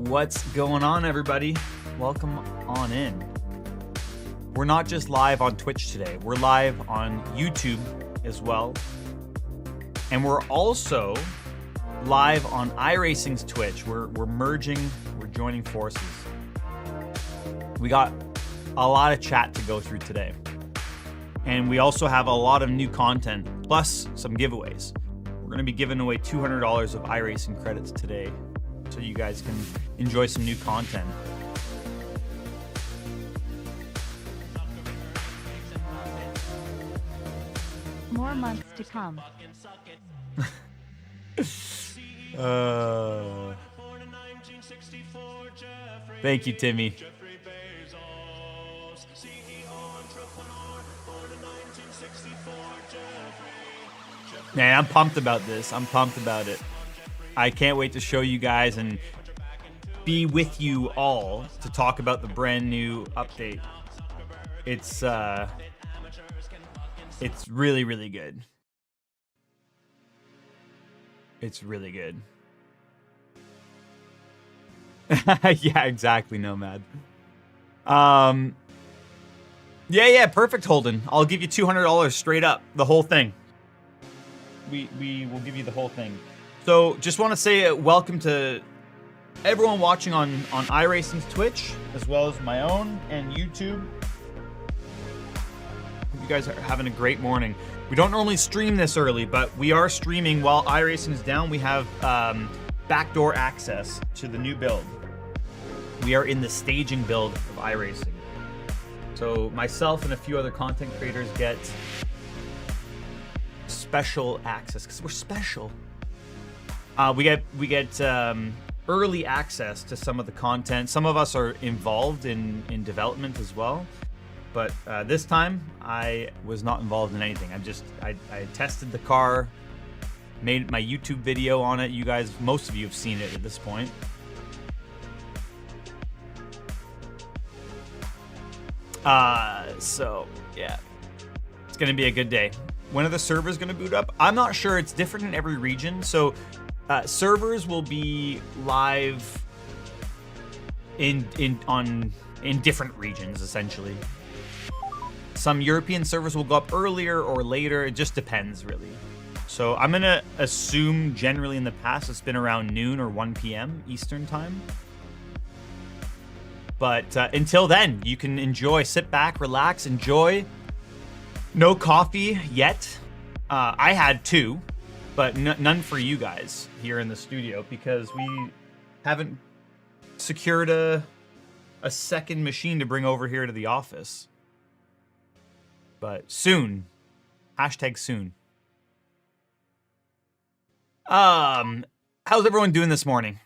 What's going on, everybody? Welcome on in. We're not just live on Twitch today. We're live on YouTube as well. And we're also live on iRacing's Twitch. We're merging, we're joining forces. We got a lot of chat to go through today. And we also have a lot of new content plus some giveaways. We're going to be giving away $200 of iRacing credits today, so you guys can enjoy some new content. More months to come. Thank you, Timmy. Man, I'm pumped about this. I'm pumped about it. I can't wait to show you guys and be with you all to talk about the brand new update. It's really, really good. It's really good. Yeah, exactly, Nomad. Yeah, perfect, Holden. I'll give you $200 straight up, the whole thing. We will give you the whole thing. So, just want to say welcome to everyone watching on iRacing's Twitch, as well as my own and YouTube. Hope you guys are having a great morning. We don't normally stream this early, but we are streaming while iRacing is down. We have backdoor access to the new build. We are in the staging build of iRacing. So myself and a few other content creators get special access because we're special. We get early access to some of the content. Some of us are involved in development as well. But this time, I was not involved in anything. I tested the car, made my YouTube video on it. You guys, most of you have seen it at this point. So, yeah. It's going to be a good day. When are the servers going to boot up? I'm not sure. It's different in every region. So, servers will be live in different regions, essentially. Some European servers will go up earlier or later. It just depends, really. So I'm going to assume generally in the past it's been around noon or 1 p.m. Eastern time. But until then, you can enjoy, sit back, relax, enjoy. No coffee yet. I had 2, but none for you guys here in the studio because we haven't secured a second machine to bring over here to the office. But soon. Hashtag soon. How's everyone doing this morning?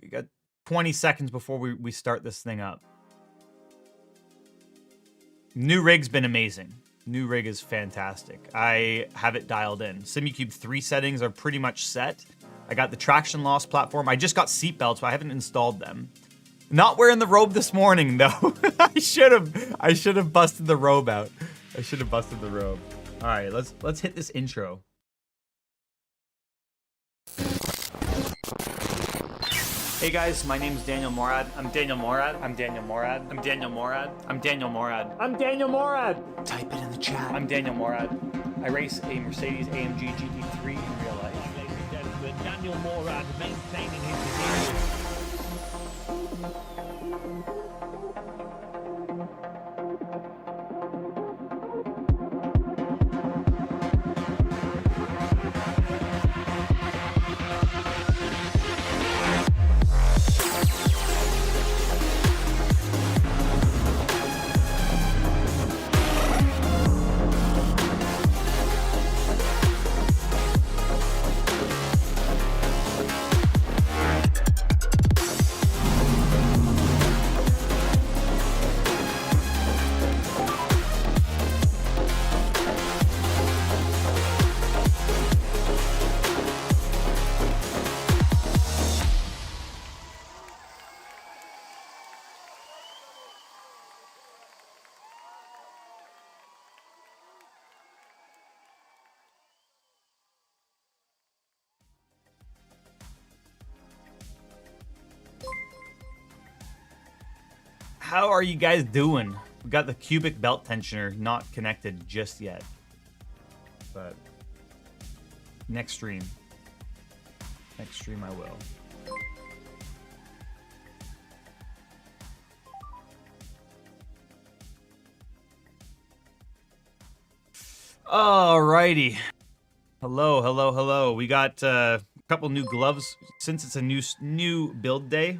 We got 20 seconds before we start this thing up. New rig's been amazing. New rig is fantastic. I have it dialed in. SimuCube 3 settings are pretty much set. I got the traction loss platform. I just got seatbelts, but I haven't installed them. Not wearing the robe this morning, though. I should have busted the robe out. I should have busted the robe. All right, let's hit this intro. Hey guys, my name's Daniel Morad. I'm Daniel Morad. I'm Daniel Morad. I'm Daniel Morad. I'm Daniel Morad. I'm Daniel Morad. Type it in the chat. I'm Daniel Morad. I race a Mercedes AMG GT3 in real life. Ladies and gentlemen, Daniel Morad maintaining his position. How are you guys doing? We got the cubic belt tensioner not connected just yet. But next stream. Next stream I will. Alrighty. Hello, hello, hello. We got a couple new gloves. Since it's a new build day,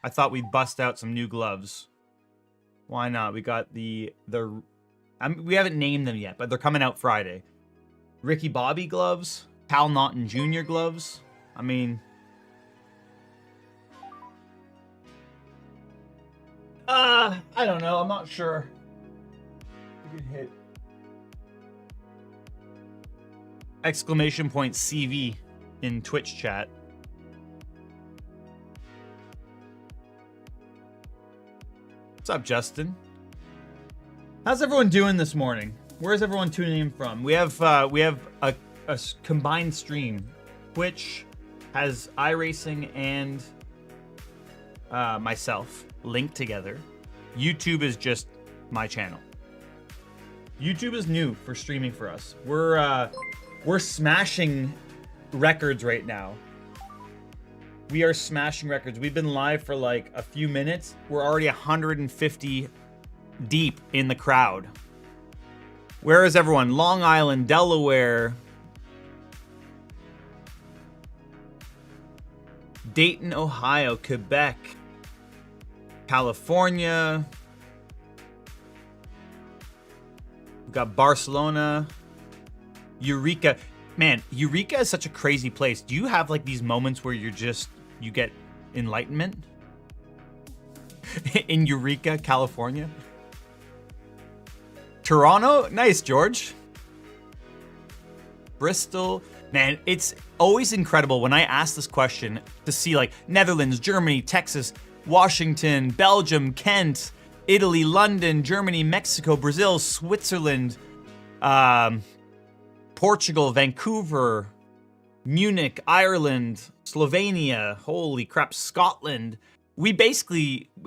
I thought we'd bust out some new gloves. Why not? We got we haven't named them yet, but they're coming out Friday. Ricky Bobby gloves, Cal Naughton Jr. gloves. I mean, I don't know. I'm not sure. We could hit exclamation point CV in Twitch chat. What's up, Justin? How's everyone doing this morning? Where's everyone tuning in from? We have a combined stream. Twitch has iRacing and myself linked together. YouTube is just my channel. YouTube is new for streaming for us. We're smashing records right now. We are smashing records. We've been live for like a few minutes. We're already 150 deep in the crowd. Where is everyone? Long Island, Delaware, Dayton, Ohio, Quebec, California. We've got Barcelona, Eureka. Man, Eureka is such a crazy place. Do you have like these moments where you get enlightenment? In Eureka, California? Toronto? Nice, George. Bristol. Man, it's always incredible when I ask this question to see like Netherlands, Germany, Texas, Washington, Belgium, Kent, Italy, London, Germany, Mexico, Brazil, Switzerland, Portugal, Vancouver, Munich, Ireland, Slovenia, holy crap, Scotland. We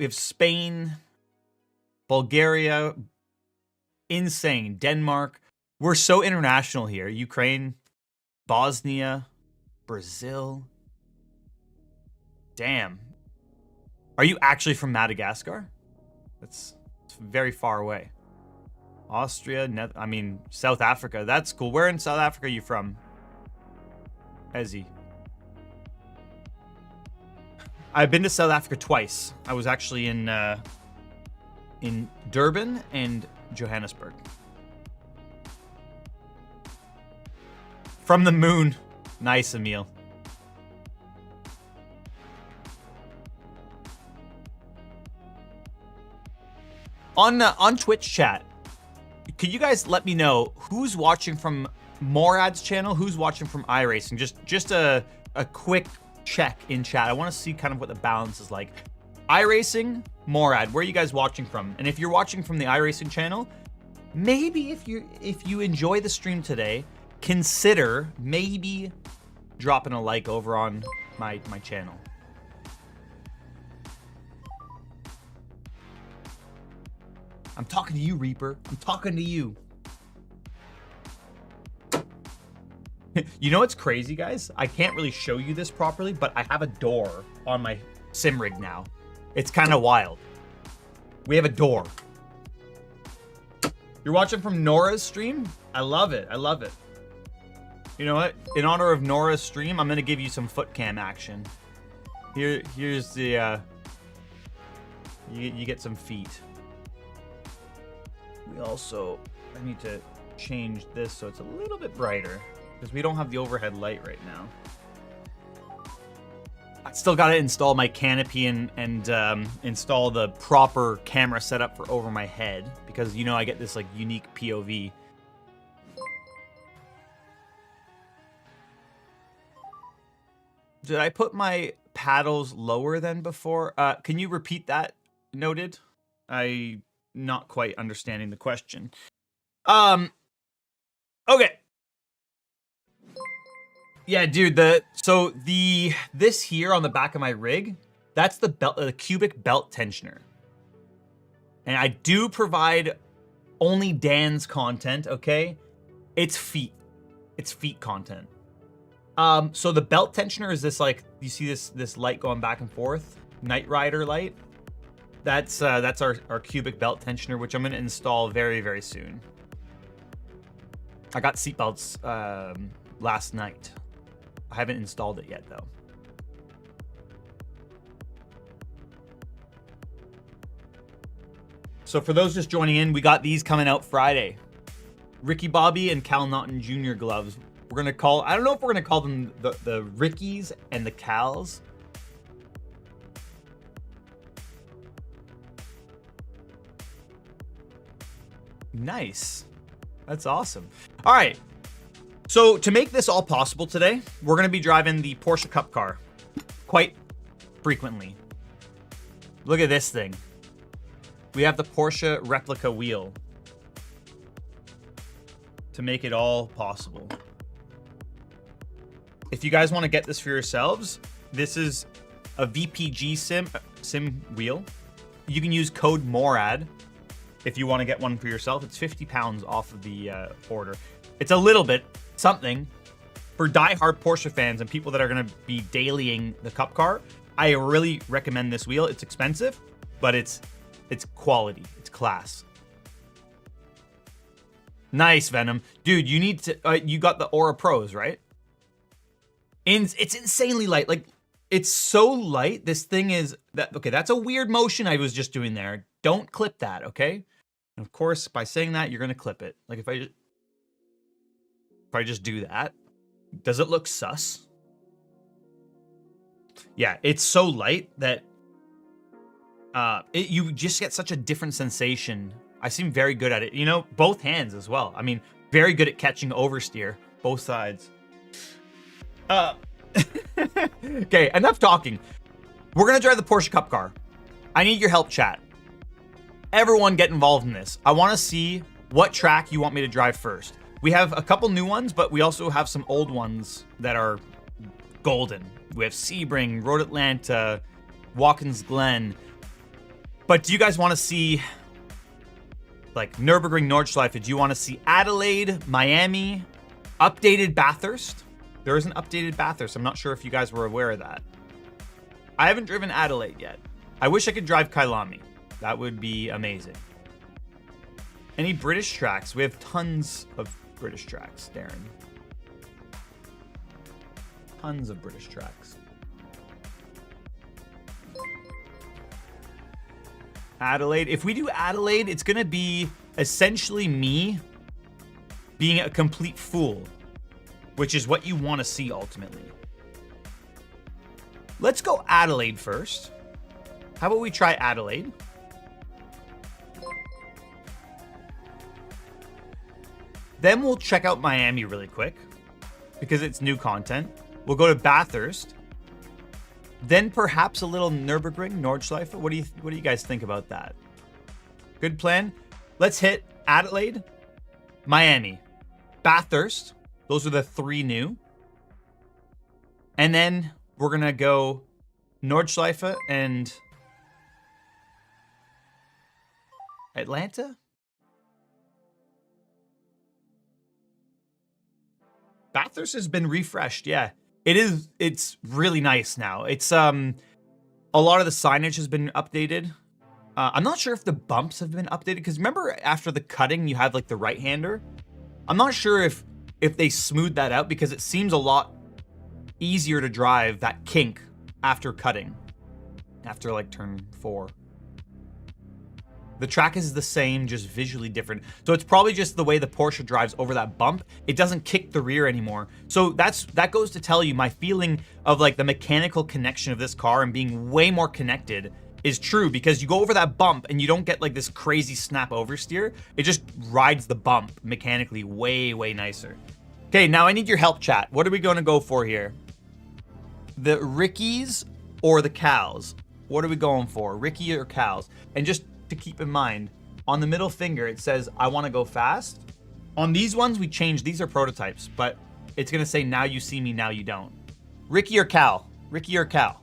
have Spain, Bulgaria, insane, Denmark. We're so international here. Ukraine, Bosnia, Brazil. Damn. Are you actually from Madagascar? It's very far away. Austria, South Africa. That's cool. Where in South Africa are you from? Ezzy. I've been to South Africa twice. I was actually in Durban and Johannesburg. From the moon. Nice, Emil. On Twitch chat, could you guys let me know who's watching from Morad's channel, who's watching from iRacing? Just a quick check in chat. I want to see kind of what the balance is like. iRacing, Morad, where are you guys watching from? And if you're watching from the iRacing channel, maybe if you enjoy the stream today, consider maybe dropping a like over on my channel. I'm talking to you, Reaper. I'm talking to you. You know what's crazy, guys? I can't really show you this properly, but I have a door on my sim rig now. It's kind of wild. We have a door. You're watching from Nora's stream? I love it. I love it. You know what? In honor of Nora's stream, I'm going to give you some foot cam action. Here's the... You get some feet. I need to change this so it's a little bit brighter because we don't have the overhead light right now. I still got to install my canopy and install the proper camera setup for over my head because, you know, I get this like unique POV. Did I put my paddles lower than before? Can you repeat that? Noted. I not quite understanding the question. Okay. Yeah, dude, this here on the back of my rig, that's the cubic belt tensioner. And I do provide only Dan's content, okay? It's feet content. So the belt tensioner is this, like, you see this light going back and forth, Knight Rider light. That's our cubic belt tensioner, which I'm going to install very, very soon. I got seatbelts last night. I haven't installed it yet, though. So for those just joining in, we got these coming out Friday. Ricky Bobby and Cal Naughton Jr. gloves. We're going to call, I don't know if we're going to call them the Rickies and the Cals. Nice. That's awesome. All right. So to make this all possible today, we're going to be driving the Porsche Cup car quite frequently. Look at this thing. We have the Porsche replica wheel to make it all possible. If you guys want to get this for yourselves, this is a VPG sim wheel. You can use code MORAD if you want to get one for yourself. It's £50 off of the order. It's a little bit something for diehard Porsche fans and people that are going to be dailying the Cup car. I really recommend this wheel. It's expensive, but it's quality. It's class. Nice, Venom. Dude, you need to... you got the Aura Pros, right? It's insanely light. Like, it's so light. This thing is... Okay, that's a weird motion I was just doing there. Don't clip that, okay? And of course, by saying that, you're going to clip it. Like, if I just do that, does it look sus? Yeah, it's so light that... you just get such a different sensation. I seem very good at it. You know, both hands as well. I mean, very good at catching oversteer. Both sides. Okay, enough talking. We're going to drive the Porsche Cup car. I need your help, chat. Everyone get involved in this. I want to see what track you want me to drive first. We have a couple new ones, but we also have some old ones that are golden. We have Sebring, Road Atlanta, Watkins Glen. But do you guys want to see, like, Nürburgring, Nordschleife? Do you want to see Adelaide, Miami, updated Bathurst? There is an updated Bathurst. I'm not sure if you guys were aware of that. I haven't driven Adelaide yet. I wish I could drive Kailami. That would be amazing. Any British tracks? We have tons of British tracks, Darren. Tons of British tracks. Adelaide. If we do Adelaide, it's going to be essentially me being a complete fool, which is what you want to see ultimately. Let's go Adelaide first. How about we try Adelaide? Then we'll check out Miami really quick because it's new content. We'll go to Bathurst. Then perhaps a little Nürburgring, Nordschleife. What do you guys think about that? Good plan. Let's hit Adelaide, Miami, Bathurst. Those are the three new. And then we're going to go Nordschleife and Atlanta. Bathurst has been refreshed. Yeah, it is. It's really nice now. It's a lot of the signage has been updated. I'm not sure if the bumps have been updated because remember after the cutting you have like the right-hander. I'm not sure if they smoothed that out because it seems a lot easier to drive that kink after cutting, after like turn 4. The track is the same, just visually different. So it's probably just the way the Porsche drives over that bump. It doesn't kick the rear anymore. So that goes to tell you my feeling of like the mechanical connection of this car and being way more connected is true because you go over that bump and you don't get like this crazy snap oversteer. It just rides the bump mechanically way, way nicer. Okay, now I need your help, chat. What are we going to go for here? The Rickies or the Cals? What are we going for? Ricky or Cals? And just to keep in mind, on the middle finger, it says, I want to go fast. On these ones, we changed. These are prototypes, but it's going to say, now you see me, now you don't. Ricky or Cal? Ricky or Cal?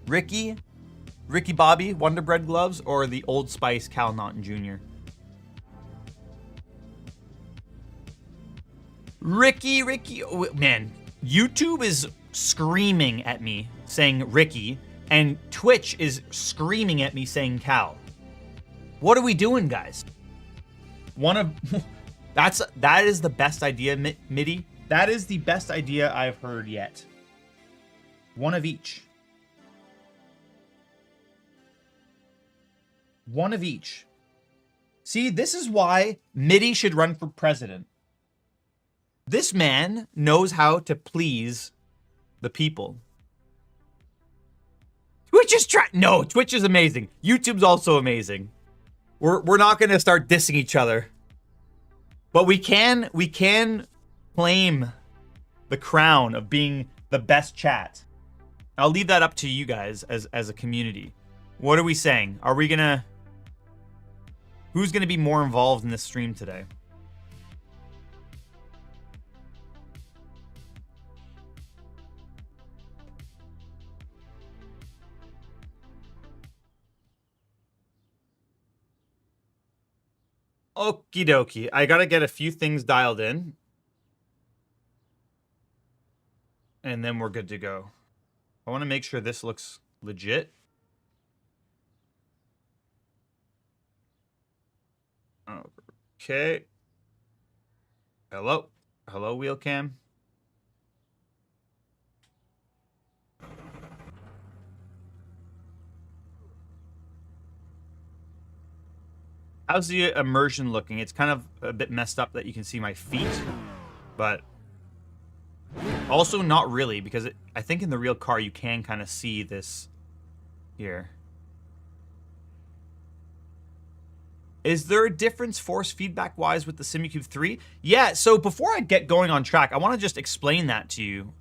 Ricky Bobby, Wonder Bread gloves, or the Old Spice Cal Naughton Jr.? Ricky. Oh, man, YouTube is screaming at me saying Ricky, and Twitch is screaming at me saying Cal. What are we doing, guys? That is the best idea, MIDI. That is the best idea I've heard yet. One of each. One of each. See, this is why MIDI should run for president. This man knows how to please the people. Twitch is no, Twitch is amazing. YouTube's also amazing. We're not gonna start dissing each other. But we can claim the crown of being the best chat. I'll leave that up to you guys as a community. What are we saying? Are we gonna... Who's gonna be more involved in this stream today? Okie dokie. I gotta get a few things dialed in. And then we're good to go. I want to make sure this looks legit. Okay. Hello. Hello, Wheelcam. How's the immersion looking? It's kind of a bit messed up that you can see my feet, but also not really, because I think in the real car you can kind of see this here. Is there a difference force feedback wise with the Simucube 3? Yeah, so before I get going on track, I want to just explain that to you.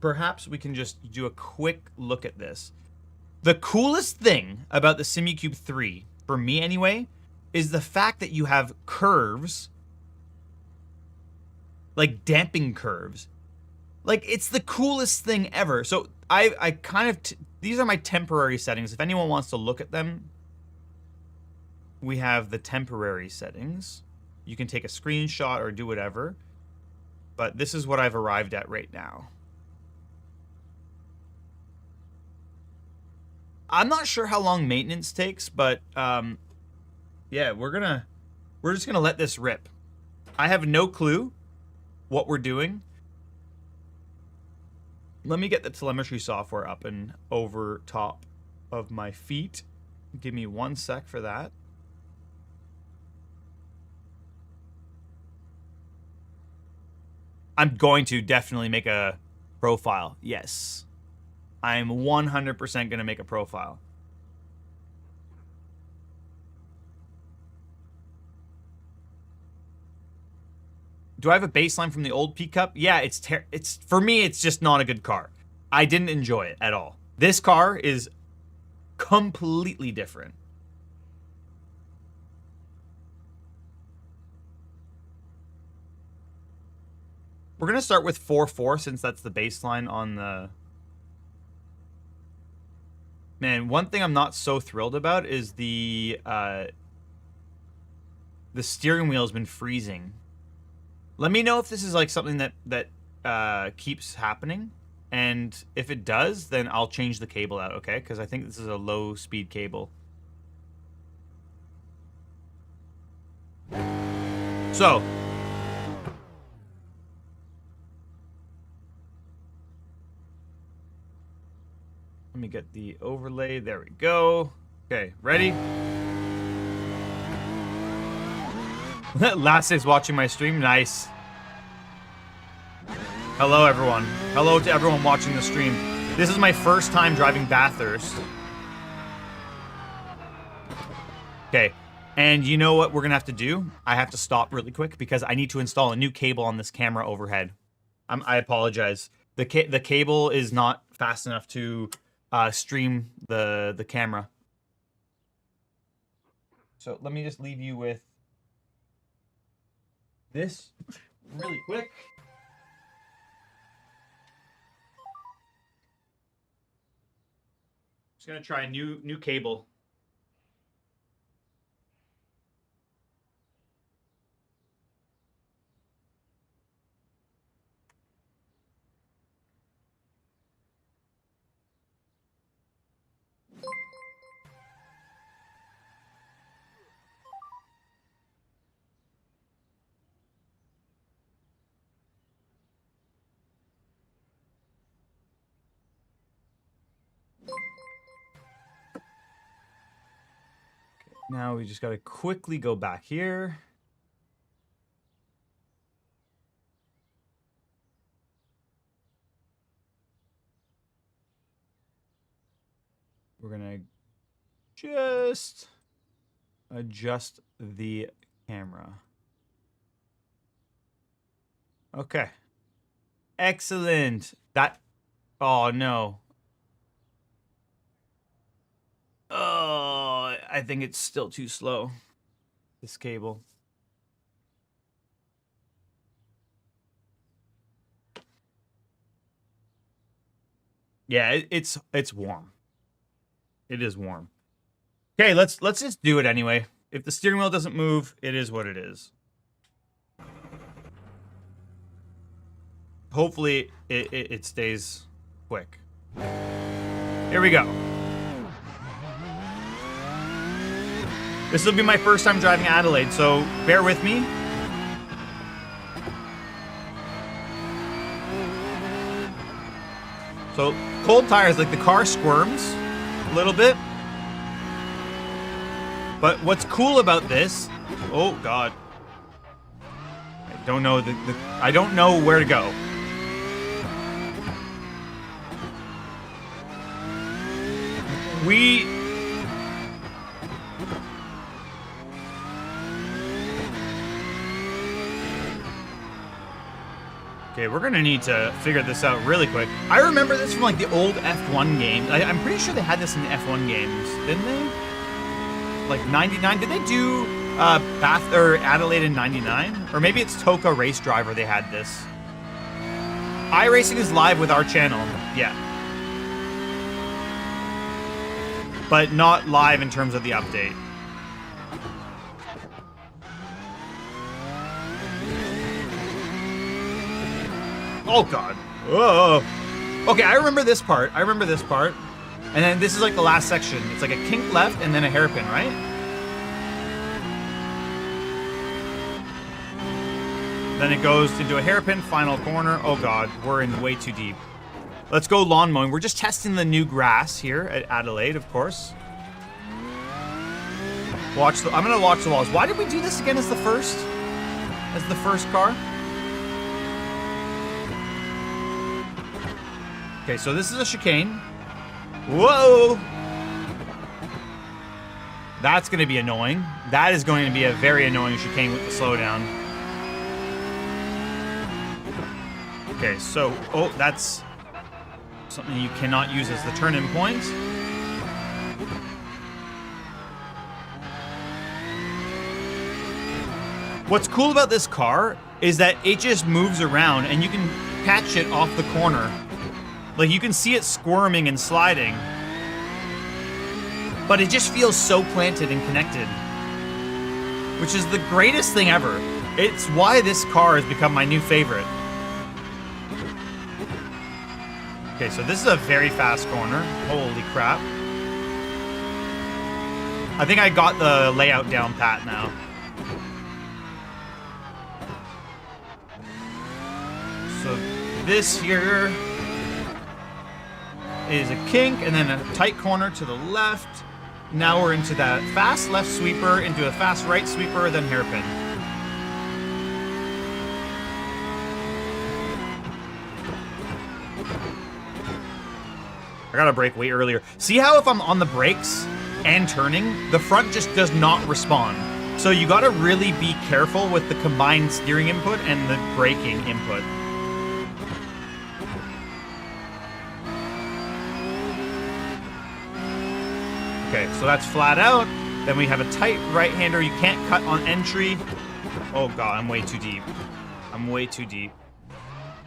Perhaps we can just do a quick look at this. The coolest thing about the Simucube 3, for me anyway, is the fact that you have curves, like damping curves. Like, it's the coolest thing ever. So I kind of, these are my temporary settings. If anyone wants to look at them, we have the temporary settings. You can take a screenshot or do whatever. But this is what I've arrived at right now. I'm not sure how long maintenance takes, but yeah, we're just gonna let this rip. I have no clue what we're doing. Let me get the telemetry software up and over top of my feet. Give me 1 sec for that. I'm going to definitely make a profile. Yes. I'm 100% going to make a profile. Do I have a baseline from the old P Cup? Yeah, it's for me, it's just not a good car. I didn't enjoy it at all. This car is completely different. We're going to start with 4.4 since that's the baseline on the... Man, one thing I'm not so thrilled about is the steering wheel has been freezing. Let me know if this is like something that keeps happening, and if it does, then I'll change the cable out, okay? Because I think this is a low-speed cable. So, let me get the overlay. There we go. Okay, ready? Last day's watching my stream. Nice. Hello, everyone. Hello to everyone watching the stream. This is my first time driving Bathurst. Okay, and you know what we're gonna have to do? I have to stop really quick because I need to install a new cable on this camera overhead. I apologize. The cable is not fast enough to stream the camera. So let me just leave you with this really quick. Just gonna try a new cable. Now we just got to quickly go back here. We're going to just adjust the camera. Okay. Excellent. That, oh no. Oh, I think it's still too slow, this cable. Yeah, it's warm. It is warm. Okay, let's just do it anyway. If the steering wheel doesn't move, it is what it is. Hopefully it stays quick. Here we go. This will be my first time driving Adelaide, so bear with me. So cold tires, like the car squirms a little bit. But what's cool about this, oh God. I don't know I don't know where to go. Okay, we're gonna need to figure this out really quick. I remember this from like the old F1 games. I'm pretty sure they had this in the F1 games, didn't they? Like 99. Did they do Bath or Adelaide in 99? Or maybe it's Toka Race Driver they had this. iRacing is live with our channel. Yeah. But not live in terms of the update. Oh God. Whoa. Okay, I remember this part. And then this is like the last section. It's like a kink left and then a hairpin, right? Then it goes into a hairpin, final corner. Oh God, we're in way too deep. Let's go lawn mowing. We're just testing the new grass here at Adelaide, of course. I'm gonna watch the walls. Why did we do this again as the first car? Okay, so this is a chicane. Whoa! That's going to be annoying. That is going to be a very annoying chicane with the slowdown. Okay, so, oh, that's something you cannot use as the turn-in point. What's cool about this car is that it just moves around and you can catch it off the corner. Like, you can see it squirming and sliding. But it just feels so planted and connected. Which is the greatest thing ever. It's why this car has become my new favorite. Okay, so this is a very fast corner. Holy crap. I think I got the layout down pat now. So this here is a kink and then a tight corner to the left. Now we're into that fast left sweeper, into a fast right sweeper, then hairpin. I gotta brake way earlier. See how if I'm on the brakes and turning, the front just does not respond. So you gotta really be careful with the combined steering input and the braking input. Okay, so that's flat out. Then we have a tight right-hander. You can't cut on entry. Oh God, I'm way too deep. I'm way too deep.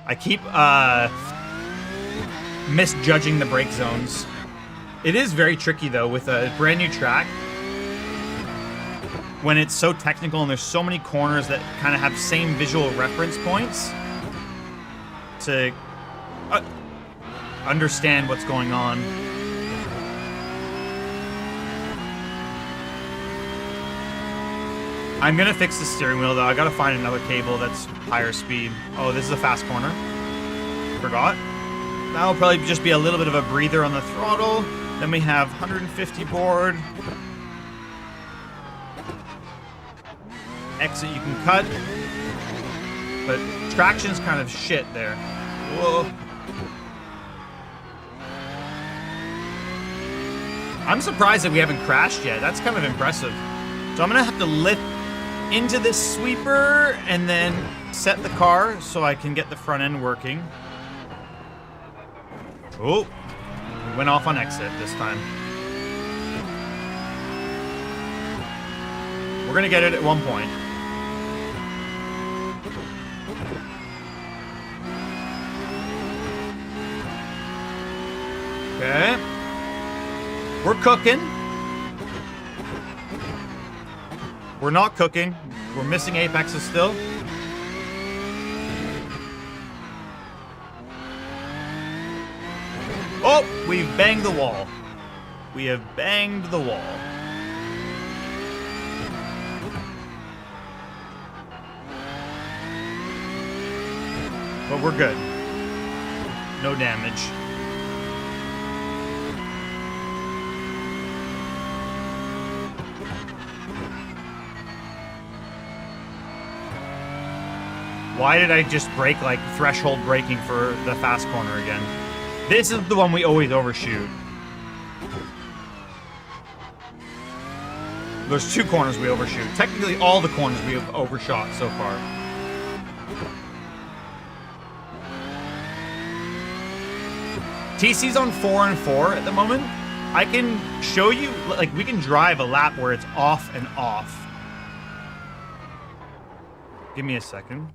I keep misjudging the brake zones. It is very tricky though with a brand new track. When it's so technical and there's so many corners that kind of have same visual reference points to understand what's going on. I'm gonna fix the steering wheel though. I gotta find another cable that's higher speed. Oh, this is a fast corner. Forgot. That'll probably just be a little bit of a breather on the throttle. Then we have 150 board. exit you can cut. But traction's kind of shit there. Whoa. I'm surprised that we haven't crashed yet. That's kind of impressive. So I'm gonna have to lift into this sweeper and then set the car so I can get the front end working. Oh, we went off on exit this time. We're gonna get it at one point. Okay. We're cooking. We're not cooking. We're missing apexes still. Oh, we've banged the wall. We have banged the wall. But we're good. No damage. Why did I just brake like threshold braking for the fast corner again? This is the one we always overshoot. There's two corners we overshoot. Technically all the corners we have overshot so far. TC's on 4 and 4 at the moment. I can show you, like we can drive a lap where it's off and off. Give me a second.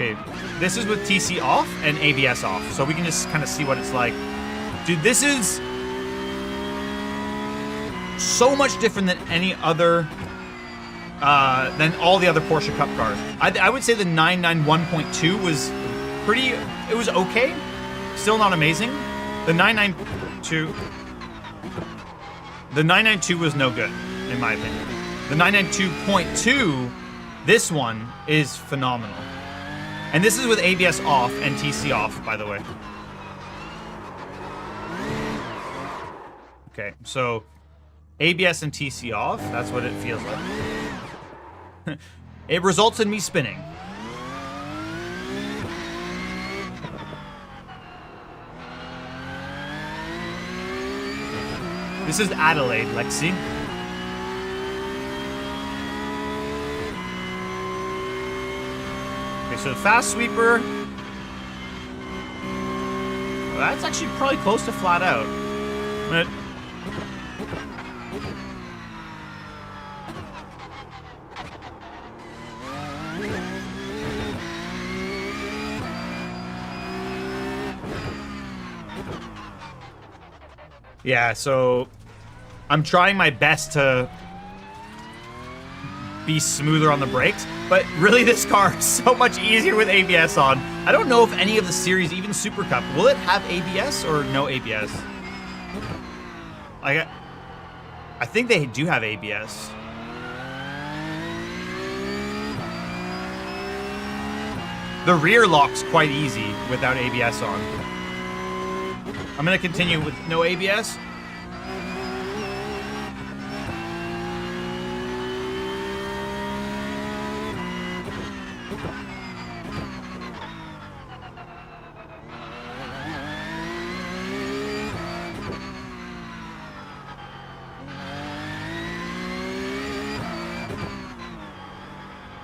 Okay, this is with TC off and ABS off, so we can just kind of see what it's like. Dude, this is so much different than any other, than all the other Porsche Cup cars. I would say the 991.2 was pretty, it was okay. Still not amazing. The 992 was no good, in my opinion. The 992.2, this one is phenomenal. And this is with ABS off and TC off, by the way. Okay, so ABS and TC off, that's what it feels like. It results in me spinning. This is Adelaide, Lexi. So fast sweeper. Well, that's actually probably close to flat out. But yeah, so I'm trying my best to be smoother on the brakes, but really this car is so much easier with ABS on. I don't know if any of the series, even Super Cup, will it have ABS or no ABS? I think they do have ABS. The rear lock's quite easy without ABS on. I'm gonna continue with no ABS.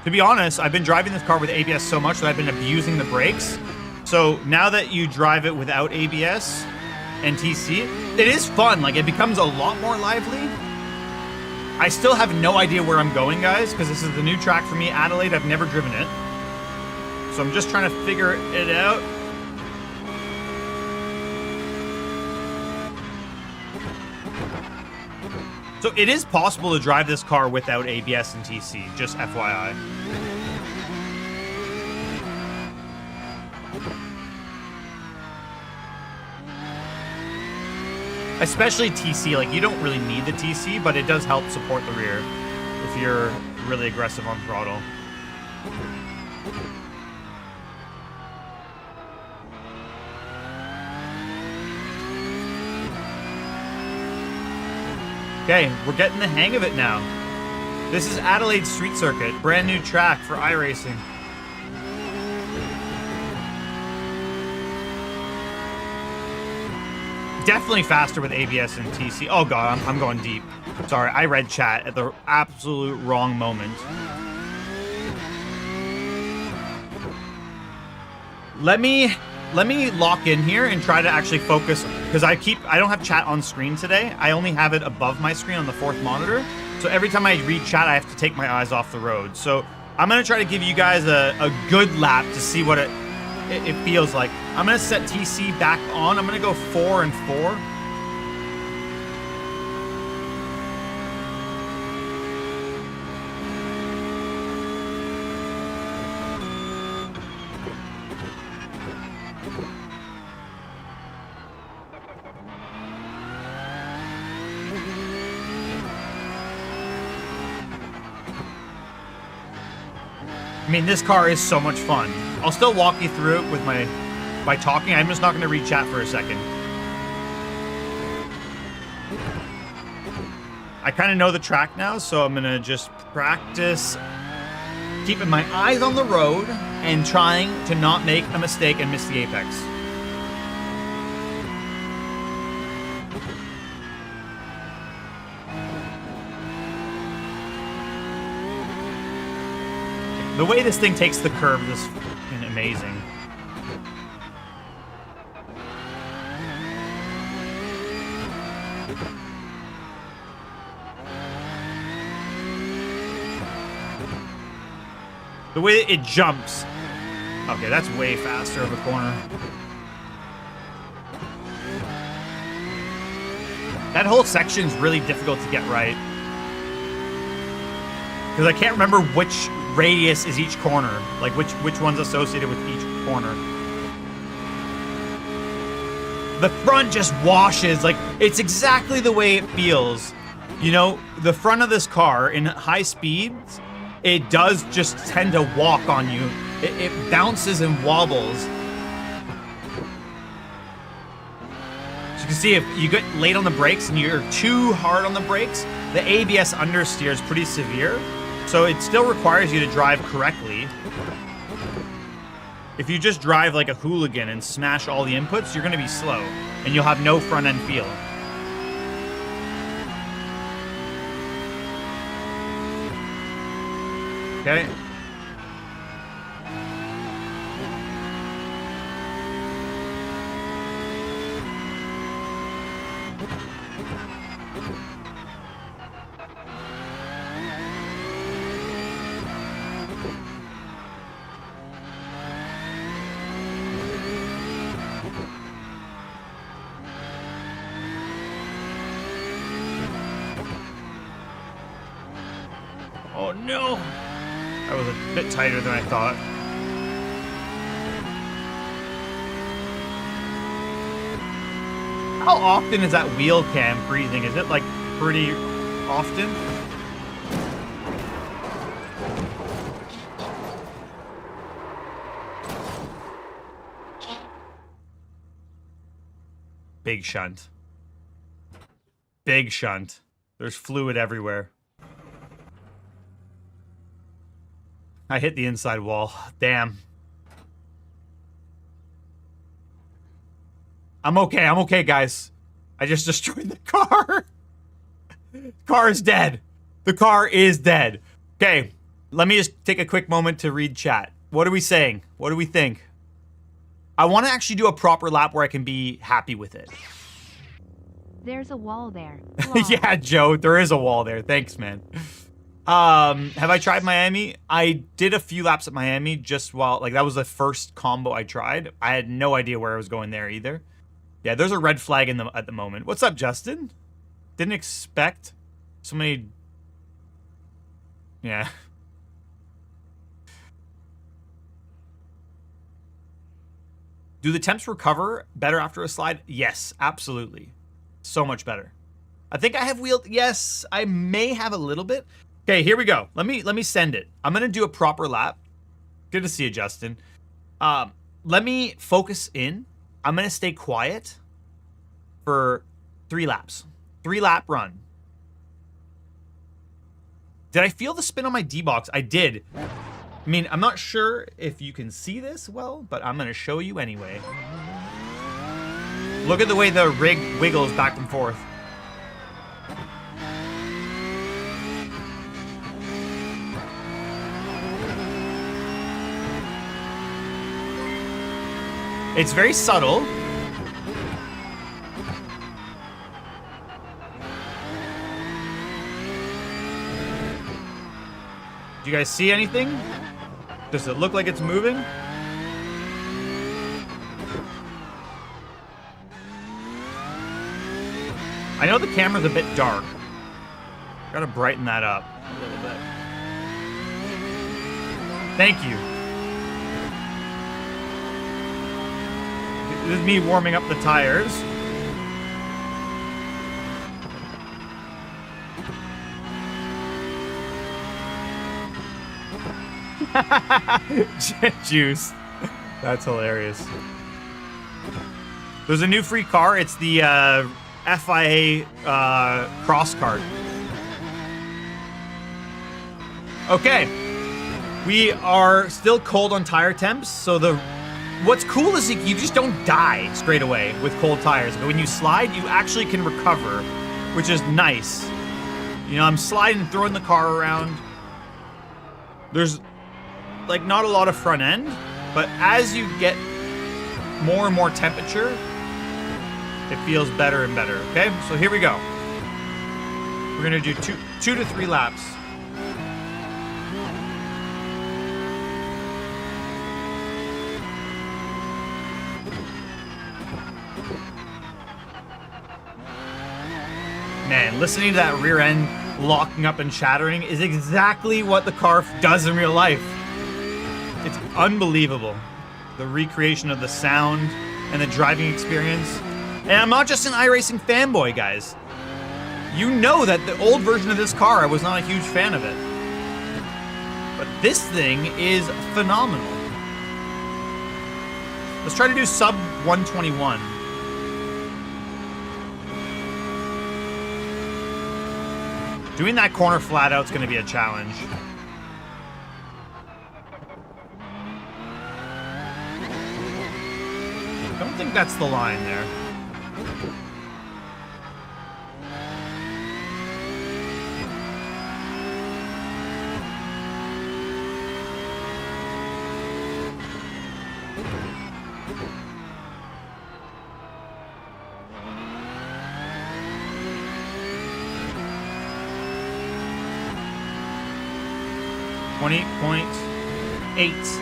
To be honest, I've been driving this car with ABS so much that I've been abusing the brakes. So now that you drive it without ABS and TC, it is fun. Like, it becomes a lot more lively. I still have no idea where I'm going, guys, because this is the new track for me. Adelaide, I've never driven it. So I'm just trying to figure it out. So it is possible to drive this car without ABS and TC, just FYI. Especially TC, like you don't really need the TC, but it does help support the rear if you're really aggressive on throttle. Okay, we're getting the hang of it now. This is Adelaide Street Circuit, brand new track for iRacing. Definitely faster with ABS and TC. Oh god, I'm going deep. Sorry, I read chat at the absolute wrong moment. Let me lock in here and try to actually focus, because I don't have chat on screen today. I only have it above my screen on the 4th monitor. So every time I read chat, I have to take my eyes off the road. So I'm gonna try to give you guys a good lap to see what it feels like. I'm gonna set TC back on. I'm gonna go 4 and 4. I mean, this car is so much fun. I'll still walk you through it with by talking. I'm just not going to read chat for a second. I kind of know the track now, so I'm going to just practice keeping my eyes on the road and trying to not make a mistake and miss the apex. The way this thing takes the curve is fucking amazing. The way it jumps. Okay, that's way faster of a corner. That whole section's really difficult to get right. Because I can't remember which radius is each corner. Like which one's associated with each corner. The front just washes. Like, it's exactly the way it feels. You know, the front of this car in high speeds, it does just tend to walk on you. It bounces and wobbles. So you can see if you get late on the brakes and you're too hard on the brakes, the ABS understeer is pretty severe. So it still requires you to drive correctly. If you just drive like a hooligan and smash all the inputs, you're going to be slow. And you'll have no front end feel. Okay. Oh no! That was a bit tighter than I thought. How often is that wheel cam freezing? Is it like pretty often? Big shunt. Big shunt. There's fluid everywhere. I hit the inside wall. Damn. I'm okay, guys. I just destroyed the car. Car is dead. The car is dead. Okay, let me just take a quick moment to read chat. What are we saying? What do we think? I want to actually do a proper lap where I can be happy with it. There's a wall there. Yeah, Joe, there is a wall there. Thanks, man. Have I tried Miami? I did a few laps at Miami just while, like, that was the first combo I tried. I had no idea where I was going there either. Yeah, there's a red flag at the moment. What's up, Justin? Didn't expect so many. Yeah. Do the temps recover better after a slide? Yes, absolutely. So much better. I think I have wheeled. Yes, I may have a little bit. Okay, here we go. Let me send it. I'm gonna do a proper lap. Good to see you, Justin. Let me focus in. I'm gonna stay quiet for 3 laps. 3-lap run. Did I feel the spin on my D-box? I did. I mean, I'm not sure if you can see this well, but I'm going to show you anyway. Look at the way the rig wiggles back and forth. It's very subtle. Do you guys see anything? Does it look like it's moving? I know the camera's a bit dark. Gotta brighten that up a little bit. Thank you. This is me warming up the tires. Juice. That's hilarious. There's a new free car. It's the FIA cross kart. Okay. We are still cold on tire temps, so what's cool is you just don't die straight away with cold tires. But when you slide, you actually can recover, which is nice. You know, I'm sliding, throwing the car around. There's like not a lot of front end, but as you get more and more temperature, it feels better and better. Okay, so here we go. We're gonna do two to three laps. Man, listening to that rear end locking up and shattering is exactly what the car does in real life. It's unbelievable. The recreation of the sound and the driving experience. And I'm not just an iRacing fanboy, guys. You know that the old version of this car, I was not a huge fan of it. But this thing is phenomenal. Let's try to do sub 121. Doing that corner flat out is going to be a challenge. I don't think that's the line there. .8.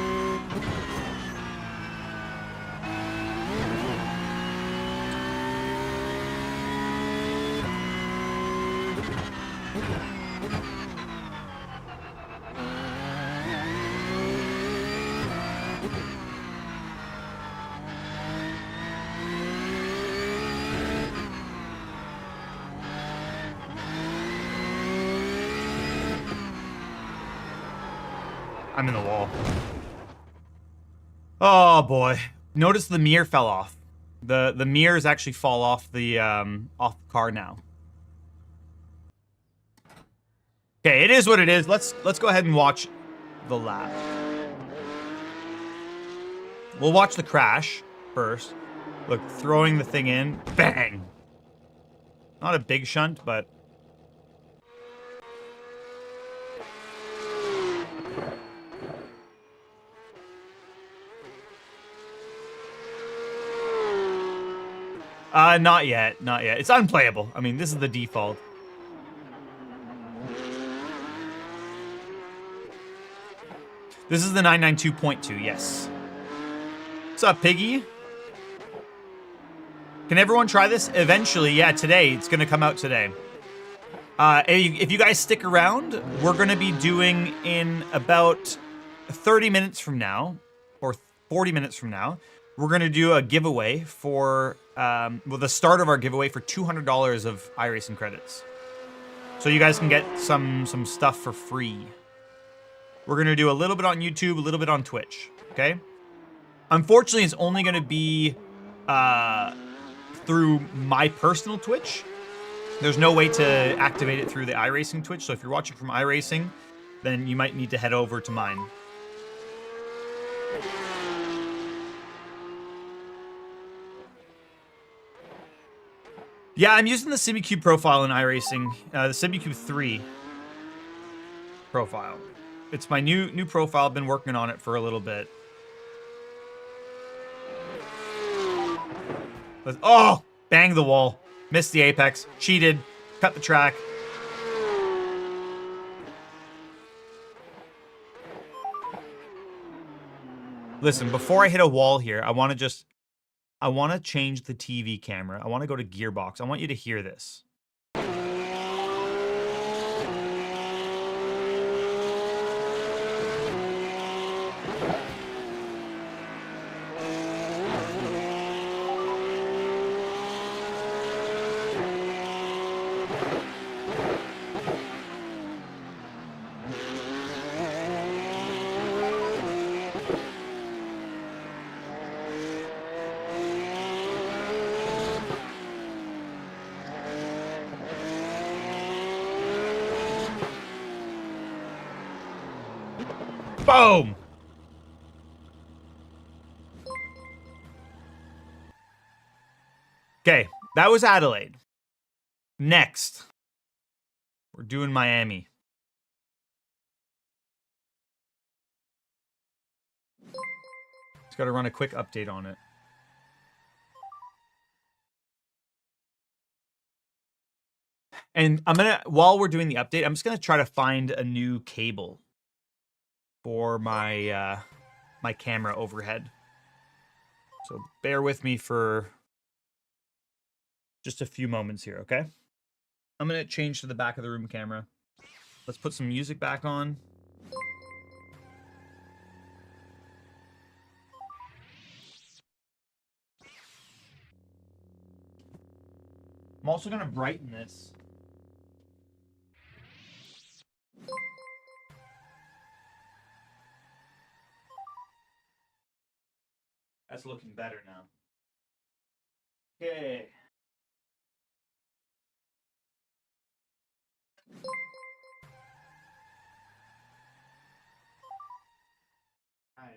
I'm in the wall. Oh boy. Notice the mirror fell off. The mirrors actually fall off the car now. Okay, it is what it is. Let's go ahead and watch the lap. We'll watch the crash first. Look, throwing the thing in. Bang! Not a big shunt, but not yet. Not yet. It's unplayable. I mean, this is the default. This is the 992.2, yes. What's up, Piggy? Can everyone try this? Eventually, yeah, today. It's going to come out today. If you guys stick around, we're going to be doing in about 30 minutes from now, or 40 minutes from now, we're going to do a giveaway for, well, the start of our giveaway for $200 of iRacing credits. So you guys can get some stuff for free. We're going to do a little bit on YouTube, a little bit on Twitch, okay? Unfortunately, it's only going to be through my personal Twitch There's no way to activate it through the iRacing Twitch, so if you're watching from iRacing, then you might need to head over to mine. Yeah, I'm using the SimiCube profile in iRacing, the SimiCube 3 profile. It's my new profile. I've been working on it for a little bit. But, oh, bang the wall. Missed the apex. Cheated. Cut the track. Listen, before I hit a wall here, I want to change the TV camera. I want to go to Gearbox. I want you to hear this. Boom! Okay, that was Adelaide. Next, we're doing Miami. Just got to run a quick update on it. And while we're doing the update, I'm just gonna try to find a new cable for my my camera overhead. So bear with me for just a few moments here, okay? I'm gonna change to the back of the room camera. Let's put some music back on. I'm also gonna brighten this. That's looking better now. Okay. Hi.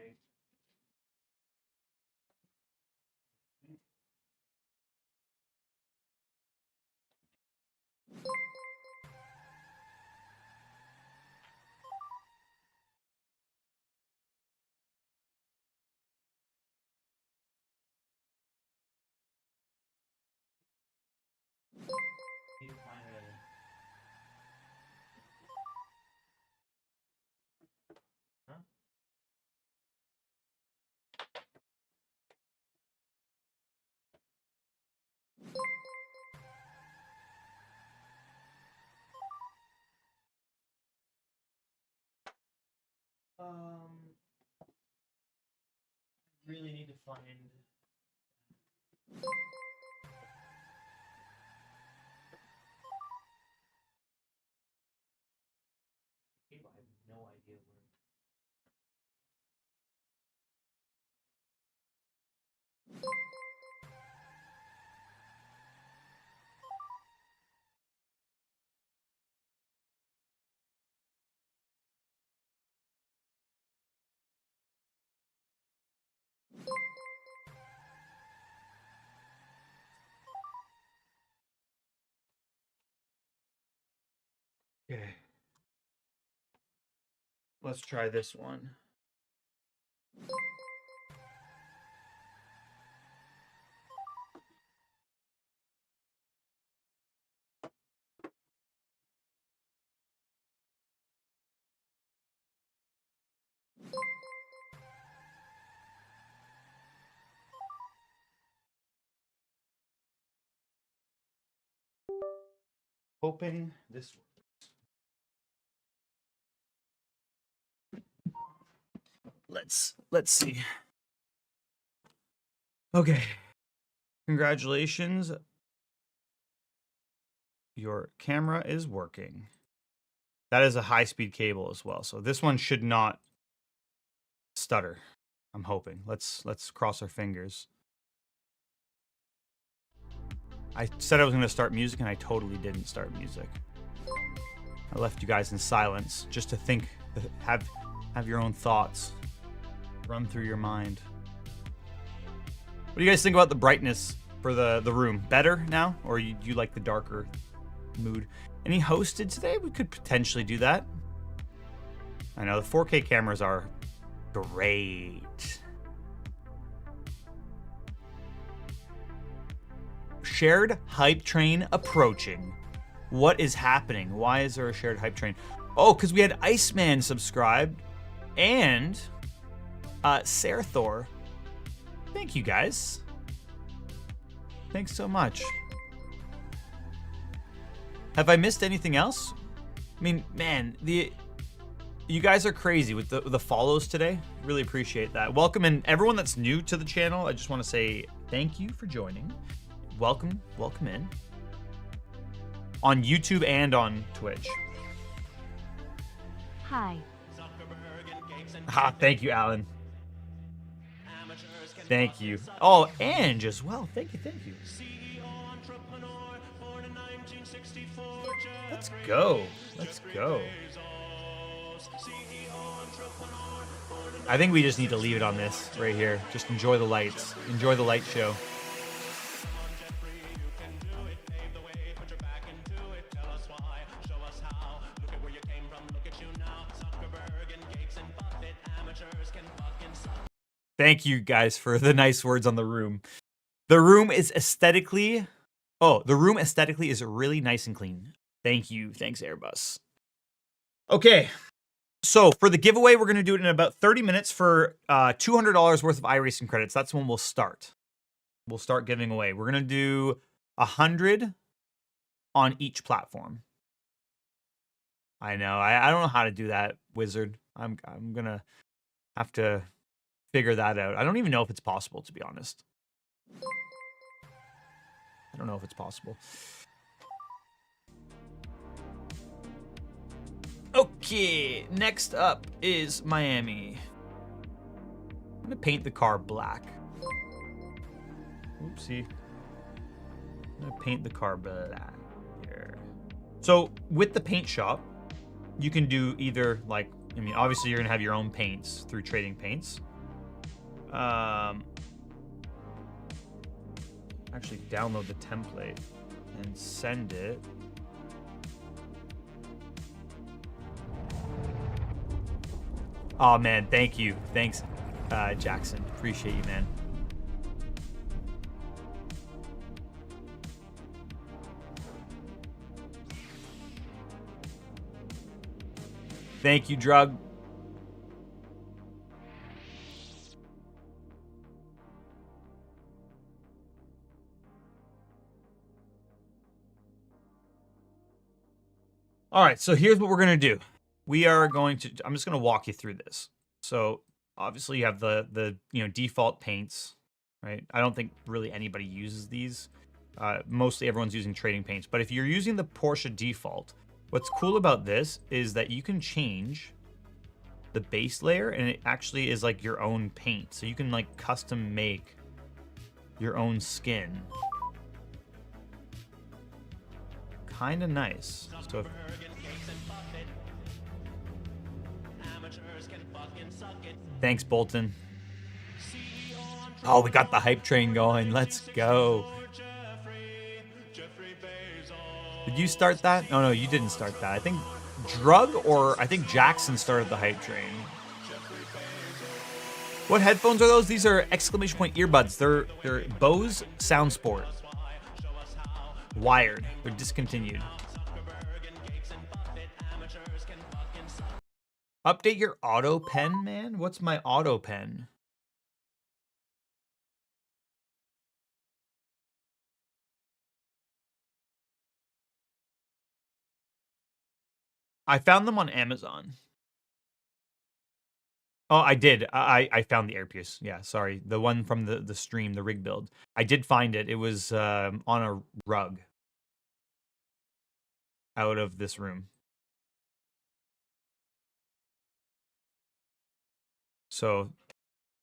Need to find huh? Really need to find. I have no idea where. Okay. Let's try this one. Hoping this works. Let's see. Okay. Congratulations. Your camera is working. That is a high-speed cable as well. So this one should not stutter. I'm hoping. Let's cross our fingers. I said I was going to start music, and I totally didn't start music. I left you guys in silence just to think, have your own thoughts run through your mind. What do you guys think about the brightness for the room? Better now, or you like the darker mood? Any hosted today? We could potentially do that. I know the 4K cameras are great. Shared hype train approaching. What is happening? Why is there a shared hype train? Oh, because we had Iceman subscribed and Sarthor. Thank you guys. Thanks so much. Have I missed anything else? I mean, man, you guys are crazy with the follows today. Really appreciate that. Welcome, and everyone that's new to the channel, I just want to say thank you for joining. Welcome in. On YouTube and on Twitch. Hi. Thank you, Alan. Thank you. Oh, Ange as well. Thank you. Let's go. I think we just need to leave it on this right here. Just enjoy the lights. Enjoy the light show. Thank you guys for the nice words on the room. The room is aesthetically... Oh, the room aesthetically is really nice and clean. Thank you. Thanks, Airbus. Okay. So for the giveaway, we're going to do it in about 30 minutes for $200 worth of iRacing credits. That's when we'll start. We'll start giving away. We're going to do 100 on each platform. I know. I don't know how to do that, Wizard. I'm going to have to figure that out. I don't even know if it's possible, to be honest. I don't know if it's possible. Okay, next up is Miami. I'm gonna paint the car black. Oopsie. I'm gonna paint the car black here. So with the paint shop, you can do either, like, I mean, obviously you're gonna have your own paints through trading paints. Actually download the template and send it. Oh man, thank you. Thanks, Jackson. Appreciate you, man. Thank you, Drug. All right, so here's what we're gonna do. We are going to, I'm just gonna walk you through this. So obviously you have the default paints, right? I don't think really anybody uses these. Mostly everyone's using trading paints. But if you're using the Porsche default, what's cool about this is that you can change the base layer, and it actually is like your own paint. So you can like custom make your own skin. Kind of nice. So thanks, Bolton. Oh, we got the hype train going. Let's go. Did you start that? No, you didn't start that. I think Drug or I think Jackson started the hype train. What headphones are those? These are exclamation point earbuds. They're Bose Sound Sport. Wired. They're discontinued. Update your auto pen, man? What's my auto pen? I found them on Amazon. Oh, I did. I found the earpiece. Yeah, sorry. The one from the stream, the rig build. I did find it. It was on a rug out of this room. So,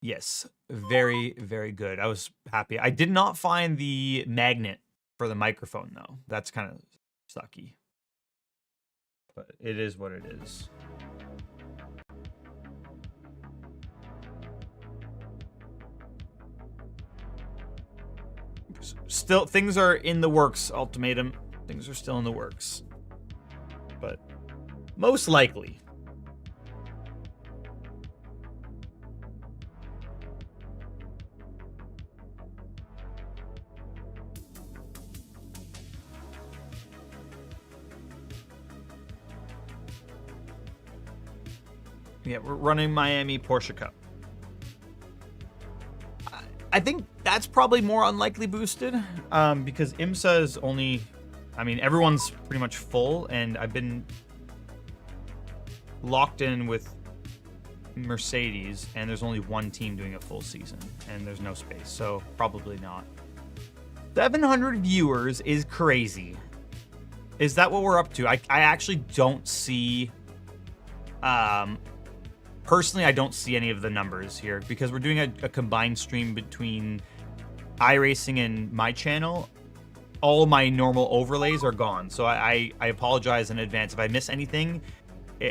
yes, very, very good. I was happy. I did not find the magnet for the microphone, though. That's kind of sucky. But it is what it is. Still, things are in the works, Ultimatum. Things are still in the works. But most likely. Yeah, we're running Miami Porsche Cup. I think that's probably more unlikely boosted because IMSA is only, I mean, everyone's pretty much full, and I've been locked in with Mercedes, and there's only one team doing a full season, and there's no space, so probably not. 700 viewers is crazy. Is that what we're up to? I actually don't see... Personally, I don't see any of the numbers here because we're doing a combined stream between iRacing and my channel. All my normal overlays are gone, so I apologize in advance. If I miss anything,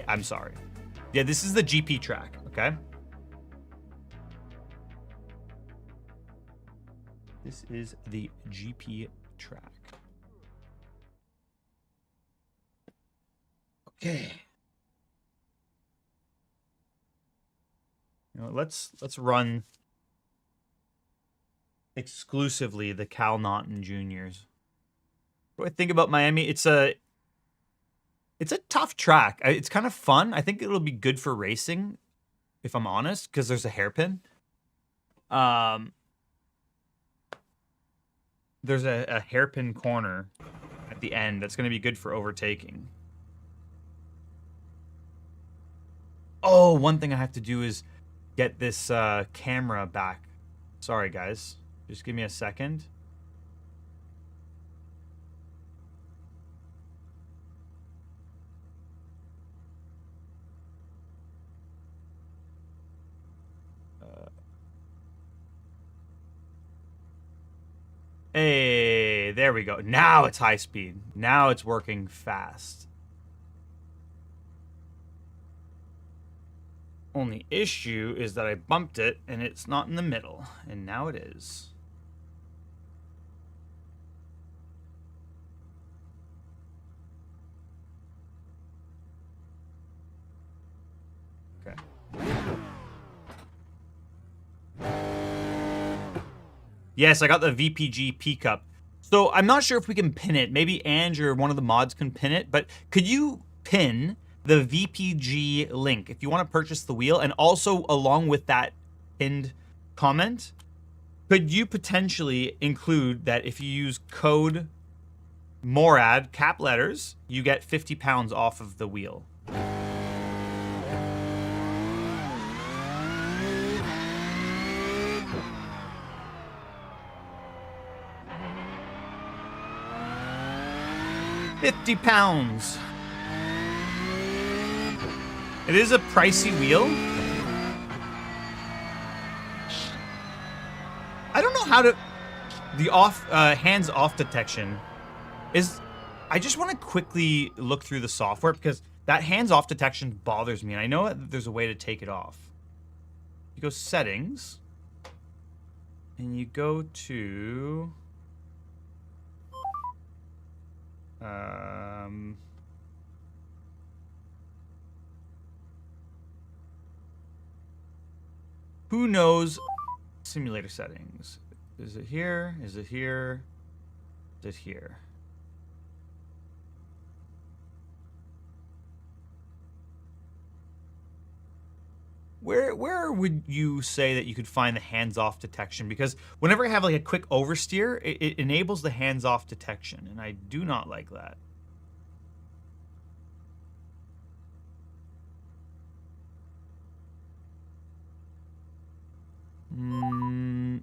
I'm sorry. Yeah, this is the GP track, okay? This is the GP track. Okay. You know, let's run exclusively the Cal Naughton Juniors. What do I think about Miami? It's a tough track. It's kind of fun. I think it'll be good for racing, if I'm honest, because there's a hairpin. There's a hairpin corner at the end that's going to be good for overtaking. Oh, one thing I have to do is get this camera back. Sorry, guys. Just give me a second. Hey, there we go. Now it's high speed. Now it's working fast. Only issue is that I bumped it and it's not in the middle, and now it is. Okay. Yes, I got the VPG P Cup. So I'm not sure if we can pin it. Maybe Ange or one of the mods can pin it, but could you pin the VPG link if you want to purchase the wheel? And also, along with that pinned comment, could you potentially include that if you use code MORAD, cap letters, you get 50 pounds off of the wheel? £50. It is a pricey wheel. I don't know how to... The hands-off detection is... I just want to quickly look through the software because that hands-off detection bothers me. And I know that there's a way to take it off. You go settings. And you go to... who knows simulator settings? Is it here? Is it here? Is it here? Where would you say that you could find the hands-off detection? Because whenever I have like a quick oversteer, it enables the hands-off detection, and I do not like that. I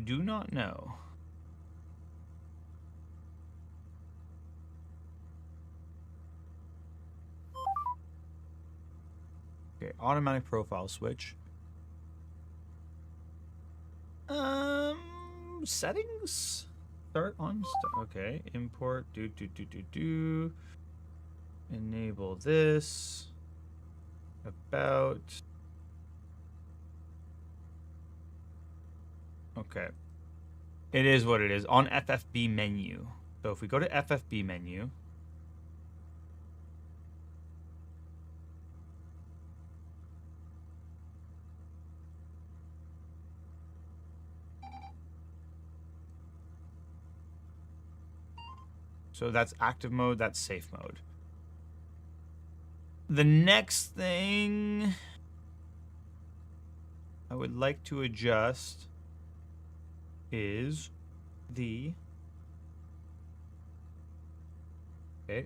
do not know. Okay, automatic profile switch. Settings? Start on, okay, import, enable this, about, okay. It is what it is, on FFB menu. So if we go to FFB menu, so that's active mode, that's safe mode. The next thing I would like to adjust is the, okay.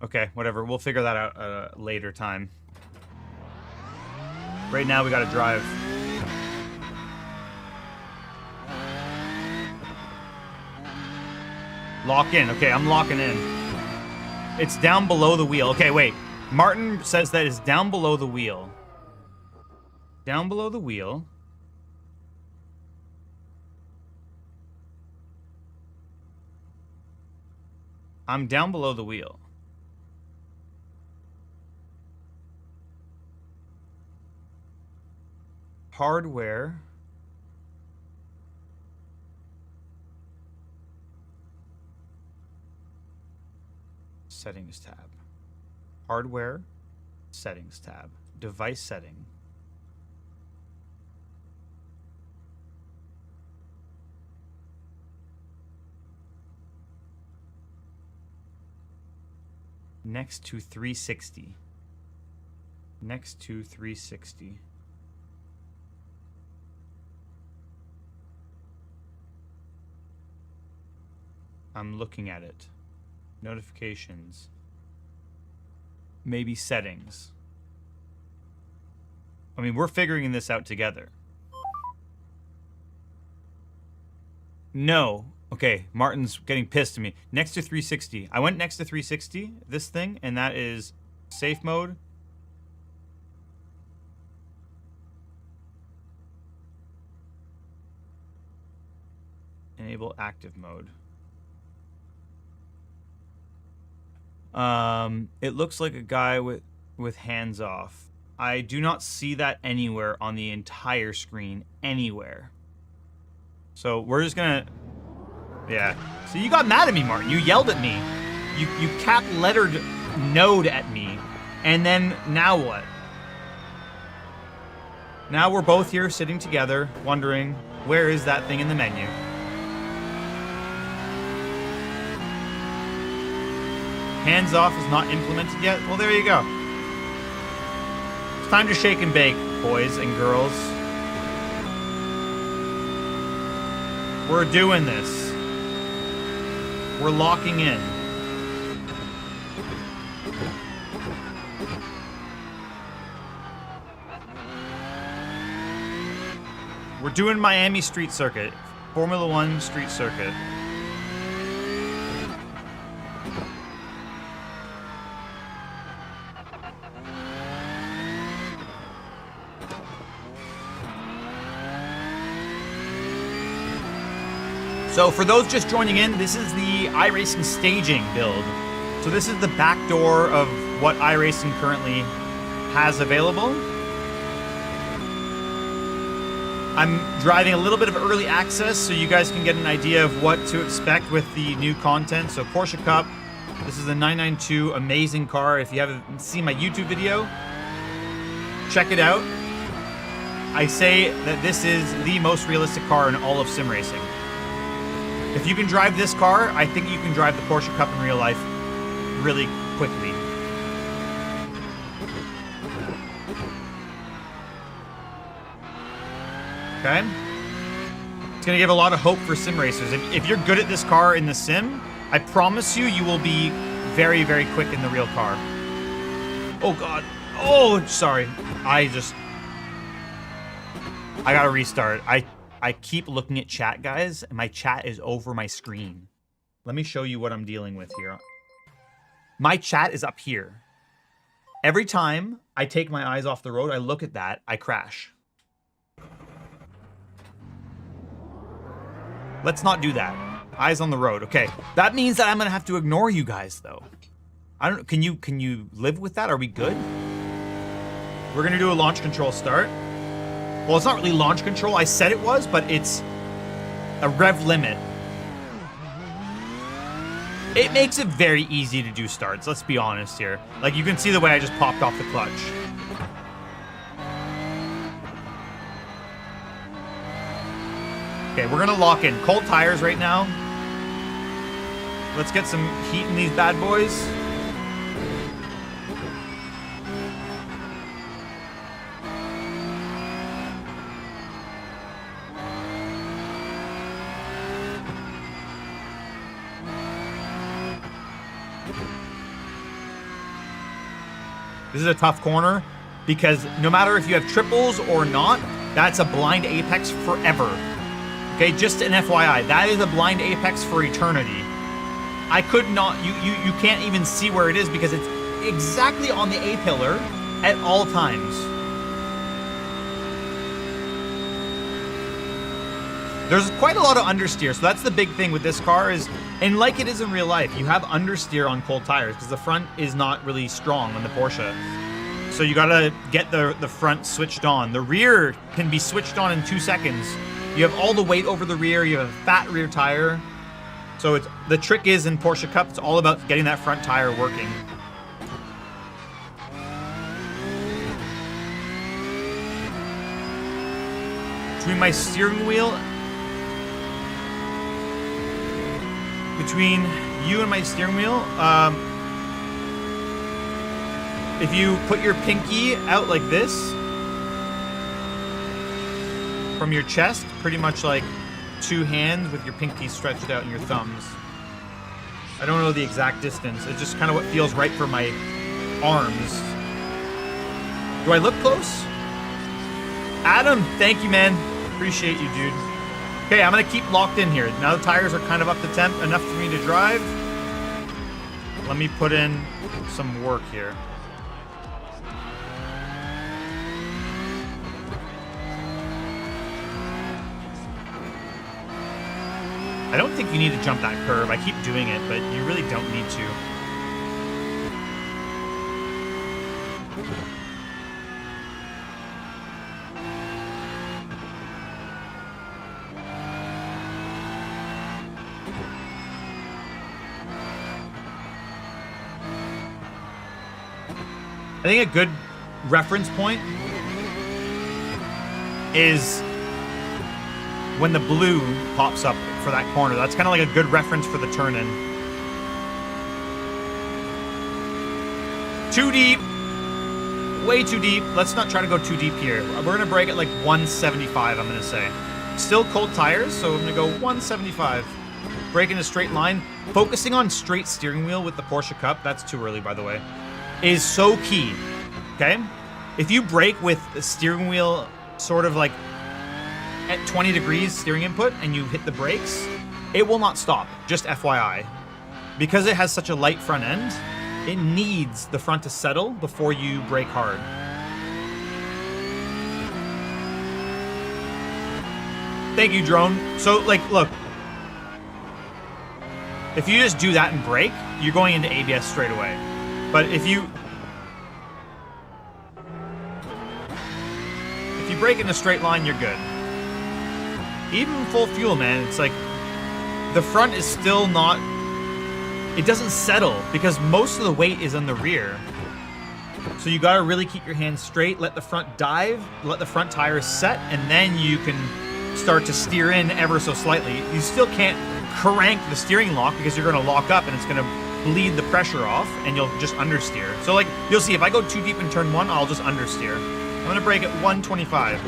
Okay, whatever. We'll figure that out at a later time. Right now, we gotta drive. Lock in. Okay, I'm locking in. It's down below the wheel. Okay, wait. Martin says that it's down below the wheel. Down below the wheel. I'm down below the wheel. Hardware. Settings tab. Hardware. Settings tab. Device setting. Next to 360. Next to 360. I'm looking at it. Notifications. Maybe settings. I mean, we're figuring this out together. No. Okay, Martin's getting pissed at me. Next to 360. I went next to 360, this thing, and that is safe mode. Enable active mode. It looks like a guy with hands off. I do not see that anywhere on the entire screen, anywhere. So we're just gonna... Yeah. So you got mad at me, Martin. You yelled at me. You cap-lettered node at me. And then, now what? Now we're both here sitting together, wondering, where is that thing in the menu? Hands off is not implemented yet? Well, there you go. It's time to shake and bake, boys and girls. We're doing this. We're locking in. We're doing Miami Street Circuit. Formula One Street Circuit. So for those just joining in, this is the iRacing staging build. So this is the back door of what iRacing currently has available. I'm driving a little bit of early access so you guys can get an idea of what to expect with the new content. So Porsche Cup, this is a 992, amazing car. If you haven't seen my YouTube video, check it out. I say that this is the most realistic car in all of sim racing. If you can drive this car, I think you can drive the Porsche Cup in real life really quickly. Okay? It's going to give a lot of hope for sim racers. If you're good at this car in the sim, I promise you, you will be very, very quick in the real car. Oh, God. Oh, sorry. I gotta restart. I keep looking at chat, guys, and my chat is over my screen. Let me show you what I'm dealing with here. My chat is up here. Every time I take my eyes off the road, I look at that, I crash. Let's not do that. Eyes on the road. Okay. That means that I'm gonna have to ignore you guys, though. I don't. Can you live with that? Are we good? We're gonna do a launch control start. Well, it's not really launch control. I said it was, but it's a rev limit. It makes it very easy to do starts, let's be honest here. Like, you can see the way I just popped off the clutch. Okay, we're gonna lock in. Cold tires right now. Let's get some heat in these bad boys. This is a tough corner because no matter if you have triples or not, that's a blind apex forever. Okay, just an FYI, that is a blind apex for eternity. I could not, you can't even see where it is because it's exactly on the A-pillar at all times. There's quite a lot of understeer, so that's the big thing with this car is, and like it is in real life, you have understeer on cold tires because the front is not really strong on the Porsche. So you gotta get the front switched on. The rear can be switched on in 2 seconds. You have all the weight over the rear, you have a fat rear tire. So it's, the trick is in Porsche Cup, it's all about getting that front tire working. Between my steering wheel, between you and my steering wheel, if you put your pinky out like this from your chest, pretty much like 2 hands with your pinky stretched out and your thumbs. I don't know the exact distance. It's just kind of what feels right for my arms. Do I look close? Adam, thank you, man. Appreciate you, dude. Okay, I'm gonna keep locked in here. Now the tires are kind of up to temp, enough for me to drive. Let me put in some work here. I don't think you need to jump that curve. I keep doing it, but you really don't need to. I think a good reference point is when the blue pops up for that corner. That's kind of like a good reference for the turn-in. Too deep. Way too deep. Let's not try to go too deep here. We're going to brake at like 175, I'm going to say. Still cold tires, so I'm going to go 175. Brake in a straight line. Focusing on straight steering wheel with the Porsche Cup, that's too early, by the way, is so key, okay? If you brake with the steering wheel sort of like at 20 degrees steering input and you hit the brakes, it will not stop, just FYI. Because it has such a light front end, it needs the front to settle before you brake hard. Thank you, Drone. So, like, look. If you just do that and brake, you're going into ABS straight away. But if you brake in a straight line, you're good. Even full fuel, man, it's like the front is still not, it doesn't settle because most of the weight is on the rear. So you gotta really keep your hands straight, let the front dive, let the front tires set, and then you can start to steer in ever so slightly. You still can't crank the steering lock because you're gonna lock up and it's gonna bleed the pressure off and you'll just understeer. So like, you'll see if I go too deep in turn 1, I'll just understeer. I'm gonna brake at 125.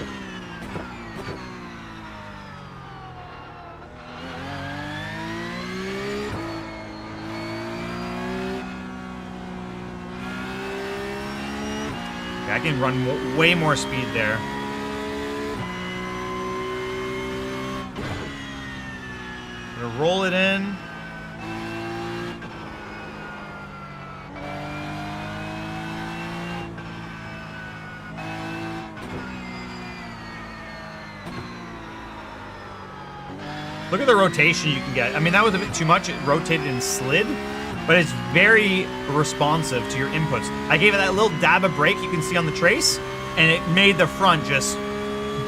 Okay, I can run way more speed there. I'm gonna roll it in. Look at the rotation you can get. I mean, that was a bit too much. It rotated and slid, but it's very responsive to your inputs. I gave it that little dab of brake you can see on the trace, and it made the front just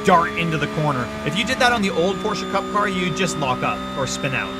dart into the corner. If you did that on the old Porsche Cup car, you'd just lock up or spin out.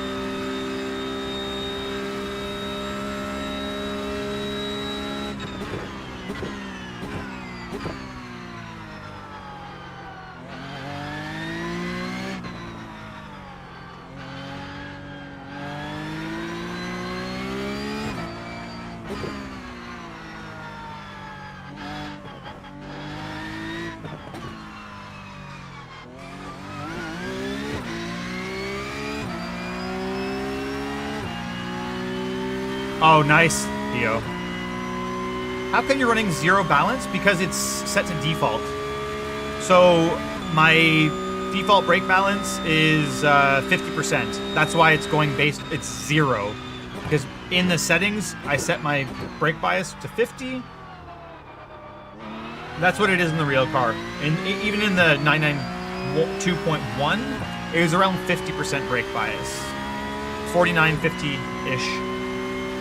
Oh, nice, Theo. How come you're running 0 balance? Because it's set to default. So my default brake balance is 50%. That's why it's going based, it's 0. Because in the settings, I set my brake bias to 50. That's what it is in the real car. And even in the 992.1, it was around 50% brake bias. 49, 50-ish.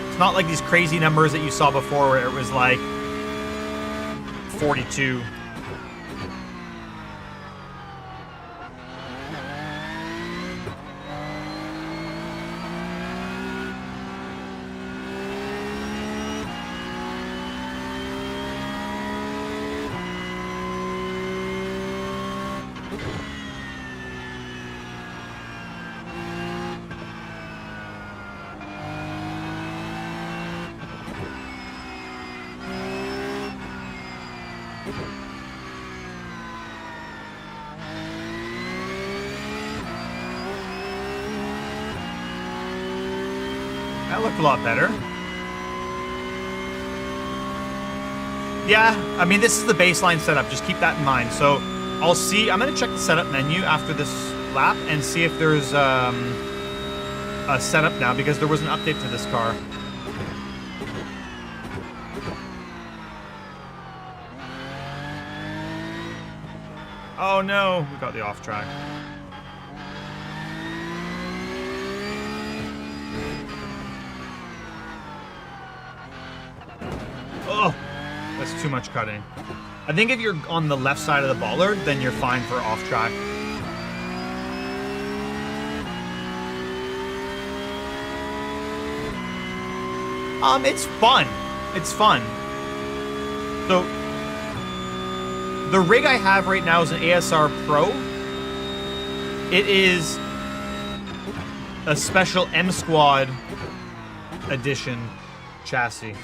It's not like these crazy numbers that you saw before where it was like 42. That looked a lot better. Yeah, I mean, this is the baseline setup. Just keep that in mind. So I'll see. I'm going to check the setup menu after this lap and see if there's a setup now, because there was an update to this car. Oh no, we got the off track. Oh, that's too much cutting. I think if you're on the left side of the bollard, then you're fine for off track. It's fun. It's fun. So, the rig I have right now is an ASR Pro. It is a special M Squad edition chassis.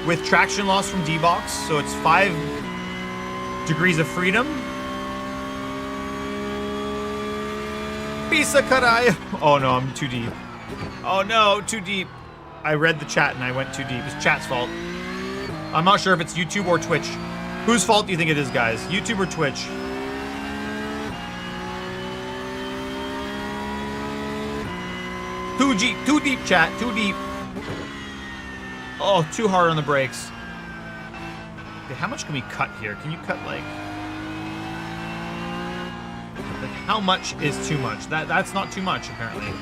With traction loss from D-Box, so it's 5 degrees of freedom. Pisa caray. Oh no, I'm too deep. Oh no, too deep. I read the chat and I went too deep. It's chat's fault. I'm not sure if it's YouTube or Twitch. Whose fault do you think it is, guys? YouTube or Twitch? Too deep, chat. Too deep. Oh, too hard on the brakes. Okay, how much can we cut here? Can you cut like how much is too much? That's not too much apparently.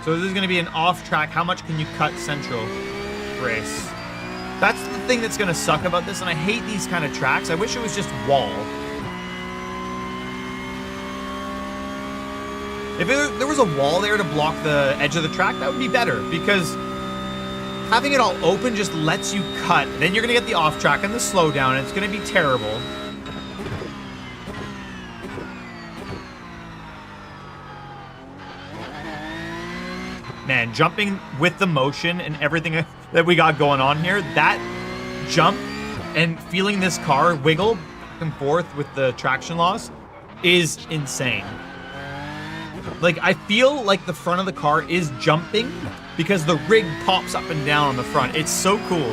So this is going to be an off track. How much can you cut central race? That's the thing that's going to suck about this, and I hate these kind of tracks. I wish it was just wall. If there was a wall there to block the edge of the track, that would be better, because having it all open just lets you cut. Then you're going to get the off track and the slowdown, and it's going to be terrible. Man, jumping with the motion and everything that we got going on here, that jump and feeling this car wiggle back and forth with the traction loss is insane. Like, I feel like the front of the car is jumping because the rig pops up and down on the front. It's so cool.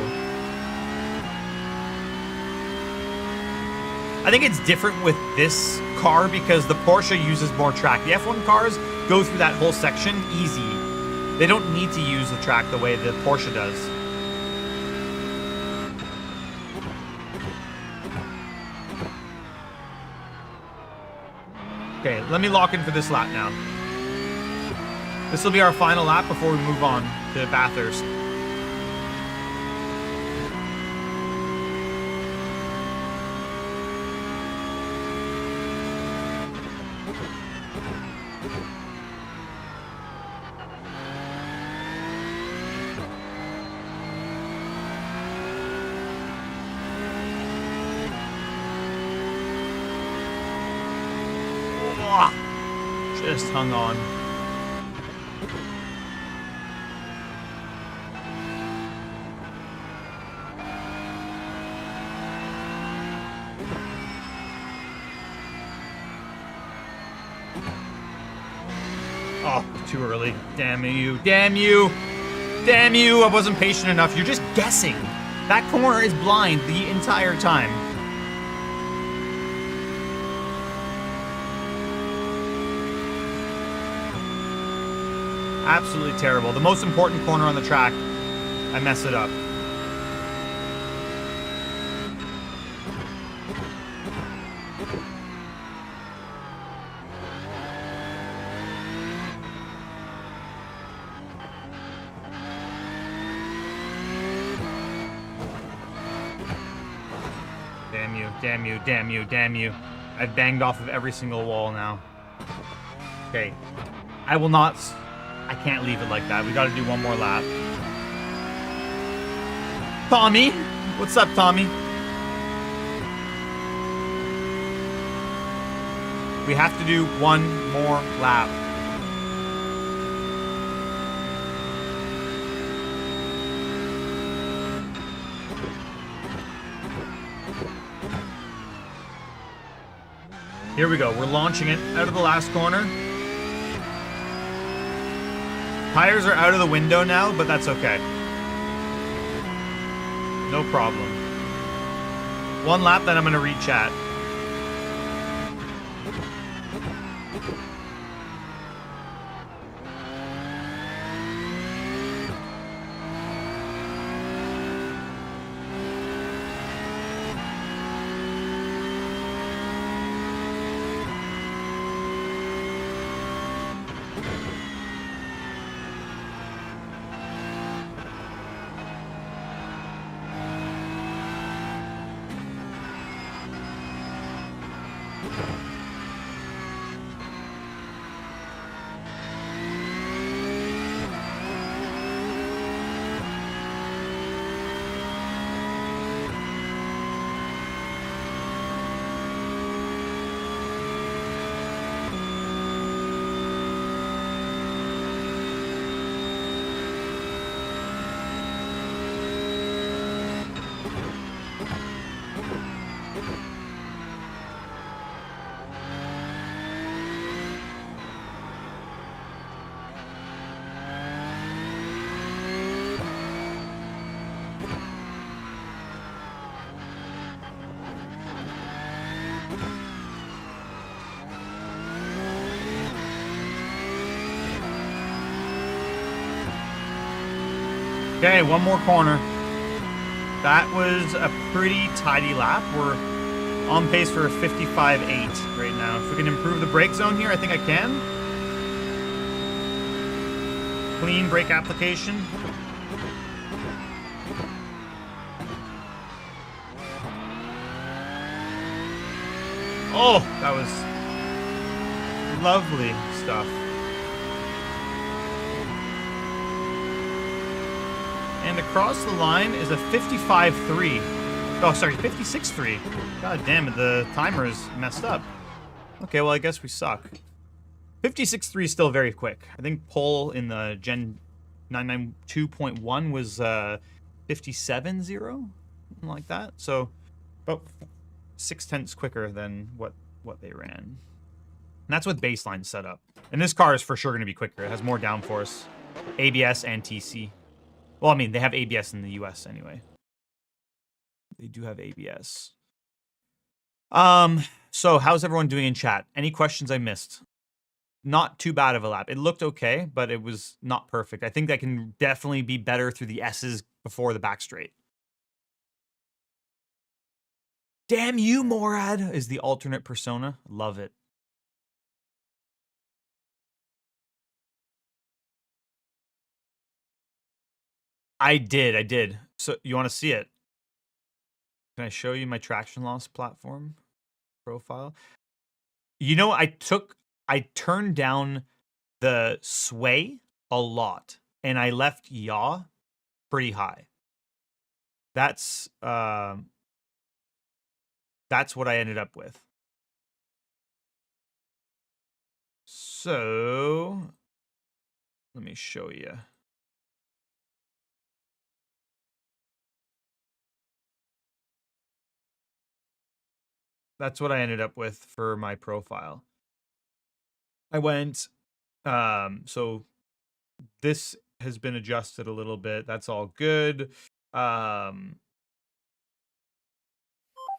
I think it's different with this car because the Porsche uses more track. The F1 cars go through that whole section easy. They don't need to use the track the way the Porsche does. Okay, let me lock in for this lap now. This will be our final lap before we move on to Bathurst. Just hung on. Oh, too early. Damn you. Damn you. Damn you. I wasn't patient enough. You're just guessing. That corner is blind the entire time. Absolutely terrible. The most important corner on the track, I mess it up. Damn you, damn you, damn you, damn you. I've banged off of every single wall now. Okay. I will not... I can't leave it like that. We gotta do one more lap. Tommy! What's up, Tommy? We have to do one more lap. Here we go. We're launching it out of the last corner. Tires are out of the window now, but that's okay. No problem. One lap, then I'm going to reach at. Okay, one more corner. That was a pretty tidy lap. We're on pace for a 55.8 right now. If we can improve the brake zone here, I think I can. Clean brake application. Oh, that was lovely stuff. And across the line is a 55.3. Oh, sorry, 56.3. God damn it, the timer is messed up. Okay, well, I guess we suck. 56.3 is still very quick. I think pole in the Gen 992.1 was 57.0, something like that. So about 0.6 quicker than what they ran. And that's with baseline setup. And this car is for sure going to be quicker. It has more downforce, ABS, and TC. Well, I mean, they have ABS in the US anyway. They do have ABS. So how's everyone doing in chat? Any questions I missed? Not too bad of a lap. It looked okay, but it was not perfect. I think that can definitely be better through the S's before the back straight. Damn you, Morad, is the alternate persona. Love it. I did. So you want to see it? Can I show you my traction loss platform profile? You know, I turned down the sway a lot and I left yaw pretty high. That's what I ended up with. So let me show you. That's what I ended up with for my profile. I went, so this has been adjusted a little bit. That's all good. To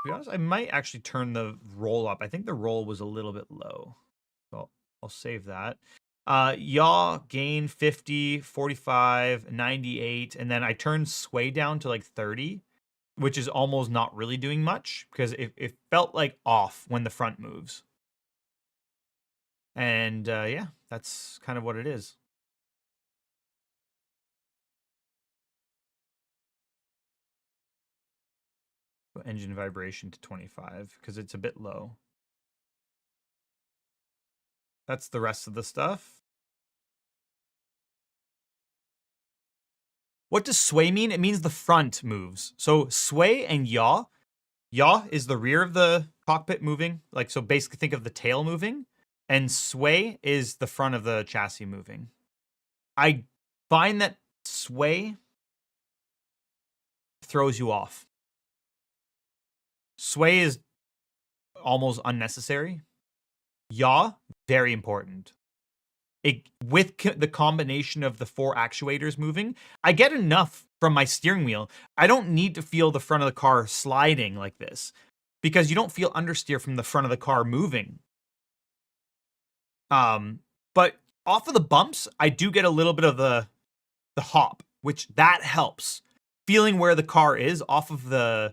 be honest, I might actually turn the roll up. I think the roll was a little bit low. So I'll save that. Yaw, gain 50, 45, 98, and then I turned sway down to like 30, which is almost not really doing much because it felt like off when the front moves. And yeah, that's kind of what it is. Engine vibration to 25 because it's a bit low. That's the rest of the stuff. What does sway mean? It means the front moves. So sway and yaw. Yaw is the rear of the cockpit moving. Like, so basically think of the tail moving. And sway is the front of the chassis moving. I find that sway throws you off. Sway is almost unnecessary. Yaw, very important. With the combination of the 4 actuators moving, I get enough from my steering wheel. I don't need to feel the front of the car sliding like this because you don't feel understeer from the front of the car moving. But off of the bumps, I do get a little bit of the hop, which that helps. Feeling where the car is off of the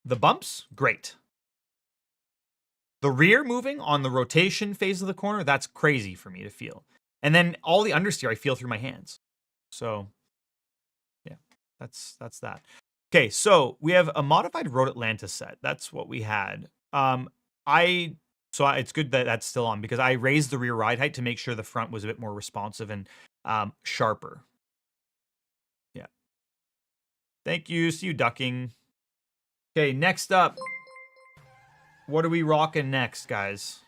bumps, great. The rear moving on the rotation phase of the corner, that's crazy for me to feel. And then all the understeer I feel through my hands. So yeah, that's that. Okay, so we have a modified Road Atlanta set. That's what we had. It's good that that's still on because I raised the rear ride height to make sure the front was a bit more responsive and sharper. Yeah. Thank you. See you ducking. Okay, next up. What are we rocking next, guys?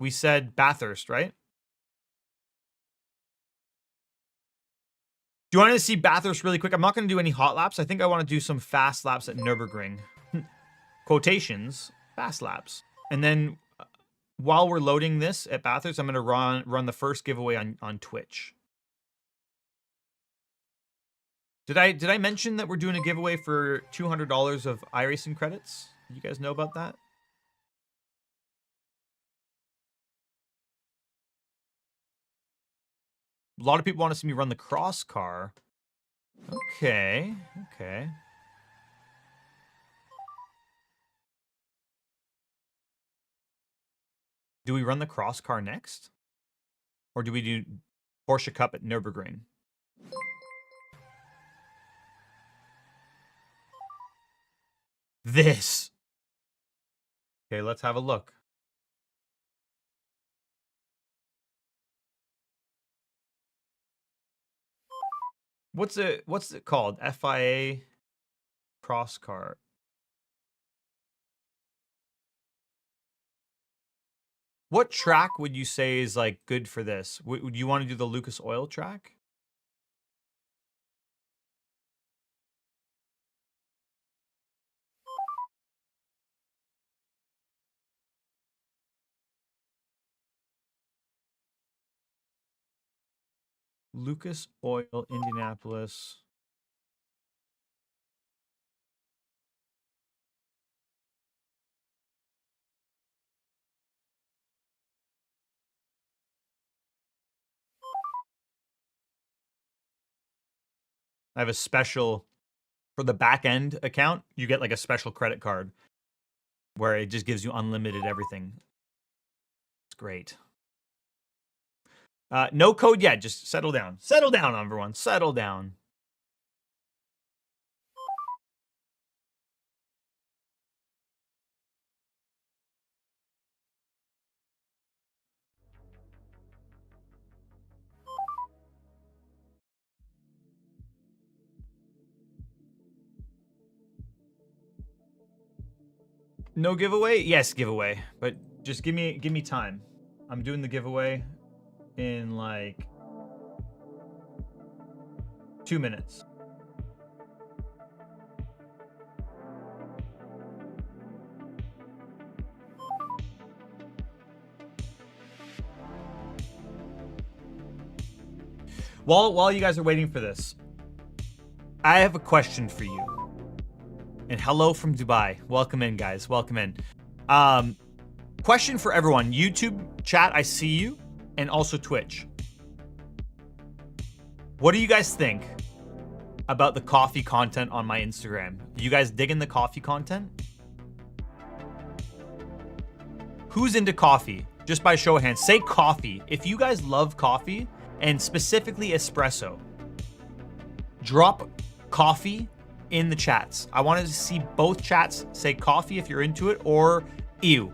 We said Bathurst, right? Do you want to see Bathurst really quick? I'm not going to do any hot laps. I think I want to do some fast laps at Nürburgring. Quotations, fast laps. And then while we're loading this at Bathurst, I'm going to run the first giveaway on Twitch. Did I mention that we're doing a giveaway for $200 of iRacing credits? You guys know about that? A lot of people want to see me run the cross car. Okay. Do we run the cross car next? Or do we do Porsche Cup at Nürburgring? This. Okay, let's have a look. What's it called? FIA cross car. What track would you say is like good for this? Would you want to do the Lucas Oil track? Lucas Oil, Indianapolis. I have a special for the back end account. You get like a special credit card where it just gives you unlimited everything. It's great. No code yet. Just settle down. Settle down, everyone. Settle down. No giveaway? Yes, giveaway. But just give me time. I'm doing the giveaway in like 2 minutes. While you guys are waiting for this, I have a question for you. And hello from Dubai. Welcome in, guys. Welcome in. Question for everyone. YouTube chat, I see you. And also Twitch. What do you guys think about the coffee content on my Instagram? You guys digging the coffee content? Who's into coffee? Just by show of hands. Say coffee. If you guys love coffee, and specifically espresso, drop coffee in the chats. I wanted to see both chats say coffee if you're into it, or ew.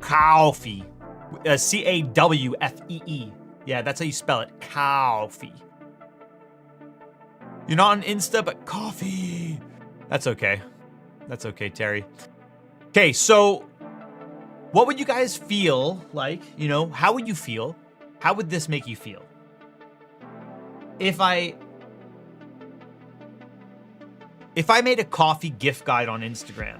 Coffee. C-A-W-F-E-E. Yeah, that's how you spell it. Coffee. You're not on Insta, but coffee. That's okay. That's okay, Terry. Okay, so what would you guys feel like? You know, how would you feel? How would this make you feel? If I made a coffee gift guide on Instagram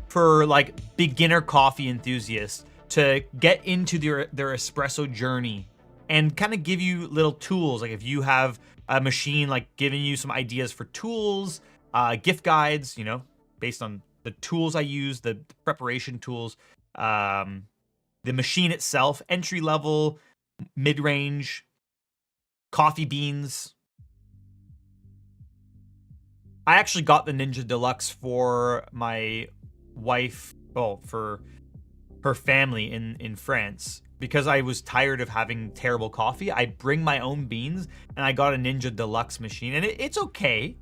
for like beginner coffee enthusiasts to get into their espresso journey and kind of give you little tools, like if you have a machine, like giving you some ideas for tools, gift guides, you know, based on the tools I use, the preparation tools, the machine itself, entry level, mid-range, coffee beans. I actually got the Ninja Deluxe for my wife, for her family in France, because I was tired of having terrible coffee. I bring my own beans, and I got a Ninja Deluxe machine, and it's okay.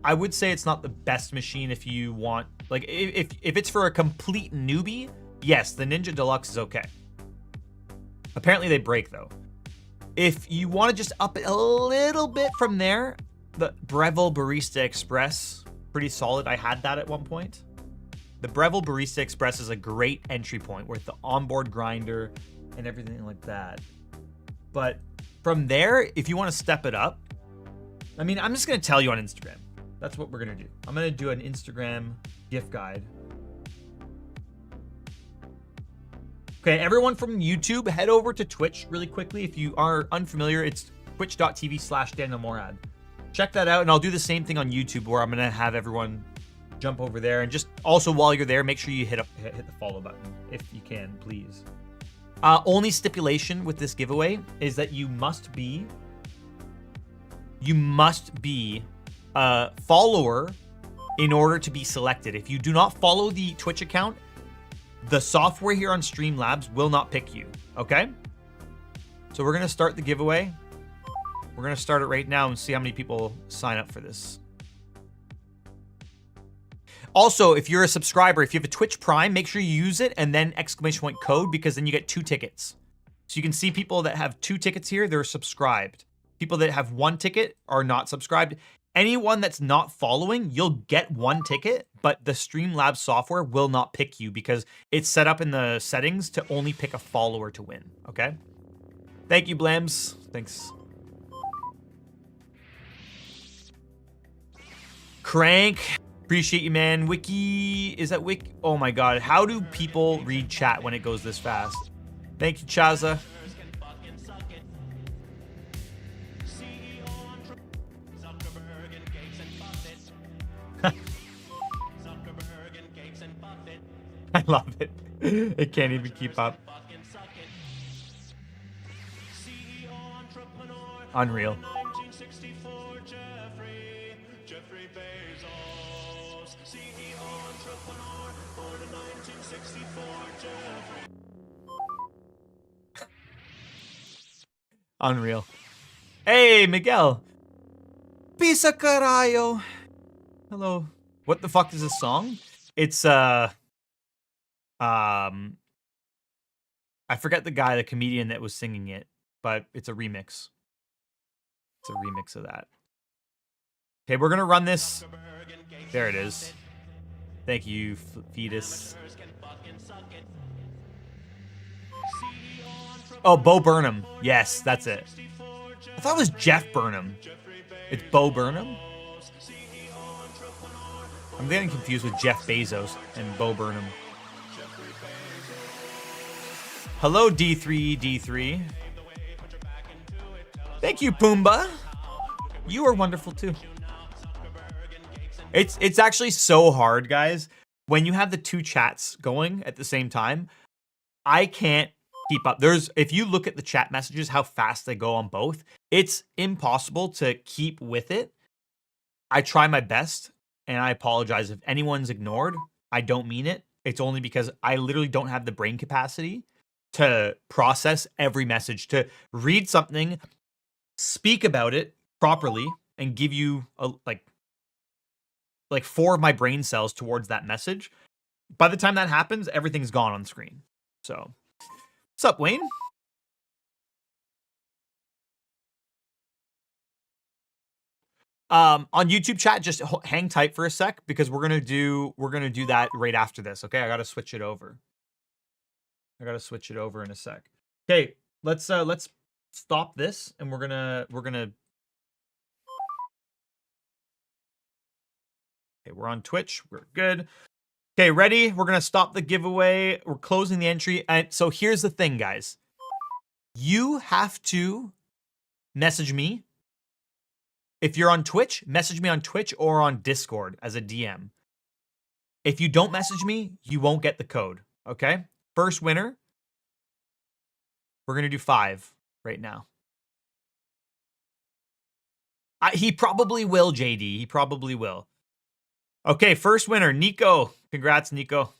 I would say it's not the best machine if you want, like, if it's for a complete newbie, yes, the Ninja Deluxe is okay. Apparently they break, though. If you want to just up it a little bit from there, the Breville Barista Express, pretty solid. I had that at one point. The Breville Barista Express is a great entry point with the onboard grinder and everything like that. But from there, if you want to step it up, I mean, I'm just going to tell you on Instagram. That's what we're going to do. I'm going to do an Instagram gift guide. Okay, everyone from YouTube, head over to Twitch really quickly. If you are unfamiliar, it's twitch.tv/danielmorad. Check that out, and I'll do the same thing on YouTube, where I'm going to have everyone jump over there. And just also, while you're there, make sure you hit the follow button if you can, please. Only stipulation with this giveaway is that you must be a follower in order to be selected. If you do not follow the Twitch account, the software here on Streamlabs will not pick you, okay? So we're going to start the giveaway. We're going to start it right now and see how many people sign up for this. Also, if you're a subscriber, if you have a Twitch Prime, make sure you use it and then ! code, because then you get 2 tickets. So you can see people that have 2 tickets here, they're subscribed. People that have 1 ticket are not subscribed. Anyone that's not following, you'll get 1 ticket, but the Streamlabs software will not pick you because it's set up in the settings to only pick a follower to win, okay? Thank you, Blams. Thanks. Crank. Appreciate you, man. Wiki, is that Wiki? Oh my God. How do people read chat when it goes this fast? Thank you, Chaza. I love it. It can't even keep up. Unreal. Unreal. Hey, Miguel. Pisa carayo. Hello. What the fuck is this song? It's I forget the guy, the comedian that was singing it, but it's a remix. It's a remix of that. Okay, we're gonna run this. There it is. Thank you, Fetus. Oh, Bo Burnham. Yes, that's it. I thought it was Jeff Burnham. It's Bo Burnham? I'm getting confused with Jeff Bezos and Bo Burnham. Hello, D3D3. Thank you, Pumbaa. You are wonderful too. It's actually so hard, guys. When you have the two chats going at the same time, I can't keep up. If you look at the chat messages, how fast they go on both, it's impossible to keep with it. I try my best, and I apologize if anyone's ignored. I don't mean it. It's only because I literally don't have the brain capacity to process every message, to read something, speak about it properly, and give you like 4 of my brain cells towards that message. By the time that happens, everything's gone on screen. So, what's up, Wayne? On YouTube chat, just hang tight for a sec because we're gonna do that right after this. Okay, I gotta switch it over. I gotta switch it over in a sec. Okay, let's stop this, and we're gonna. Okay, we're on Twitch. We're good. Okay, ready? We're gonna stop the giveaway. We're closing the entry, and so here's the thing, guys. You have to message me. If you're on Twitch, message me on Twitch or on Discord as a DM. If you don't message me, you won't get the code. Okay? First winner. We're going to do 5 right now. He probably will, JD. He probably will. Okay, first winner, Nico. Congrats, Nico.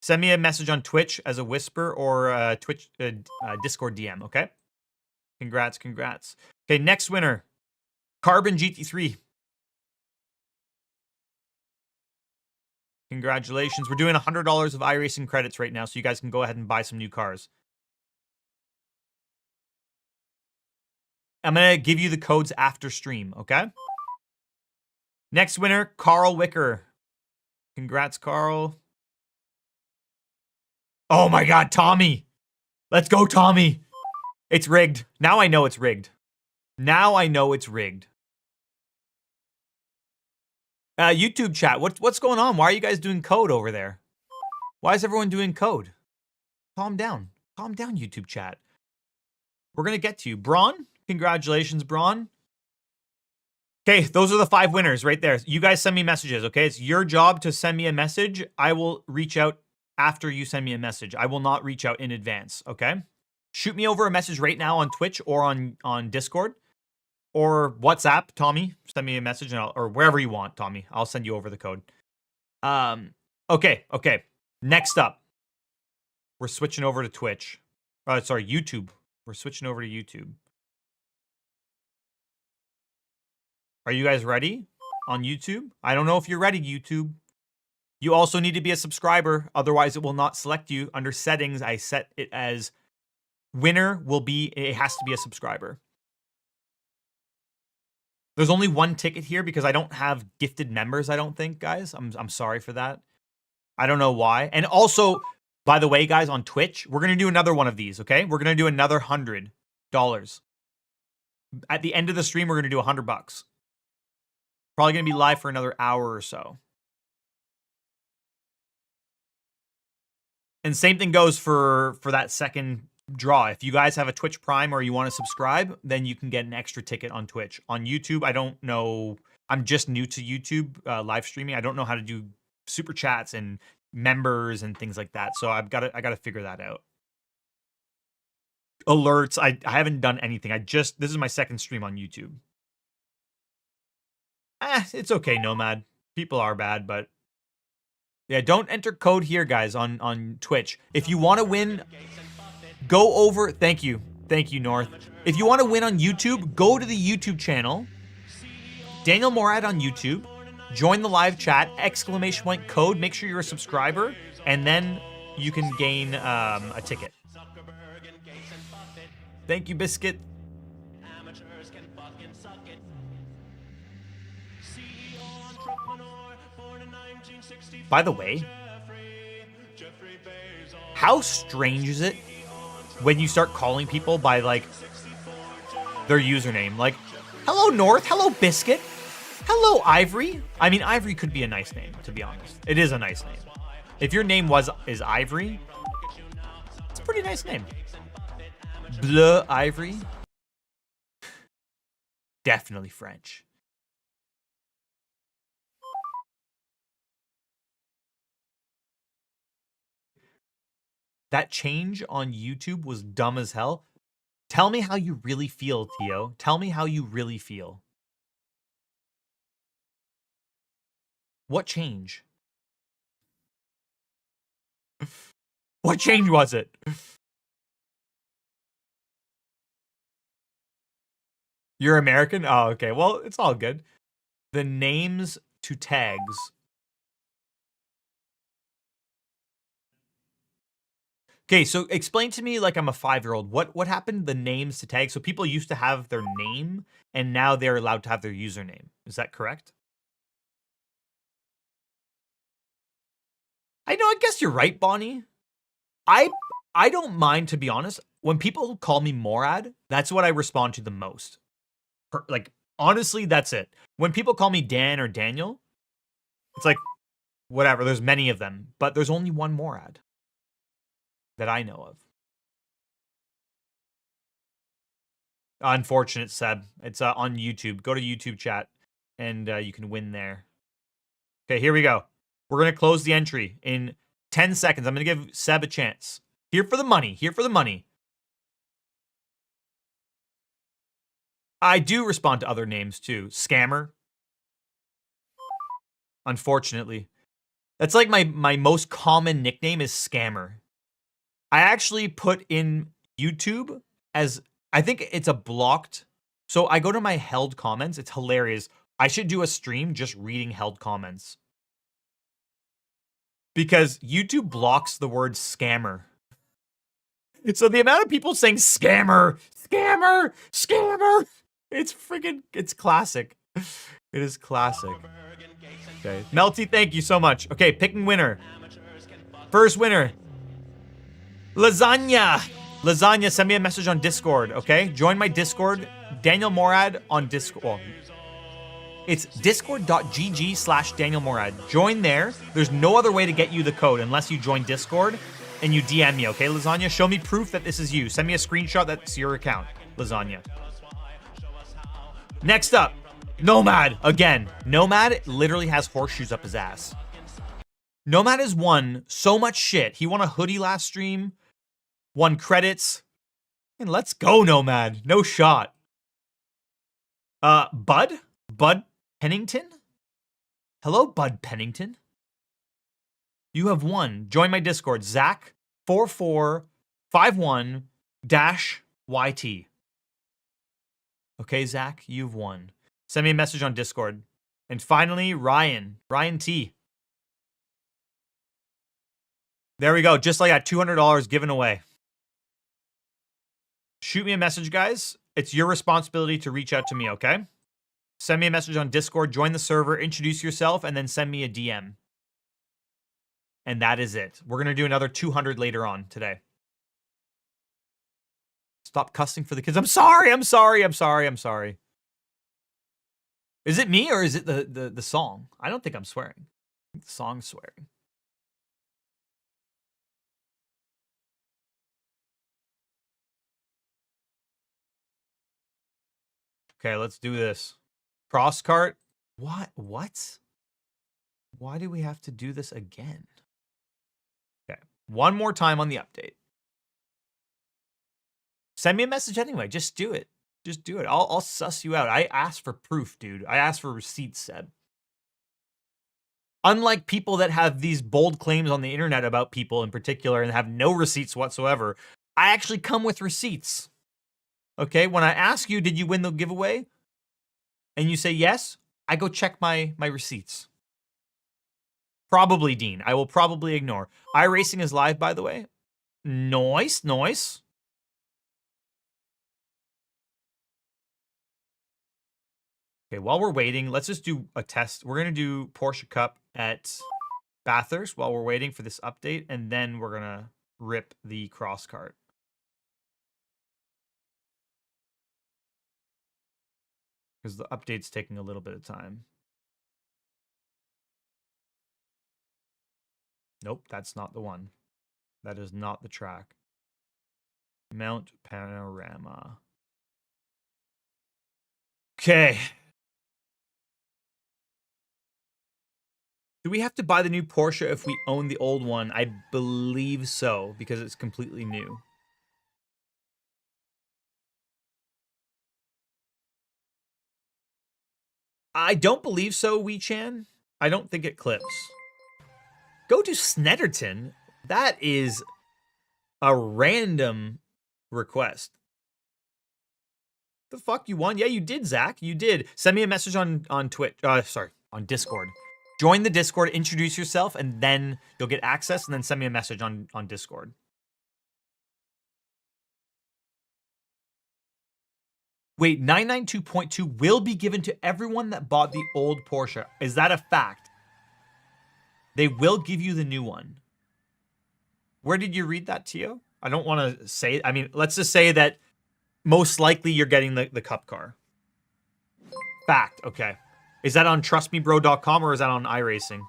Send me a message on Twitch as a whisper or Twitch Discord DM, okay? Congrats, congrats. Okay, next winner. Carbon GT3. Congratulations. We're doing $100 of iRacing credits right now, so you guys can go ahead and buy some new cars. I'm going to give you the codes after stream, okay? Next winner, Carl Wicker. Congrats, Carl. Oh my God, Tommy. Let's go, Tommy. It's rigged. Now I know it's rigged. Now I know it's rigged. YouTube chat, what's going on? Why are you guys doing code over there? Why is everyone doing code? Calm down. Calm down, YouTube chat. We're going to get to you. Braun, congratulations, Braun. Okay, those are the 5 winners right there. You guys send me messages, okay? It's your job to send me a message. I will reach out after you send me a message. I will not reach out in advance, okay? Shoot me over a message right now on Twitch or on Discord. Or WhatsApp, Tommy. Send me a message and or wherever you want, Tommy. I'll send you over the code. Okay. Next up, we're switching over to Twitch. Sorry, YouTube. We're switching over to YouTube. Are you guys ready on YouTube? I don't know if you're ready, YouTube. You also need to be a subscriber. Otherwise, it will not select you. Under settings, I set it as winner will be, it has to be a subscriber. There's only 1 ticket here because I don't have gifted members, I don't think, guys. I'm sorry for that. I don't know why. And also, by the way, guys, on Twitch, we're going to do another one of these, okay? We're going to do another $100. At the end of the stream, we're going to do $100. Probably going to be live for another hour or so. And same thing goes for that second draw. If you guys have a Twitch Prime or you want to subscribe, then you can get an extra ticket on Twitch. On YouTube, I don't know. I'm just new to YouTube live streaming. I don't know how to do super chats and members and things like that. So I got to figure that out. Alerts. I haven't done anything. This is my second stream on YouTube. It's okay, Nomad. People are bad, but yeah, don't enter code here, guys, on Twitch. If you want to win, go over. Thank you, North. If you want to win on YouTube, go to the YouTube channel, Daniel Morad on YouTube. Join the live chat, exclamation point code. Make sure you're a subscriber, and then you can gain a ticket. Thank you, Biscuit. By the way, how strange is it when you start calling people by, like, their username? Like, hello, North. Hello, Biscuit. Hello, Ivory. I mean, Ivory could be a nice name, to be honest. It is a nice name. If your name is Ivory, it's a pretty nice name. Bleu Ivory. Definitely French. That change on YouTube was dumb as hell. Tell me how you really feel, Tio. Tell me how you really feel. What change? What change was it? You're American? Oh, okay. Well, it's all good. The names to tags. Okay, so explain to me like I'm a 5-year-old. What happened to the names to tags? So people used to have their name, and now they're allowed to have their username. Is that correct? I know, I guess you're right, Bonnie. I don't mind, to be honest. When people call me Morad, that's what I respond to the most. Like, honestly, that's it. When people call me Dan or Daniel, it's like, whatever, there's many of them. But there's only one Morad that I know of. Unfortunate, Seb. It's on YouTube. Go to YouTube chat, and you can win there. Okay, here we go. We're going to close the entry in 10 seconds. I'm going to give Seb a chance. Here for the money. Here for the money. I do respond to other names, too. Scammer. Unfortunately. That's like my most common nickname is Scammer. I actually put in YouTube as, I think it's a blocked. So I go to my held comments. It's hilarious. I should do a stream just reading held comments. Because YouTube blocks the word scammer. So the amount of people saying scammer, scammer, scammer. It's freaking, it's classic. It is classic. Okay. Melty, thank you so much. Okay, picking winner. First winner. Lasagna. Lasagna, send me a message on Discord, okay? Join my Discord. Daniel Morad on Discord. Well, it's discord.gg/Daniel Morad. Join there. There's no other way to get you the code unless you join Discord and you DM me, okay, Lasagna? Show me proof that this is you. Send me a screenshot that's your account, Lasagna. Next up, Nomad. Again, Nomad literally has horseshoes up his ass. Nomad has won so much shit. He won a hoodie last stream, won credits. And let's go, Nomad. No shot. Bud Pennington? Hello, Bud Pennington. You have won. Join my Discord, Zach4451-YT. Okay, Zach, you've won. Send me a message on Discord. And finally, Ryan T. There we go. Just like that, $200 given away. Shoot me a message, guys. It's your responsibility to reach out to me, okay? Send me a message on Discord, join the server, introduce yourself, and then send me a DM. And that is it. We're going to do another 200 later on today. Stop cussing for the kids. I'm sorry. Is it me or is it the song? I don't think I'm swearing. I think the song's swearing. Okay, let's do this. Cross cart. What? What? Why do we have to do this again? Okay, one more time on the update. Send me a message anyway. Just do it. Just do it. I'll suss you out. I asked for proof, dude. I asked for receipts, Seb. Unlike people that have these bold claims on the internet about people in particular and have no receipts whatsoever, I actually come with receipts. Okay, when I ask you, did you win the giveaway? And you say yes, I go check my receipts. Probably, Dean. I will probably ignore. iRacing is live, by the way. Nice, nice. Okay, while we're waiting, let's just do a test. We're going to do Porsche Cup at Bathurst while we're waiting for this update, and then we're going to rip the cross cart. Because the update's taking a little bit of time. Nope, that's not the one. That is not the track. Mount Panorama. Okay. Do we have to buy the new Porsche if we own the old one? I believe so, because it's completely new. I don't believe so, Wee-chan. I don't think it clips. Go to Snetterton. That is a random request. The fuck you won? Yeah, you did, Zach. You did. Send me a message on Twitch. Sorry, on Discord. Join the Discord, introduce yourself, and then you'll get access, and then send me a message on Discord. Wait, 992.2 will be given to everyone that bought the old Porsche. Is that a fact? They will give you the new one. Where did you read that, Tio? I don't want to say... I mean, let's just say that most likely you're getting the Cup car. Fact, okay. Is that on trustmebro.com or is that on iRacing?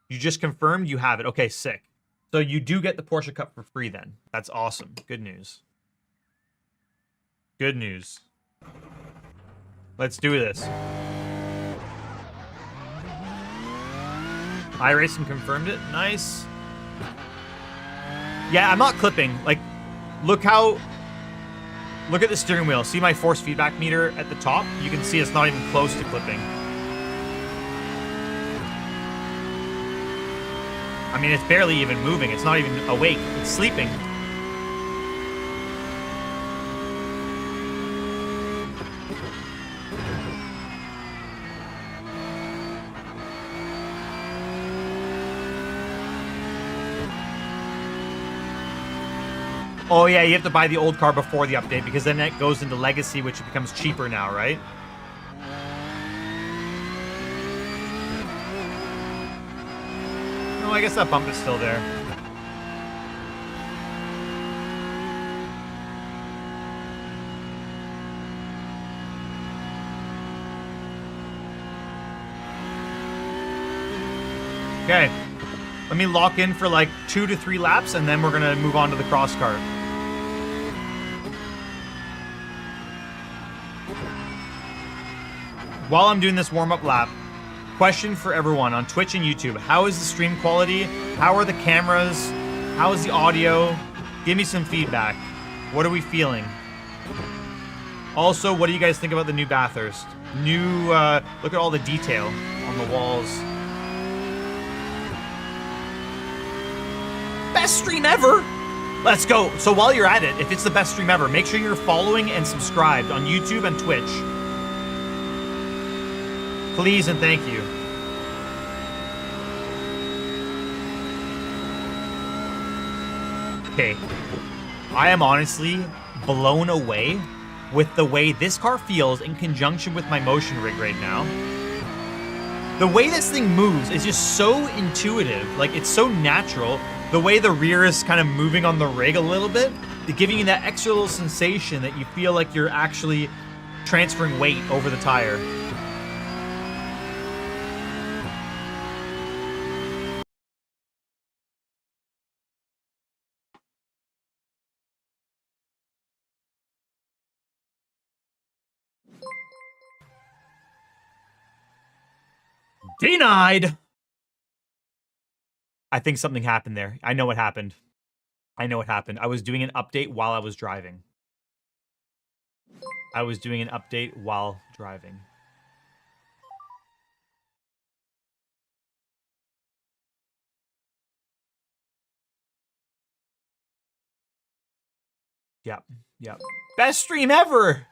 You just confirmed you have it. Okay, sick. So you do get the Porsche Cup for free then. That's awesome. Good news. Good news. Let's do this. iRacing confirmed it. Nice. Yeah, I'm not clipping. Like, look at the steering wheel. See my force feedback meter at the top? You can see it's not even close to clipping. I mean, it's barely even moving. It's not even awake. It's sleeping. Oh yeah, you have to buy the old car before the update because then it goes into Legacy, which becomes cheaper now, right? No, I guess that bump is still there. Okay. Let me lock in for like 2 to 3 laps and then we're gonna move on to the cross cart. While I'm doing this warm-up lap, question for everyone on Twitch and YouTube. How is the stream quality? How are the cameras? How is the audio? Give me some feedback. What are we feeling? Also, what do you guys think about the new Bathurst? Look at all the detail on the walls. Best stream ever! Let's go. So while you're at it, if it's the best stream ever, make sure you're following and subscribed on YouTube and Twitch. Please and thank you. Okay. I am honestly blown away with the way this car feels in conjunction with my motion rig right now. The way this thing moves is just so intuitive. Like, it's so natural. The way the rear is kind of moving on the rig a little bit, giving you that extra little sensation that you feel like you're actually transferring weight over the tire. Denied. I think something happened there. I know what happened. I know what happened. I was doing an update while I was driving. I was doing an update while driving. Yep. Yep. Best stream ever.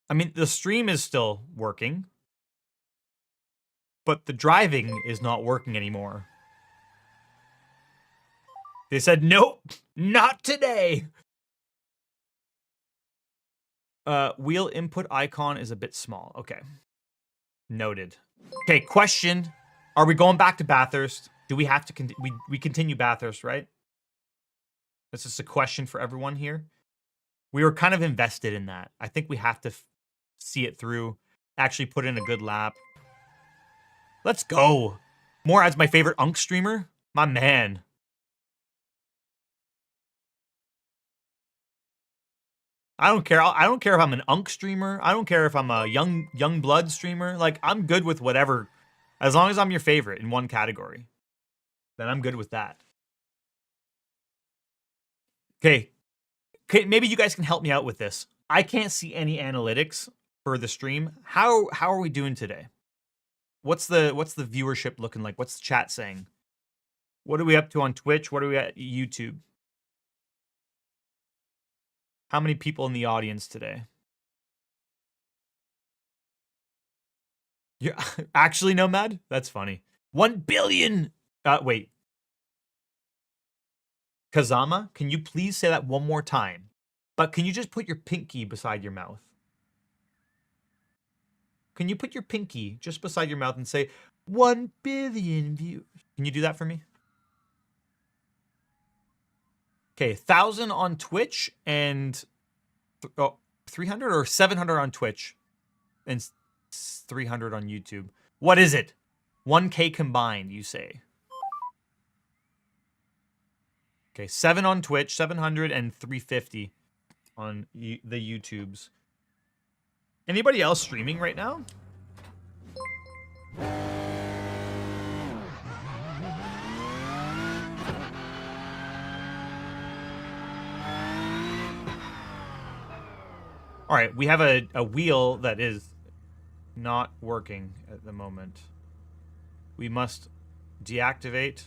I mean, the stream is still working, but the driving is not working anymore. They said, nope, not today. Wheel input icon is a bit small. Okay. Noted. Okay, question. Are we going back to Bathurst? Do we have to we continue Bathurst, right? That's just a question for everyone here. We were kind of invested in that. I think we have to see it through, actually put in a good lap. Let's go. Morad's my favorite Unk streamer. My man. I don't care. I don't care if I'm an Unk streamer. I don't care if I'm a young blood streamer. Like, I'm good with whatever. As long as I'm your favorite in one category, then I'm good with that. Okay. Maybe you guys can help me out with this. I can't see any analytics for the stream. How are we doing today? What's the viewership looking like? What's the chat saying? What are we up to on Twitch? What are we at YouTube? How many people in the audience today? You're actually Nomad? That's funny. 1 billion. Wait. Kazama, can you please say that one more time? But can you just put your pinky beside your mouth? Can you put your pinky just beside your mouth and say 1 billion views? Can you do that for me? Okay, 1,000 on Twitch and 300 or 700 on Twitch and 300 on YouTube. What is it? 1K combined, you say? Okay, 7 on Twitch, 700 and 350 on the YouTubes. Anybody else streaming right now? All right, we have a wheel that is not working at the moment. We must deactivate.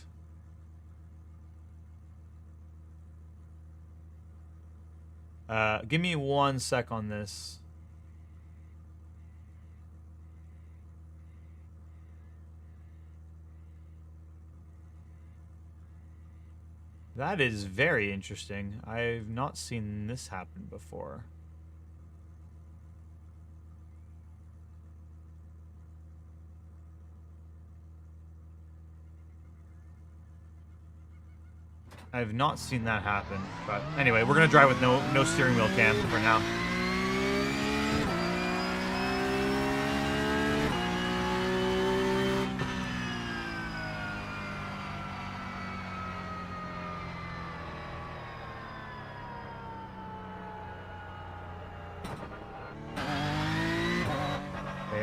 Give me 1 sec on this. That is very interesting. I've not seen this happen before. I've not seen that happen. But anyway, we're going to drive with no steering wheel cam for now.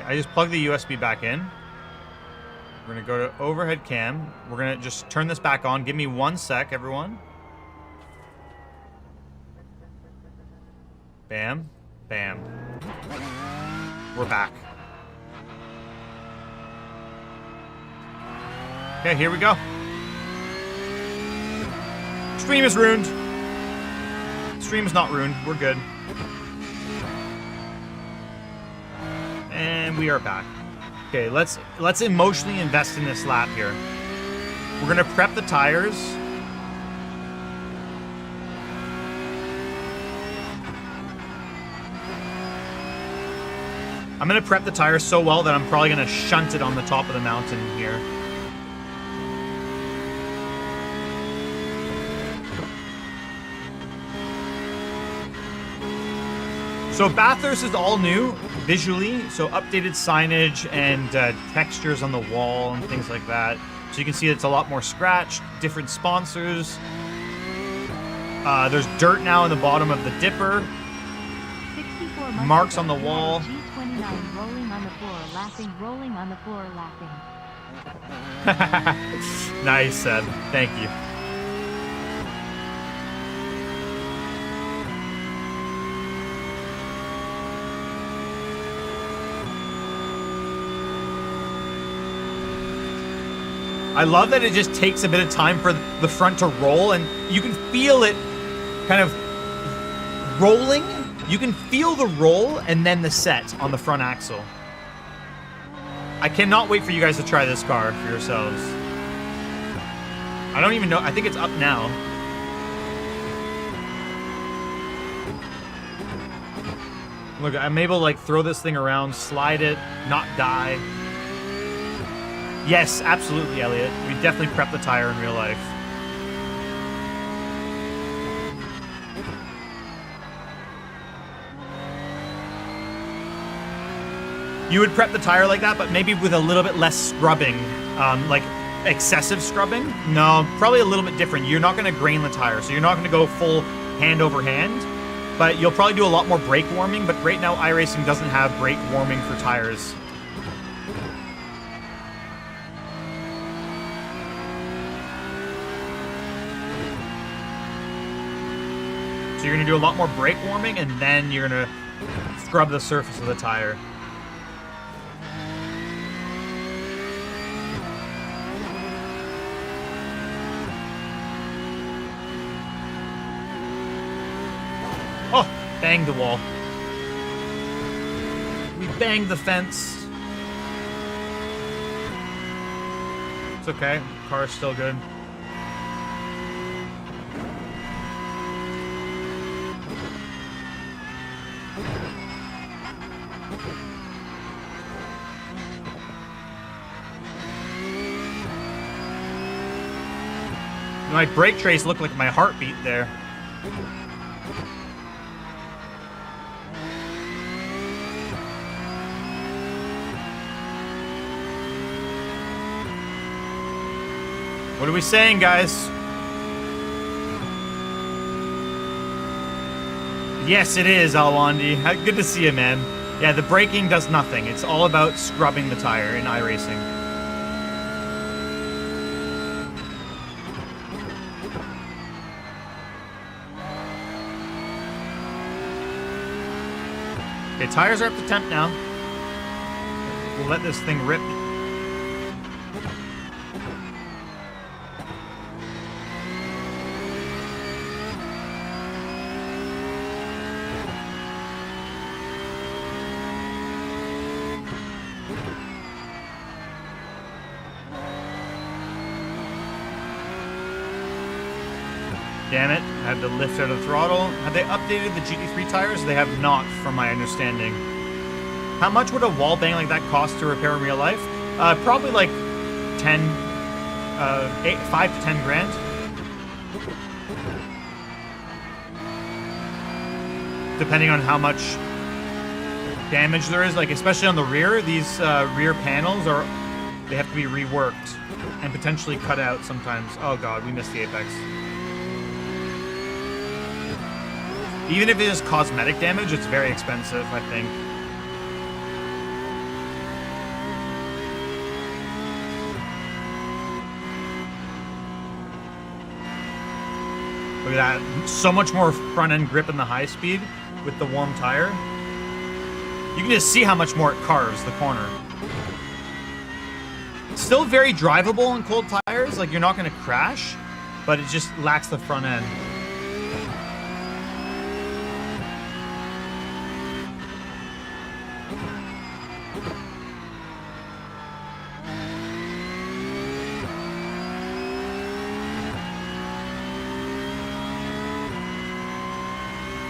I just plugged the USB back in. We're going to go to overhead cam. We're going to just turn this back on. Give me 1 sec, everyone. Bam. Bam. We're back. Okay, here we go. Stream is ruined. Stream is not ruined. We're good. And we are back. Okay, let's emotionally invest in this lap here. We're gonna prep the tires. I'm gonna prep the tires so well that I'm probably gonna shunt it on the top of the mountain here. So Bathurst is all new visually, so updated signage and textures on the wall and things like that. So you can see it's a lot more scratched, different sponsors. There's dirt now in the bottom of the dipper. months marks ago, on the we had a wall. G29 rolling on the floor, laughing, rolling on the floor, laughing. Nice, Seb. Thank you. I love that it just takes a bit of time for the front to roll, and you can feel it kind of rolling. You can feel the roll and then the set on the front axle. I cannot wait for you guys to try this car for yourselves. I don't even know. I think it's up now. Look, I'm able to like throw this thing around, slide it, not die. Yes, absolutely, Elliot. We definitely prep the tire in real life. You would prep the tire like that, but maybe with a little bit less scrubbing, like excessive scrubbing? No, probably a little bit different. You're not going to grain the tire, so you're not going to go full hand over hand, but you'll probably do a lot more brake warming, but right now iRacing doesn't have brake warming for tires. So you're going to do a lot more brake warming, and then you're going to scrub the surface of the tire. Oh, banged the wall. We banged the fence. It's okay. Car's still good. My brake trace looked like my heartbeat there. What are we saying, guys? Yes, it is, Alwandi. Good to see you, man. Yeah, the braking does nothing. It's all about scrubbing the tire in iRacing. Okay, tires are up to temp now. We'll let this thing rip. Damn it, I had to lift out of the throttle. Have they updated the GT3 tires? They have not, from my understanding. How much would a wall bang like that cost to repair in real life? Probably like 5 to 10 grand. Depending on how much damage there is, like especially on the rear, these rear panels they have to be reworked and potentially cut out sometimes. Oh god, we missed the apex. Even if it is cosmetic damage, it's very expensive, I think. Look at that. So much more front-end grip in the high speed with the warm tire. You can just see how much more it carves the corner. Still very drivable on cold tires. Like, you're not going to crash, but it just lacks the front end.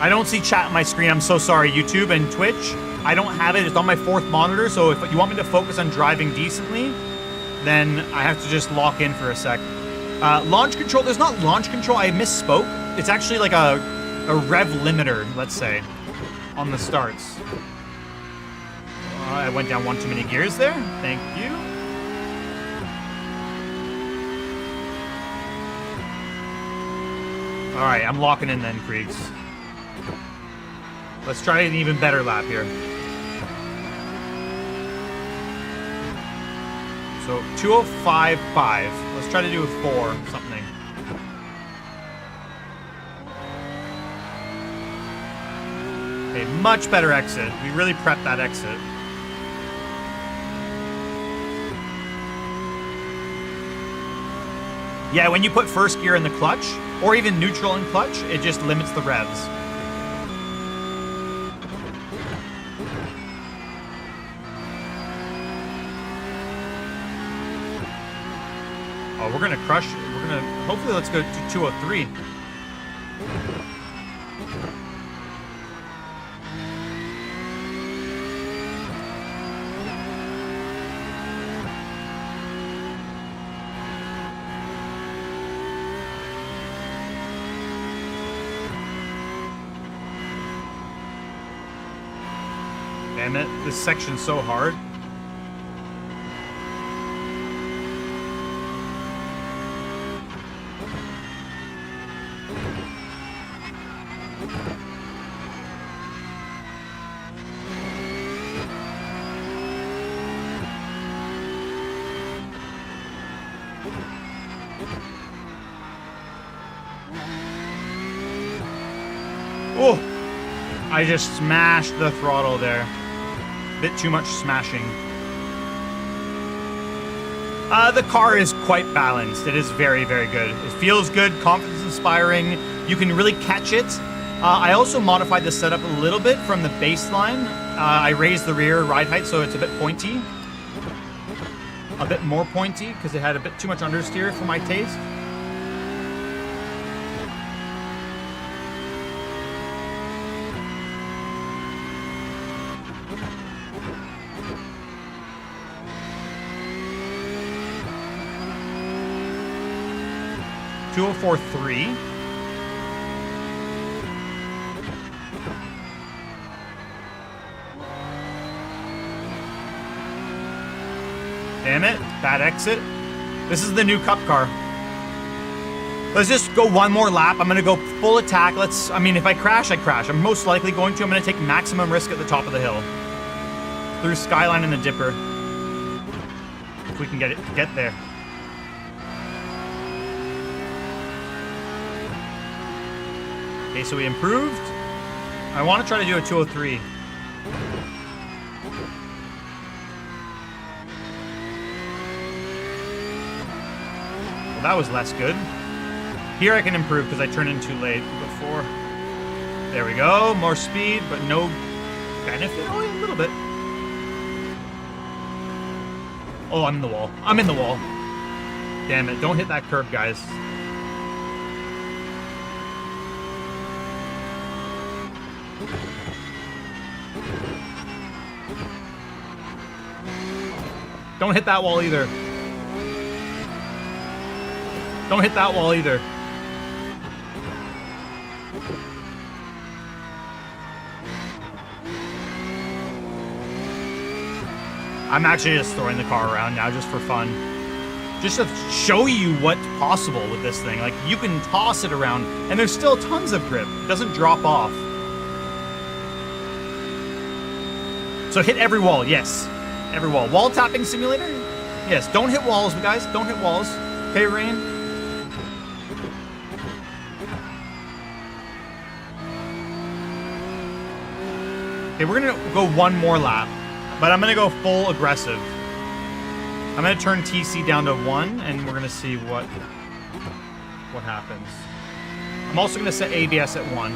I don't see chat on my screen. I'm so sorry, YouTube and Twitch. I don't have it. It's on my 4th monitor, so if you want me to focus on driving decently, then I have to just lock in for a sec. Launch control, there's not launch control. I misspoke. It's actually like a rev limiter, let's say, on the starts. I went down one too many gears there. Thank you. All right, I'm locking in then, Kriegs. Let's try an even better lap here. So 2:05.5. Let's try to do a 4 something. Okay, much better exit. We really prepped that exit. Yeah, when you put first gear in the clutch, or even neutral in clutch, it just limits the revs. Oh, we're gonna crush it. We're gonna, hopefully let's go to 203. Damn it, this section's so hard. Oh, I just smashed the throttle there. Bit too much smashing. The car is quite balanced. It is very, very good. It feels good, confidence inspiring. You can really catch it. I also modified the setup a little bit from the baseline. I raised the rear ride height so it's a bit pointy. A bit more pointy because it had a bit too much understeer for my taste. .204.3. Damn it, bad exit. This is the new Cup car. Let's just go one more lap. I'm gonna go full attack. I mean, if I crash, I crash. I'm most likely going to. I'm gonna take maximum risk at the top of the hill. Through Skyline and the Dipper. If we can get there. Okay, so we improved. I want to try to do a 203. Well, that was less good. Here I can improve because I turned in too late before. There we go. More speed, but no benefit. Oh, a little bit. Oh, I'm in the wall. I'm in the wall. Damn it. Don't hit that curb, guys. Don't hit that wall either. Don't hit that wall either. I'm actually just throwing the car around now just for fun. Just to show you what's possible with this thing. Like, you can toss it around and there's still tons of grip. It doesn't drop off. So hit every wall, yes. Every wall. Wall tapping simulator? Yes, don't hit walls, guys. Don't hit walls. Okay, Rain? Okay, we're gonna go one more lap, but I'm gonna go full aggressive. I'm gonna turn TC down to 1, and we're gonna see what happens. I'm also gonna set ABS at 1.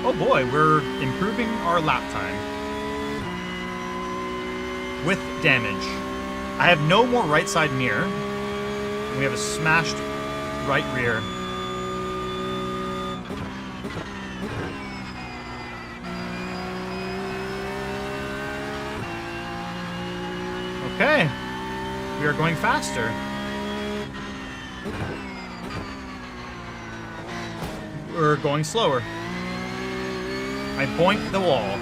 Oh boy, we're improving our lap time. With damage. I have no more right side mirror. We have a smashed right rear. Okay. We are going faster. We're going slower. I boinked the wall.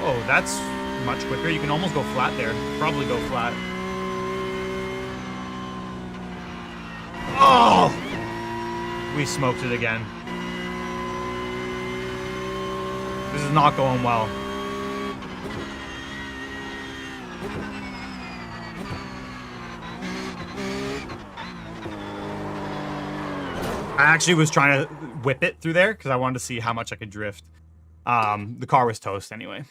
Oh, that's much quicker. You can almost go flat there. Probably go flat. Oh! We smoked it again. This is not going well. I actually was trying to whip it through there because I wanted to see how much I could drift. The car was toast anyway.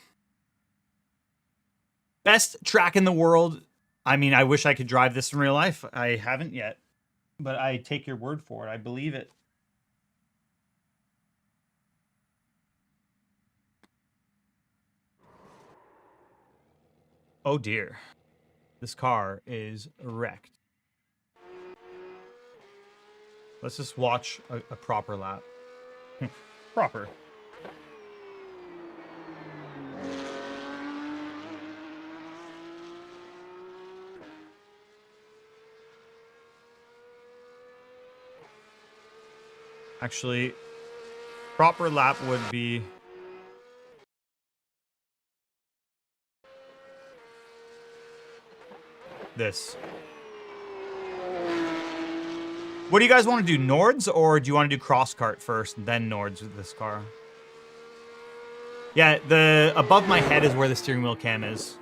Best track in the world. I mean, I wish I could drive this in real life. I haven't yet, but I take your word for it. I believe it. Oh dear. This car is wrecked. Let's just watch a proper lap. Proper. Actually, proper lap would be... this. What do you guys want to do, Nords, or do you want to do cross kart first, then Nords with this car? Yeah, the above my head is where the steering wheel cam is.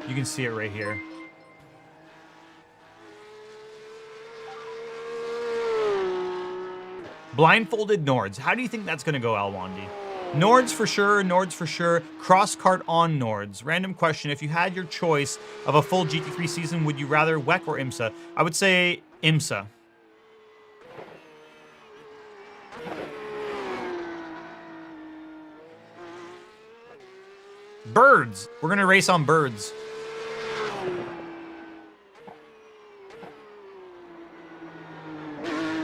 You can see it right here. Blindfolded Nords. How do you think that's going to go, Alwandi? Nords for sure, Nords for sure. Cross kart on Nords. Random question. If you had your choice of a full GT3 season, would you rather WEC or IMSA? I would say IMSA. Birds. We're going to race on birds.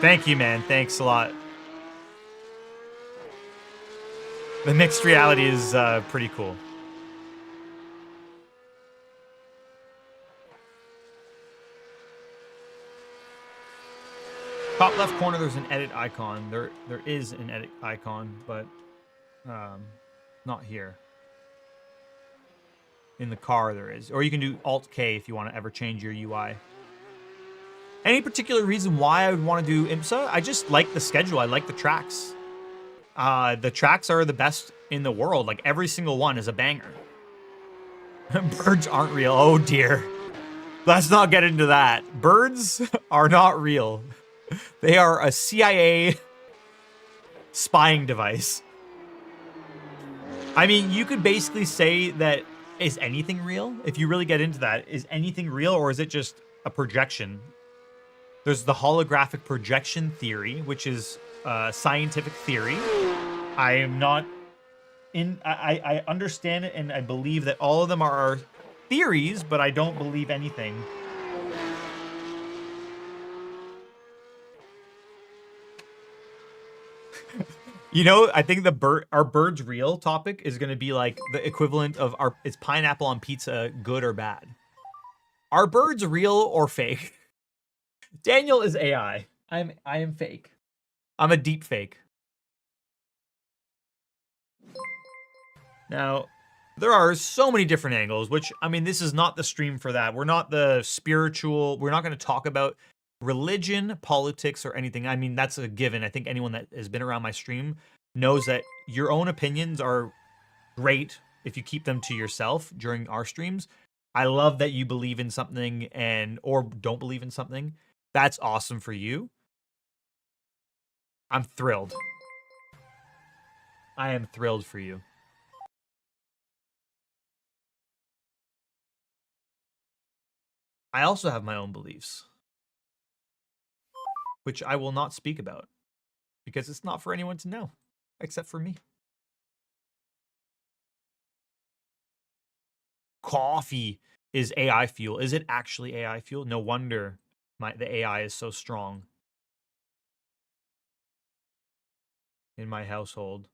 Thank you, man. Thanks a lot. The mixed reality is pretty cool. Top left corner, there's an edit icon. There is an edit icon, but not here. In the car there is. Or you can do Alt-K if you want to ever change your UI. Any particular reason why I would want to do IMSA? I just like the schedule. I like the tracks. The tracks are the best in the world. Like, every single one is a banger. Birds aren't real. Oh, dear. Let's not get into that. Birds are not real. They are a CIA spying device. I mean, you could basically say that, is anything real? If you really get into that, is anything real, or is it just a projection? There's the holographic projection theory, which is scientific theory. I am not in... I understand it, and I believe that all of them are theories, but I don't believe anything. You know, I think our birds real topic is going to be like the equivalent of is pineapple on pizza good or bad? Are birds real or fake? Daniel is AI. I am fake. I'm a deep fake. Now, there are so many different angles, which, I mean, this is not the stream for that. We're not the spiritual. We're not going to talk about religion, politics, or anything. I mean, that's a given. I think anyone that has been around my stream knows that your own opinions are great if you keep them to yourself during our streams. I love that you believe in something or don't believe in something. That's awesome for you. I'm thrilled. I am thrilled for you. I also have my own beliefs, which I will not speak about because it's not for anyone to know except for me. Coffee is AI fuel. Is it actually AI fuel? No wonder the AI is so strong in my household.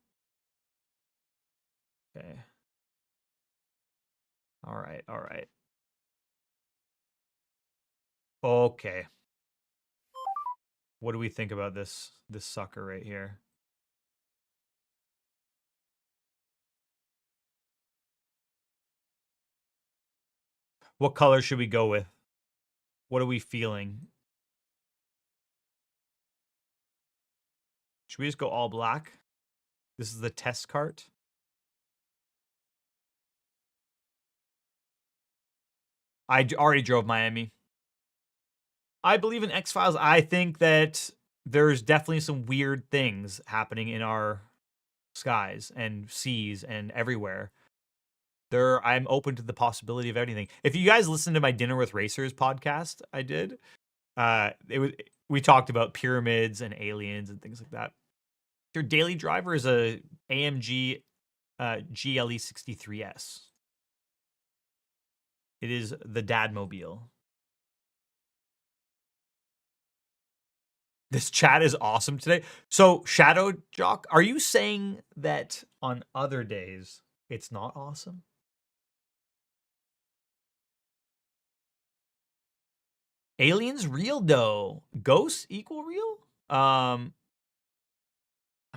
Okay. All right. All right. Okay. What do we think about this sucker right here? What color should we go with? What are we feeling? Should we just go all black? This is the test cart. I already drove Miami. I believe in X-Files. I think that there's definitely some weird things happening in our skies and seas and everywhere. I'm open to the possibility of anything. If you guys listen to my Dinner with Racers podcast, I did. We talked about pyramids and aliens and things like that. Your daily driver is a AMG GLE 63S. It is the Dadmobile. This chat is awesome today. So, Shadow Jock, are you saying that on other days it's not awesome? Aliens real though. Ghosts equal real? I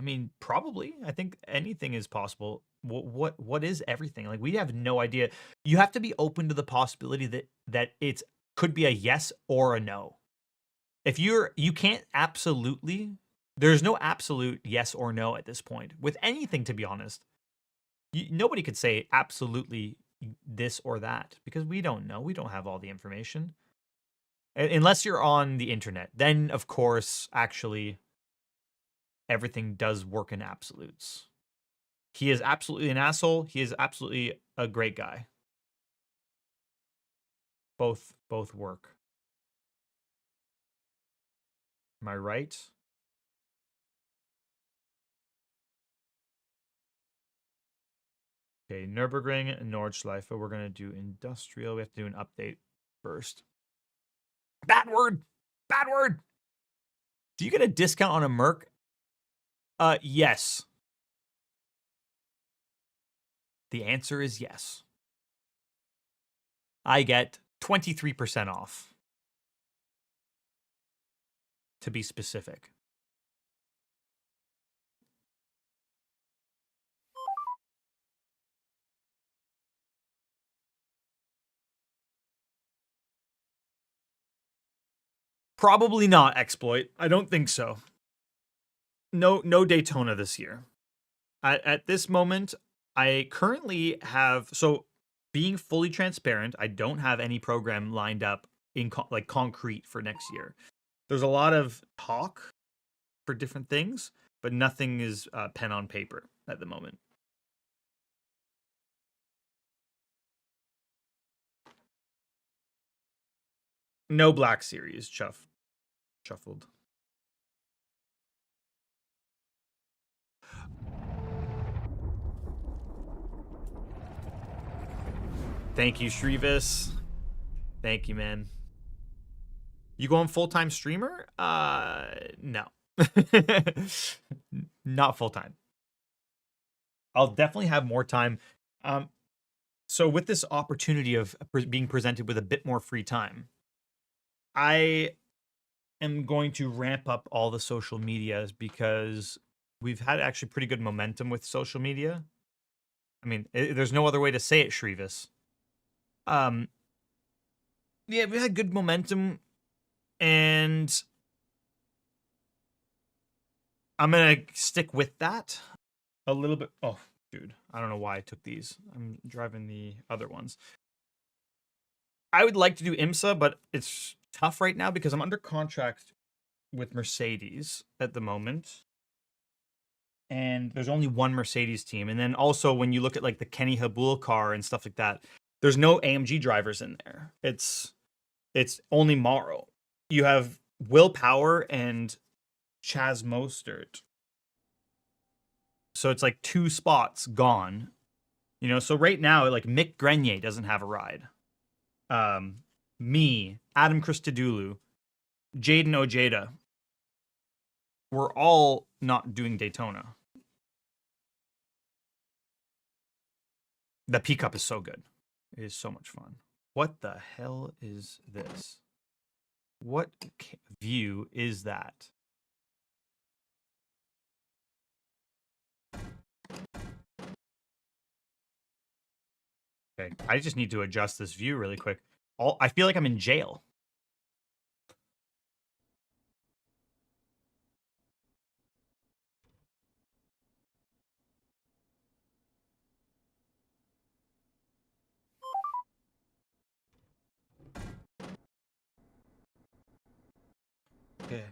mean, probably. I think anything is possible. What is everything? Like, we have no idea. You have to be open to the possibility that it could be a yes or a no. If you can't absolutely, there's no absolute yes or no at this point with anything, to be honest. Nobody could say absolutely this or that because we don't know. We don't have all the information. Unless you're on the internet, then of course, actually, everything does work in absolutes. He is absolutely an asshole. He is absolutely a great guy. Both work. Am I right? Okay, Nürburgring and Nordschleife. We're going to do industrial. We have to do an update first. Bad word. Bad word. Do you get a discount on a Merc? Yes. The answer is yes. I get 23% off. To be specific. Probably not exploit. I don't think so. No Daytona this year. At this moment, I currently have, so being fully transparent, I don't have any program lined up in like concrete for next year. There's a lot of talk for different things, but nothing is pen on paper at the moment. No Black Series shuffled. Thank you, Shrivis. Thank you, man. You going full-time streamer? No. Not full-time. I'll definitely have more time. So with this opportunity of being presented with a bit more free time, I am going to ramp up all the social medias because we've had actually pretty good momentum with social media. I mean, there's no other way to say it, Shrivis. Yeah, we had good momentum, and I'm gonna stick with that a little bit. Oh, dude, I don't know why I took these. I'm driving the other ones. I would like to do IMSA, but it's tough right now because I'm under contract with Mercedes at the moment. And there's only one Mercedes team. And then also when you look at like the Kenny Habul car and stuff like that, there's no AMG drivers in there. It's only Morrow. You have Will Power and Chaz Mostert. So it's like 2 spots gone. You know, so right now, like Mick Grenier doesn't have a ride. Me, Adam Christodoulou, Jaden Ojeda. We're all not doing Daytona. The P Cup is so good. It is so much fun. What the hell is this? What view is that? Okay, I just need to adjust this view really quick. I feel like I'm in jail. Okay.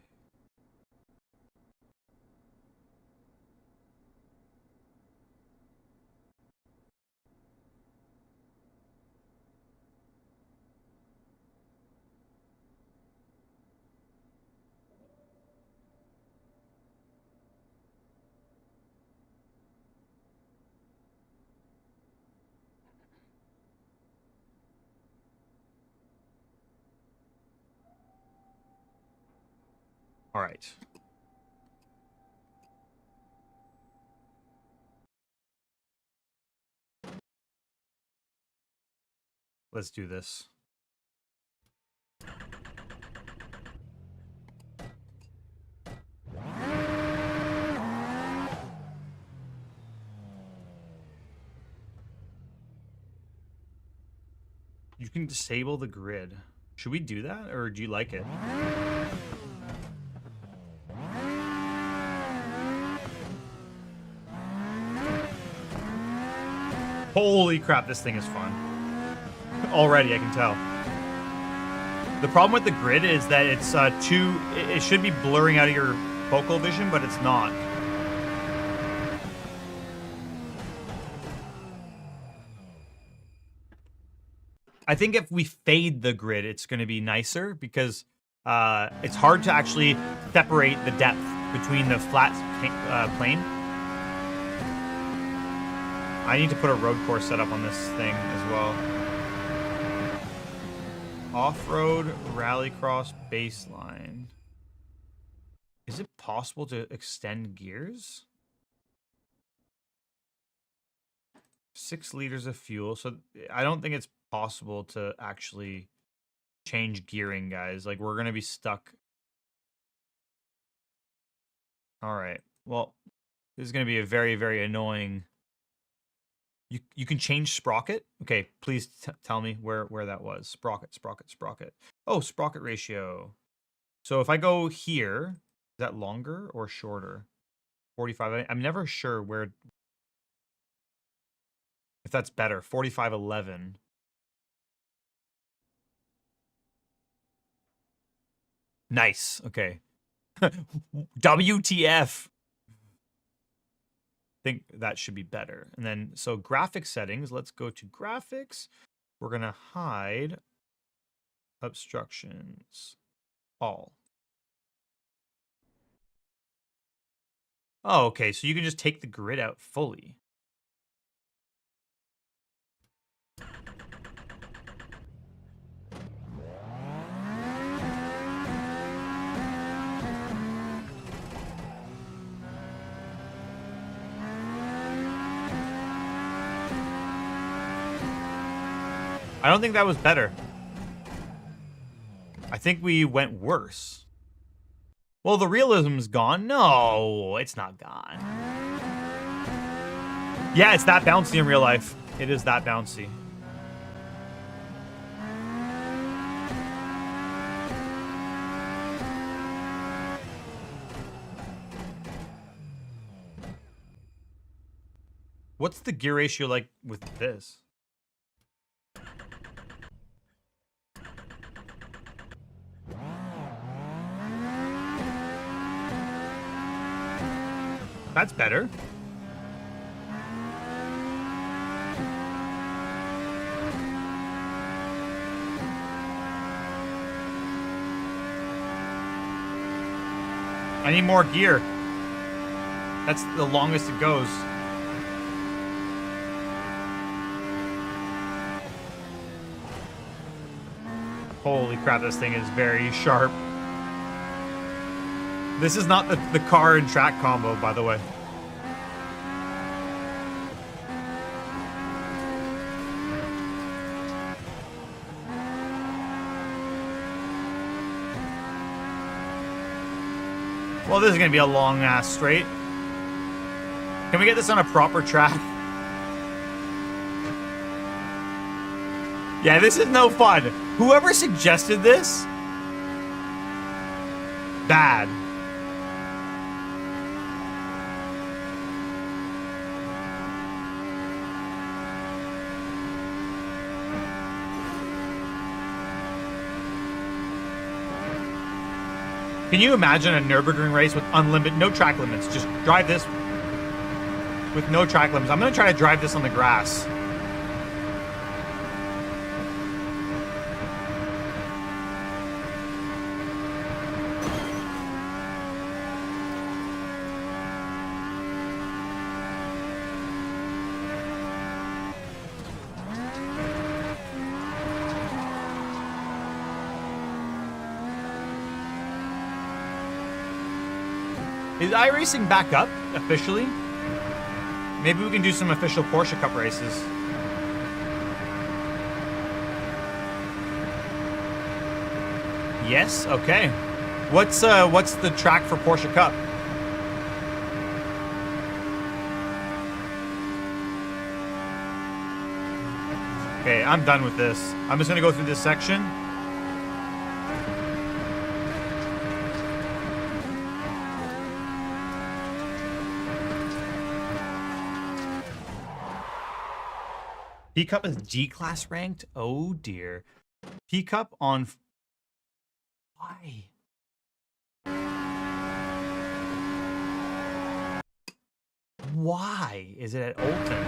All right. Let's do this. You can disable the grid. Should we do that, or do you like it? Holy crap, this thing is fun. Already, I can tell. The problem with the grid is that it's it should be blurring out of your focal vision, but it's not. I think if we fade the grid, it's going to be nicer because it's hard to actually separate the depth between the flat plane. I need to put a road course setup on this thing as well. Off-road rallycross baseline. Is it possible to extend gears? 6 liters of fuel. So I don't think it's possible to actually change gearing, guys. Like, we're going to be stuck. All right. Well, this is going to be a very, very annoying. You can change sprocket. Okay, please tell me where that was. Sprocket. Oh, sprocket ratio. So if I go here, is that longer or shorter? 45. I'm never sure where. If that's better. 4511. Nice. Okay. WTF. Think that should be better. And then, so graphics settings, let's go to graphics. We're going to hide obstructions, all. Oh, okay. So you can just take the grid out fully. I don't think that was better. I think we went worse. Well, the realism's gone. No, it's not gone. Yeah, it's that bouncy in real life. It is that bouncy. What's the gear ratio like with this? That's better. I need more gear. That's the longest it goes. Holy crap, this thing is very sharp. This is not the car and track combo, by the way. Well, this is going to be a long-ass straight. Can we get this on a proper track? Yeah, this is no fun. Whoever suggested this, bad. Can you imagine a Nürburgring race with unlimited, no track limits? Just drive this with no track limits. I'm going to try to drive this on the grass. Is iRacing back up officially? Maybe we can do some official Porsche Cup races. Yes, okay. What's the track for Porsche Cup? Okay, I'm done with this. I'm just gonna go through this section. P-Cup is G-Class ranked? Oh, dear. P-Cup on... Why? Why is it at Olton?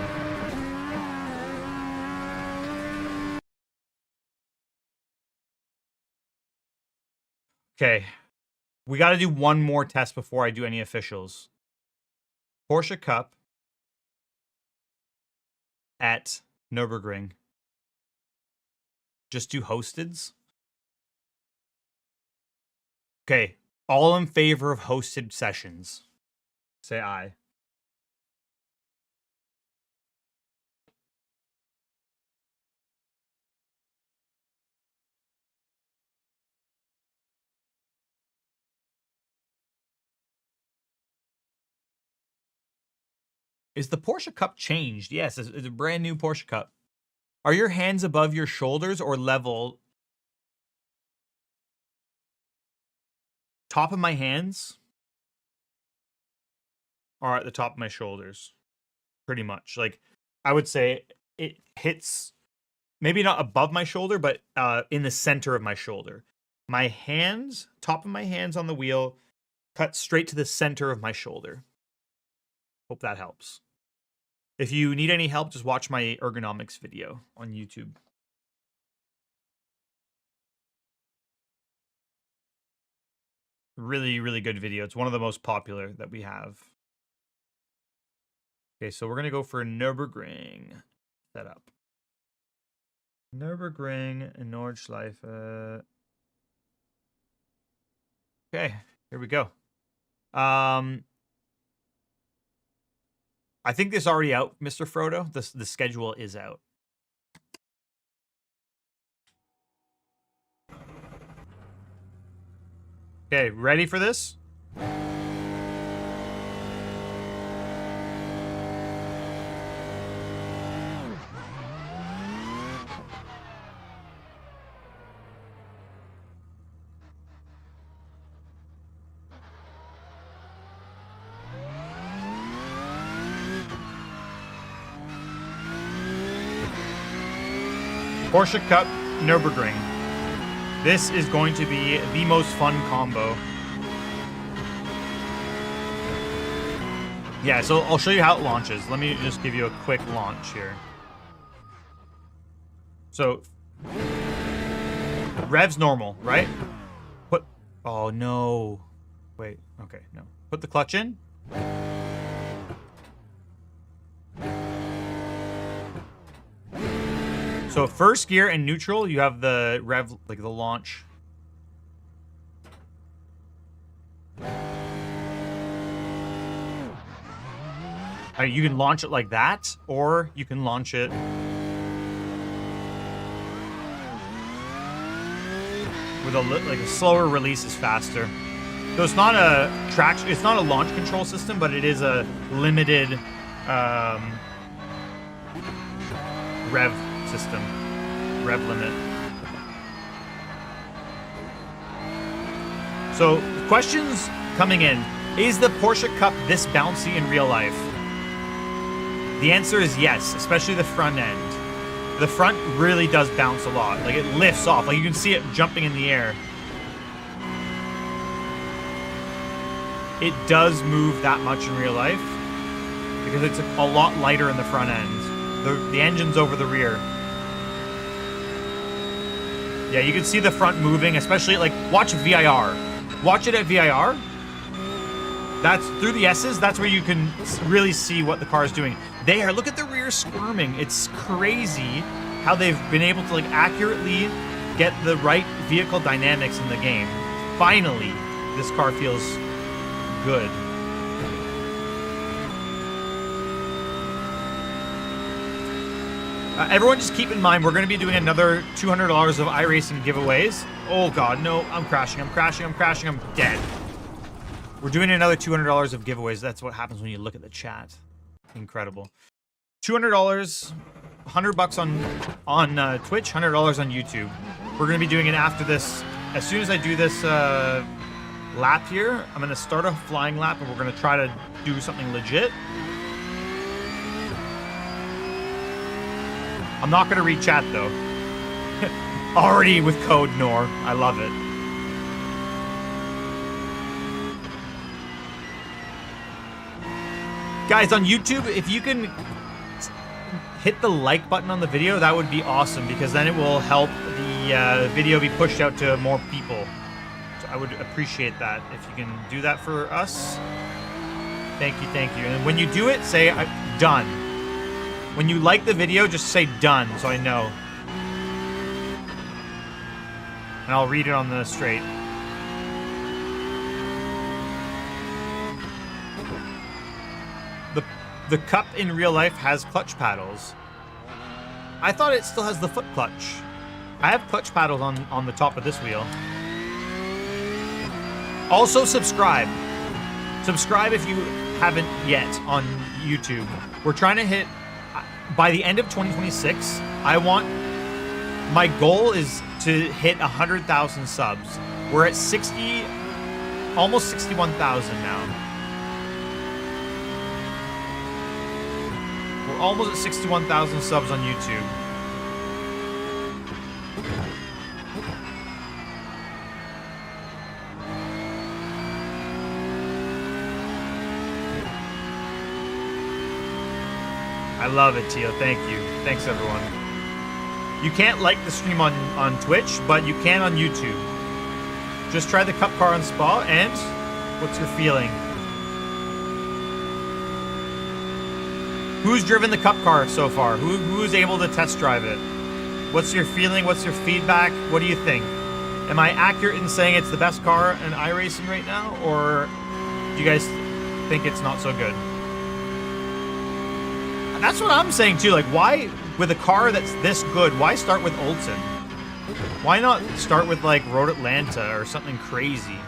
Okay. We got to do one more test before I do any officials. Porsche Cup at Nürburgring. Just do hosteds. Okay. All in favor of hosted sessions. Say aye. Is the Porsche Cup changed? Yes, it's a brand new Porsche Cup. Are your hands above your shoulders or level? Top of my hands are at the top of my shoulders. Pretty much. Like, I would say it hits, maybe not above my shoulder, but in the center of my shoulder. My hands, top of my hands on the wheel, cut straight to the center of my shoulder. Hope that helps. If you need any help, just watch my ergonomics video on YouTube. Really, really good video. It's one of the most popular that we have. Okay, so we're going to go for Nürburgring setup. Nürburgring and Nordschleife. Okay, here we go. I think this is already out, Mr. Frodo. The schedule is out. Okay, ready for this? Porsche Cup, Nürburgring. This is going to be the most fun combo. Yeah, so I'll show you how it launches. Let me just give you a quick launch here. So, revs normal, right? Oh no. Wait, okay, no. Put the clutch in. So first gear and neutral, you have the rev, like the launch. You can launch it like that, or you can launch it with a slower release is faster. So it's not a launch control system, but it is a limited rev system, rev limit. So, questions coming in. Is the Porsche Cup this bouncy in real life? The answer is yes, especially the front end. The front really does bounce a lot. Like, it lifts off. Like, you can see it jumping in the air. It does move that much in real life because it's a lot lighter in the front end. The engine's over the rear. Yeah, you can see the front moving, especially, like, watch VIR. Watch it at VIR. That's through the S's. That's where you can really see what the car is doing. There, look at the rear squirming. It's crazy how they've been able to, like, accurately get the right vehicle dynamics in the game. Finally, this car feels good. Everyone just keep in mind, we're going to be doing another $200 of iRacing giveaways. Oh god, no, I'm crashing, I'm crashing, I'm crashing, I'm dead. We're doing another $200 of giveaways. That's what happens when you look at the chat. Incredible. $200, $100 on Twitch, $100 on YouTube. We're going to be doing it after this. As soon as I do this lap here, I'm going to start a flying lap and we're going to try to do something legit. I'm not going to read chat though. Already with code NOR. I love it. Guys, on YouTube, if you can hit the like button on the video, that would be awesome because then it will help the video be pushed out to more people. So I would appreciate that if you can do that for us. Thank you, thank you. And when you do it, say done. When you like the video, just say done so I know. And I'll read it on the straight. The Cup in real life has clutch paddles. I thought it still has the foot clutch. I have clutch paddles on the top of this wheel. Also subscribe. Subscribe if you haven't yet on YouTube. We're trying to hit, by the end of 2026, my goal is to hit 100,000 subs. We're at 60, almost 61,000 now. We're almost at 61,000 subs on YouTube. I love it, Tio. Thank you. Thanks, everyone. You can't like the stream on Twitch, but you can on YouTube. Just try the Cup car on Spa, and what's your feeling? Who's driven the Cup car so far? Who's able to test drive it? What's your feeling? What's your feedback? What do you think? Am I accurate in saying it's the best car in iRacing right now, or do you guys think it's not so good? That's what I'm saying too. Like, why, with a car that's this good, why start with Olsen? Why not start with like Road Atlanta or something crazy?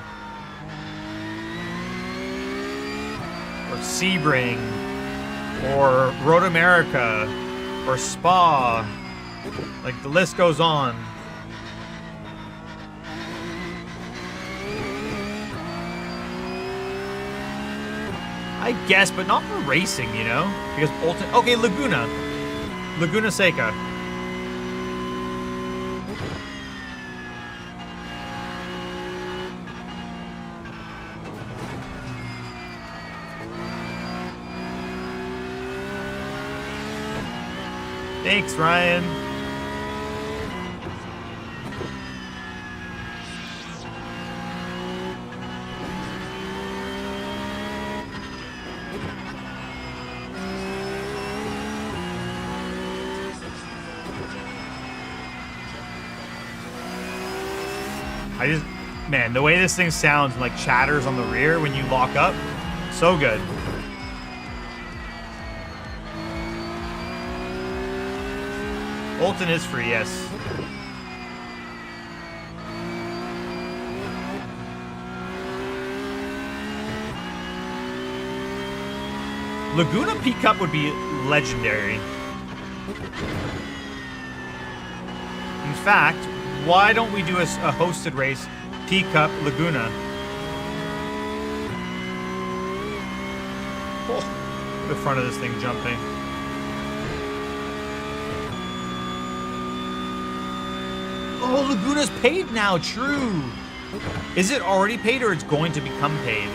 Or Sebring, or Road America, or Spa. Like, the list goes on. I guess, but not for racing, you know? Because Bolton... Okay, Laguna Seca. Thanks, Ryan. Man, the way this thing sounds and like chatters on the rear when you lock up, so good. Bolton is free, yes. Laguna Cup would be legendary. In fact, why don't we do a hosted race, Cup Laguna? Oh, the front of this thing jumping. Oh, Laguna's paid now, true. Is it already paid or it's going to become paid?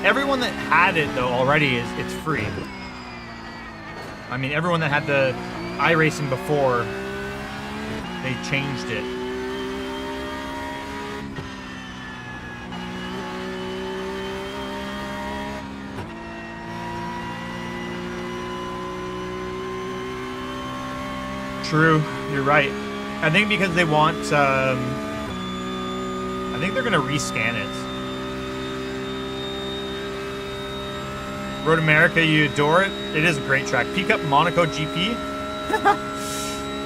Everyone that had it though already it's free. I mean, everyone that had the iRacing before they changed it. True, you're right. I think because they want, I think they're gonna rescan it. Road America, you adore it. It is a great track. Cup Monaco GP.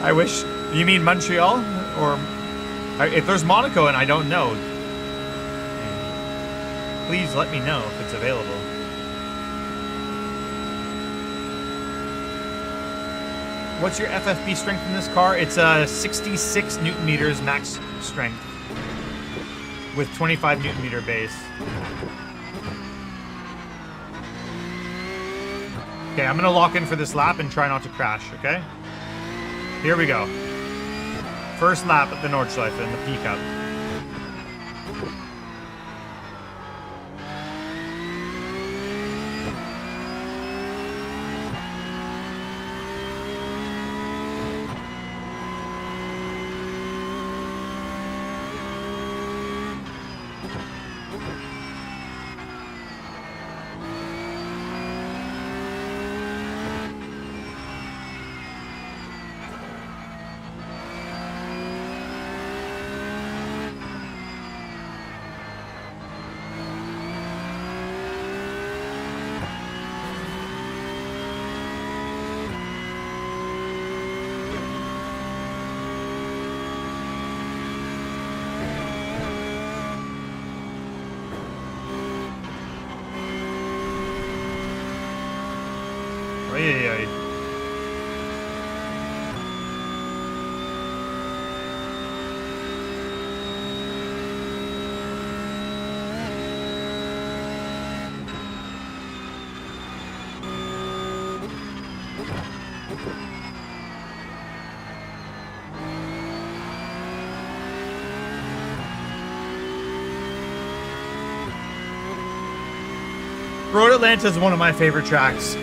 I wish. You mean Montreal? Or if there's Monaco and I don't know, please let me know if it's available. What's your FFB strength in this car? It's 66 Newton meters max strength with 25 Newton meter base. Okay, I'm gonna lock in for this lap and try not to crash, okay? Here we go. First lap at the Nordschleife in the Cup. Ay. Road Atlanta is one of my favorite tracks.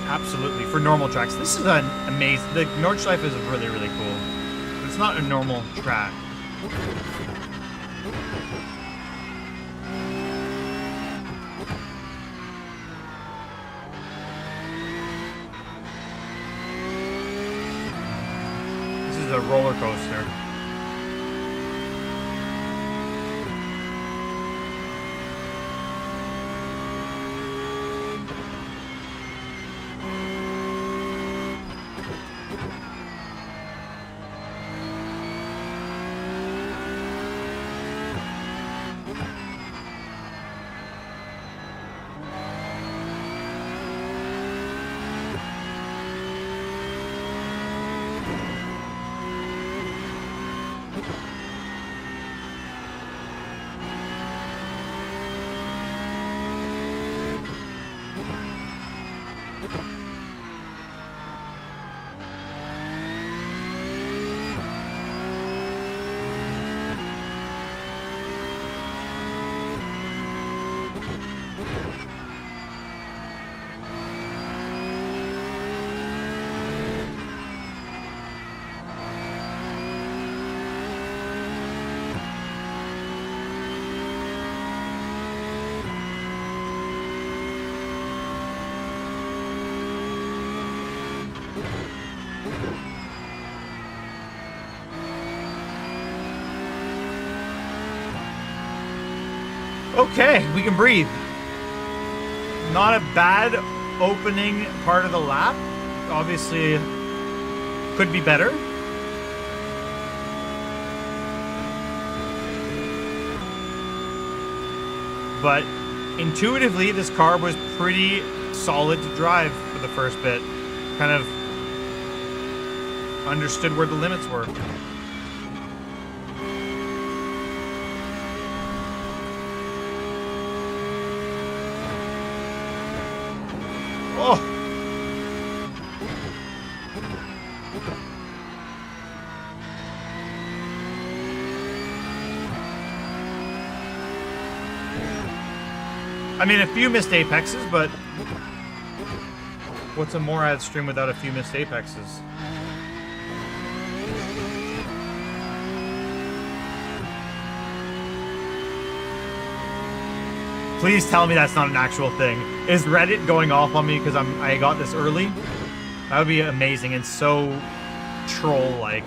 Absolutely, for normal tracks. This is an amazing. The Nordschleife is really, really cool. It's not a normal track. This is a roller coaster. Okay, we can breathe. Not a bad opening part of the lap. Obviously, could be better. but intuitively, this car was pretty solid to drive for the first bit. Kind of understood where the limits were. Oh! I mean, a few missed apexes, but what's a Morad stream without a few missed apexes? Please tell me that's not an actual thing. Is Reddit going off on me because I got this early? That would be amazing and so troll-like.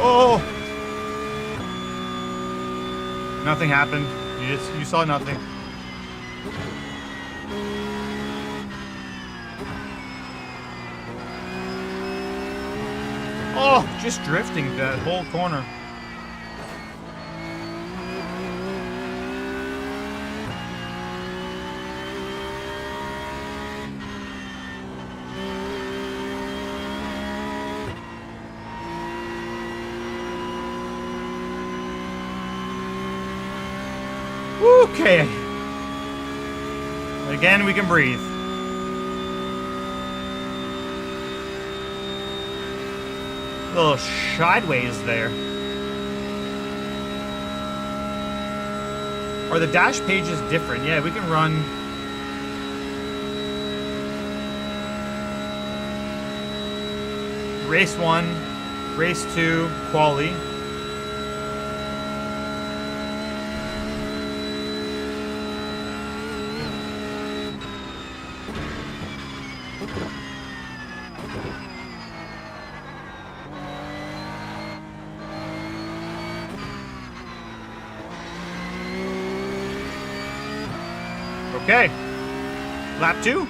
Oh! Nothing happened. You saw nothing. Oh, just drifting that whole corner. Okay. Again, we can breathe. A little sideways there. Are the dash pages different? Yeah, we can run. Race 1, Race 2, Quali. Okay. Lap 2. I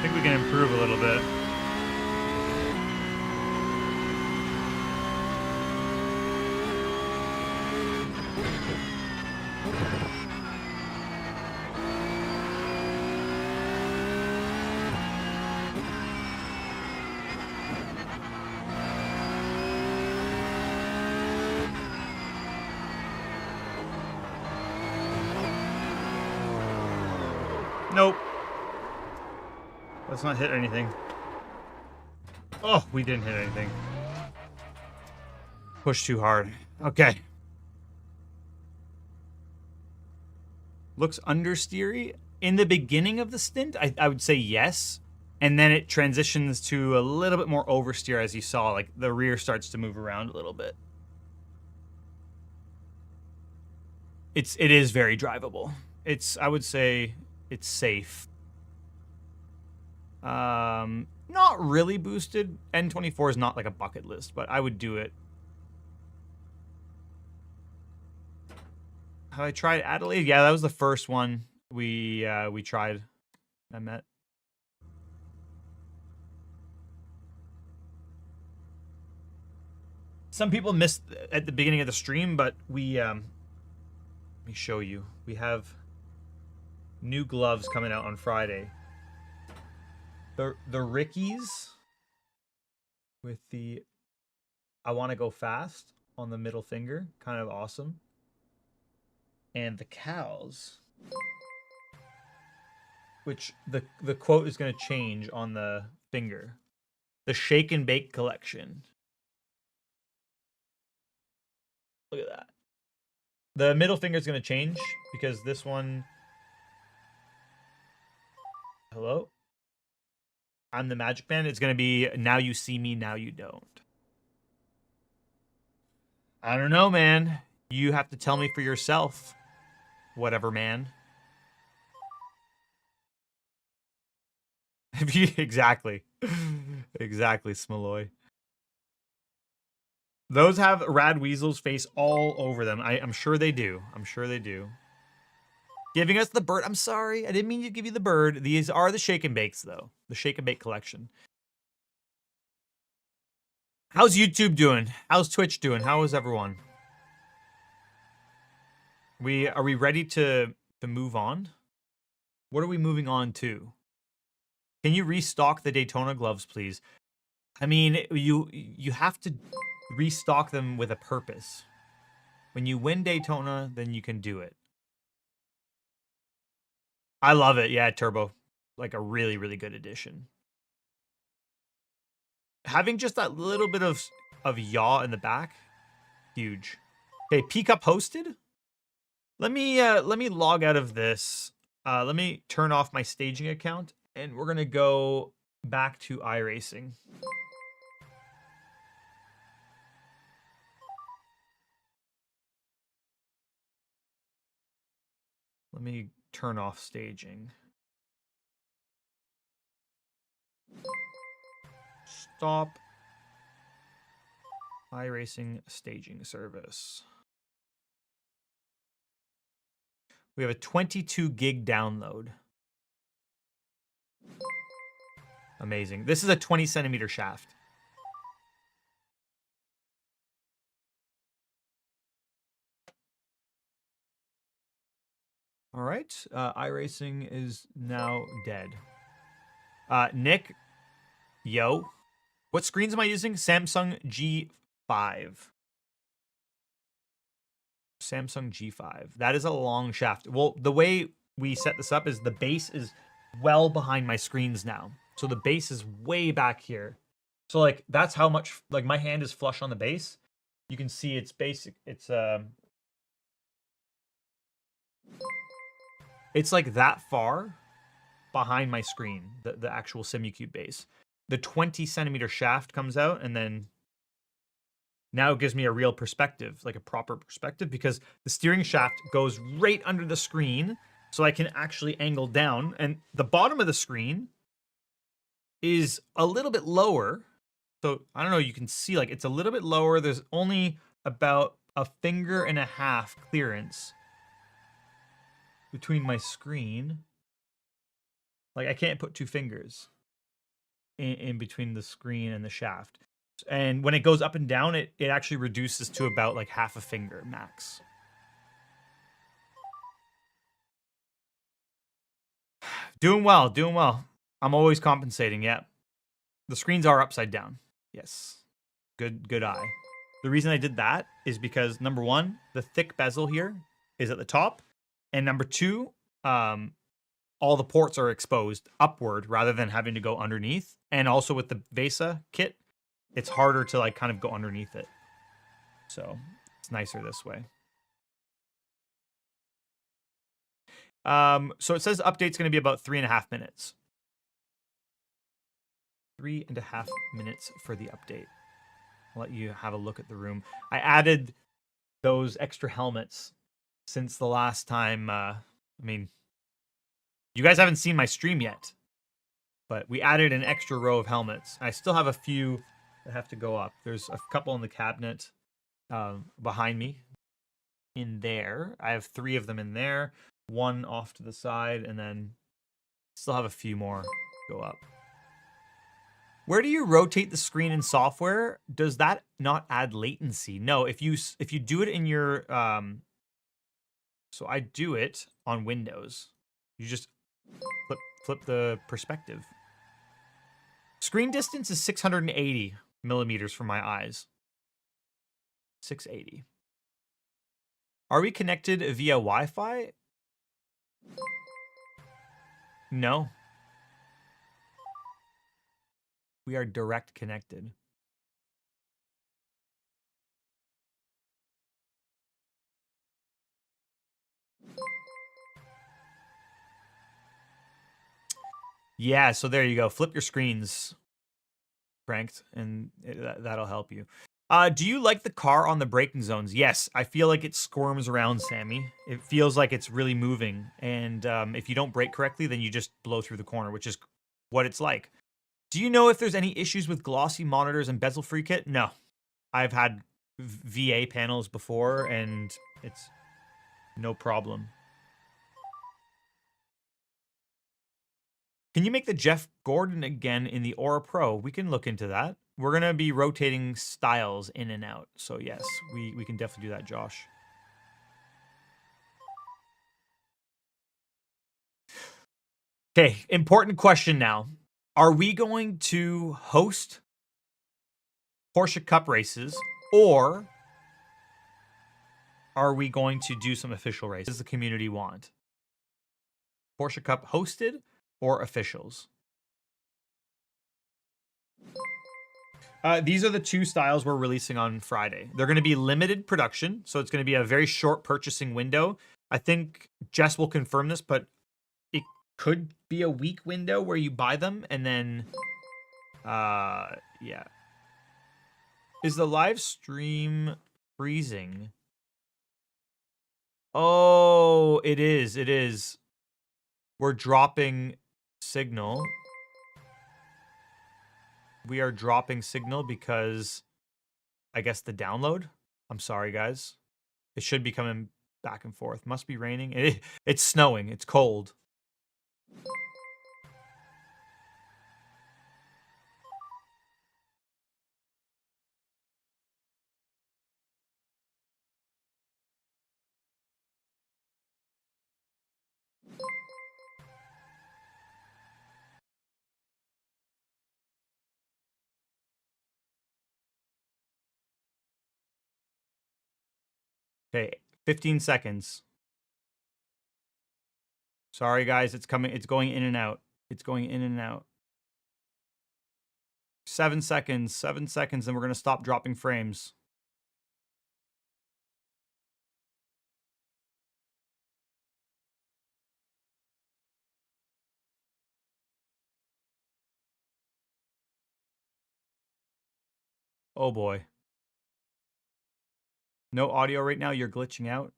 think we can improve a little bit. Nope. Let's not hit anything. Oh, we didn't hit anything. Push too hard. Okay. Looks understeery. In the beginning of the stint, I would say yes. And then it transitions to a little bit more oversteer, as you saw. Like, the rear starts to move around a little bit. It is very drivable. I would say it's safe. Not really boosted. N24 is not like a bucket list, but I would do it. Have I tried Adelaide? Yeah, that was the first one we tried. I met. Some people missed at the beginning of the stream, but we let me show you. We have new gloves coming out on Friday. The Rickies with the I want to go fast on the middle finger, kind of awesome. And the cows, which the quote is going to change on the finger. The Shake and Bake collection. Look at that. The middle finger is going to change because this one. Hello? I'm the Magic Man. It's going to be Now You See Me, Now You Don't. I don't know, man. You have to tell me for yourself. Whatever, man. Exactly. Exactly, Smaloy. Those have Rad Weasel's face all over them. I'm sure they do. I'm sure they do. Giving us the bird. I'm sorry. I didn't mean to give you the bird. These are the Shake and Bakes, though. The Shake and Bake collection. How's YouTube doing? How's Twitch doing? How is everyone? Are we ready to move on? What are we moving on to? Can you restock the Daytona gloves, please? I mean, you have to restock them with a purpose. When you win Daytona, then you can do it. I love it. Yeah, Turbo. Like a really, really good addition. Having just that little bit of yaw in the back, huge. Okay, P-Cup hosted. Let me log out of this. Let me turn off my staging account, and we're gonna go back to iRacing. Let me turn off staging. Stop iRacing staging service. We have a 22 gig download. Amazing. This is a 20 centimeter shaft. All right. iRacing is now dead. Nick, yo. What screens am I using? Samsung G5. Samsung G5. That is a long shaft. Well, the way we set this up is the base is well behind my screens now. So the base is way back here. So like that's how much like my hand is flush on the base. You can see it's basic. It's like that far behind my screen, the actual Simucube base. The 20 centimeter shaft comes out, and then now it gives me a real perspective, like a proper perspective, because the steering shaft goes right under the screen, so I can actually angle down. And the bottom of the screen is a little bit lower. So I don't know, you can see like it's a little bit lower. There's only about a finger and a half clearance between my screen. Like I can't put two fingers in between the screen and the shaft. And when it goes up and down, it actually reduces to about like half a finger max. Doing well, doing well. I'm always compensating, yeah. The screens are upside down. Yes. Good eye. The reason I did that is because number one, the thick bezel here is at the top. And number two, all the ports are exposed upward rather than having to go underneath. And also with the VESA kit, it's harder to like kind of go underneath it. So it's nicer this way. So it says update's going to be about 3.5 minutes. 3.5 minutes for the update. I'll let you have a look at the room. I added those extra helmets since the last time. I mean, you guys haven't seen my stream yet, but we added an extra row of helmets. I still have a few that have to go up. There's a couple in the cabinet behind me in there. I have 3 of them in there, 1 off to the side, and then still have a few more go up. Where do you rotate the screen in software? Does that not add latency? No, if you do it in your so I do it on Windows. You just flip the perspective. screen distance is 680 millimeters from my eyes. 680. Are we connected via Wi-Fi? No. We are direct connected. Yeah, so there you go. Flip your screens, Pranked, and that'll help you. Do you like the car on the braking zones? Yes, I feel like it squirms around, Sammy. It feels like it's really moving, and if you don't brake correctly, then you just blow through the corner, which is what it's like. Do you know if there's any issues with glossy monitors and bezel-free kit? No. I've had VA panels before, and it's no problem. Can you make the Jeff Gordon again in the Aura Pro? We can look into that. We're going to be rotating styles in and out. So yes, we can definitely do that, Josh. Okay, important question now. Are we going to host Porsche Cup races, or are we going to do some official races? Does the community want Porsche Cup hosted or officials? These are the two styles we're releasing on Friday. They're going to be limited production, so it's going to be a very short purchasing window. I think Jess will confirm this, but it could be a week window where you buy them and then, yeah. Is the live stream freezing? Oh, it is. It is. We're dropping signal. We are dropping signal because I guess the download. I'm sorry, guys. It should be coming back and forth. Must be raining. It's snowing. It's cold. Okay, 15 seconds. Sorry, guys. It's coming. It's going in and out. It's going in and out. 7 seconds. 7 seconds, and we're going to stop dropping frames. Oh, boy. No audio right now. You're glitching out.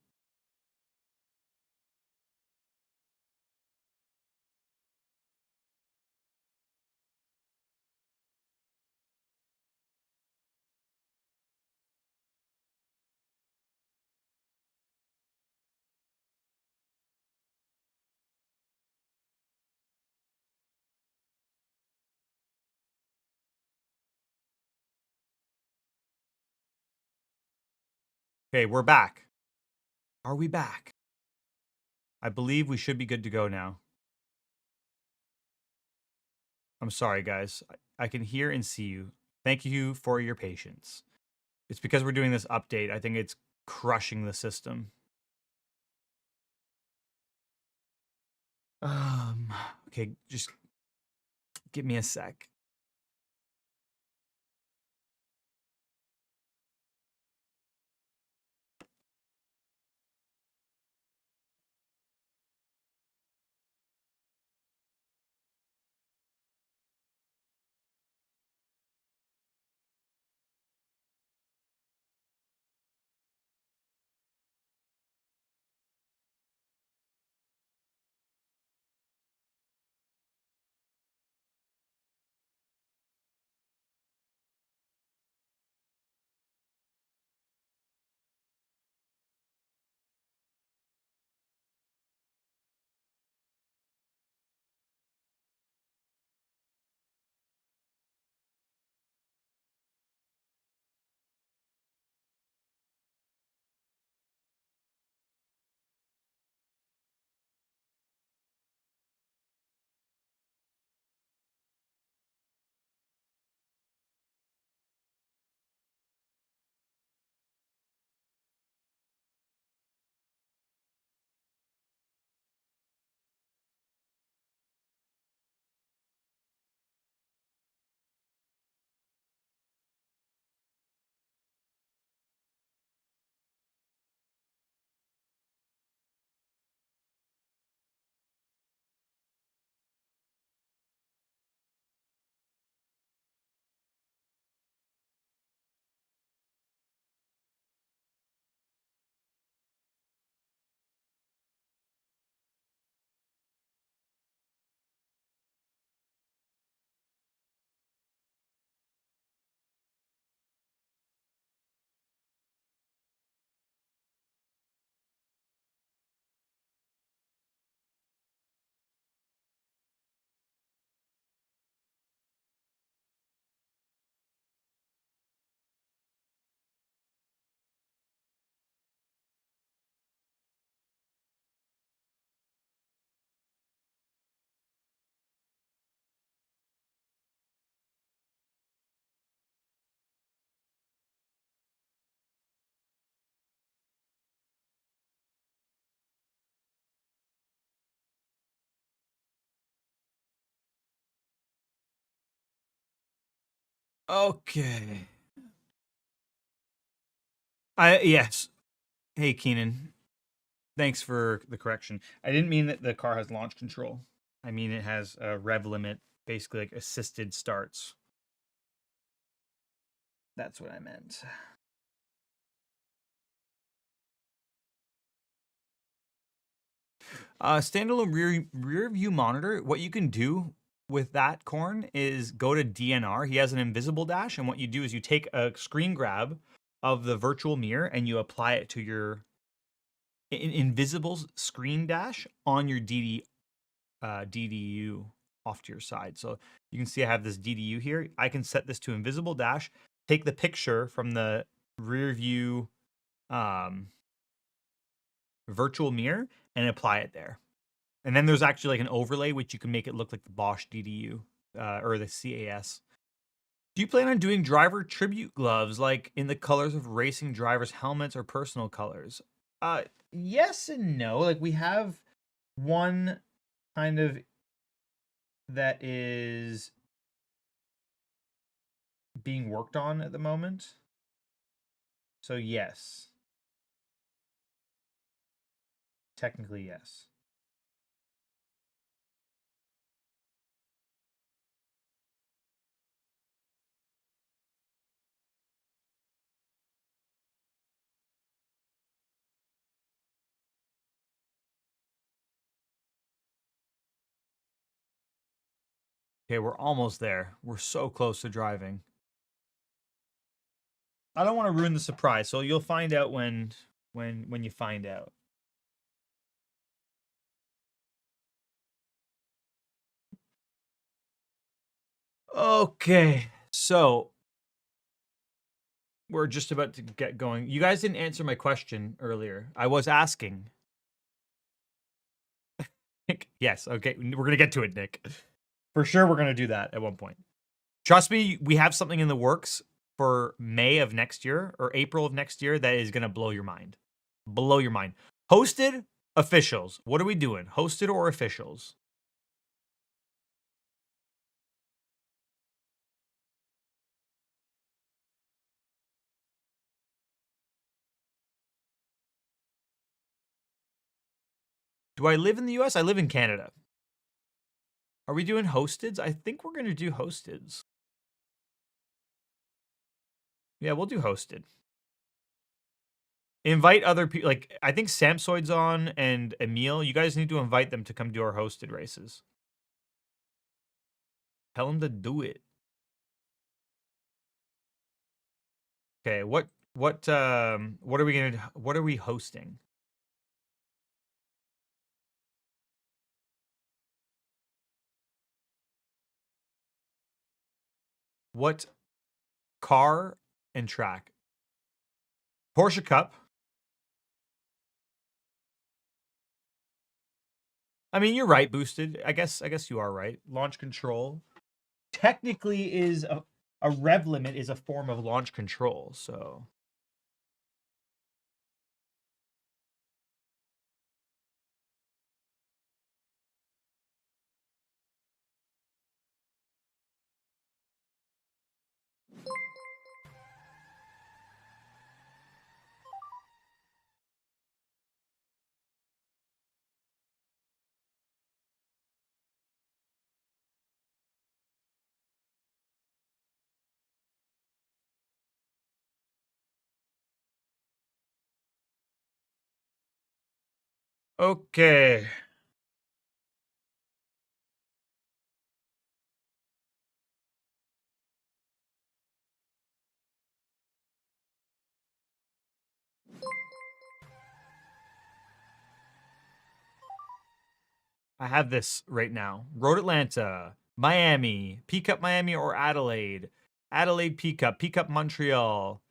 Okay, we're back. Are we back? I believe we should be good to go now. I'm sorry, guys. I can hear and see you. Thank you for your patience. It's because we're doing this update. I think it's crushing the system. Okay, just give me a sec. Okay. Yes. Hey, Keenan. Thanks for the correction. I didn't mean that the car has launch control. I mean it has a rev limit, basically like assisted starts. That's what I meant. Standalone rear view monitor. What you can do with that, Corn, is go to DNR. He has an invisible dash, and what you do is you take a screen grab of the virtual mirror and you apply it to your invisible screen dash on your DDU off to your side. So you can see I have this DDU here. I can set this to invisible dash, take the picture from the rear view virtual mirror and apply it there. And then there's actually like an overlay which you can make it look like the Bosch DDU or the CAS. Do you plan on doing driver tribute gloves like in the colors of racing drivers' helmets or personal colors? Yes and no. Like we have one kind of that is being worked on at the moment. So yes. Technically, yes. Okay, we're almost there. We're so close to driving. I don't want to ruin the surprise, so you'll find out when you find out. Okay, so we're just about to get going. You guys didn't answer my question earlier. I was asking. Yes, okay, we're going to get to it, Nick. For sure, we're going to do that at one point. Trust me, we have something in the works for May of next year or April of next year that is going to blow your mind. Blow your mind. Hosted officials. What are we doing? Hosted or officials? Do I live in the US? I live in Canada. Are we doing hosteds? I think we're going to do hosteds. Yeah, we'll do hosted. Invite other people. Like, I think Samsoid's on and Emil. You guys need to invite them to come do our hosted races. Tell them to do it. Okay, what are we hosting? What car and track? Porsche Cup. I mean, you're right, boosted. I guess you are right. Launch control technically is a rev limit is a form of launch control, so okay. I have this right now. Road Atlanta, Miami, P Cup Miami or Adelaide. Adelaide P Cup, P Cup Montreal.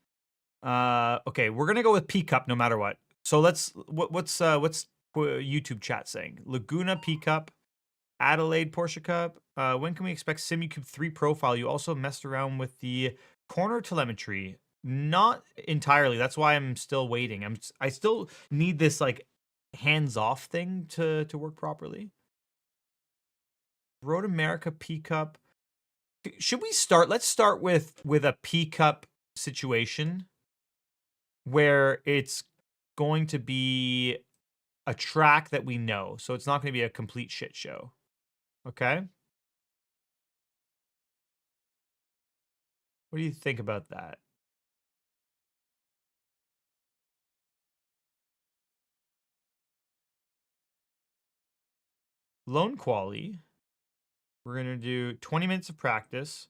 Okay, we're gonna go with P Cup no matter what. So what's YouTube chat saying? Laguna P Cup, Adelaide Porsche Cup. When can we expect SimuCube 3 profile? You also messed around with the corner telemetry. Not entirely. That's why I'm still waiting. I still need this like hands-off thing to work properly. Road America P Cup. Should we start? Let's start with a P Cup situation where it's going to be a track that we know. So it's not going to be a complete shit show. Okay? What do you think about that? Lone quali. We're going to do 20 minutes of practice.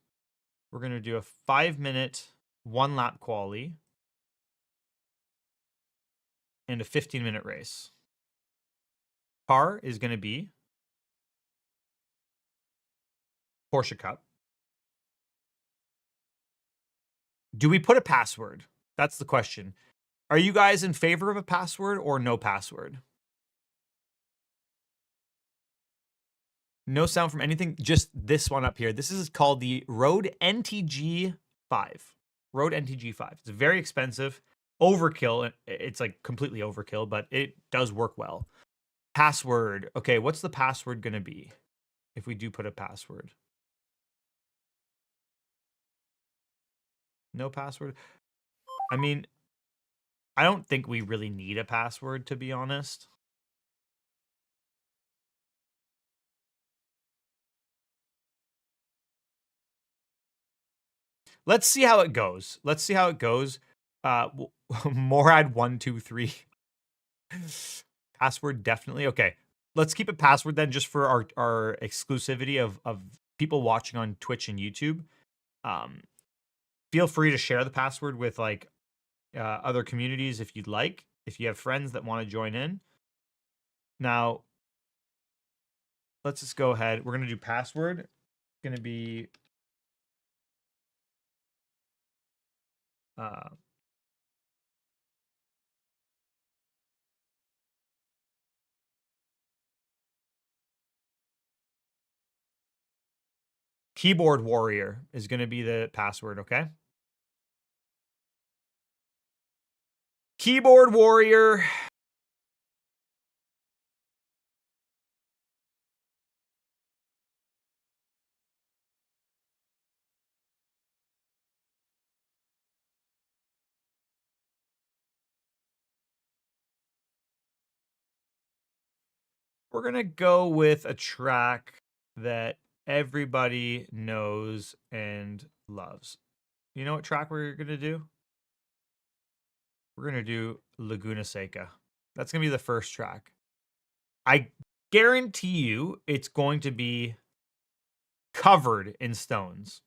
We're going to do a 5-minute 1-lap quali and a 15-minute race. Car is going to be Porsche Cup. Do we put a password? That's the question. Are you guys in favor of a password or no password? No sound from anything, just this one up here. This is called the Rode NTG 5. Rode NTG 5. It's very expensive. Overkill. It's like completely overkill, but it does work well. Password. Okay, what's the password going to be if we do put a password? No password? I mean, I don't think we really need a password, to be honest. Let's see how it goes. Let's see how it goes. Morad123. Password, definitely. Okay. Let's keep a password then just for our exclusivity of people watching on Twitch and YouTube. Feel free to share the password with like other communities if you'd like. If you have friends that want to join in. Now, let's just go ahead. We're going to do password. Going to be keyboard warrior is going to be the password, okay? Keyboard warrior. We're going to go with a track that everybody knows and loves. You know what track we're going to do? We're going to do Laguna Seca. That's going to be the first track. I guarantee you it's going to be covered in stones.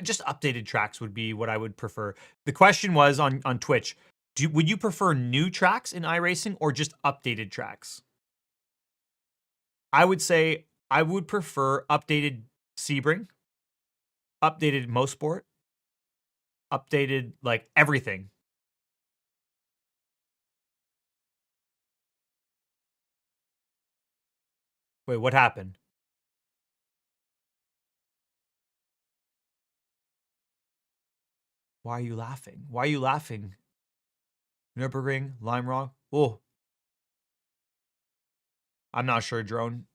Just updated tracks would be what I would prefer. The question was on Twitch, would you prefer new tracks in iRacing or just updated tracks? I would say I would prefer updated Sebring, updated Mosport, updated like everything. Wait, what happened? Why are you laughing? Why are you laughing? Nürburgring, Lime Rock? Oh. I'm not sure, Drone.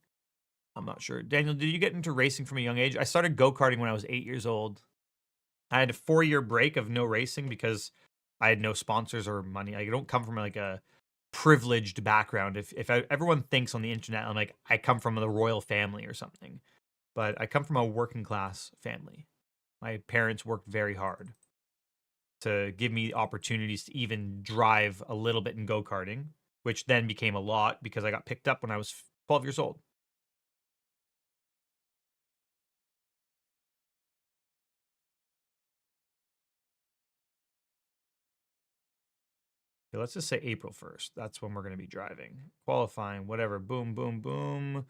I'm not sure. Daniel, did you get into racing from a young age? I started go-karting when I was 8 years old. I had a 4-year break of no racing because I had no sponsors or money. I don't come from like a privileged background. If everyone thinks on the internet, I'm like, I come from the royal family or something. But I come from a working class family. My parents worked very hard to give me opportunities to even drive a little bit in go-karting, which then became a lot because I got picked up when I was 12 years old. Okay, let's just say April 1st. That's when we're going to be driving. Qualifying, whatever. Boom, boom, boom.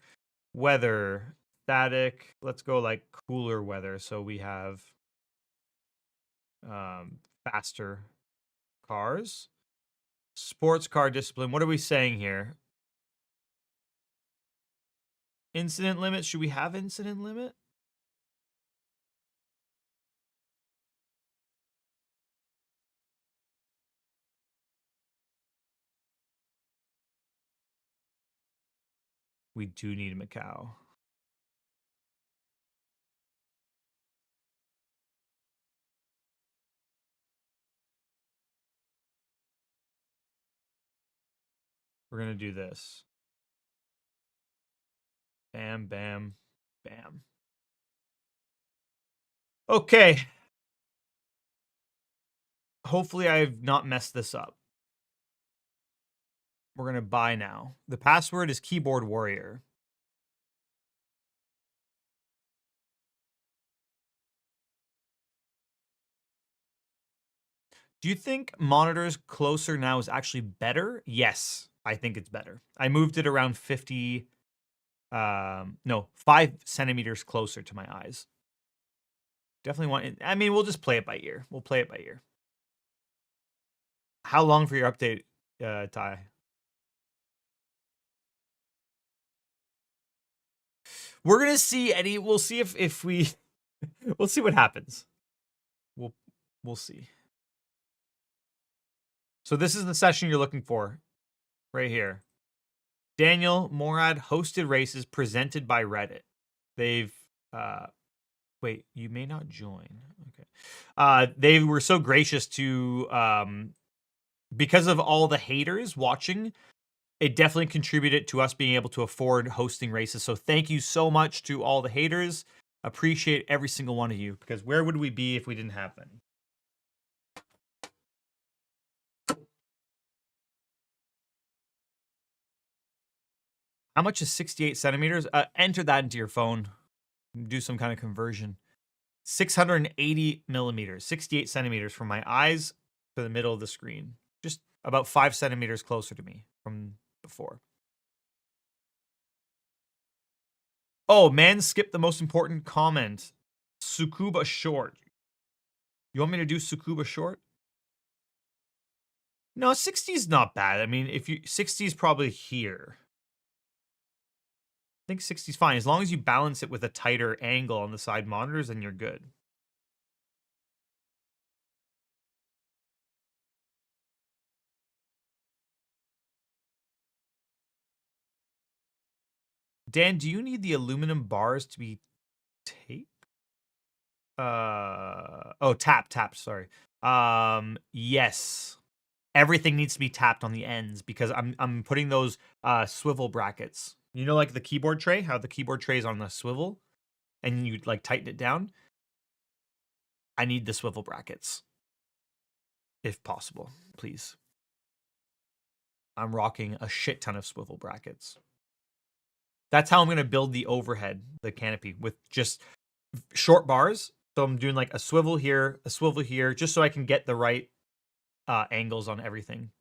Weather, static. Let's go like cooler weather. So we have faster cars. Sports car discipline. What are we saying here? Incident limit. Should we have incident limit? We do need Macau. We're going to do this. Bam, bam, bam. Okay. Hopefully I've not messed this up. We're going to buy now. The password is keyboard warrior. Do you think monitors closer now is actually better? Yes, I think it's better. I moved it around 5 centimeters closer to my eyes. Definitely want it. I mean, we'll just play it by ear. We'll play it by ear. How long for your update, Ty? We're gonna see, Eddie. We'll see if we we'll see what happens. We'll see. So this is the session you're looking for, right here. Daniel Morad hosted races presented by Reddit. They've wait, you may not join. Okay. They were so gracious to because of all the haters watching, it definitely contributed to us being able to afford hosting races. So thank you so much to all the haters. Appreciate every single one of you, because where would we be if we didn't have them? How much is 68 centimeters? Enter that into your phone. Do some kind of conversion. 680 millimeters, 68 centimeters from my eyes to the middle of the screen. Just about 5 centimeters closer to me from before. Oh, man, skip the most important comment. Tsukuba short. You want me to do Tsukuba short? No, 60 is not bad. I mean, if you 60 is probably here. I think 60 is fine. As long as you balance it with a tighter angle on the side monitors, then you're good. Dan, do you need the aluminum bars to be taped? Tapped, sorry. Yes. Everything needs to be tapped on the ends because I'm putting those swivel brackets. You know, like the keyboard tray, how the keyboard tray is on the swivel and you like tighten it down? I need the swivel brackets. If possible, please. I'm rocking a shit ton of swivel brackets. That's how I'm going to build the overhead, the canopy, with just short bars. So I'm doing like a swivel here, just so I can get the right angles on everything.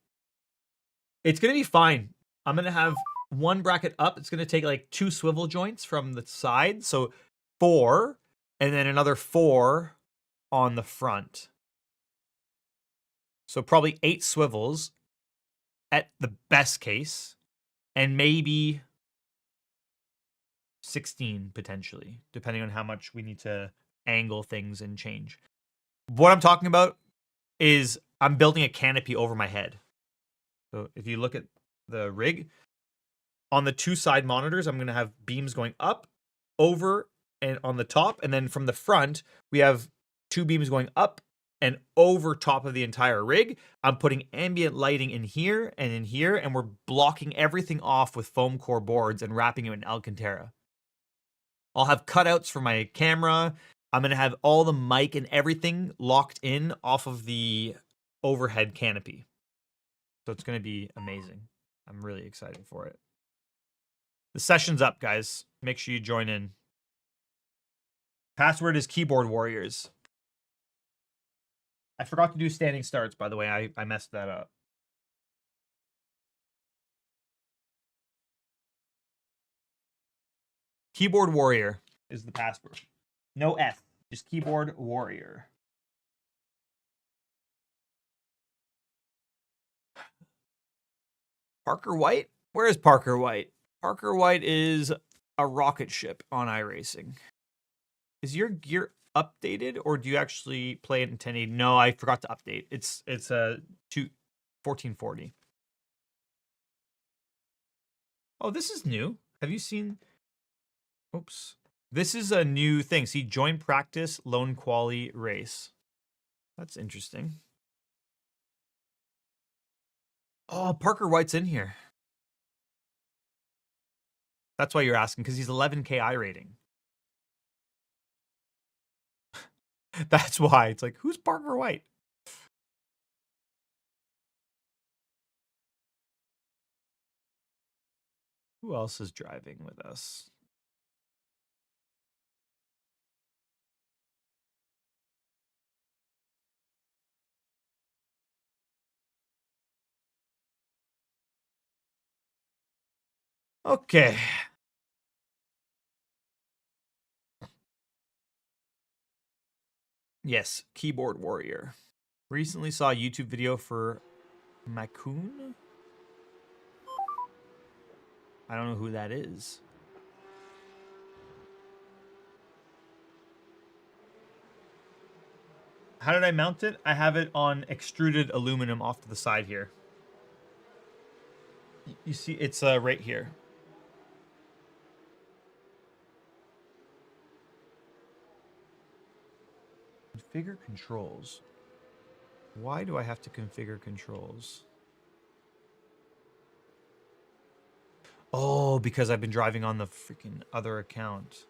It's going to be fine. I'm going to have one bracket up. It's going to take like 2 swivel joints from the side. So 4, and then another 4 on the front. So probably 8 swivels at the best case, and maybe 16 potentially, depending on how much we need to angle things and change. What I'm talking about is I'm building a canopy over my head. So if you look at the rig, on the 2 side monitors, I'm going to have beams going up, over, and on the top. And then from the front, we have 2 beams going up and over top of the entire rig. I'm putting ambient lighting in here, and we're blocking everything off with foam core boards and wrapping it in Alcantara. I'll have cutouts for my camera. I'm going to have all the mic and everything locked in off of the overhead canopy. So it's going to be amazing. I'm really excited for it. The session's up, guys. Make sure you join in. Password is keyboard warriors. I forgot to do standing starts, by the way. I messed that up. Keyboard warrior is the password. No F, just keyboard warrior. Parker White? Where is Parker White? Parker White is a rocket ship on iRacing. Is your gear updated, or do you actually play it in 1080? No, I forgot to update. It's a 1440. Oh, this is new. Have you seen? Oops. This is a new thing. See, join practice lone quali race. That's interesting. Oh, Parker White's in here. That's why you're asking, because he's 11K I rating. That's why. It's like, who's Parker White? Who else is driving with us? Okay. Yes, keyboard warrior. Recently saw a YouTube video for Makun. I don't know who that is. How did I mount it? I have it on extruded aluminum off to the side here. You see, it's right here. Configure controls. Why do I have to configure controls? Oh, because I've been driving on the freaking other account.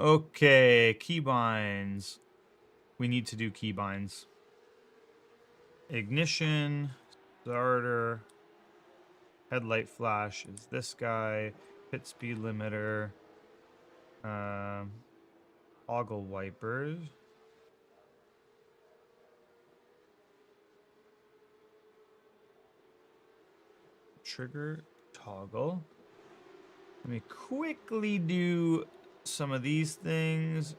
Okay, keybinds. We need to do keybinds. Ignition, starter, headlight flash is this guy, pit speed limiter, toggle wipers. Trigger toggle. Let me quickly do some of these things.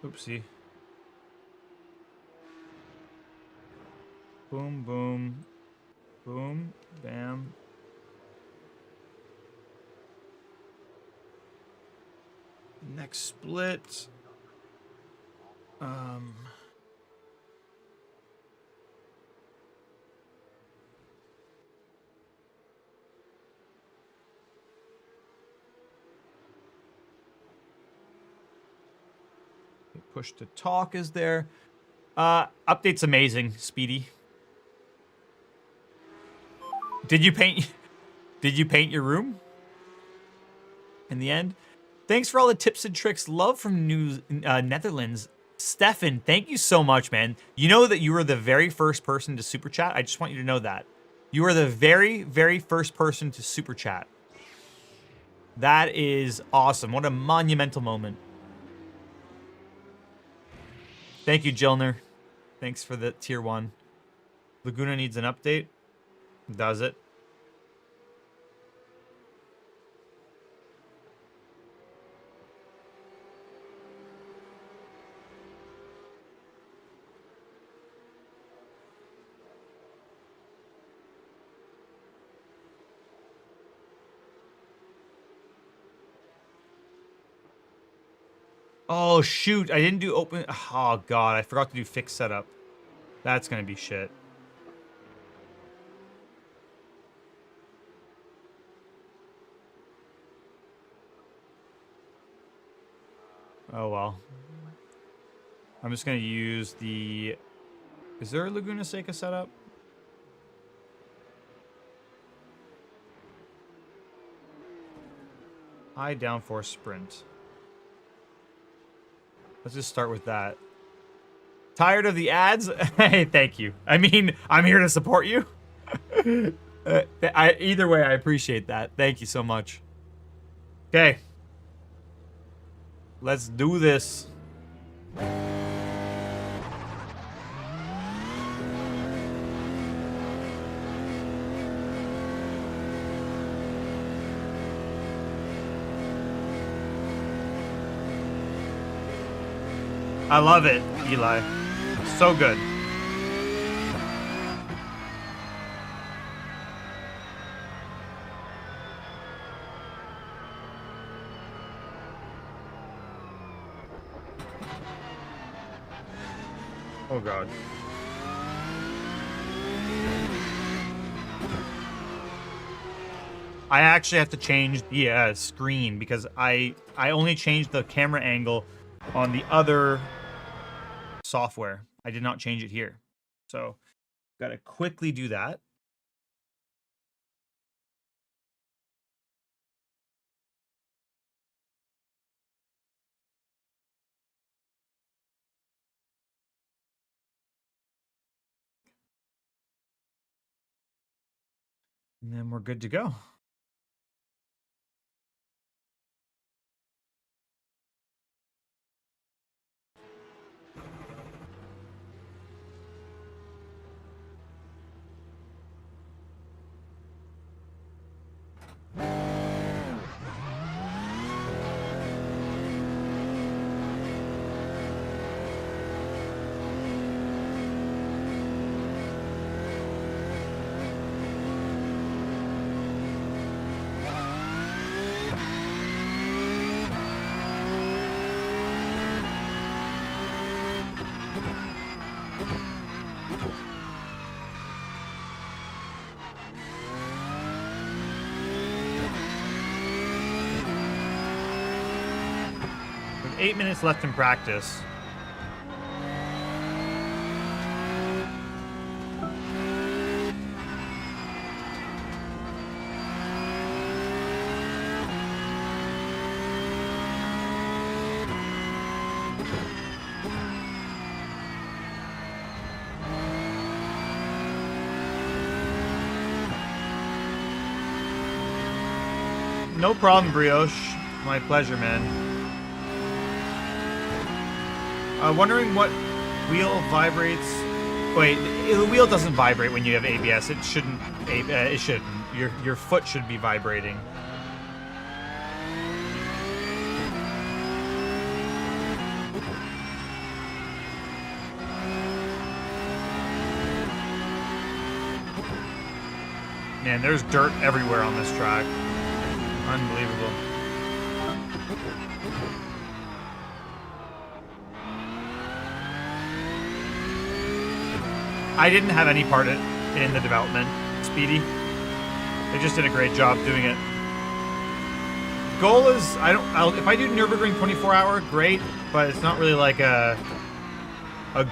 Oopsie. Boom, boom, boom, bam. Next split. Push to talk is there. Update's amazing, Speedy. Did you paint your room? In the end? Thanks for all the tips and tricks. Love from Netherlands. Stefan, thank you so much, man. You know that you were the very first person to super chat? I just want you to know that. You are the very, very first person to super chat. That is awesome. What a monumental moment. Thank you, Jilner. Thanks for the tier 1. Laguna needs an update. Does it? Oh, shoot. I didn't do open. Oh, God. I forgot to do fixed setup. That's going to be shit. Oh, well. I'm just going to use the... Is there a Laguna Seca setup? High downforce sprint. Let's just start with that. Tired of the ads? Hey, thank you. I mean, I'm here to support you. Either way, I appreciate that. Thank you so much. Okay, Let's do this. I love it, Eli. So good. Oh God. I actually have to change the screen because I only changed the camera angle on the other software. I did not change it here. So, got to quickly do that. And then we're good to go. We have 8 minutes left in practice. No problem, Brioche. My pleasure, man. Wondering what wheel vibrates. Wait, the wheel doesn't vibrate when you have ABS. It shouldn't. It shouldn't. Your foot should be vibrating. Man, there's dirt everywhere on this track. Unbelievable. I didn't have any part in the development, Speedy. They just did a great job doing it. Goal is, if I do Nürburgring 24-hour, great, but it's not really like a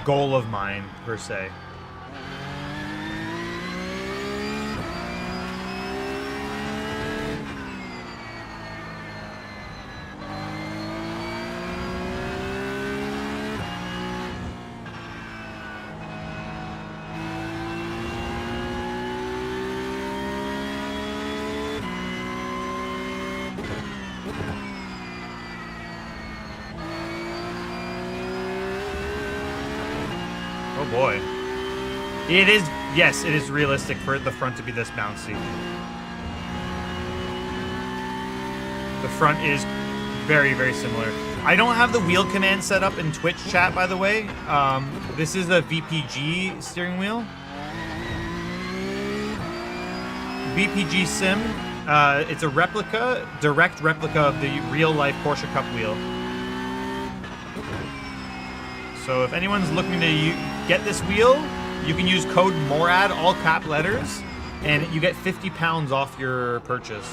goal of mine, per se. Oh boy. It is, yes, it is realistic for the front to be this bouncy. The front is very, very similar. I don't have the wheel command set up in Twitch chat, by the way. This is a VPG steering wheel. VPG Sim. It's a replica, direct replica of the real-life Porsche Cup wheel. So if anyone's looking to get this wheel, you can use code MORAD, all cap letters, and you get 50 pounds off your purchase.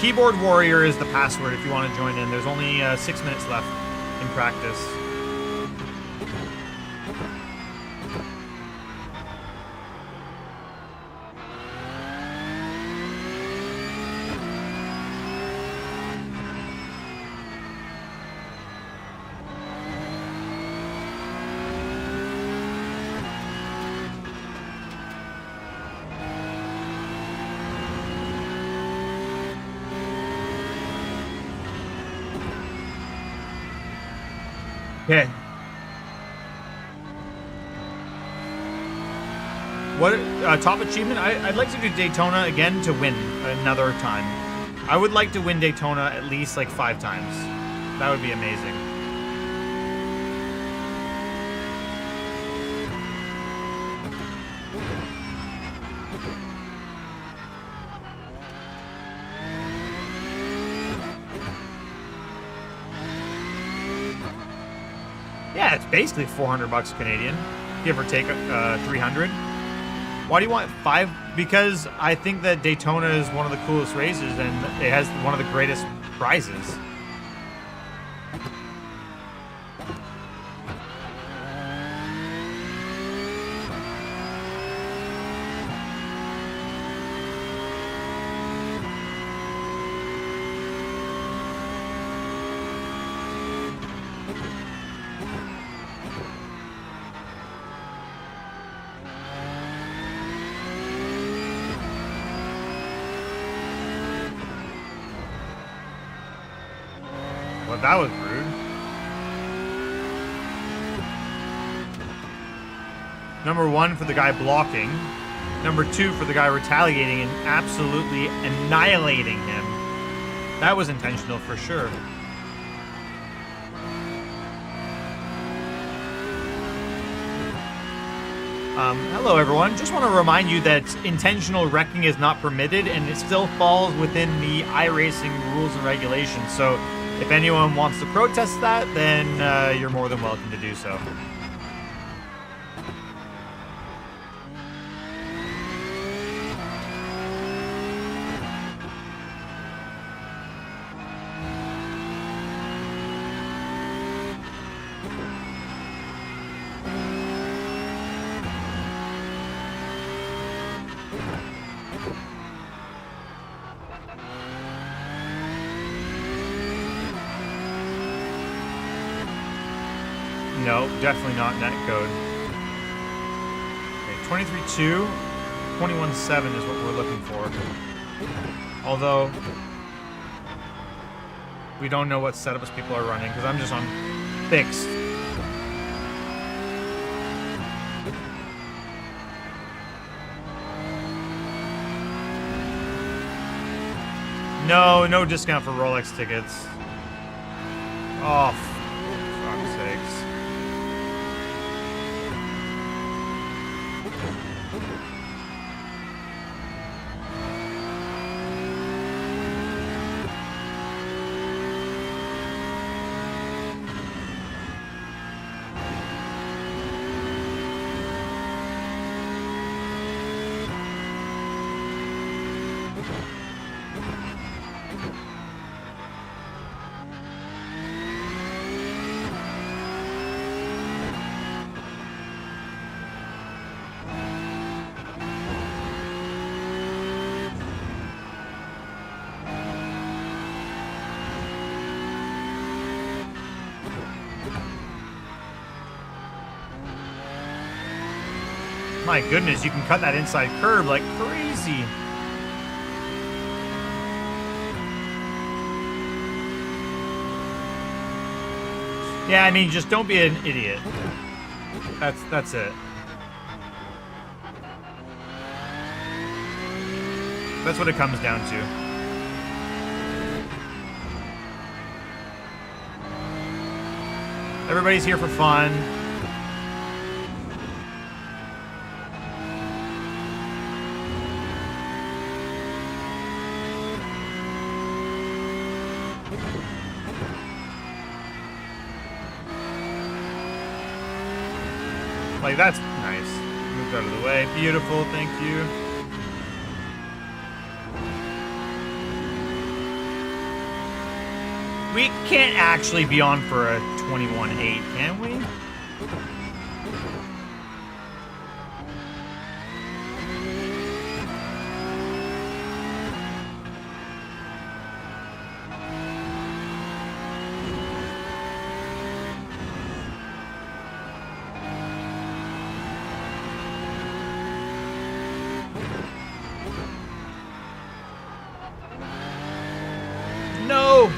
Keyboard Warrior is the password if you want to join in. There's only 6 minutes left in practice. Okay. What top achievement? I'd like to do Daytona again to win another time. I would like to win Daytona at least like 5 times. That would be amazing. Yeah, it's basically 400 bucks Canadian, give or take 300. Why do you want 5? Because I think that Daytona is one of the coolest races and it has one of the greatest prizes. Well, that was rude. Number 1 for the guy blocking. Number 2 for the guy retaliating and absolutely annihilating him. That was intentional for sure. Hello everyone. Just want to remind you that intentional wrecking is not permitted and it still falls within the iRacing rules and regulations. So if anyone wants to protest that, then you're more than welcome to do so. No, definitely not net code. Okay, 23.2, 21.7 is what we're looking for. Although, we don't know what setups people are running, because I'm just on fixed. No, no discount for Rolex tickets. Oh, for fuck's sakes. My goodness, you can cut that inside curb like crazy. Yeah, I mean, just don't be an idiot. That's it. That's what it comes down to. Everybody's here for fun. Like, that's nice. Moved out of the way. Beautiful, thank you. We can't actually be on for a 21.8, can we? No!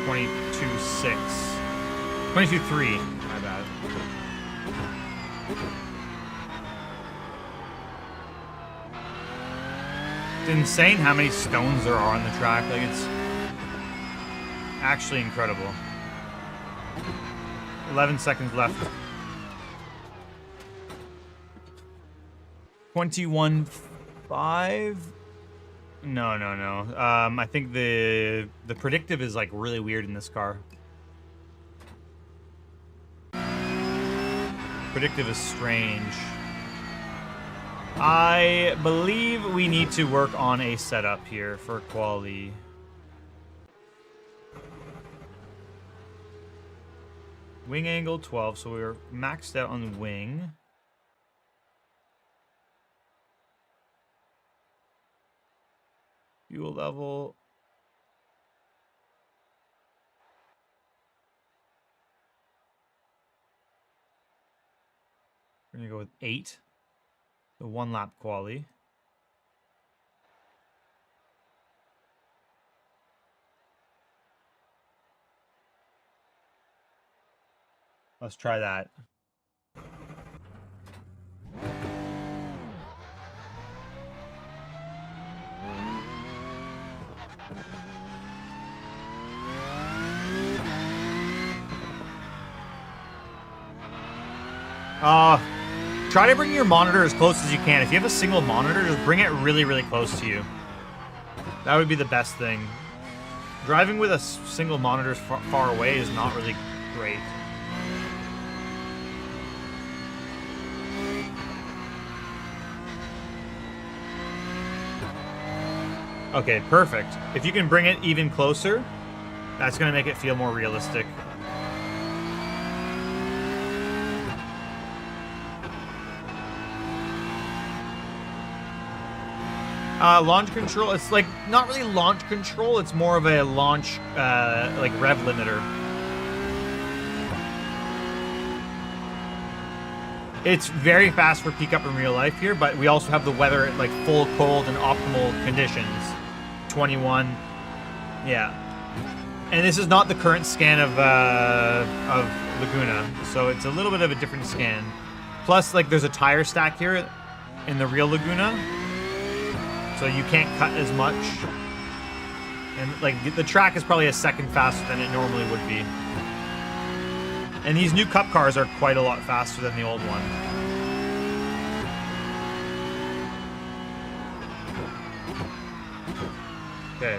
22.6. 22.3. My bad. It's insane how many stones there are on the track. Like, it's actually incredible. 11 seconds left. 21.5. No. I think the predictive is like really weird in this car. Predictive is strange. I believe we need to work on a setup here for quality. Wing angle 12, so we're maxed out on the wing. Fuel level. We're gonna go with 8. The 1 lap quali. Let's try that. Try to bring your monitor as close as you can. If you have a single monitor, just bring it really, really close to you. That would be the best thing. Driving with a single monitor far away is not really great. Okay, perfect. If you can bring it even closer, that's going to make it feel more realistic. Launch control, it's like not really launch control, it's more of a launch like rev limiter. It's very fast for peak up in real life here, but we also have the weather at like full cold and optimal conditions. 21. Yeah. And this is not the current scan of Laguna, so it's a little bit of a different scan. Plus, like, there's a tire stack here in the real Laguna, so you can't cut as much. And, like, the track is probably a second faster than it normally would be. And these new Cup cars are quite a lot faster than the old one. Okay.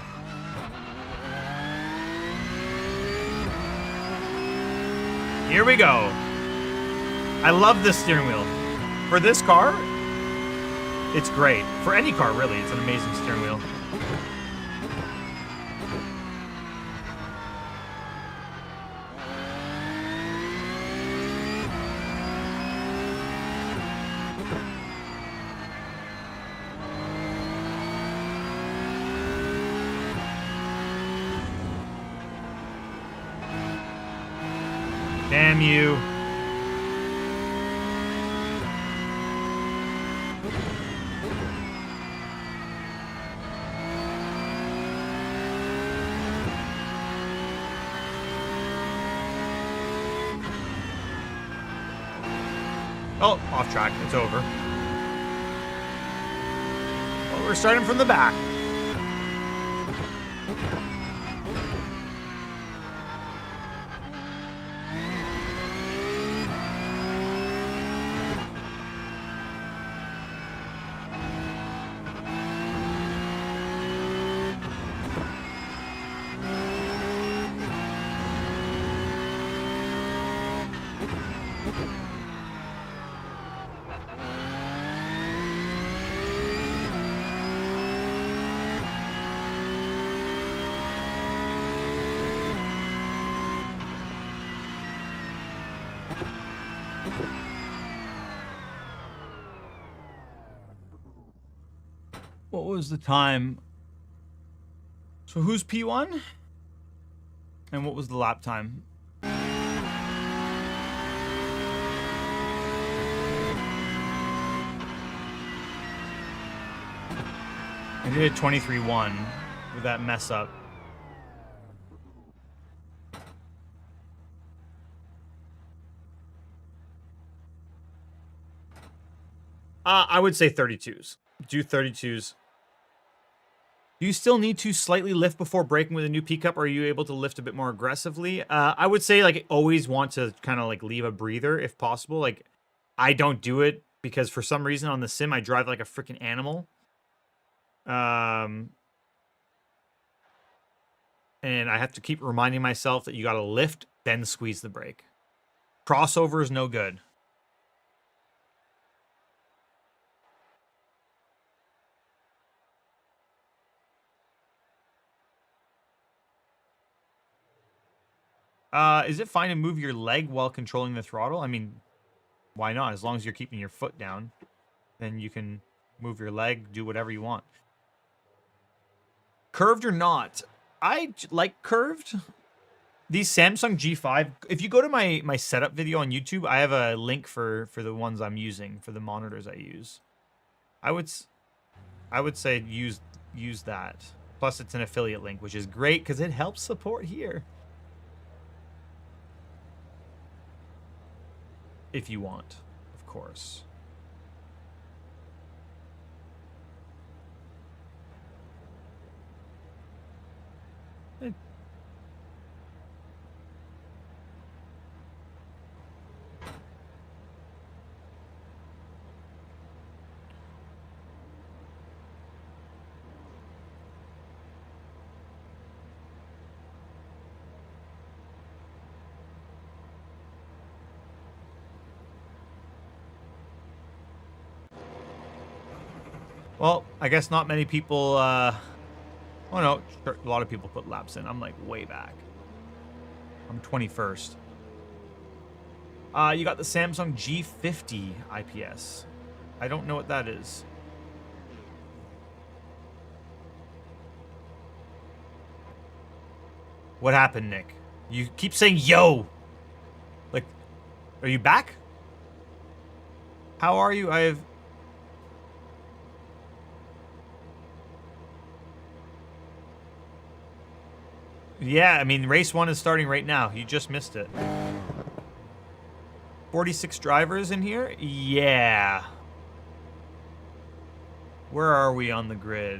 Here we go. I love this steering wheel. For this car, it's great. For any car, really, it's an amazing steering wheel. Damn you. Oh, off track. It's over. Well, we're starting from the back. What was the time? So who's P1? And what was the lap time? I did a 23.1 with that mess up. I would say 32s. Do 32s. Do you still need to slightly lift before braking with a new P-Cup, or are you able to lift a bit more aggressively? I would say, like, always want to kind of, like, leave a breather if possible. Like, I don't do it because for some reason on the sim, I drive like a freaking animal. And I have to keep reminding myself that you got to lift, then squeeze the brake. Crossover is no good. Is it fine to move your leg while controlling the throttle? I mean, why not? As long as you're keeping your foot down, then you can move your leg, do whatever you want. Curved or not? I like curved. These Samsung G5, if you go to my setup video on YouTube, I have a link for the ones I'm using, for the monitors I use. I would say use that. Plus, it's an affiliate link, which is great because it helps support here. If you want, of course. Well, I guess not many people, oh no, sure, a lot of people put laps in. I'm like way back. I'm 21st. You got the Samsung G50 IPS. I don't know what that is. What happened, Nick? You keep saying yo. Like, are you back? How are you? Yeah, I mean, race 1 is starting right now. You just missed it. 46 drivers in here? Yeah. Where are we on the grid?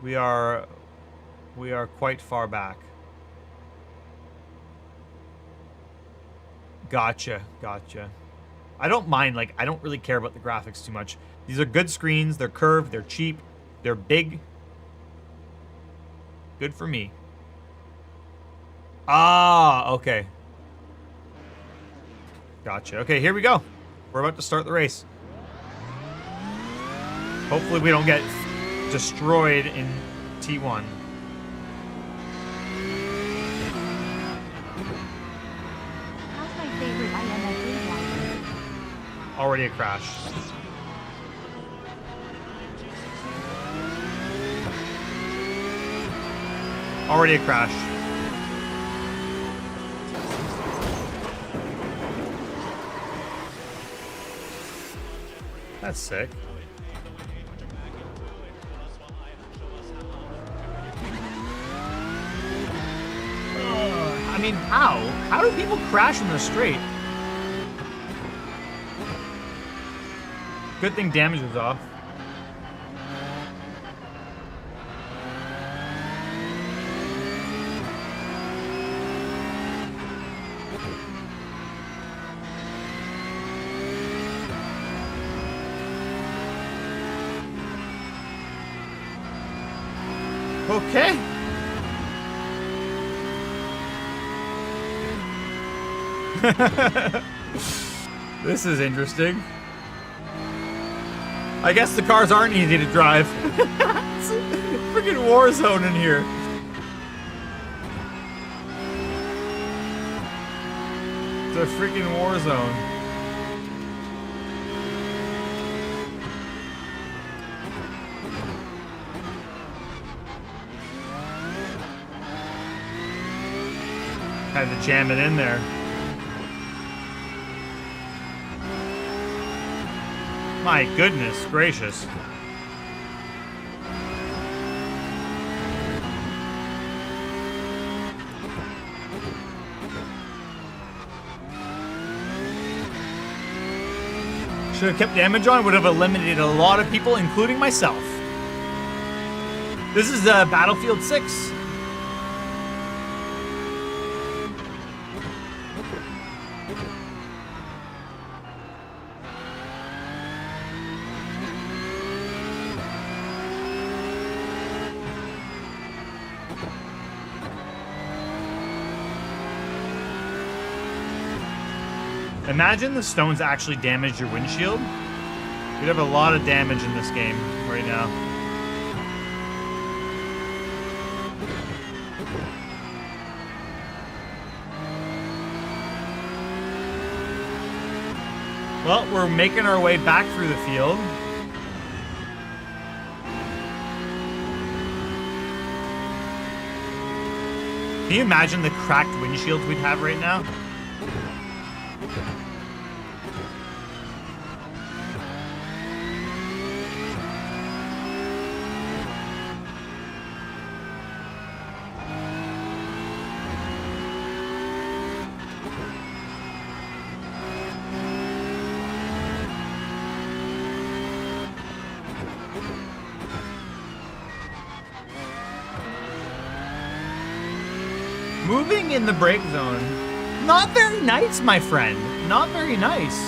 We are quite far back. Gotcha. I don't mind, like, I don't really care about the graphics too much. These are good screens, they're curved, they're cheap, they're big. Good for me. Ah, okay. Gotcha. Okay, here we go. We're about to start the race. Hopefully we don't get destroyed in T1. How's my favorite IMF driver? Already a crash. Already a crash. That's sick. I mean, how? How do people crash in the straight? Good thing damage was off. Okay. This is interesting. I guess the cars aren't easy to drive. It's a freaking war zone in here. It's a freaking war zone. Had to jam it in there. My goodness gracious. Should have kept damage on, would have eliminated a lot of people, including myself. This is Battlefield 6. Imagine the stones actually damaged your windshield. You'd have a lot of damage in this game right now. Well, we're making our way back through the field. Can you imagine the cracked windshields we'd have right now? Moving in the brake zone. Not very nice, my friend. Not very nice.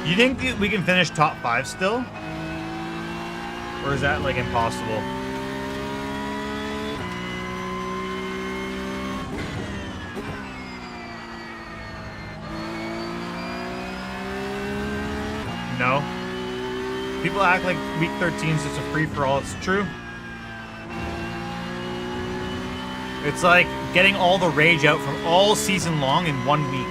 You think we can finish top 5 still? Or is that, like, impossible? No. People act like week 13 is just a free-for-all. It's true. It's like getting all the rage out from all season long in 1 week.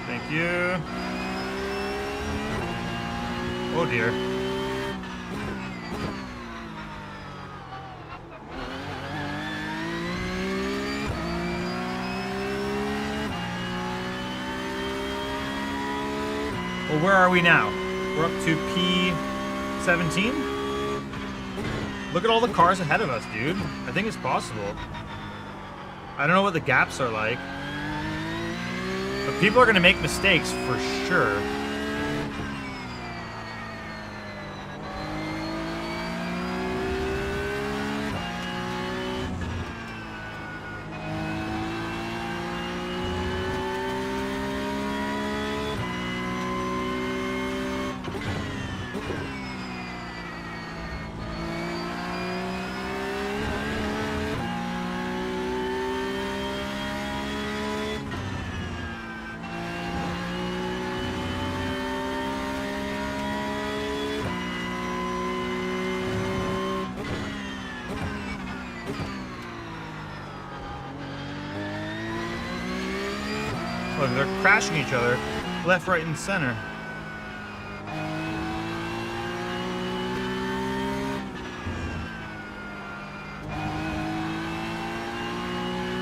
Thank you. Oh dear. Well, where are we now? We're up to P17. Look at all the cars ahead of us, dude. I think it's possible. I don't know what the gaps are like. But people are going to make mistakes for sure. Look, they're crashing each other, left, right, and center.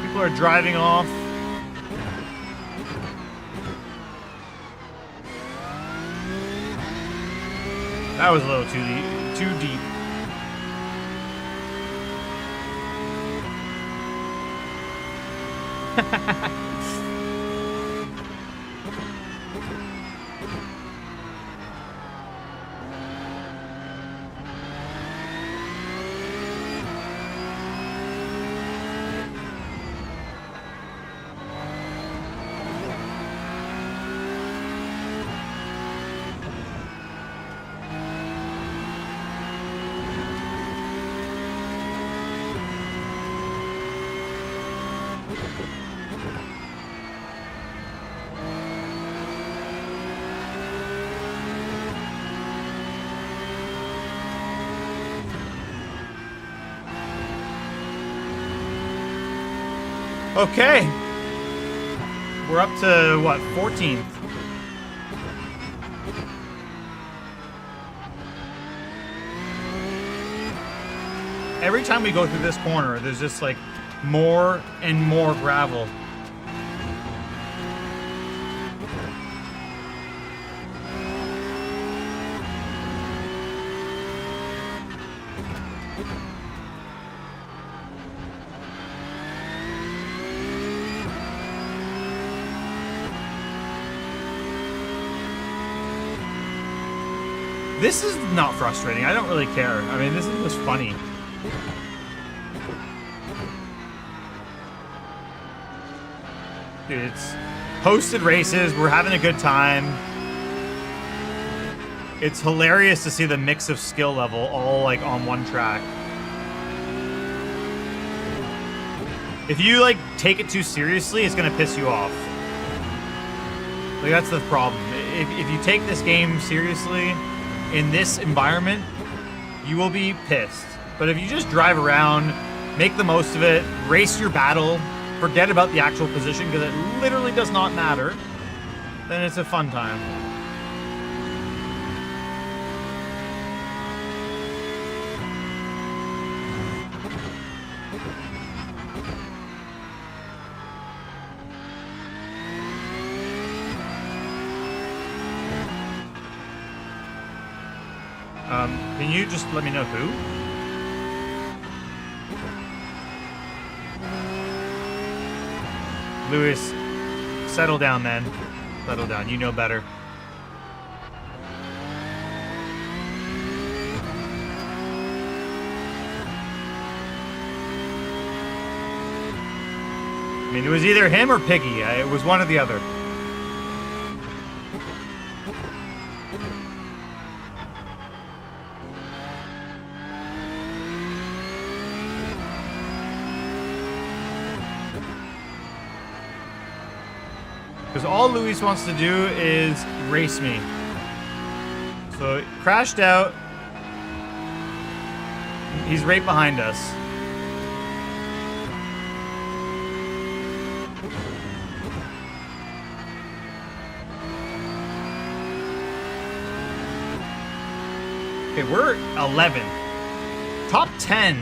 People are driving off. That was a little too deep. Okay. We're up to, what, 14th? Every time we go through this corner, there's just, like, more and more gravel. This is not frustrating. I don't really care. I mean, this is just funny. Dude, it's hosted races. We're having a good time. It's hilarious to see the mix of skill level all like on one track. If you like take it too seriously, it's gonna piss you off. Like that's the problem. If you take this game seriously in this environment, you will be pissed. But if you just drive around, make the most of it, race your battle, forget about the actual position because it literally does not matter, then it's a fun time. Can you just let me know who? Lewis, settle down, man. Settle down. You know better. I mean, it was either him or Piggy. It was one or the other. Because all Luis wants to do is race me. So it crashed out. He's right behind us. Okay, we're 11th. Top 10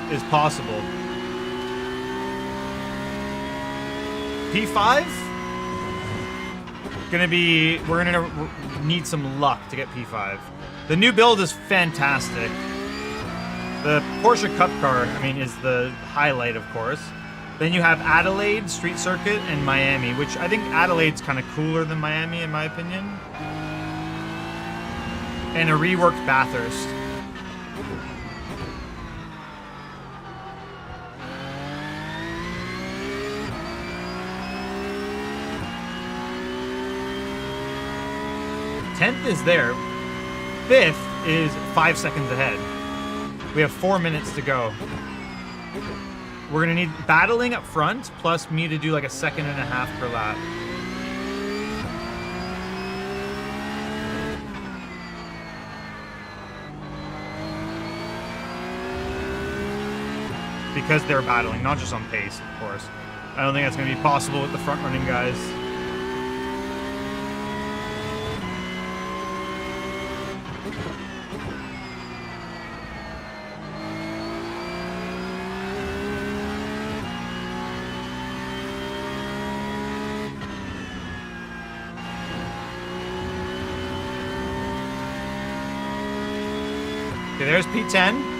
is possible. P5? We're gonna need some luck to get P5. The new build is fantastic. The Porsche Cup car, I mean, is the highlight, of course. Then you have Adelaide Street Circuit and Miami, which I think Adelaide's kind of cooler than Miami, in my opinion. And a reworked Bathurst. Tenth is there. Fifth is 5 seconds ahead. We have 4 minutes to go. We're gonna need battling up front, plus me to do like a 1.5 seconds per lap. Because they're battling, not just on pace, of course. I don't think that's gonna be possible with the front-running guys. Okay, there's P10.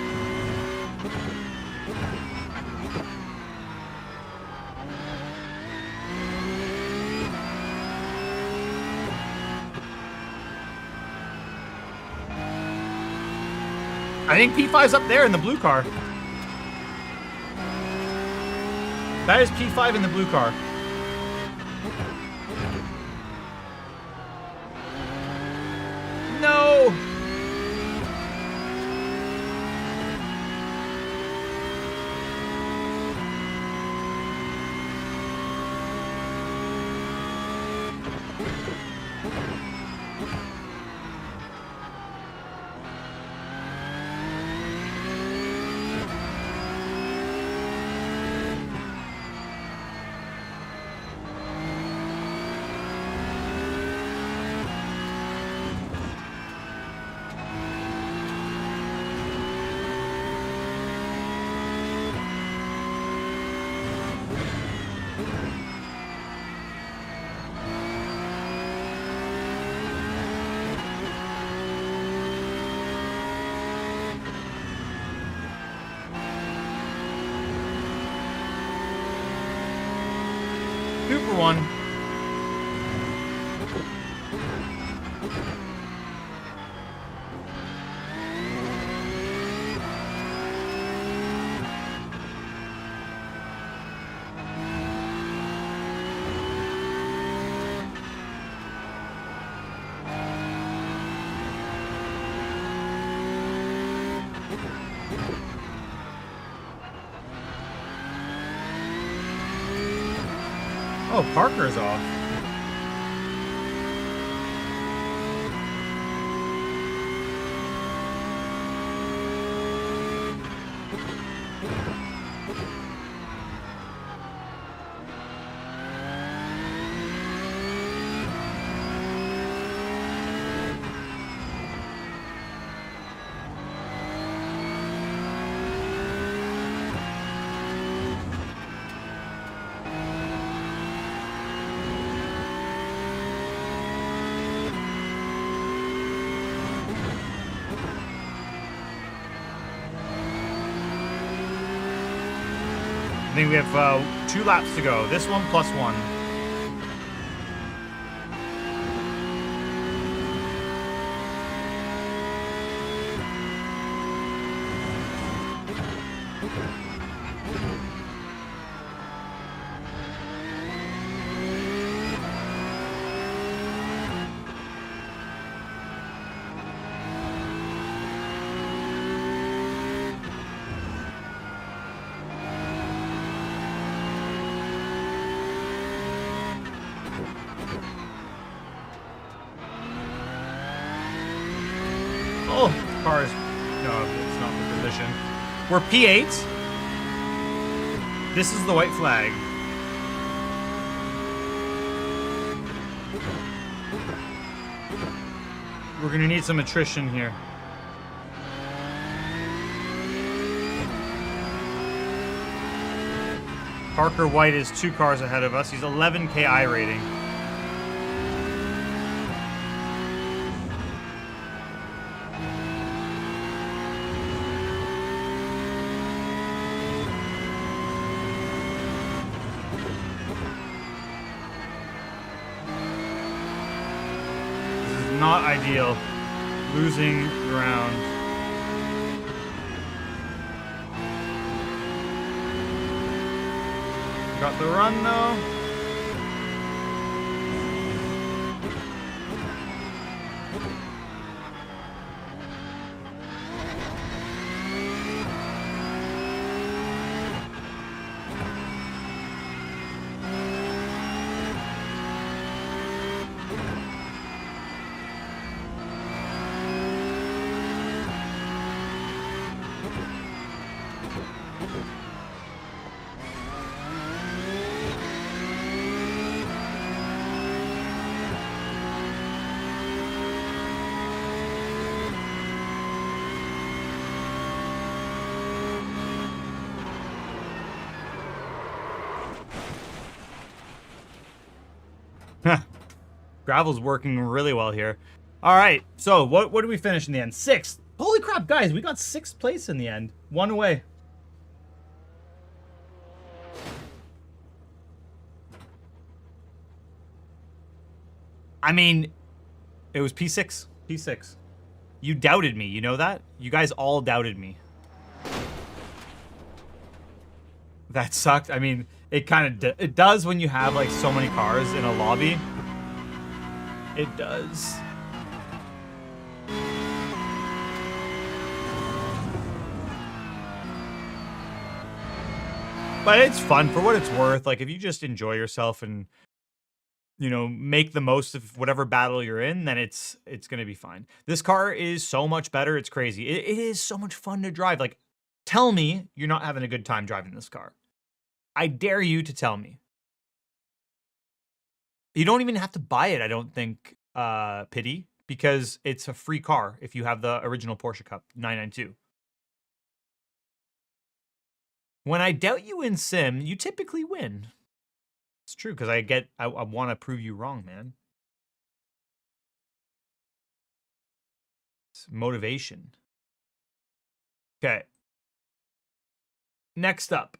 I think P5's up there in the blue car. That is P5 in the blue car. No! Oh, Parker's off. I think we have 2 laps to go. This one plus 1. Oh, cars. No, it's not the position. We're P8. This is the white flag. We're gonna need some attrition here. Parker White is 2 cars ahead of us. He's 11K I rating. Not ideal. Losing ground. Got the run though. Gravel's working really well here. All right, so what did we finish in the end? 6th. Holy crap, guys, we got 6th place in the end. 1 away. I mean, it was P6. P6. You doubted me, you know that? You guys all doubted me. That sucked. I mean, it kind of it does when you have like so many cars in a lobby. It does. But it's fun for what it's worth. Like if you just enjoy yourself and you know, make the most of whatever battle you're in, then it's going to be fine. This car is so much better. It's crazy. It is so much fun to drive. Like tell me you're not having a good time driving this car. I dare you to tell me. You don't even have to buy it, I don't think, Pity, because it's a free car if you have the original Porsche Cup 992. When I doubt you in Sim, you typically win. It's true, because I want to prove you wrong, man. It's motivation. Okay. Next up.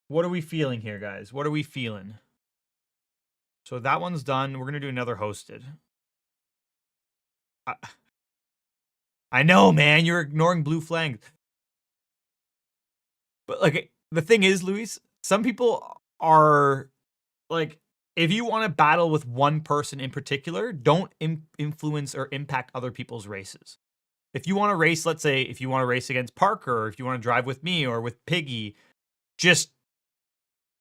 What are we feeling here, guys? What are we feeling? So that one's done. We're going to do another hosted. I know, man. You're ignoring blue flangs. But, like, the thing is, Luis, some people are, like, if you want to battle with one person in particular, don't influence or impact other people's races. If you want to race, let's say, if you want to race against Parker, or if you want to drive with me or with Piggy, just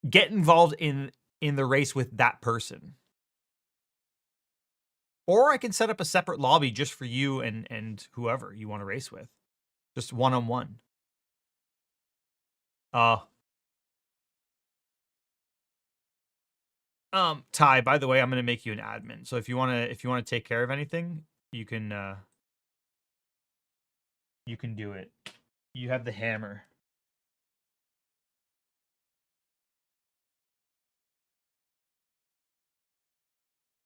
get involved in the race with that person. Or I can set up a separate lobby just for you and whoever you want to race with. Just one-on-one. Ty, by the way, I'm gonna make you an admin. So if you wanna take care of anything, you can do it. You have the hammer.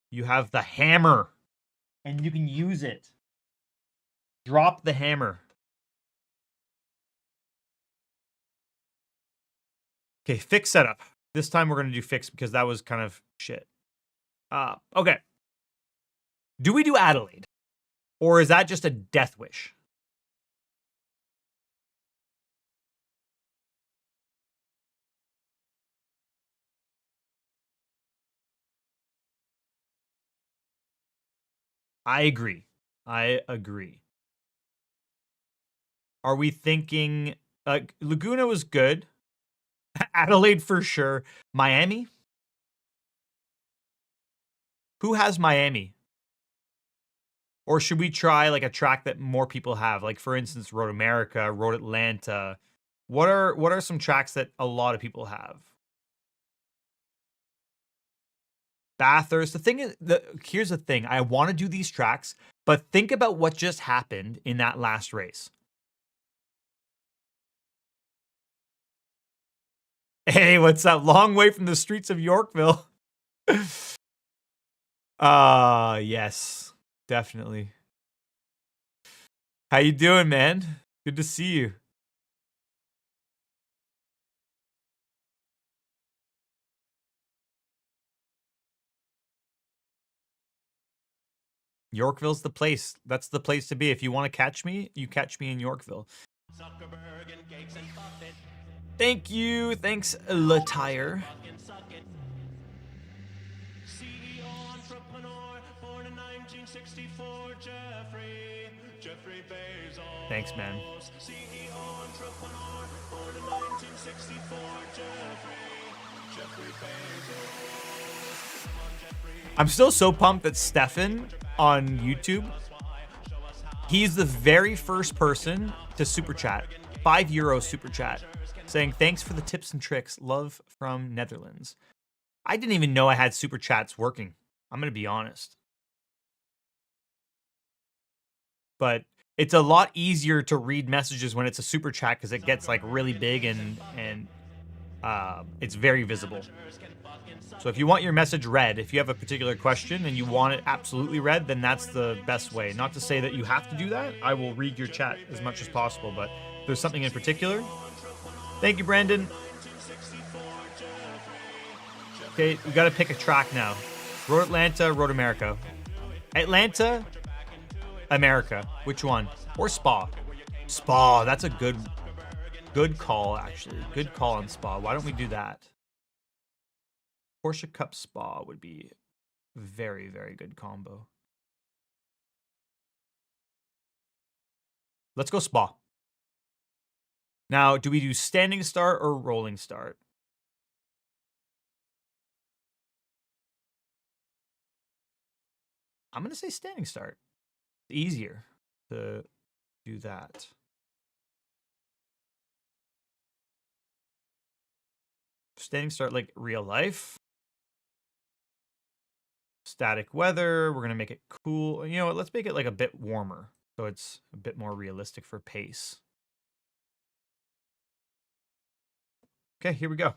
You have the hammer. And you can use it. Drop the hammer. Okay, fix setup. This time we're going to do fix because that was kind of shit. Okay. Do we do Adelaide? Or is that just a death wish? I agree. Are we thinking Laguna was good? Adelaide for sure. Miami? Who has Miami? Or should we try like a track that more people have? Like for instance, Road America, Road Atlanta. What are some tracks that a lot of people have? Bathurst. The thing is, here's the thing. I want to do these tracks, but think about what just happened in that last race. Hey, what's up? Long way from the streets of Yorkville. Yes, definitely. How you doing, man? Good to see you. Yorkville's the place. That's the place to be. If you want to catch me, you catch me in Yorkville. Thank you. Thanks, Latire. Thanks, man. I'm still so pumped that Stefan on YouTube, he's the very first person to super chat, €5 super chat, saying thanks for the tips and tricks. Love from Netherlands. I didn't even know I had super chats working. I'm going to be honest. But it's a lot easier to read messages when it's a super chat because it gets like really big and it's very visible. So if you want your message read, if you have a particular question and you want it absolutely read, then that's the best way. Not to say that you have to do that. I will read your chat as much as possible, but if there's something in particular. Thank you, Brandon. Okay, we got to pick a track now. Road Atlanta, Road America. Atlanta, America. Which one? Or Spa? Spa, that's a good call, actually. Good call on Spa. Why don't we do that? Porsche Cup Spa would be very, very good combo. Let's go Spa. Now, do we do standing start or rolling start? I'm going to say standing start. It's easier to do that. Standing start like real life. Static weather. We're going to make it cool. You know what? Let's make it like a bit warmer so it's a bit more realistic for pace. Okay, here we go.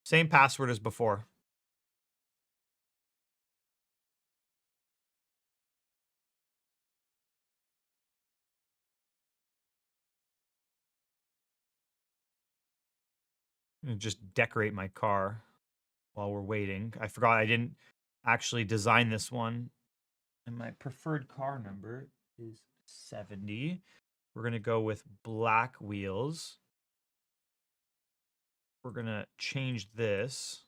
Same password as before. I'm gonna just decorate my car while we're waiting. I forgot I didn't actually design this one. And my preferred car number is 70. We're going to go with black wheels. We're going to change this.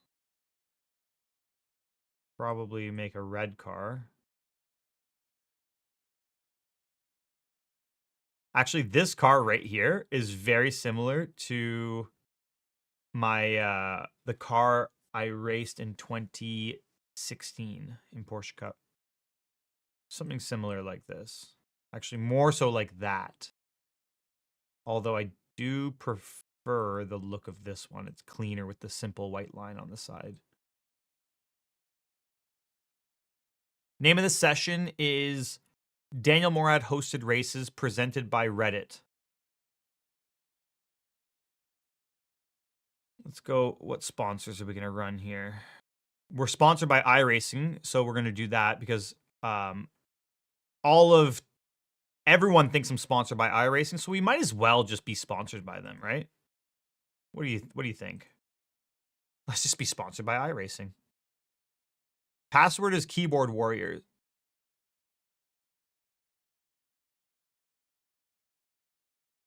Probably make a red car. Actually, this car right here is very similar to my the car I raced in 2016 in Porsche Cup. Something similar like this. Actually, more so like that. Although I do prefer the look of this one. It's cleaner with the simple white line on the side. Name of the session is Daniel Morad hosted races presented by Reddit. Let's go. What sponsors are we going to run here? We're sponsored by iRacing, so we're going to do that because everyone thinks I'm sponsored by iRacing, so we might as well just be sponsored by them, right? What do you think? Let's just be sponsored by iRacing. Password is Keyboard Warrior.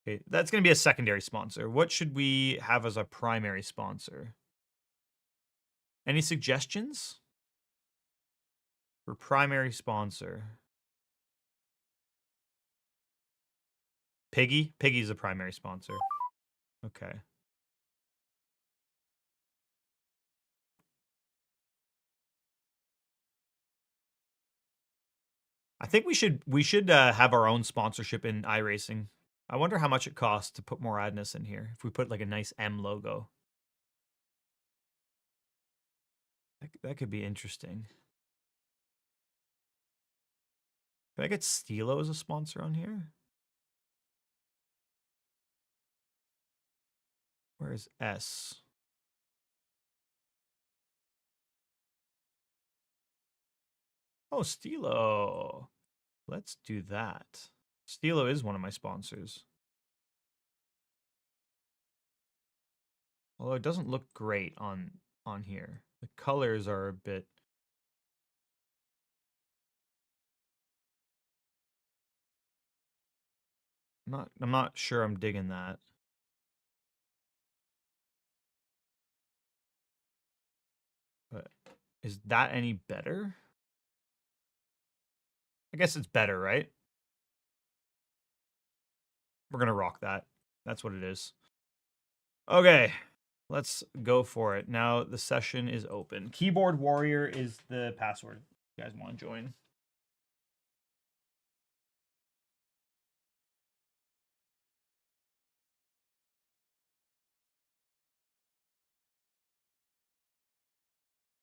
Okay, that's going to be a secondary sponsor. What should we have as a primary sponsor? Any suggestions for primary sponsor? Piggy? Piggy's a primary sponsor. Okay. I think we should have our own sponsorship in iRacing. I wonder how much it costs to put MORADNESS in here. If we put like a nice M logo. That could be interesting. Can I get Stilo as a sponsor on here? Where is S? Oh, Stilo. Let's do that. Stilo is one of my sponsors. Although it doesn't look great on here. The colors are a bit... I'm not sure I'm digging that. But is that any better? I guess it's better, right? We're going to rock that. That's what it is. Okay, let's go for it. Now the session is open. Keyboard Warrior is the password. If you guys want to join.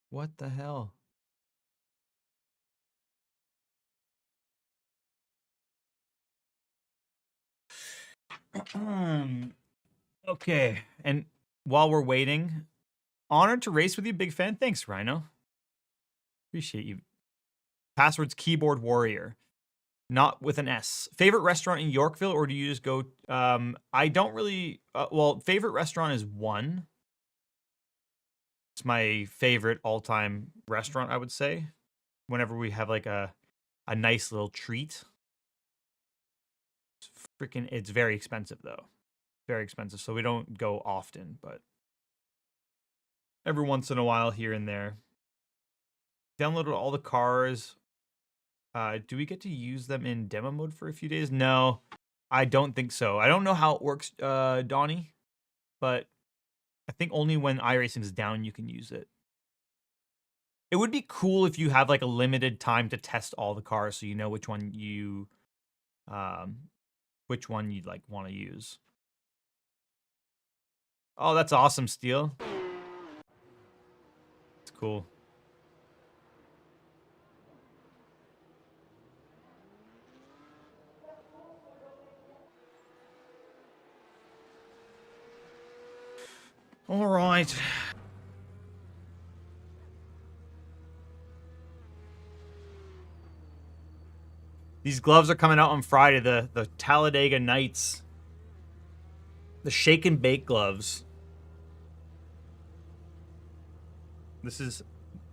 What the hell? Okay, and while we're waiting, honored to race with you, big fan. Thanks, Rhino. Appreciate you. Password's Keyboard Warrior, not with an S. Favorite restaurant in Yorkville, or do you just go? I don't really. Well, favorite restaurant is one. It's my favorite all-time restaurant, I would say. Whenever we have like a nice little treat. It's very expensive though. Very expensive, so we don't go often, but every once in a while here and there. Downloaded all the cars. Do we get to use them in demo mode for a few days? No, I don't think so. I don't know how it works, Donnie, but I think only when iRacing is down you can use it. It would be cool if you have like a limited time to test all the cars so you know which one you'd like want to use. Oh, that's awesome, Steel. It's cool. All right. These gloves are coming out on Friday, the Talladega Nights. The shake and bake gloves. This is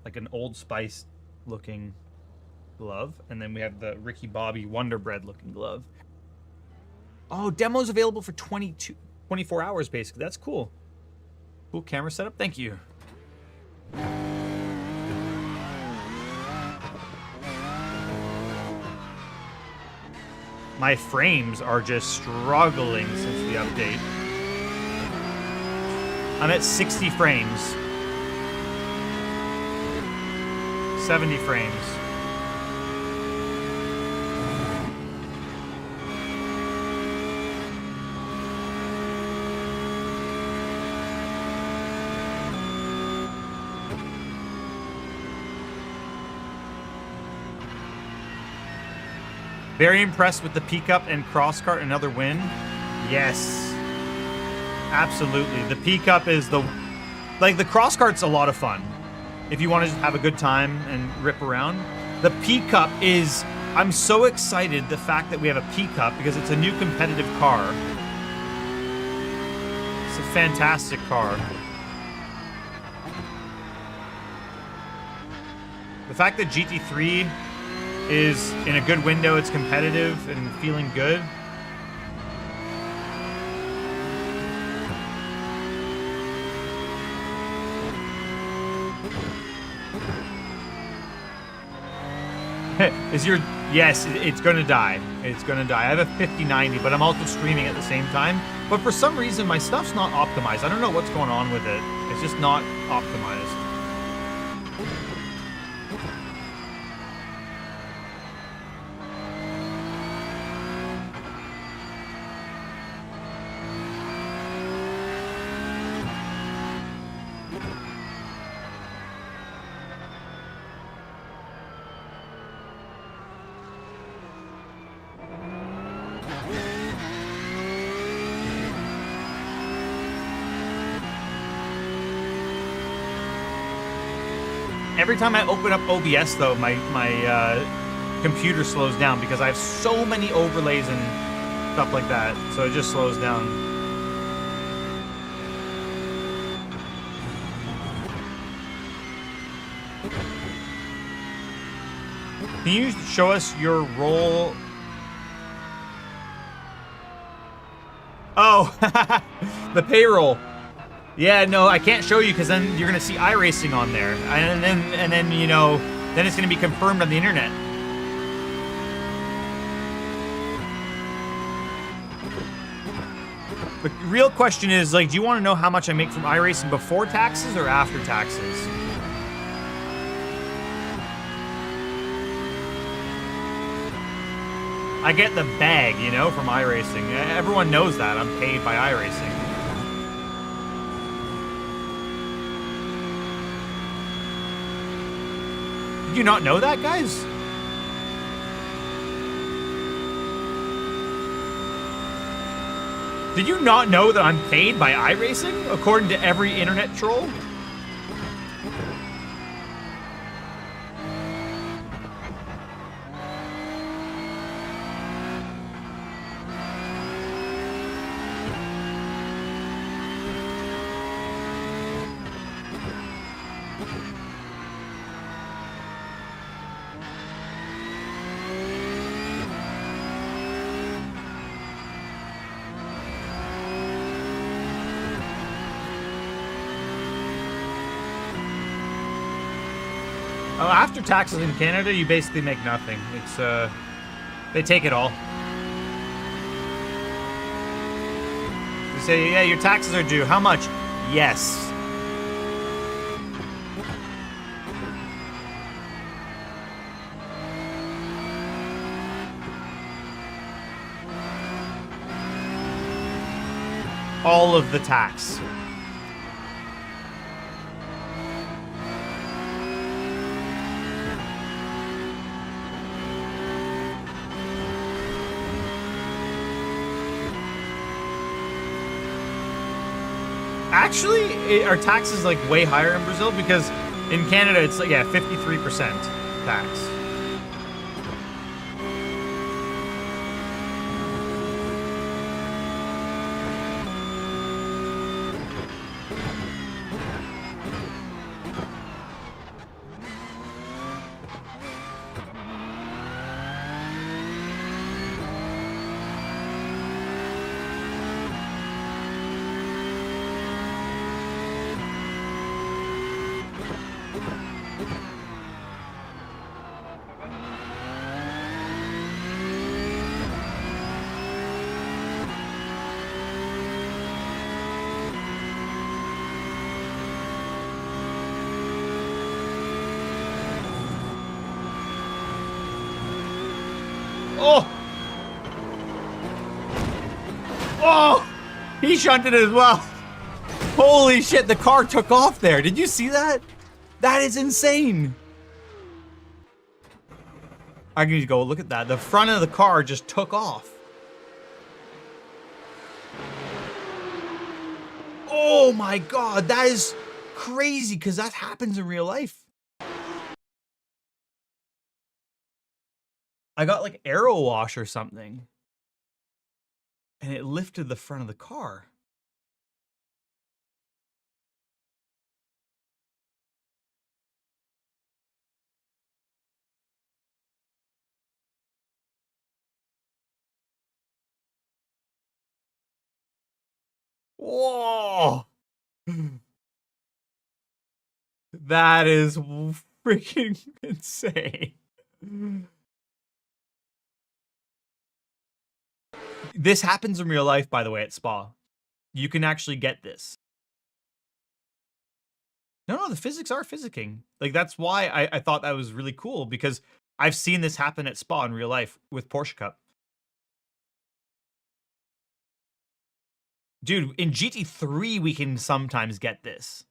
like an Old Spice looking glove. And then we have the Ricky Bobby Wonder Bread looking glove. Oh, demo's available for 24 hours basically. That's cool. Cool camera setup. Thank you. My frames are just struggling since the update. I'm at 60 frames. 70 frames. Very impressed with the P-Cup and Crosscart. Another win. Yes. Absolutely. The P-Cup is the... Like, the Crosscart's a lot of fun. If you want to just have a good time and rip around. The P-Cup is... I'm so excited the fact that we have a P-Cup because it's a new competitive car. It's a fantastic car. The fact that GT3 is in a good window, it's competitive and feeling good. Is your... Yes, it's gonna die. It's gonna die. I have a 5090, but I'm also streaming at the same time. But for some reason, my stuff's not optimized. I don't know what's going on with it. It's just not optimized. Every time I open up OBS, though, my computer slows down because I have so many overlays and stuff like that. So it just slows down. Can you show us your role? Oh, the payroll. Yeah, no, I can't show you because then you're gonna see iRacing on there, and then you know, then it's gonna be confirmed on the internet. The real question is, like, do you want to know how much I make from iRacing before taxes or after taxes? I get the bag, you know, from iRacing. Everyone knows that I'm paid by iRacing. Did you not know that, guys? Did you not know that I'm paid by iRacing, according to every internet troll? After taxes in Canada, you basically make nothing. It's, they take it all. They say, yeah, your taxes are due. How much? Yes. All of the tax. Actually, our tax is like way higher in Brazil because in Canada it's like, yeah, 53% tax. Oh! Oh! He shunted it as well. Holy shit, the car took off there. Did you see that? That is insane. I need to go look at that. The front of the car just took off. Oh my god, that is crazy because that happens in real life. I got like aero wash or something. And it lifted the front of the car. Whoa! That is freaking insane. This happens in real life, by the way, at Spa. You can actually get this. No, the physics are physicking. Like, that's why I thought that was really cool, because I've seen this happen at Spa in real life with Porsche Cup. Dude, in GT3, we can sometimes get this.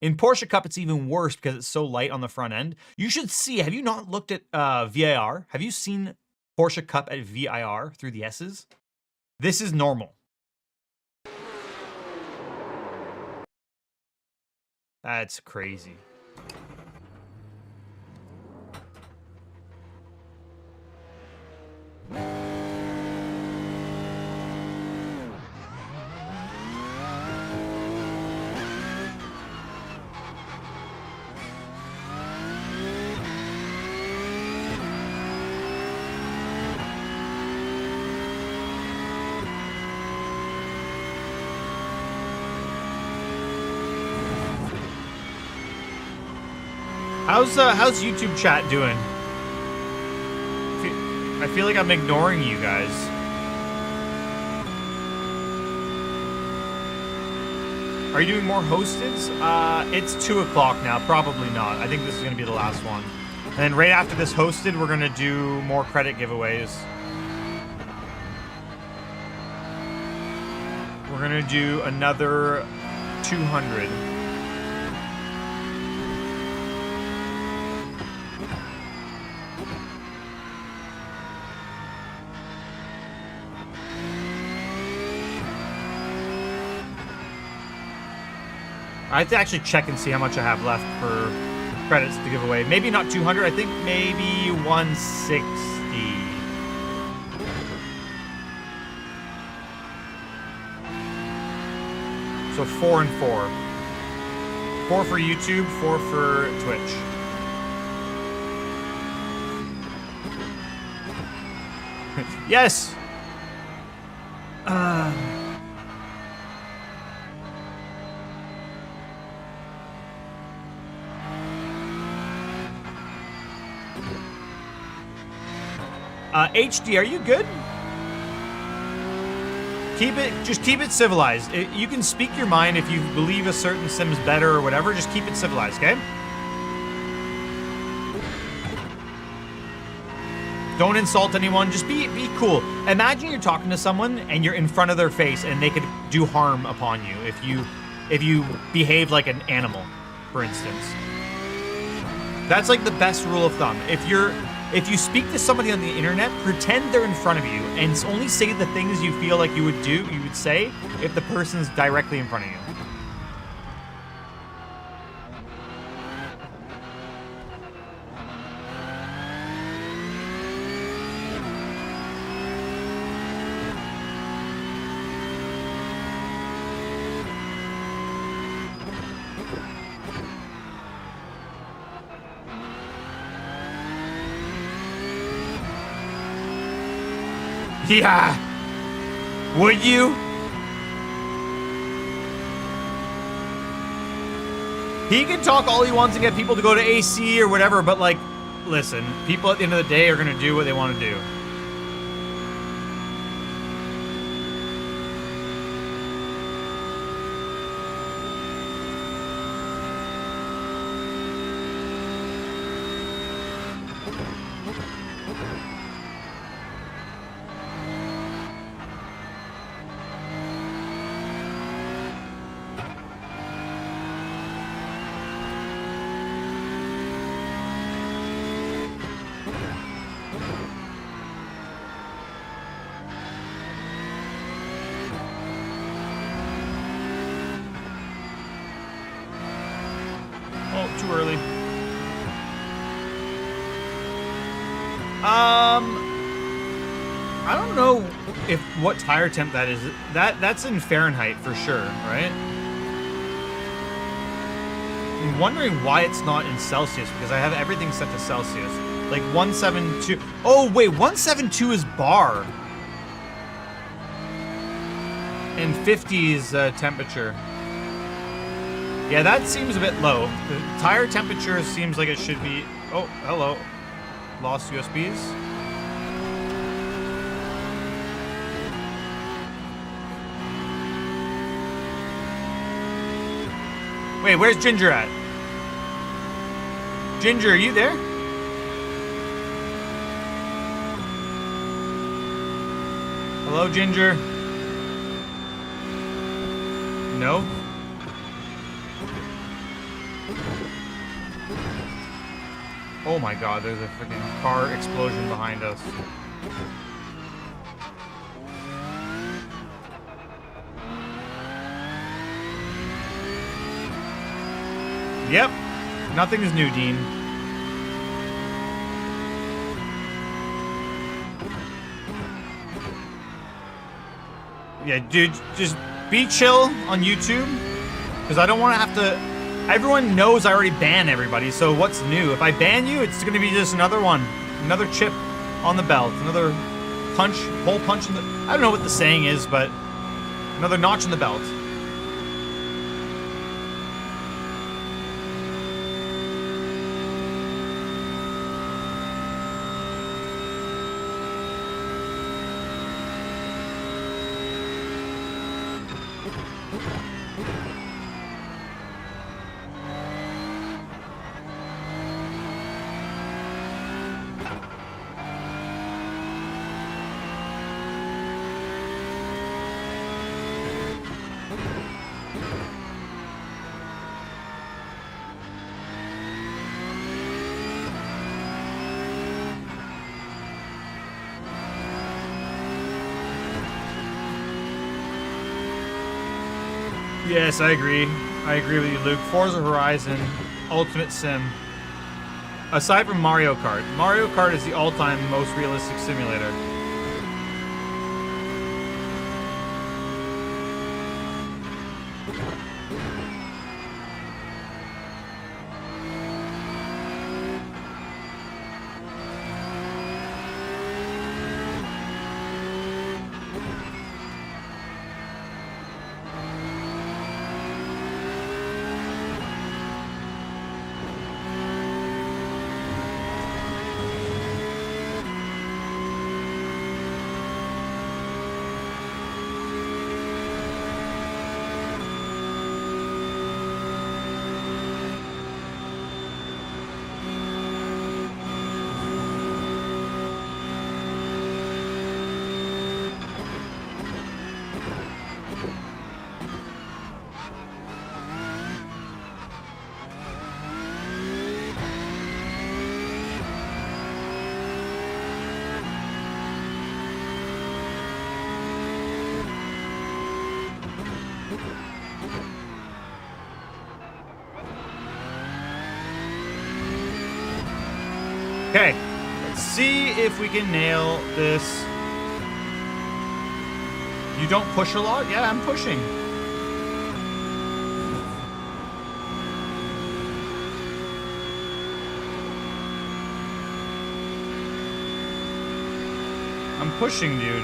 In Porsche Cup, it's even worse because it's so light on the front end. You should see, have you not looked at VIR? Have you seen Porsche Cup at VIR through the S's? This is normal. That's crazy. How's YouTube chat doing? I feel like I'm ignoring you guys. Are you doing more hosteds? It's 2 o'clock now. Probably not. I think this is going to be the last one. And then right after this hosted, we're going to do more credit giveaways. We're going to do another 200. I have to actually check and see how much I have left for credits to give away. Maybe not 200, I think maybe 160. So 4 and 4. 4 for YouTube, 4 for Twitch. Yes! HD, are you good? Just keep it civilized. You can speak your mind if you believe a certain sim's better or whatever. Just keep it civilized, okay? Don't insult anyone. Just be cool. Imagine you're talking to someone and you're in front of their face and they could do harm upon you if you behave like an animal, for instance. That's like the best rule of thumb. If you speak to somebody on the internet, pretend they're in front of you and only say the things you feel like you would say if the person's directly in front of you. Yeah. Would you? He can talk all he wants and get people to go to AC or whatever, but like, listen, people at the end of the day are going to do what they want to do. too early. I don't know if what tire temp that is. That's in Fahrenheit for sure, right? I'm wondering why it's not in Celsius because I have everything set to Celsius. Like 172. Oh wait, 172 is bar. And 50 is temperature. Yeah, that seems a bit low. The tire temperature seems like it should be. Oh, hello. Lost USBs. Wait, where's Ginger at? Ginger, are you there? Hello, Ginger. No? Oh my god, there's a freaking car explosion behind us. Yep. Nothing is new, Dean. Yeah, dude, just be chill on YouTube. Because I don't want to have to... Everyone knows I already ban everybody, so what's new? If I ban you, it's going to be just another one. Another chip on the belt. Another punch, hole punch in the... I don't know what the saying is, but... Another notch in the belt. Yes, I agree. I agree with you, Luke. Forza Horizon, Ultimate Sim. Aside from Mario Kart is the all-time most realistic simulator. Okay, let's see if we can nail this. You don't push a lot? Yeah, I'm pushing. I'm pushing, dude.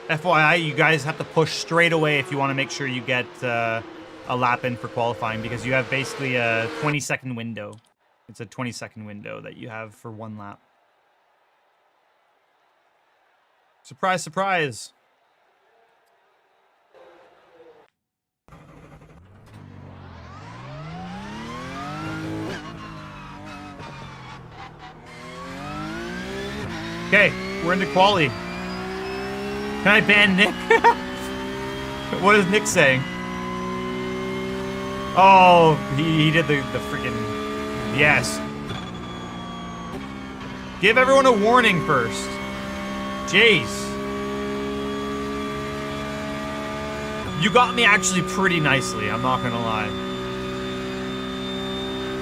FYI, you guys have to push straight away if you want to make sure you get a lap in for qualifying, because you have basically a 20-second window. It's a 20-second window that you have for one lap. Surprise, surprise. Okay, we're into quali. Can I ban Nick? What is Nick saying? Oh, he did the freaking... Yes. Give everyone a warning first. Jeez. You got me actually pretty nicely, I'm not gonna lie.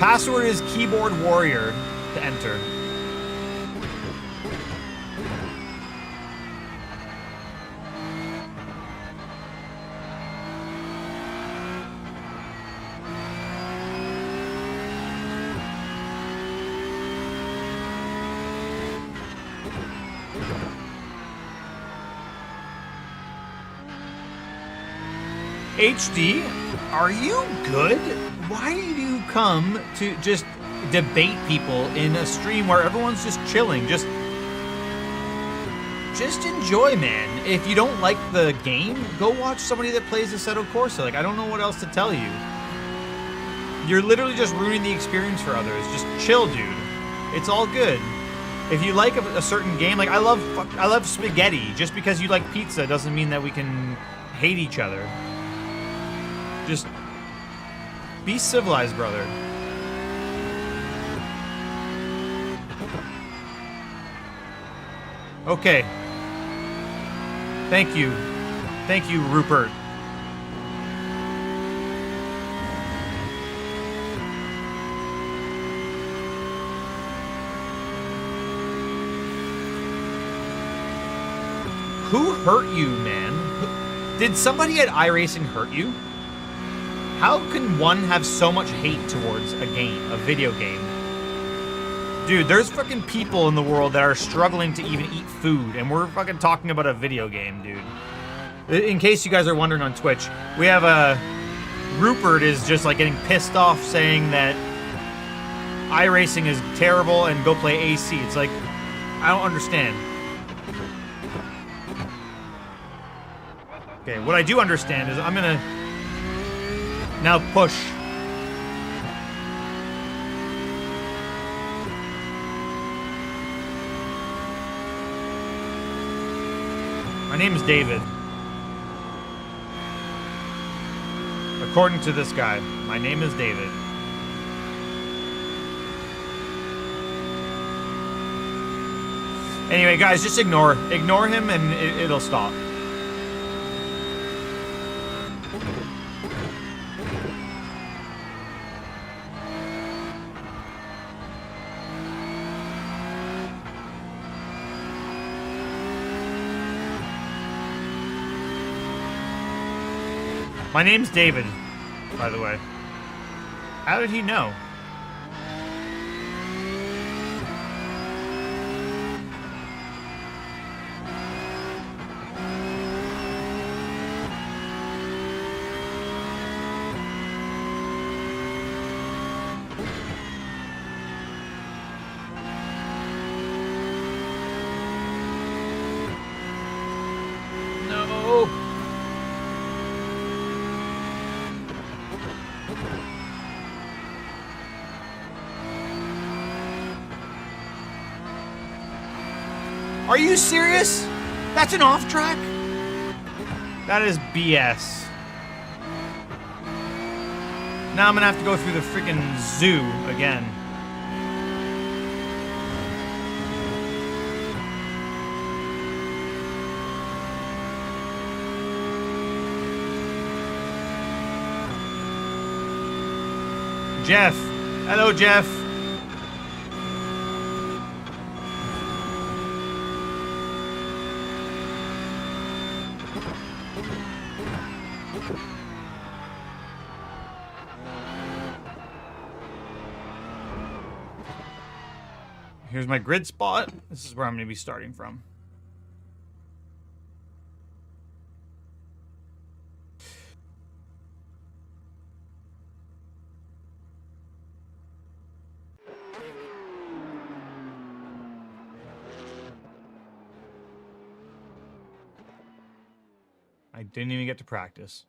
Password is keyboard warrior to enter. HD, are you good? Why do you come to just debate people in a stream where everyone's just chilling? Just enjoy, man. If you don't like the game, go watch somebody that plays Assetto Corsa. Like, I don't know what else to tell you. You're literally just ruining the experience for others. Just chill, dude. It's all good. If you like a certain game, like I love spaghetti. Just because you like pizza doesn't mean that we can hate each other. Just be civilized, brother. Okay. Thank you. Thank you, Rupert. Who hurt you, man? Did somebody at iRacing hurt you? How can one have so much hate towards a game, a video game? Dude, there's fucking people in the world that are struggling to even eat food, and we're fucking talking about a video game, dude. In case you guys are wondering on Twitch, we have Rupert is just like getting pissed off saying that iRacing is terrible and go play AC. It's like, I don't understand. Okay, what I do understand is I'm gonna now push. My name is David. According to this guy, my name is David. Anyway, guys, just ignore him and it'll stop. My name's David, by the way. How did he know? Are you serious? That's an off track? That is BS. Now I'm gonna have to go through the freaking zoo again. Jeff. Hello, Jeff. Here's my grid spot. This is where I'm going to be starting from. I didn't even get to practice.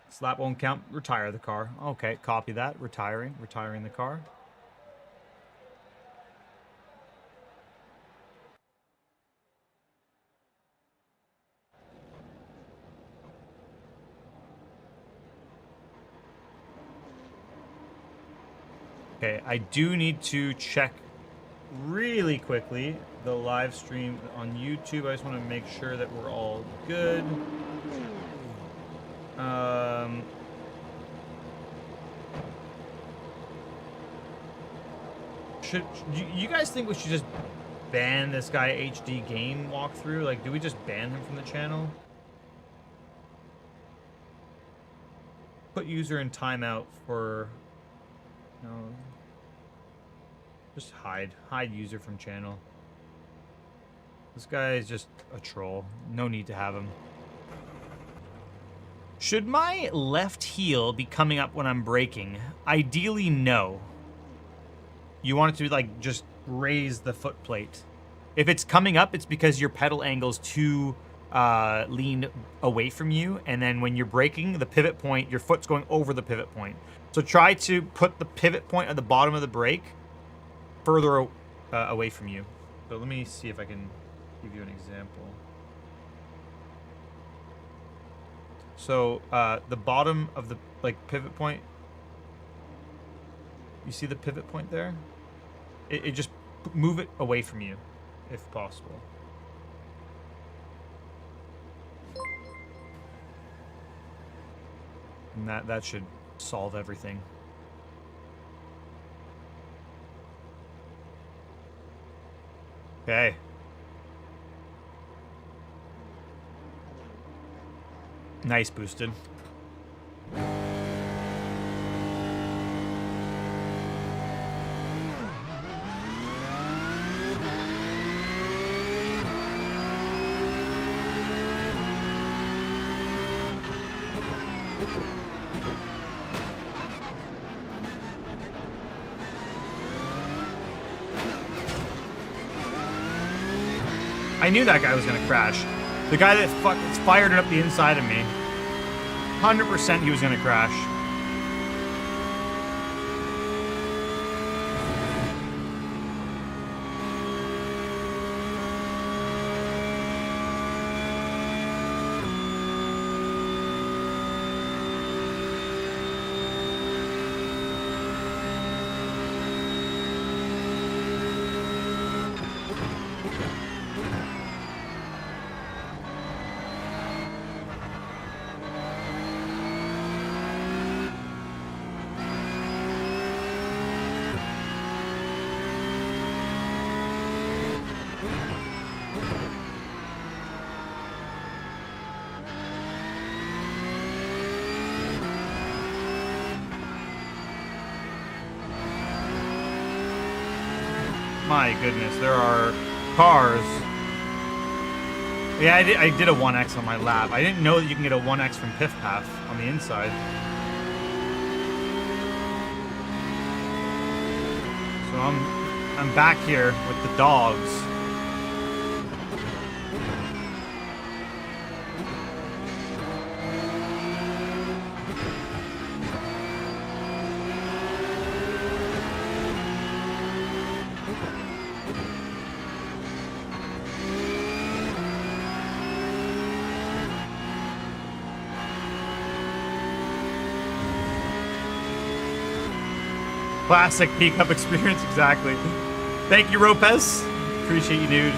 Slap won't count. Retire the car. Okay, copy that. Retiring the car. Okay, I do need to check really quickly the live stream on YouTube. I just want to make sure that we're all good. Should you guys think we should just ban this guy HD game walkthrough? Like, do we just ban him from the channel? Put user in timeout for... No. Just hide user from channel. This guy is just a troll. No need to have him. Should my left heel be coming up when I'm braking? Ideally, no. You want it to, like, just raise the foot plate. If it's coming up, it's because your pedal angle's too lean away from you, and then when you're braking, the pivot point, your foot's going over the pivot point. So try to put the pivot point at the bottom of the brake further away from you. So let me see if I can give you an example. So the bottom of the pivot point, you see the pivot point there? It just move it away from you if possible. And that should solve everything. Okay. Nice boosted. I knew that guy was gonna crash. The guy that fired it up the inside of me. 100% he was gonna crash. My goodness, there are cars. Yeah, I did a 1X on my lap. I didn't know that you can get a 1X from Piff Path on the inside. So I'm back here with the dogs. Classic pickup experience, exactly. Thank you, Ropez. Appreciate you, dude.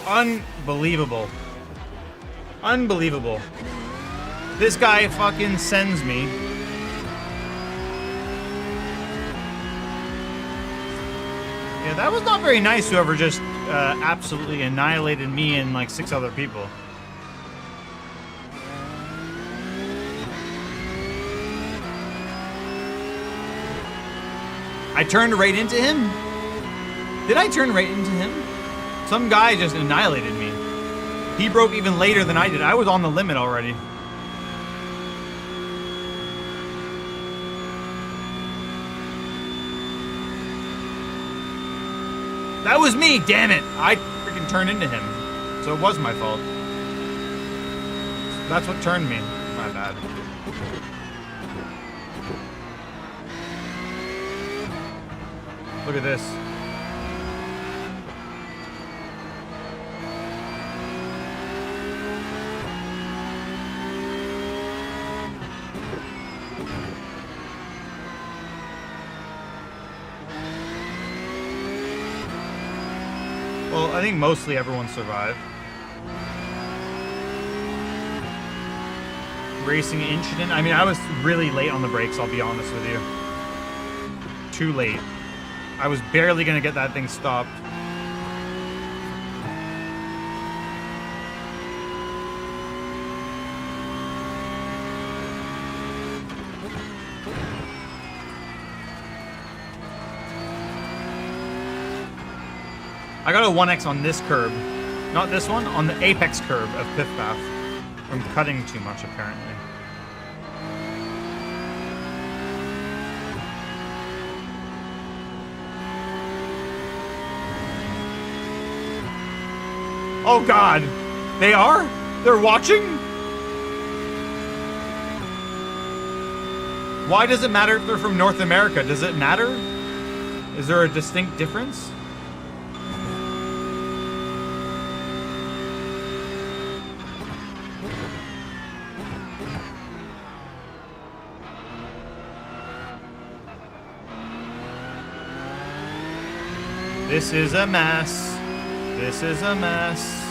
Unbelievable. Unbelievable. This guy fucking sends me. Yeah, that was not very nice, whoever just absolutely annihilated me and like 6 other people. I turned right into him? Did I turn right into him? Some guy just annihilated me. He broke even later than I did. I was on the limit already. That was me, damn it! I freaking turned into him. So it was my fault. That's what turned me. My bad. Look at this. Well, I think mostly everyone survived. Racing incident. I mean, I was really late on the brakes, I'll be honest with you. Too late. I was barely gonna get that thing stopped. I got a 1x on this curb. Not this one, on the apex curb of Piff Path. From cutting too much, apparently. Oh God! They are? They're watching? Why does it matter if they're from North America? Does it matter? Is there a distinct difference? This is a mess. This is a mess.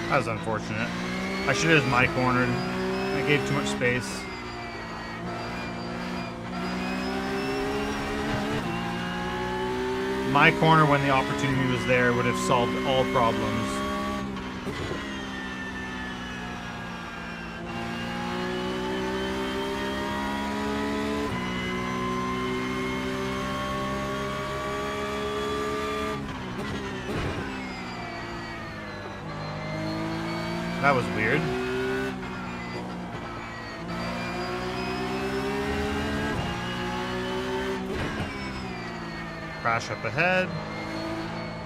That was unfortunate. I should have just my cornered. I gave too much space. My corner when the opportunity was there would have solved all problems. That was weird. Crash up ahead.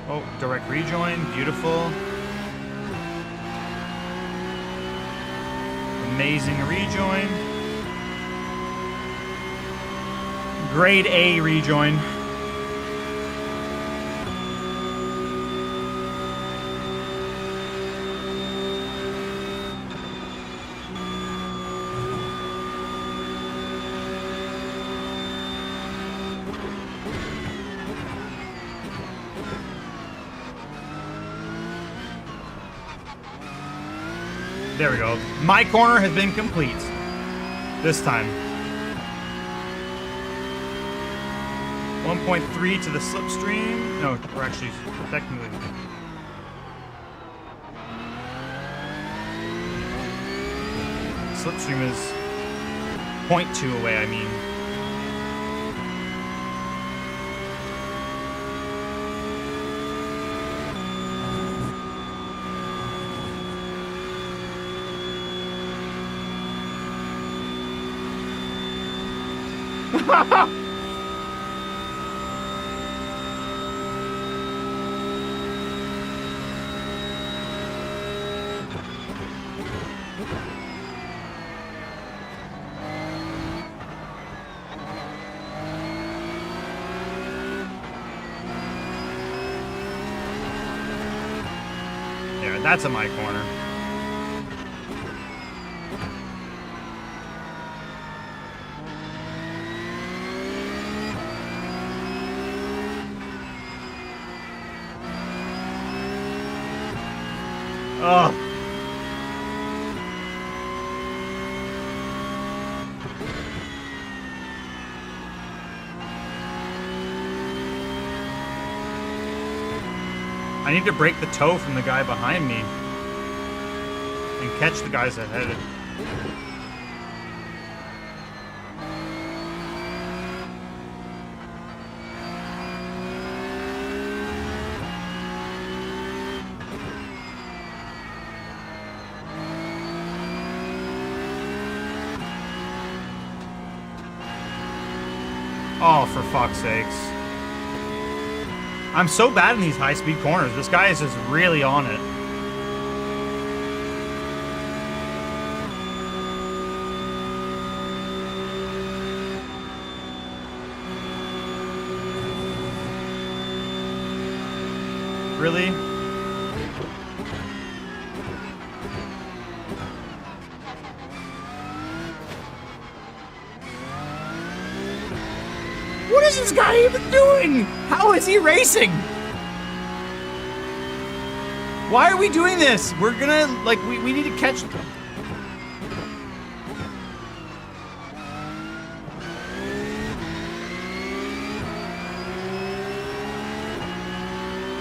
Oh, direct rejoin. Beautiful. Amazing rejoin. Grade A rejoin. There we go. My corner has been complete. This time. 1.3 to the slipstream. No, we're actually technically... Slipstream is 0.2 away, I mean. There, that's a my corner. Oh. I need to break the toe from the guy behind me and catch the guys ahead. Oh, for fuck's sakes. I'm so bad in these high-speed corners. This guy is just really on it. Really? What is this guy even doing? How is he racing? Why are we doing this? We're gonna, like, we need to catch...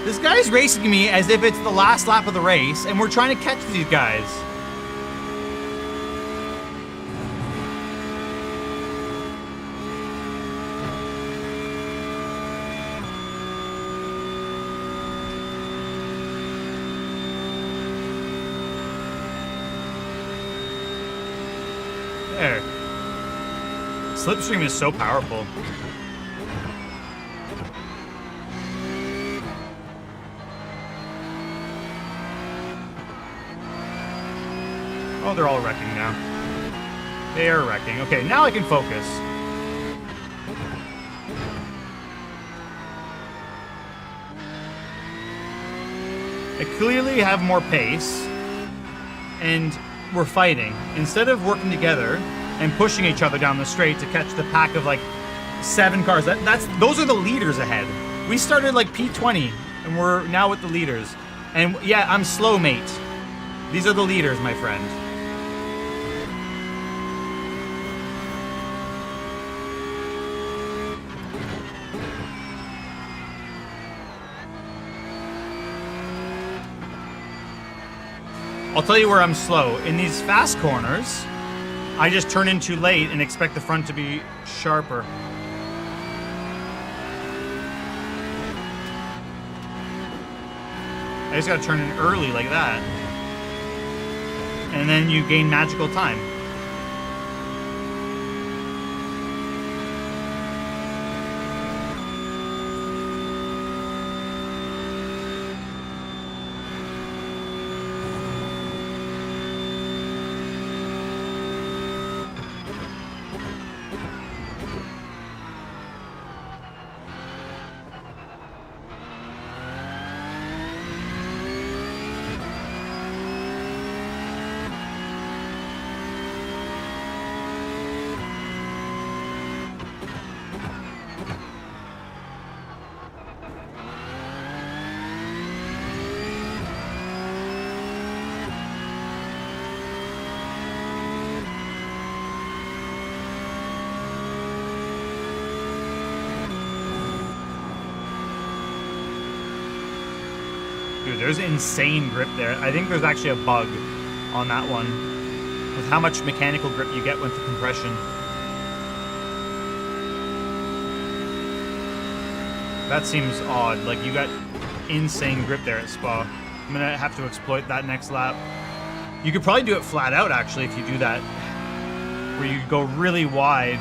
This guy's racing me as if it's the last lap of the race, and we're trying to catch these guys. There. Slipstream is so powerful. Oh, they're all wrecking now. They are wrecking. Okay, now I can focus. I clearly have more pace, and we're fighting. Instead of working together and pushing each other down the straight to catch the pack of like 7 cars, those are the leaders ahead. We started like P20, and we're now with the leaders. And yeah, I'm slow, mate. These are the leaders, my friend. I'll tell you where I'm slow. In these fast corners, I just turn in too late and expect the front to be sharper. I just gotta turn in early like that. And then you gain magical time. Dude, there's insane grip there. I think there's actually a bug on that one with how much mechanical grip you get with the compression. That seems odd. Like, you got insane grip there at Spa. I'm gonna have to exploit that next lap. You could probably do it flat out, actually, if you do that, where you go really wide.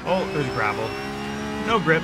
Oh, there's gravel. No grip.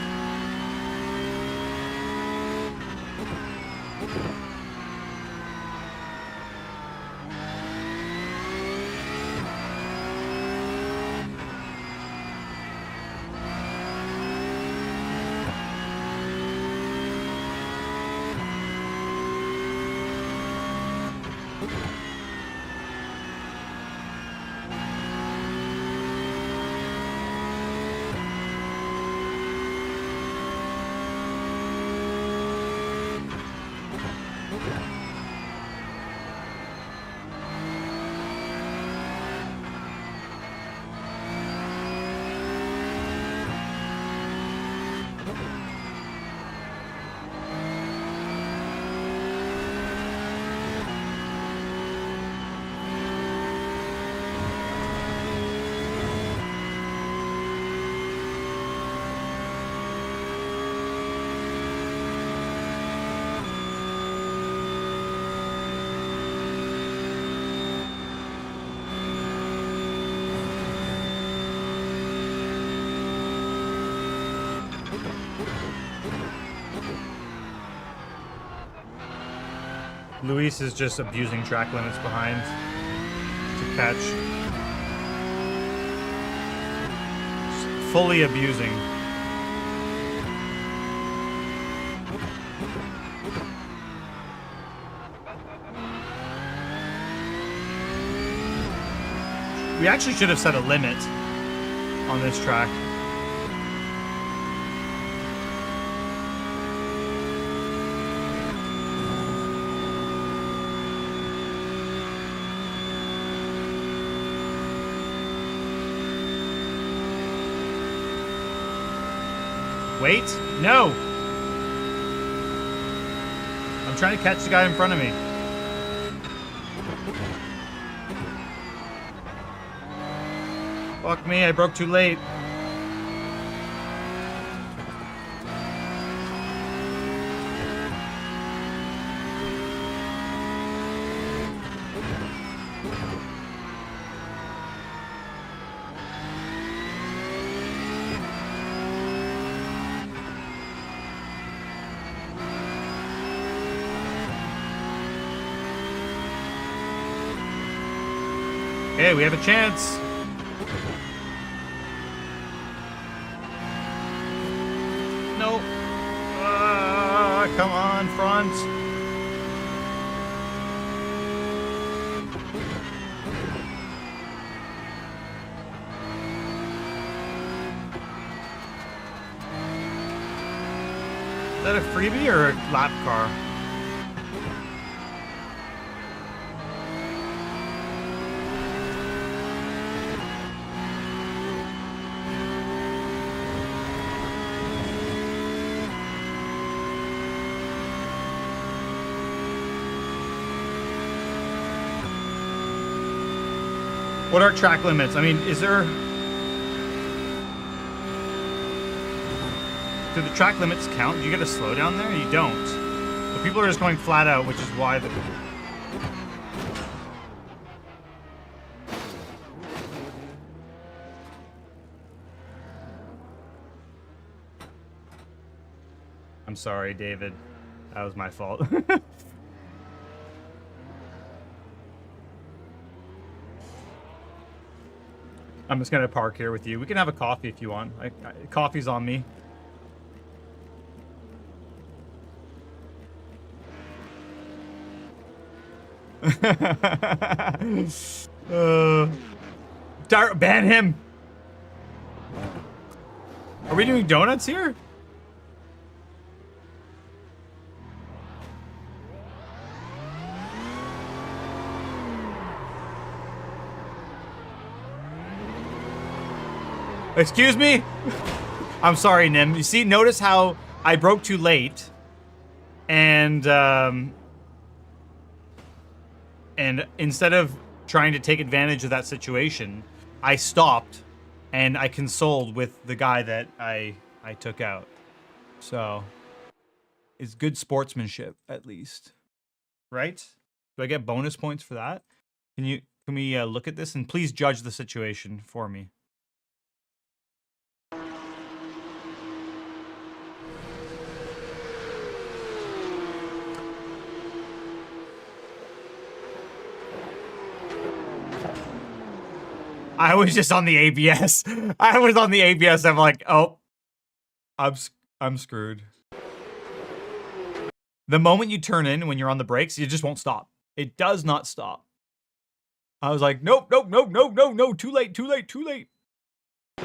Luis is just abusing track limits behind to catch. Just fully abusing. We actually should have set a limit on this track. Wait, no! I'm trying to catch the guy in front of me. Fuck me, I broke too late. Hey, we have a chance. Nope. Come on, front. Is that a freebie or a lap car? What are track limits? I mean, is there... Do the track limits count? Do you get a slowdown there? You don't. But people are just going flat out, which is why the... I'm sorry, David. That was my fault. I'm just gonna park here with you. We can have a coffee if you want. Coffee's on me. Ban him. Are we doing donuts here? Excuse me? I'm sorry, Nim. You see, notice how I broke too late, and instead of trying to take advantage of that situation, I stopped and I consoled with the guy that I took out. So, it's good sportsmanship, at least, right? Do I get bonus points for that? Can we look at this and please judge the situation for me? I was just on the ABS. I was on the ABS. I'm like, oh, I'm screwed. The moment you turn in when you're on the brakes, it just won't stop. It does not stop. I was like, nope, nope, nope, nope, no, no, too late, too late, too late. I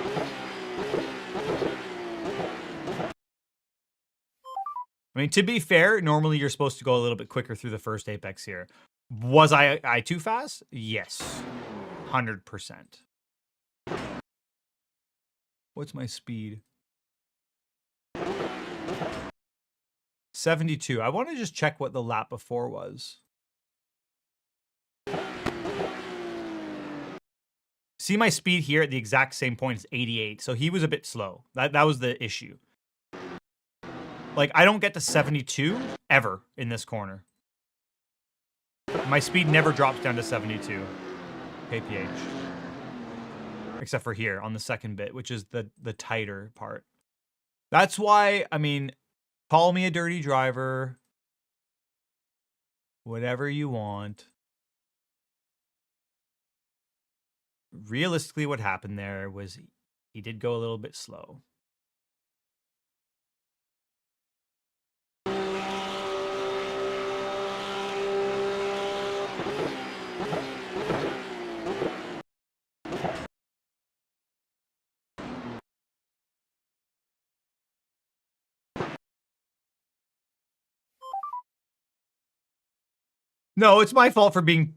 mean, to be fair, normally you're supposed to go a little bit quicker through the first apex here. Was I too fast? Yes. 100%. What's my speed? 72. I want to just check what the lap before was. See my speed here at the exact same point as 88. So he was a bit slow. That was the issue. Like, I don't get to 72 ever in this corner. My speed never drops down to 72 kph. Except for here on the second bit, which is the tighter part. That's why, I mean, call me a dirty driver. Whatever you want. Realistically, what happened there was he did go a little bit slow. No, it's my fault for being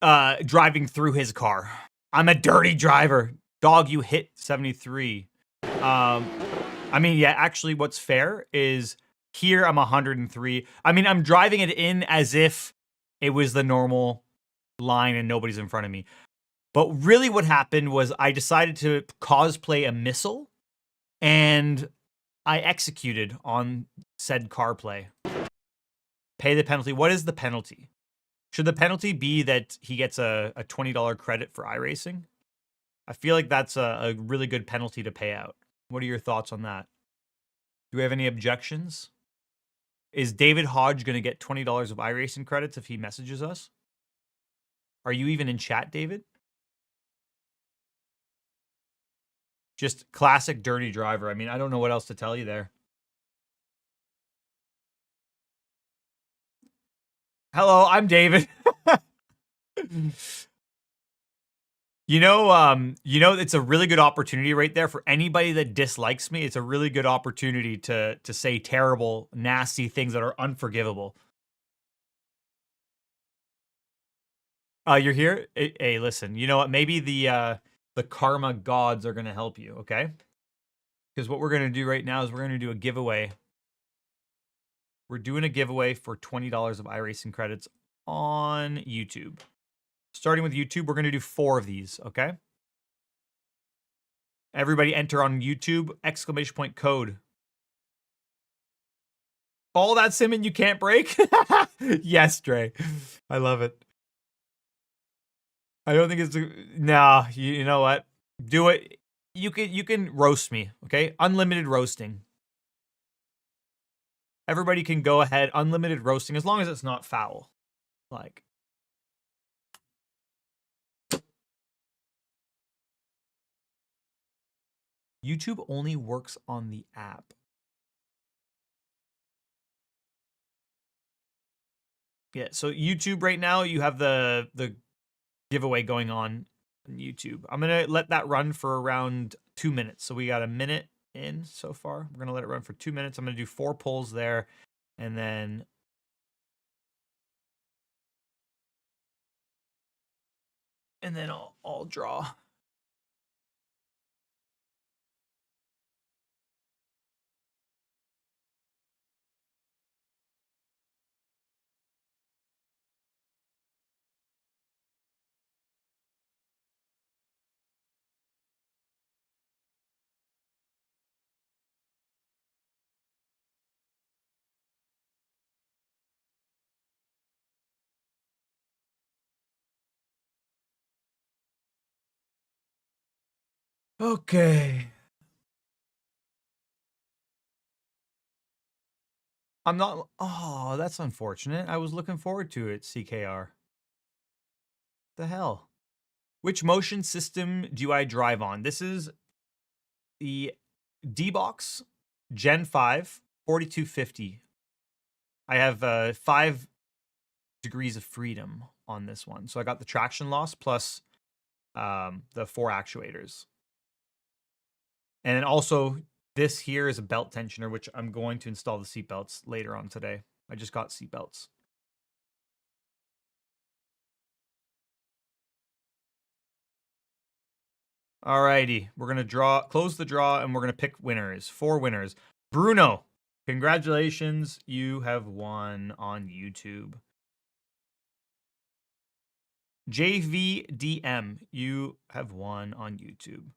driving through his car. I'm a dirty driver. Dog, you hit 73. I mean, yeah, actually what's fair is here I'm 103. I mean, I'm driving it in as if it was the normal line and nobody's in front of me. But really what happened was I decided to cosplay a missile and I executed on said car play. Pay the penalty. What is the penalty? Should the penalty be that he gets a $20 credit for iRacing? I feel like that's a really good penalty to pay out. What are your thoughts on that? Do we have any objections? Is David Hodge going to get $20 of iRacing credits if he messages us? Are you even in chat, David? Just classic dirty driver. I mean, I don't know what else to tell you there. Hello, I'm David. You know, it's a really good opportunity right there for anybody that dislikes me. It's a really good opportunity to say terrible, nasty things that are unforgivable. You're here? Hey, listen, you know what? Maybe the karma gods are going to help you, okay? Because what we're going to do right now is we're going to do a giveaway. We're doing a giveaway for $20 of iRacing credits on YouTube. Starting with YouTube, we're going to do 4 of these, okay? Everybody enter on YouTube, exclamation point code. All that Simon you can't break? Yes, Dre. I love it. I don't think it's... Nah, you know what? Do it. You can roast me, okay? Unlimited roasting. Everybody can go ahead, unlimited roasting, as long as it's not foul. Like... YouTube only works on the app. Yeah, so YouTube right now, you have the giveaway going on YouTube. I'm going to let that run for around 2 minutes. So we got a minute in so far. We're going to let it run for 2 minutes. I'm going to do 4 polls there, and then I'll draw. Okay. I'm not... Oh, that's unfortunate. I was looking forward to it, CKR. The hell? Which motion system do I drive on? This is the D-Box Gen 5 4250. I have 5 degrees of freedom on this one. So I got the traction loss plus the 4 actuators. And then also, this here is a belt tensioner, which I'm going to install the seatbelts later on today. I just got seatbelts. Alrighty, we're going to close the draw, and we're going to pick winners. 4 winners. Bruno, congratulations. You have won on YouTube. JVDM, you have won on YouTube.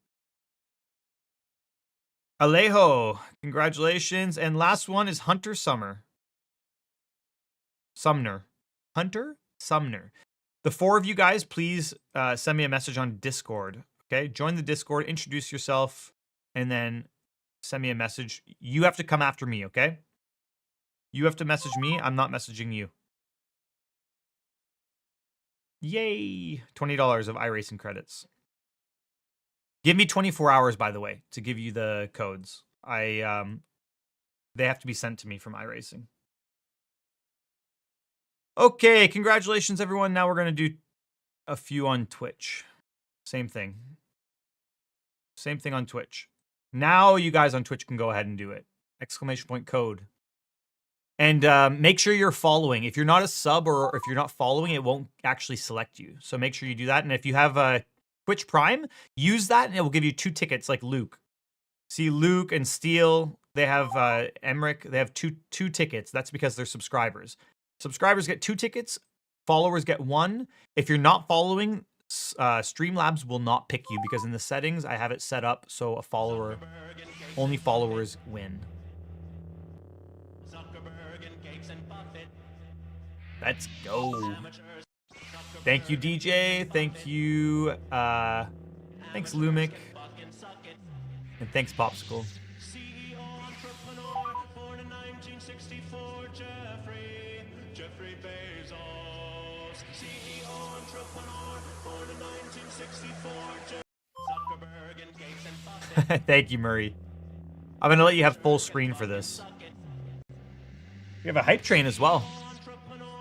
Alejo, congratulations. And last one is Hunter Sumner. Hunter Sumner. The 4 of you guys, please send me a message on Discord. Okay, join the Discord, introduce yourself, and then send me a message. You have to come after me, okay? You have to message me. I'm not messaging you. Yay! $20 of iRacing credits. Give me 24 hours, by the way, to give you the codes. They have to be sent to me from iRacing. Okay, congratulations, everyone. Now we're going to do a few on Twitch. Same thing. Same thing on Twitch. Now you guys on Twitch can go ahead and do it. Exclamation point code. And make sure you're following. If you're not a sub or if you're not following, it won't actually select you. So make sure you do that. And if you have a Twitch Prime, use that and it will give you 2 tickets like Luke. See, Luke and Steele, they have Emmerich, they have two tickets. That's because they're subscribers. Subscribers get 2 tickets. Followers get 1. If you're not following, Streamlabs will not pick you because in the settings, I have it set up so only followers win. Let's go. Thank you, DJ. Thank you. Thanks, Lumic. And thanks, Popsicle. Thank you, Murray. I'm going to let you have full screen for this. We have a hype train as well.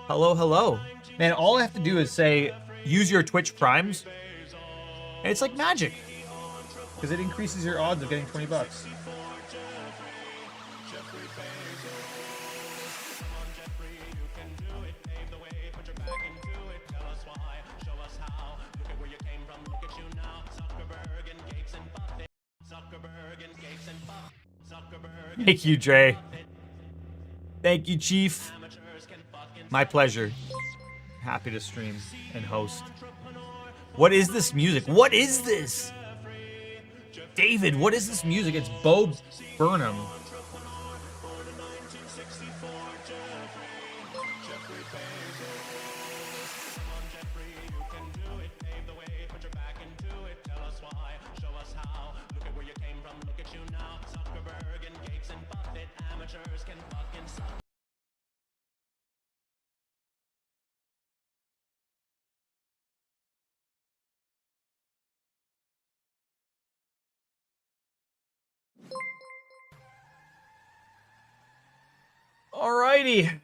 Hello, hello. Man, all I have to do is say, use your Twitch Primes. And it's like magic. Because it increases your odds of getting 20 bucks. Thank you, Dre. Thank you, Chief. My pleasure. Happy to stream and host. What is this music? What is this? David, what is this music? It's Bo Burnham. Alrighty.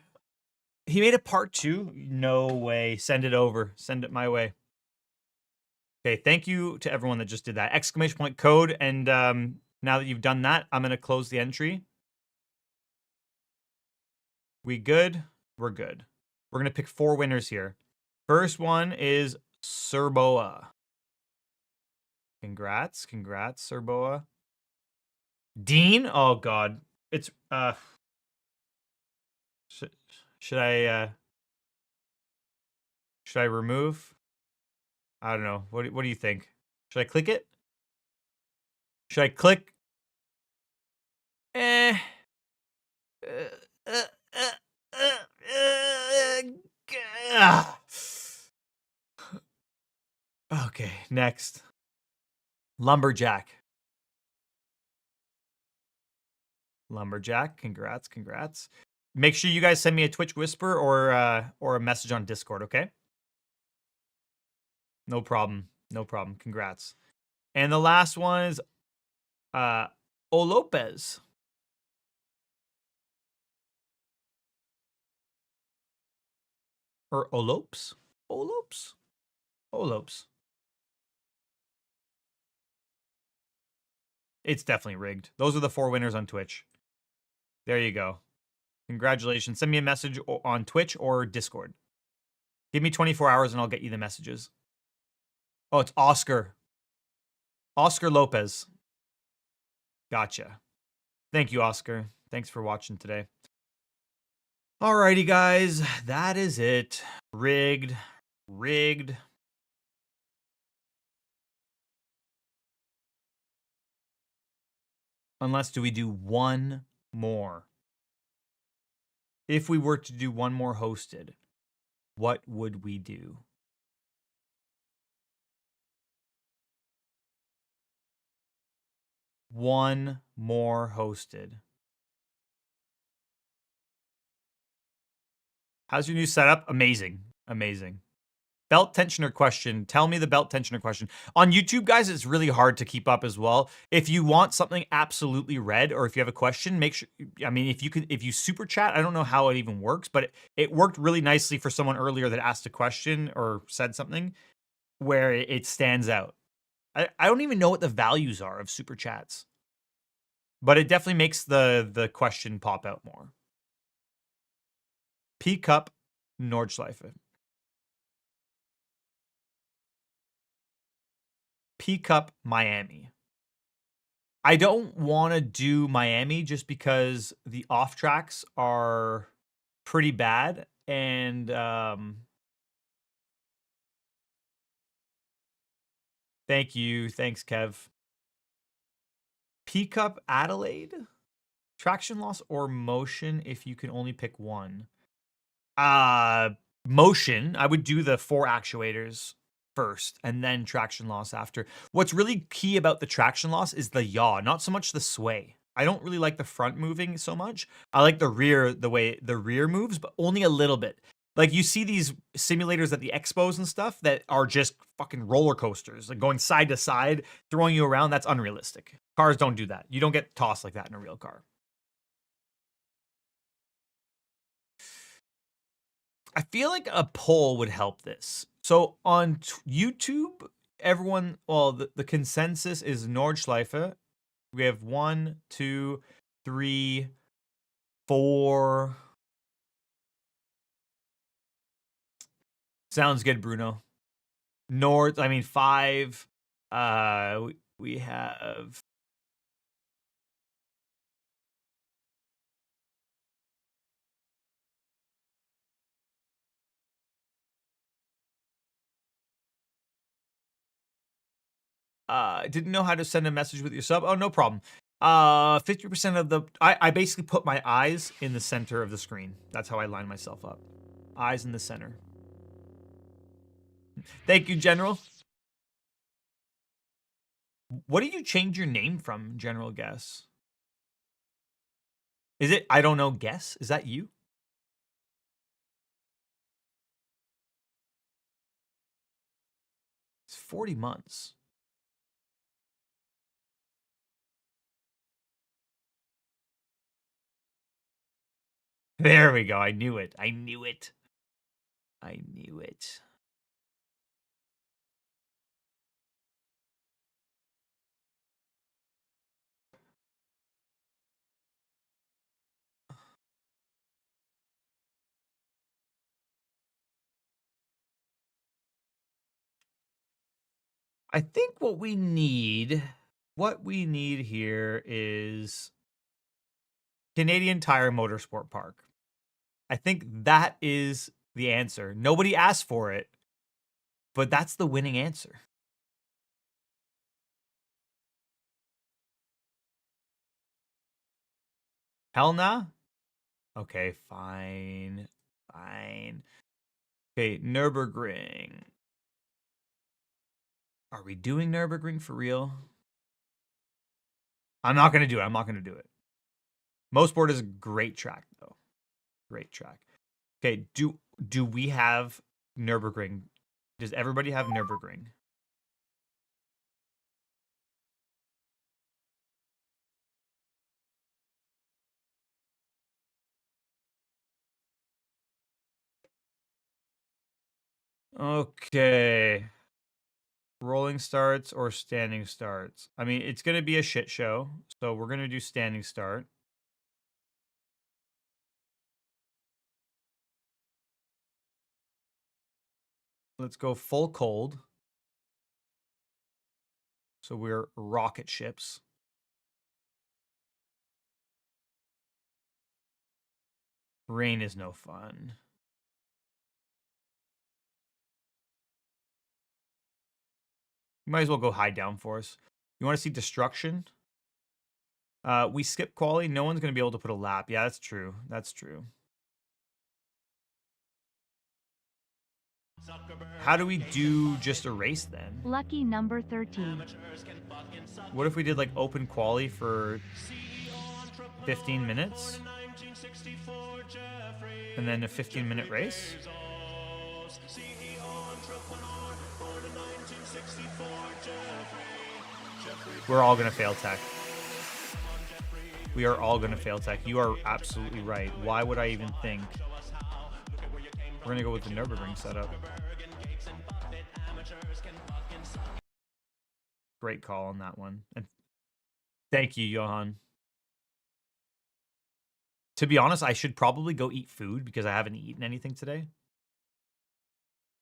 He made a part 2? No way. Send it over. Send it my way. Okay, thank you to everyone that just did that. Exclamation point code. And now that you've done that, I'm going to close the entry. We good? We're good. We're going to pick 4 winners here. First one is Serboa. Congrats. Congrats, Serboa. Dean? Oh, God. It's... Should I remove? I don't know. What do you think? Should I click it? Should I click? Okay, next. Lumberjack. Lumberjack, congrats, congrats. Make sure you guys send me a Twitch whisper or a message on Discord, okay? No problem. No problem. Congrats. And the last one is Olopez. Or Olopes? Olopes? Olopes. It's definitely rigged. Those are the 4 winners on Twitch. There you go. Congratulations. Send me a message on Twitch or Discord. Give me 24 hours and I'll get you the messages. Oh, it's Oscar. Oscar Lopez. Gotcha. Thank you, Oscar. Thanks for watching today. Alrighty, guys. That is it. Rigged. Rigged. Unless, do we do one more? If we were to do one more hosted, what would we do? One more hosted. How's your new setup? Amazing. Amazing. Belt tensioner question. Tell me the belt tensioner question. On YouTube, guys, it's really hard to keep up as well. If you want something absolutely red, or if you have a question, make sure, I mean, if you super chat, I don't know how it even works, but it worked really nicely for someone earlier that asked a question or said something where it stands out. I don't even know what the values are of super chats, but it definitely makes the question pop out more. P Cup, Nordschleife. P Cup, Miami. I don't want to do Miami just because the off tracks are pretty bad, and thank you, thanks Kev. P Cup, Adelaide. Traction loss or motion if you can only pick one. Motion. I would do the 4 actuators first and then traction loss after. What's really key about the traction loss is the yaw, not so much the sway. I don't really like the front moving so much. I like the rear, the way the rear moves, but only a little bit. Like you see these simulators at the expos and stuff that are just fucking roller coasters, like going side to side, throwing you around. That's unrealistic. Cars don't do that. You don't get tossed like that in a real car. I feel like a poll would help this. So on YouTube, everyone, well, the consensus is Nordschleife. We have 1, 2, 3, 4. Sounds good, Bruno. Nords, I mean 5. We have didn't know how to send a message with your sub. Oh, no problem. 50% of the I basically put my eyes in the center of the screen. That's how I line myself up. Eyes in the center. Thank you, General. What did you change your name from, General Guess? Is it I don't know Guess? Is that you? It's 40 months. There we go. I knew it. I knew it. I knew it. I think what we need here is Canadian Tire Motorsport Park. I think that is the answer. Nobody asked for it, but that's the winning answer. Hell nah? Okay, fine. Fine. Okay, Nürburgring. Are we doing Nürburgring for real? I'm not going to do it. I'm not going to do it. Mosport is a great track, though. Great track. Okay, do we have Nürburgring? Does everybody have Nürburgring? Okay. Rolling starts or standing starts? I mean, it's going to be a shit show, so we're going to do standing start. Let's go full cold. So we're rocket ships. Rain is no fun. You might as well go high downforce. You want to see destruction? We skip quali. No one's going to be able to put a lap. Yeah, that's true. That's true. How do we do just a race then? Lucky number 13. What if we did like open quali for 15 minutes? And then a 15-minute race? We're all gonna fail tech. We are all gonna fail tech. You are absolutely right. Why would I even think? We're gonna go with the Nürburgring setup. Great call on that one. And thank you, Johan. To be honest, I should probably go eat food because I haven't eaten anything today.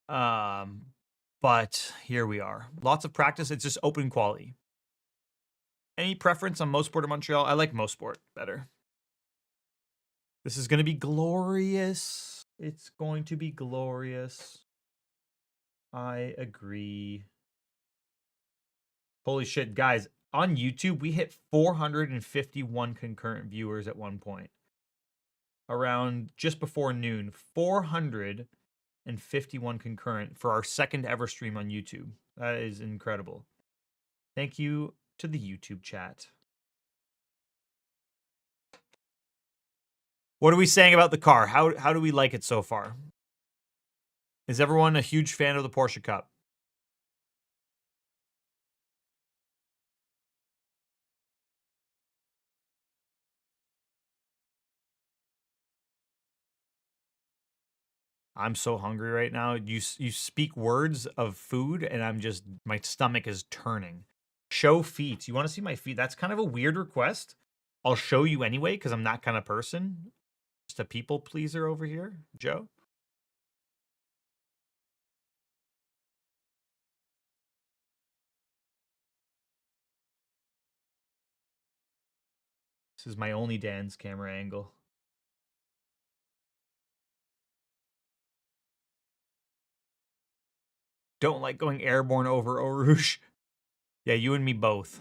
But here we are. Lots of practice. It's just open quality. Any preference on Mosport or Montreal? I like Mosport better. This is going to be glorious. It's going to be glorious. I agree. Holy shit, guys. On YouTube, we hit 451 concurrent viewers at one point. Around just before noon. 451 concurrent for our second ever stream on YouTube. That is incredible. Thank you to the YouTube chat. What are we saying about the car? How do we like it so far? Is everyone a huge fan of the Porsche Cup? I'm so hungry right now. You speak words of food and I'm just, my stomach is turning. Show feet. You want to see my feet? That's kind of a weird request. I'll show you anyway because I'm that kind of person. Just a people pleaser over here, Joe. This is my only Dan's camera angle. Don't like going airborne over Eau Rouge. Yeah, you and me both.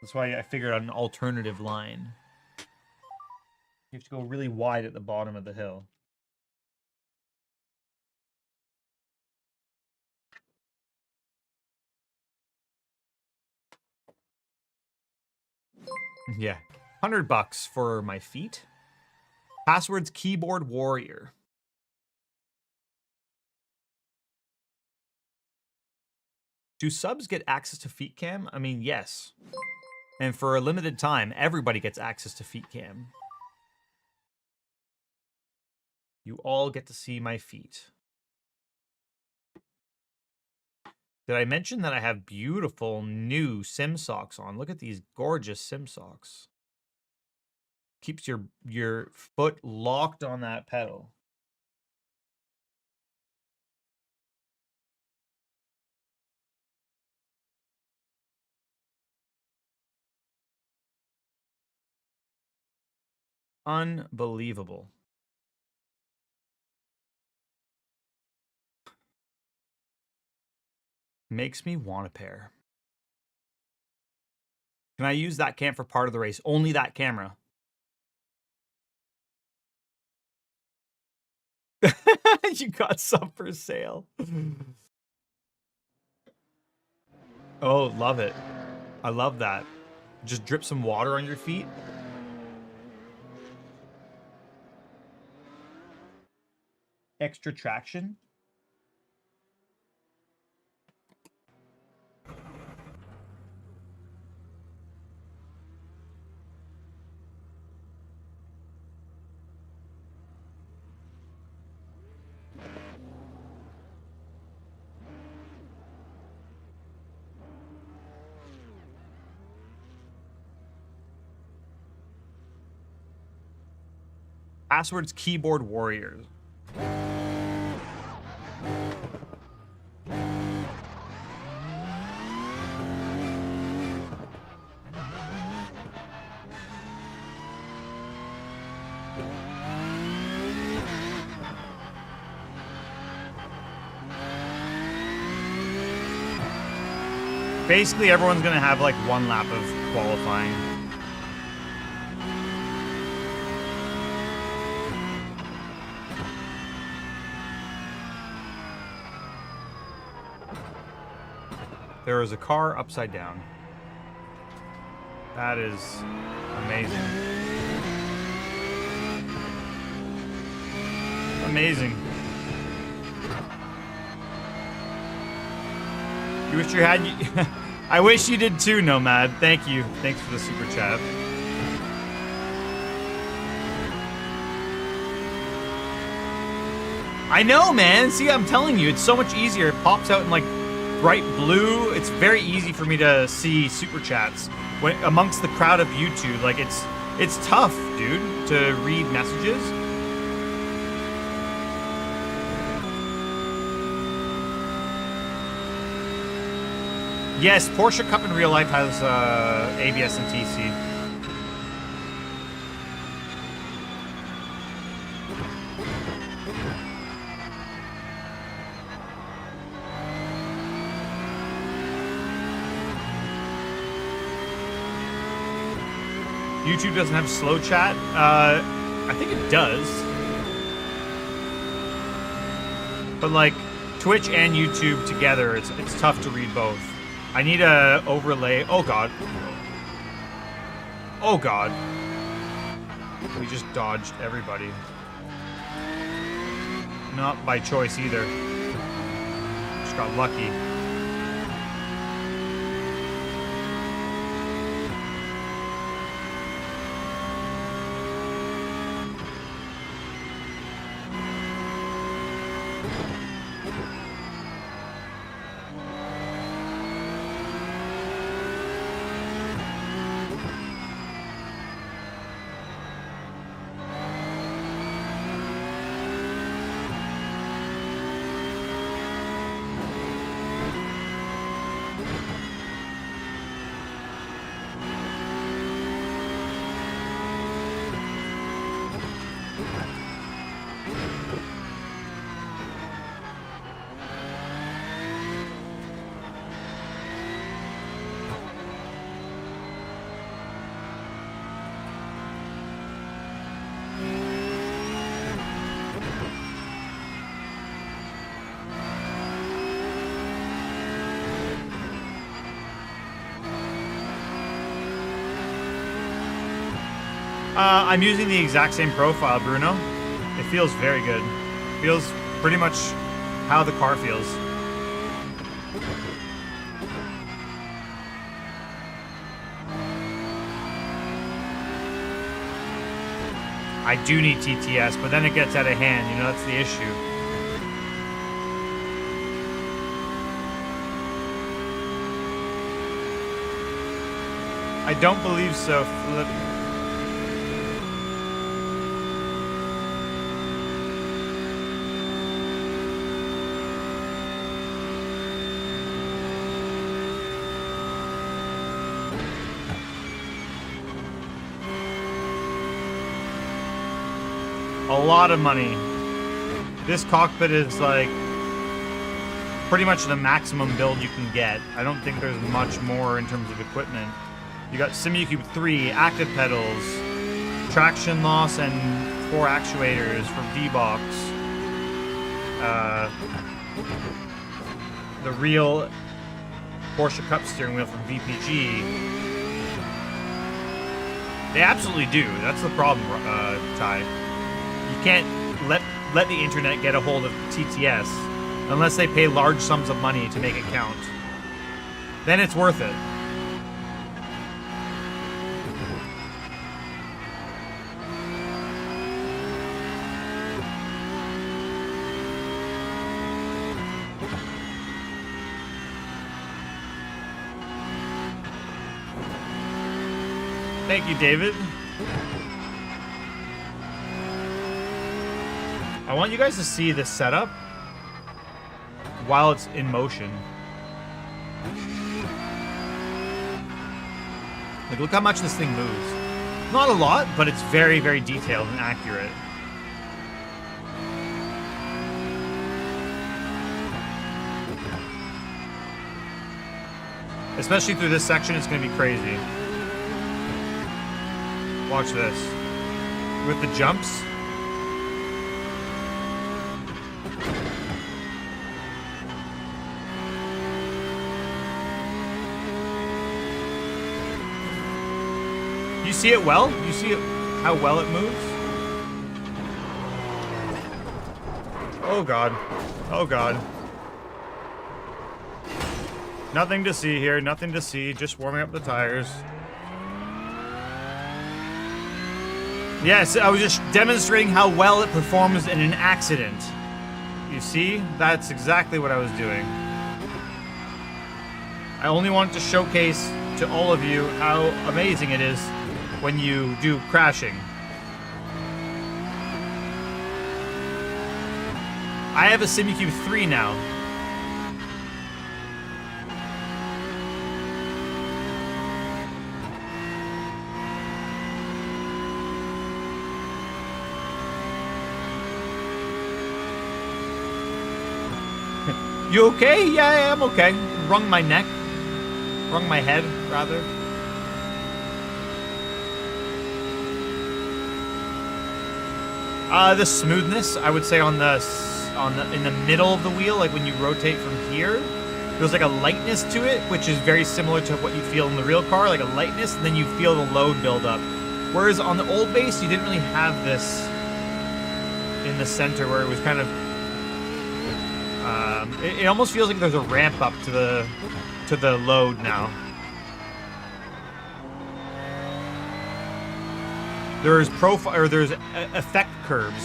That's why I figured out an alternative line. You have to go really wide at the bottom of the hill. Yeah. $100 for my feet. Password's keyboard warrior. Do subs get access to feet cam? I mean, yes. And for a limited time, everybody gets access to feet cam. You all get to see my feet. Did I mention that I have beautiful new sim socks on? Look at these gorgeous sim socks. Keeps your foot locked on that pedal. Unbelievable. Makes me want a pair. Can I use that cam for part of the race? Only that camera. You got some for sale. Oh, love it. I love that. Just drip some water on your feet. Extra traction. Password's keyboard warriors. Basically, everyone's gonna have like one lap of qualifying. There is a car upside down. That is amazing. Amazing. You wish you had. I wish you did too, Nomad. Thank you. Thanks for the super chat. I know, man. See, I'm telling you, it's so much easier. It pops out in like bright blue. It's very easy for me to see super chats when amongst the crowd of YouTube. Like it's tough, dude, to read messages. Yes, Porsche Cup in real life has ABS and TC. YouTube doesn't have slow chat. I think it does. But like Twitch and YouTube together, it's tough to read both. I need a overlay. Oh god. Oh god. We just dodged everybody. Not by choice either. Just got lucky. I'm using the exact same profile, Bruno. It feels very good. It feels pretty much how the car feels. I do need TTS, but then it gets out of hand, you know, that's the issue. I don't believe so, Flip. A lot of money. This cockpit is like pretty much the maximum build you can get. I don't think there's much more in terms of equipment. You got SimuCube 3, active pedals, traction loss, and 4 actuators for V-Box. The real Porsche Cup steering wheel from VPG. They absolutely do. That's the problem, Ty. You can't let the internet get a hold of TTS unless they pay large sums of money to make it count. Then it's worth it. Thank you, David. I want you guys to see this setup while it's in motion. Like, look how much this thing moves. Not a lot, but it's very, very detailed and accurate. Especially through this section, it's going to be crazy. Watch this. With the jumps. You see it well? You see it, how well it moves? Oh god. Oh god. Nothing to see here. Nothing to see. Just warming up the tires. Yes, I was just demonstrating how well it performs in an accident. You see? That's exactly what I was doing. I only wanted to showcase to all of you how amazing it is when you do crashing. I have a SimuCube 3 now. You okay? Yeah, I'm okay. Wrung my neck. Wrung my head, rather. The smoothness, I would say, in the middle of the wheel, like when you rotate from here, there's like a lightness to it, which is very similar to what you feel in the real car, like a lightness, and then you feel the load build up. Whereas on the old base, you didn't really have this in the center, where it was kind of. It almost feels like there's a ramp up to the load now. There's effect curves.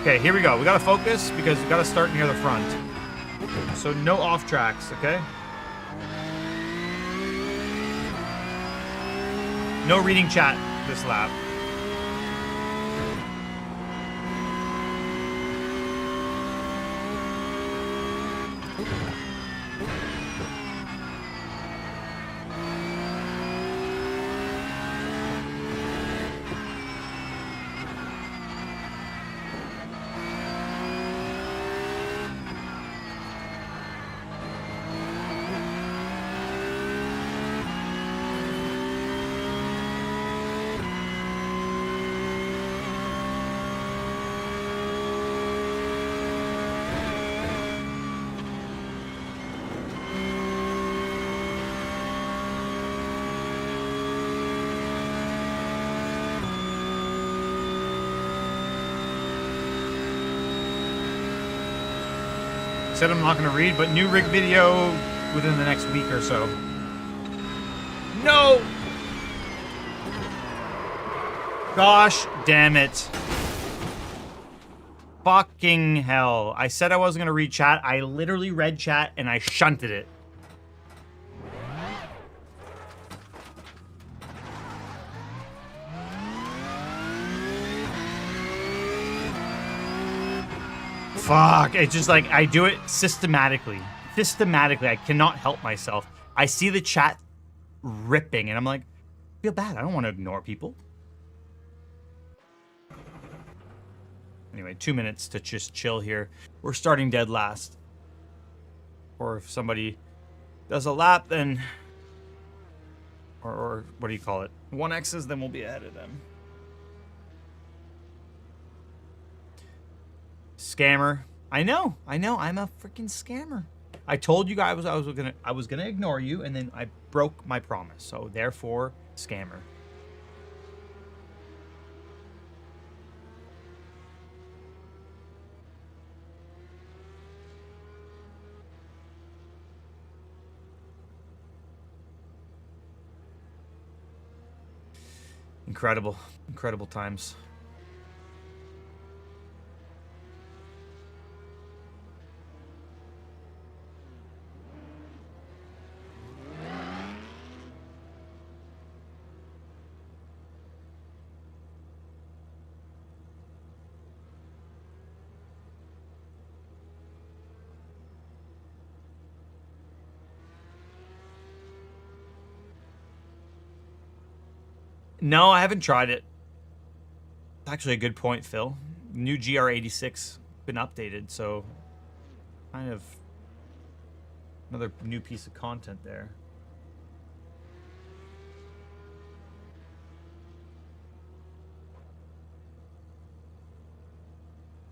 Okay, here we go. We gotta focus because we gotta start near the front. So no off tracks, okay? No reading chat this lap. Said I'm not going to read, but new rig video within the next week or so. No! Gosh damn it. Fucking hell. I said I wasn't going to read chat. I literally read chat and I shunted it. Fuck, it's just like, I do it systematically. Systematically, I cannot help myself. I see the chat ripping, and I'm like, I feel bad. I don't want to ignore people. Anyway, 2 minutes to just chill here. We're starting dead last. Or if somebody does a lap, then... Or what do you call it? 1X's, then we'll be ahead of them. Scammer. I know. I'm a freaking scammer. I told you guys I was gonna ignore you, and then I broke my promise. So therefore, scammer. Incredible. Incredible times. No, I haven't tried it. It's actually a good point, Phil. New GR86 been updated, so kind of another new piece of content there.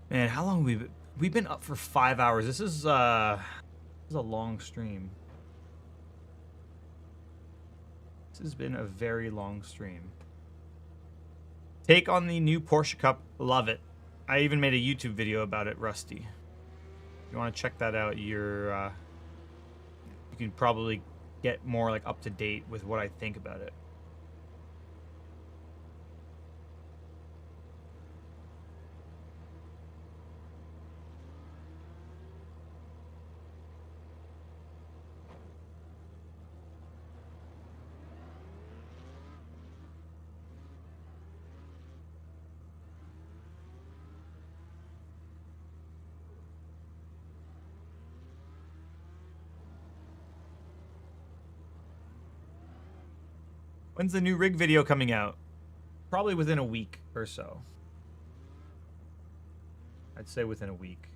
Man, how long have we've been up for 5 hours. This is a long stream. This has been a very long stream. Take on the new Porsche Cup. Love it. I even made a YouTube video about it, Rusty. If you want to check that out, you're you can probably get more like up to date with what I think about it. When's the new rig video coming out? Probably within a week or so. I'd say within a week.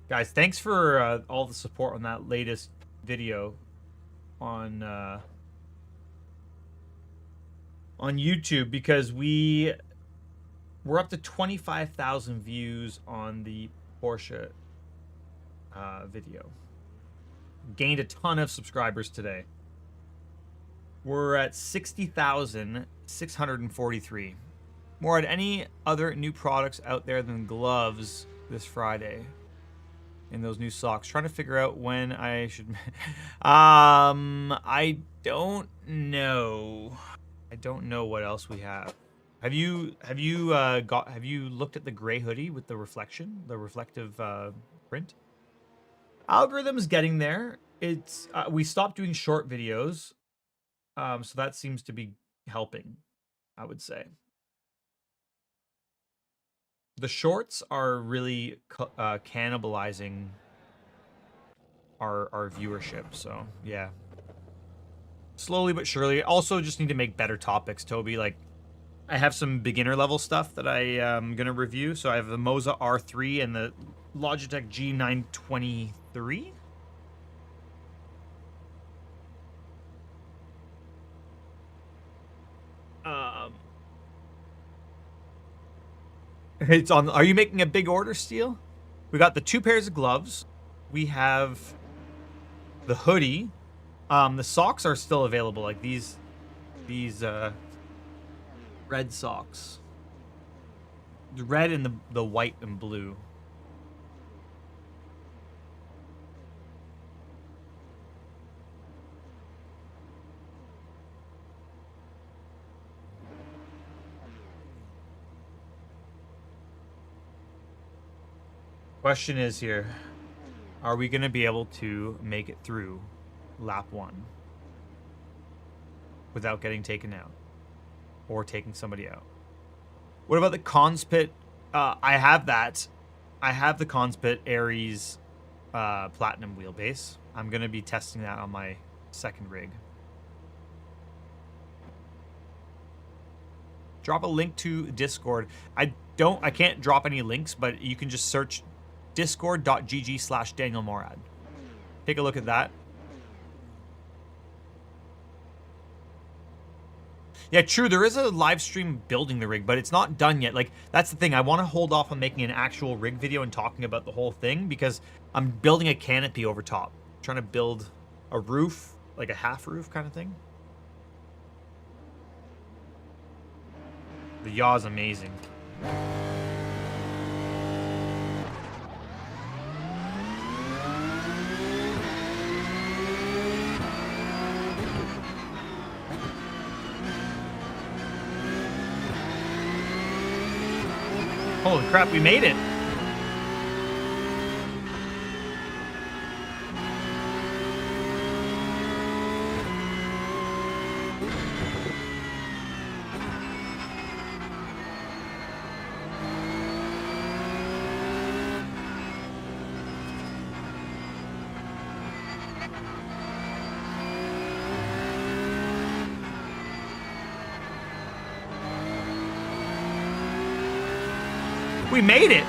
Guys, thanks for all the support on that latest video on YouTube, because we're up to 25,000 views on the Porsche video. Gained a ton of subscribers today. We're at 60,643. Morad, any other new products out there than gloves this Friday? In those new socks. Trying to figure out when I should... I don't know. I don't know what else we have. Have you looked at the gray hoodie with the reflection, the reflective print? Algorithm's getting there. It's we stopped doing short videos. So that seems to be helping, I would say. The shorts are really cannibalizing our viewership, so yeah. Slowly but surely. Also just need to make better topics, Toby. Like, I have some beginner level stuff that I am going to review. So I have the Moza R3 and the Logitech G923. It's on. Are you making a big order, Steel? We got the 2 pairs of gloves. We have the hoodie. The socks are still available. Like these red socks. The red and the white and blue. Question is here, are we going to be able to make it through lap 1 without getting taken out or taking somebody out? What about the Conspit? I have that. I have the Conspit Aries Platinum wheelbase. I'm going to be testing that on my second rig. Drop a link to Discord. I can't drop any links, but you can just search discord.gg/danielmorad. Take a look at that. Yeah, true. There is a live stream building the rig, but it's not done yet. Like, that's the thing. I want to hold off on making an actual rig video and talking about the whole thing because I'm building a canopy over top. I'm trying to build a roof, like a half roof kind of thing. The yaw is amazing. Holy crap, we made it. We made it.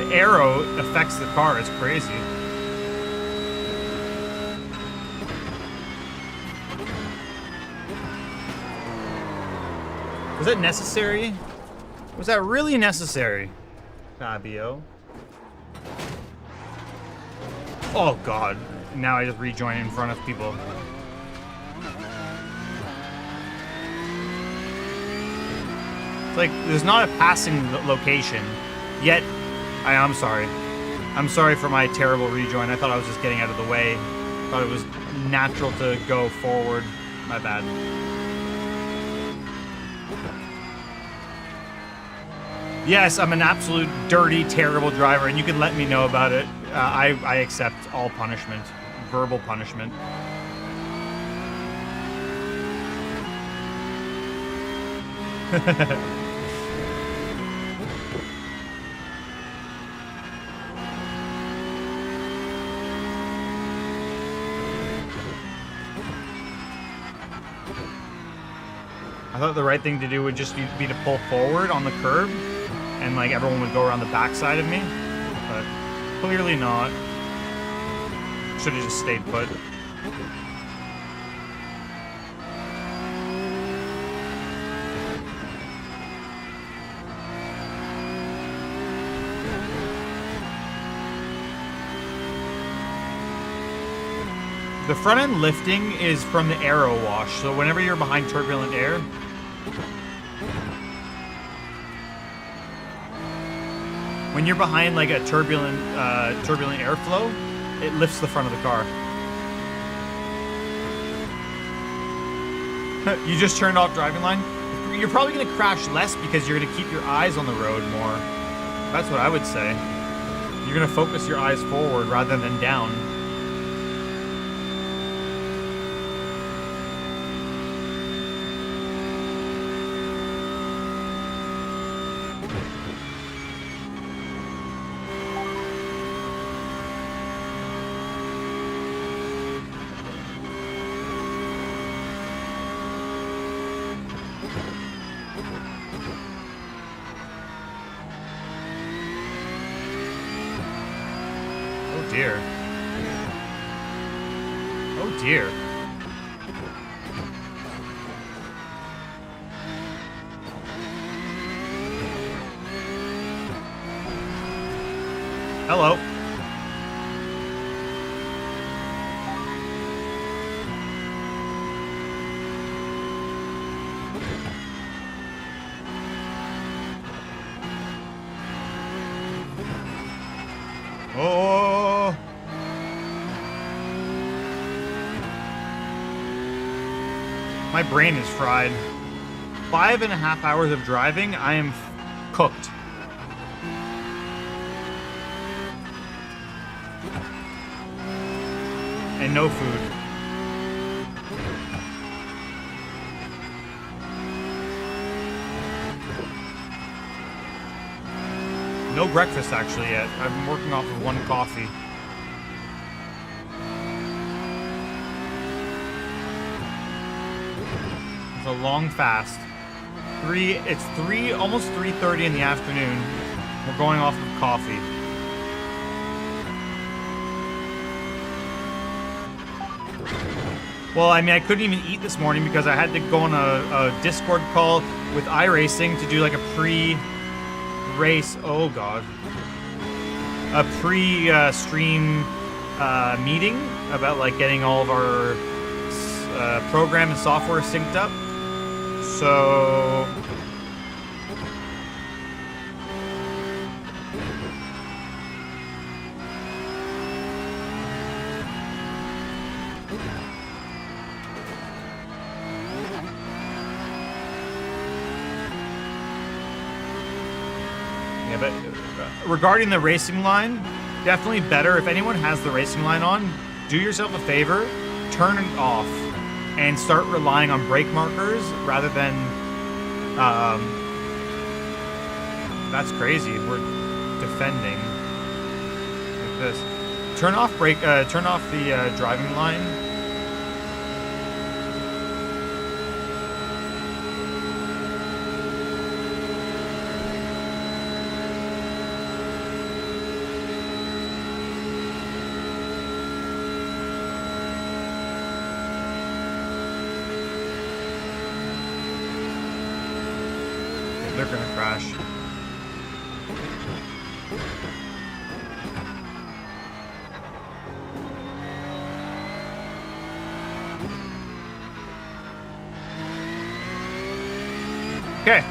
The aero affects the car. It's crazy. Was that necessary? Was that really necessary, Fabio? Oh God! Now I just rejoin in front of people. It's like there's not a passing location, yet I'm sorry. I'm sorry for my terrible rejoin. I thought I was just getting out of the way. Thought it was natural to go forward. My bad. Yes, I'm an absolute dirty, terrible driver, and you can let me know about it. I accept all punishment, verbal punishment. I thought the right thing to do would just be to pull forward on the curb, and like everyone would go around the backside of me, but clearly not. Should have just stayed put. The front end lifting is from the aero wash, so whenever you're behind turbulent air, when you're behind like a turbulent airflow, it lifts the front of the car. You just turned off driving line? You're probably gonna crash less because you're gonna keep your eyes on the road more. That's what I would say. You're gonna focus your eyes forward rather than down. Dear. Oh dear. Hello. Oh. My brain is fried. 5.5 hours of driving, I am cooked. And no food. No breakfast actually yet. I've been working off of one coffee. It's a long fast. It's almost 3:30 in the afternoon. We're going off of coffee. Well, I mean, I couldn't even eat this morning because I had to go on a Discord call with iRacing to do like a pre-race. Oh God. A pre-stream meeting about like getting all of our program and software synced up. So yeah, but regarding the racing line, definitely better if anyone has the racing line on, do yourself a favor, turn it off and start relying on brake markers rather than that's crazy. We're defending like this. Turn off the driving line. aren't gonna crash. Okay.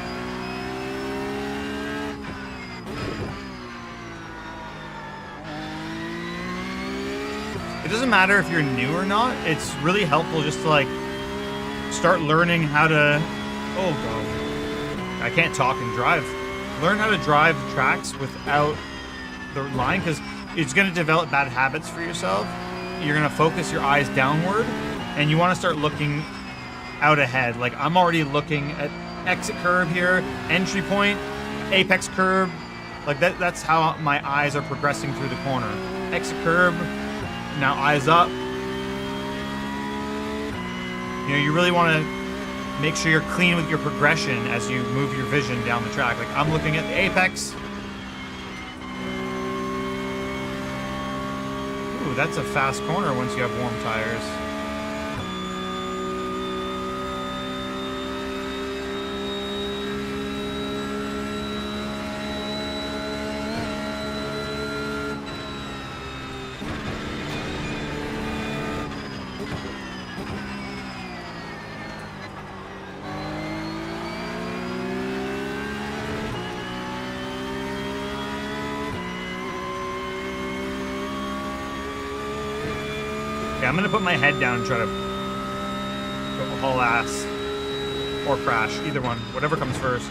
It doesn't matter if you're new or not. It's really helpful just to like start learning how to, oh god, I can't talk and drive. Learn how to drive the tracks without the line, because it's going to develop bad habits for yourself. You're going to focus your eyes downward, and you want to start looking out ahead. Like I'm already looking at exit curve here, entry point, apex curve. Like that's how my eyes are progressing through the corner. Exit curve, now eyes up. You know, you really want to make sure you're clean with your progression as you move your vision down the track. Like I'm looking at the apex. Ooh, that's a fast corner once you have warm tires. Yeah, I'm gonna put my head down and try to haul ass or crash, either one, whatever comes first.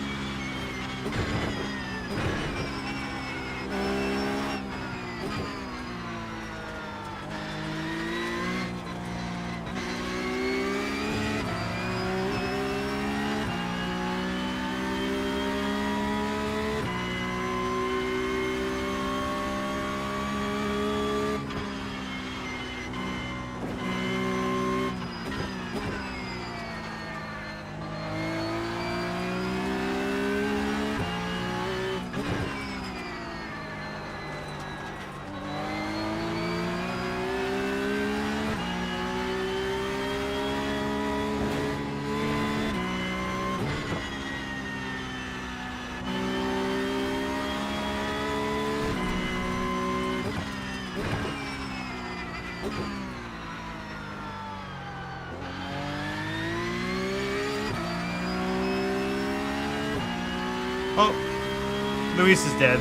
Oh, Luis is dead.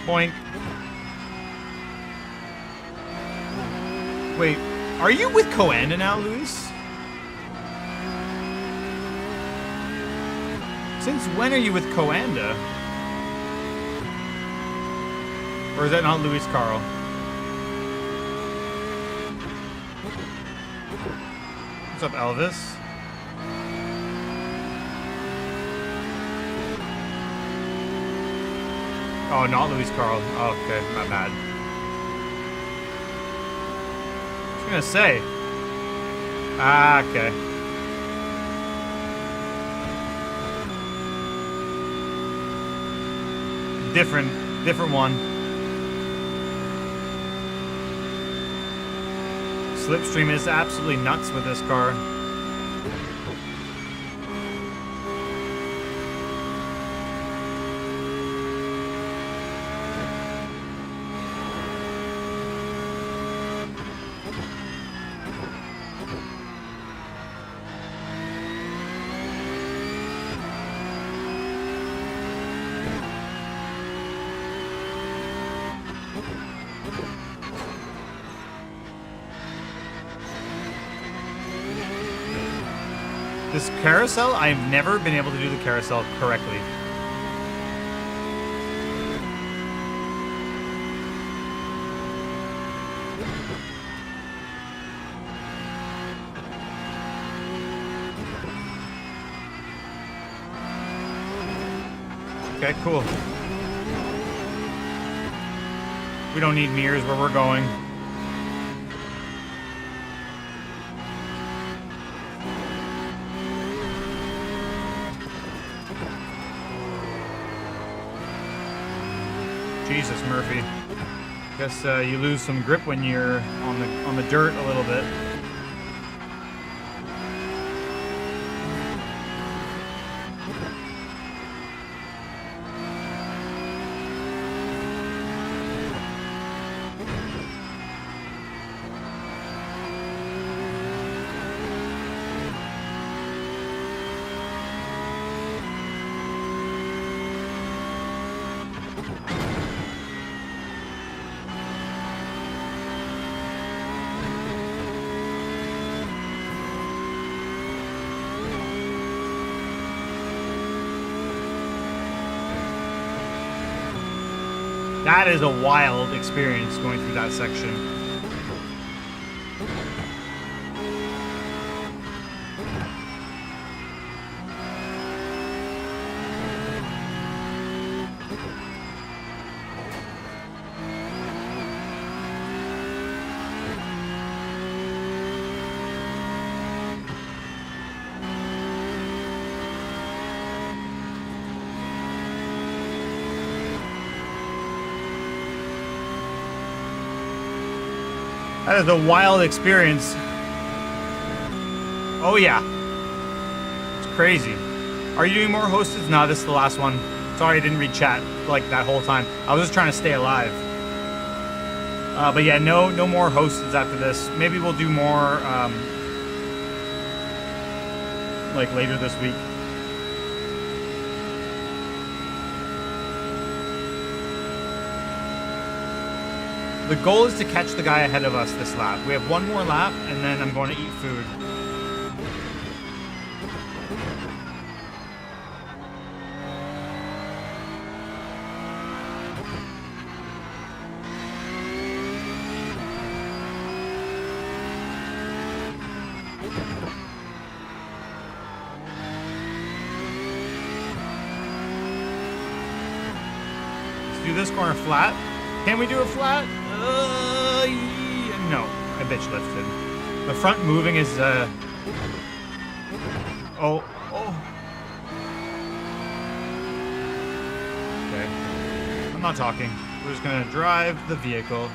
Boink. Wait, are you with Coanda now, Luis? Since when are you with Coanda? Or is that not Luis Carl? What's up, Elvis? Oh, not Luis Carl. Oh, okay, my bad. I was gonna say. Ah, okay. Different one. Slipstream is absolutely nuts with this car. This carousel, I've never been able to do the carousel correctly. Okay, cool. We don't need mirrors where we're going. Jesus, Murphy. Guess you lose some grip when you're on the dirt a little bit. That is a wild experience going through that section. That is a wild experience. Oh yeah. It's crazy. Are you doing more hosteds? No, this is the last one. Sorry I didn't read chat like that whole time. I was just trying to stay alive. But yeah, no more hosteds after this. Maybe we'll do more like later this week. The goal is to catch the guy ahead of us this lap. We have one more lap, and then I'm going to eat food. Let's do this corner flat. Can we do a flat? No, I bitch lifted. The front moving is, oh. Okay. I'm not talking. We're just gonna drive the vehicle.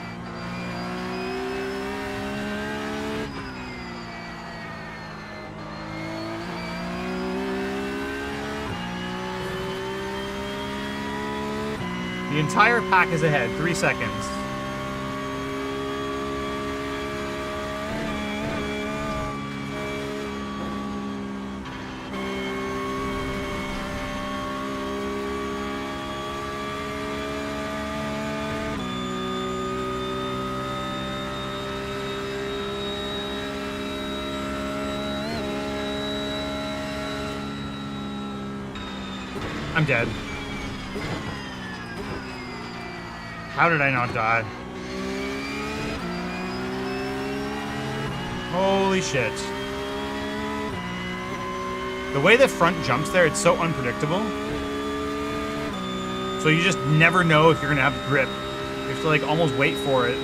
The entire pack is ahead, 3 seconds. I'm dead. How did I not die? Holy shit. The way the front jumps there, it's so unpredictable. So you just never know if you're gonna have grip. You have to like almost wait for it.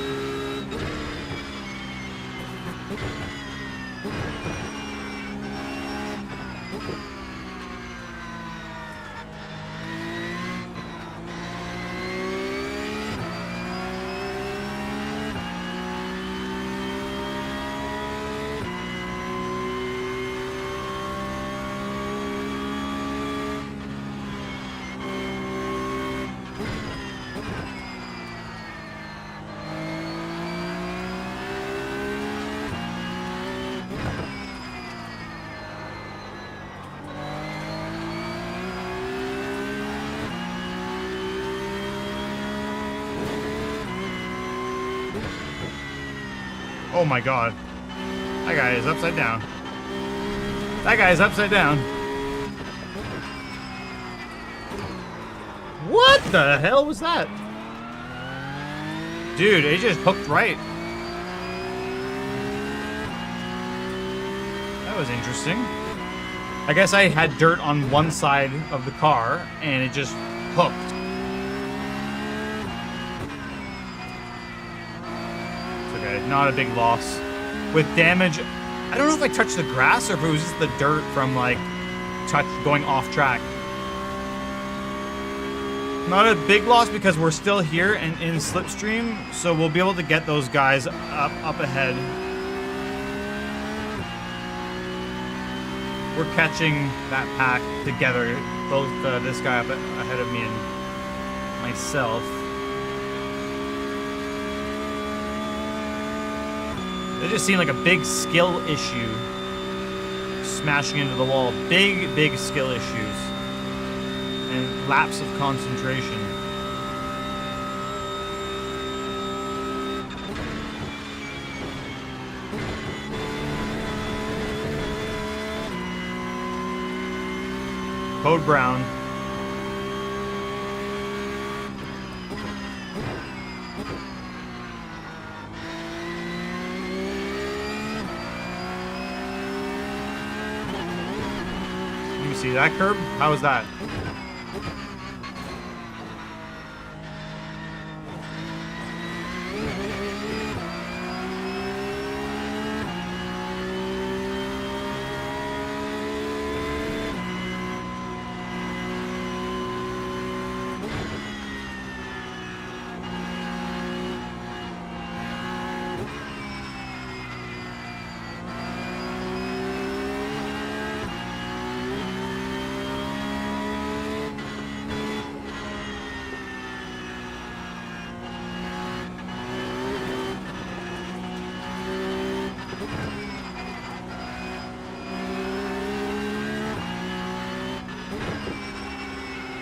Oh my god. That guy is upside down. That guy is upside down. What the hell was that? Dude, it just hooked right. That was interesting. I guess I had dirt on one side of the car and it just hooked. Not a big loss. With damage, I don't know if I touched the grass or if it was just the dirt from like going off track. Not a big loss because we're still here and in slipstream, so we'll be able to get those guys up ahead. We're catching that pack together, both this guy up ahead of me and myself. It just seemed like a big skill issue. Smashing into the wall. Big skill issues. And lapse of concentration. Code Brown. See that curb? How was that?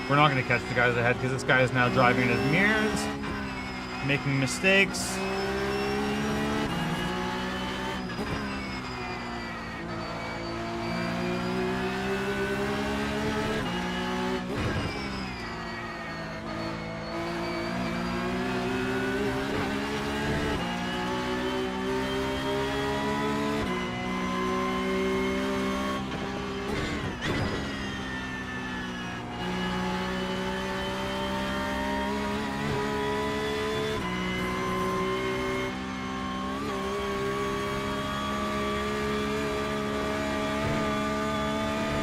We're not going to catch the guys ahead because this guy is now driving in his mirrors, making mistakes.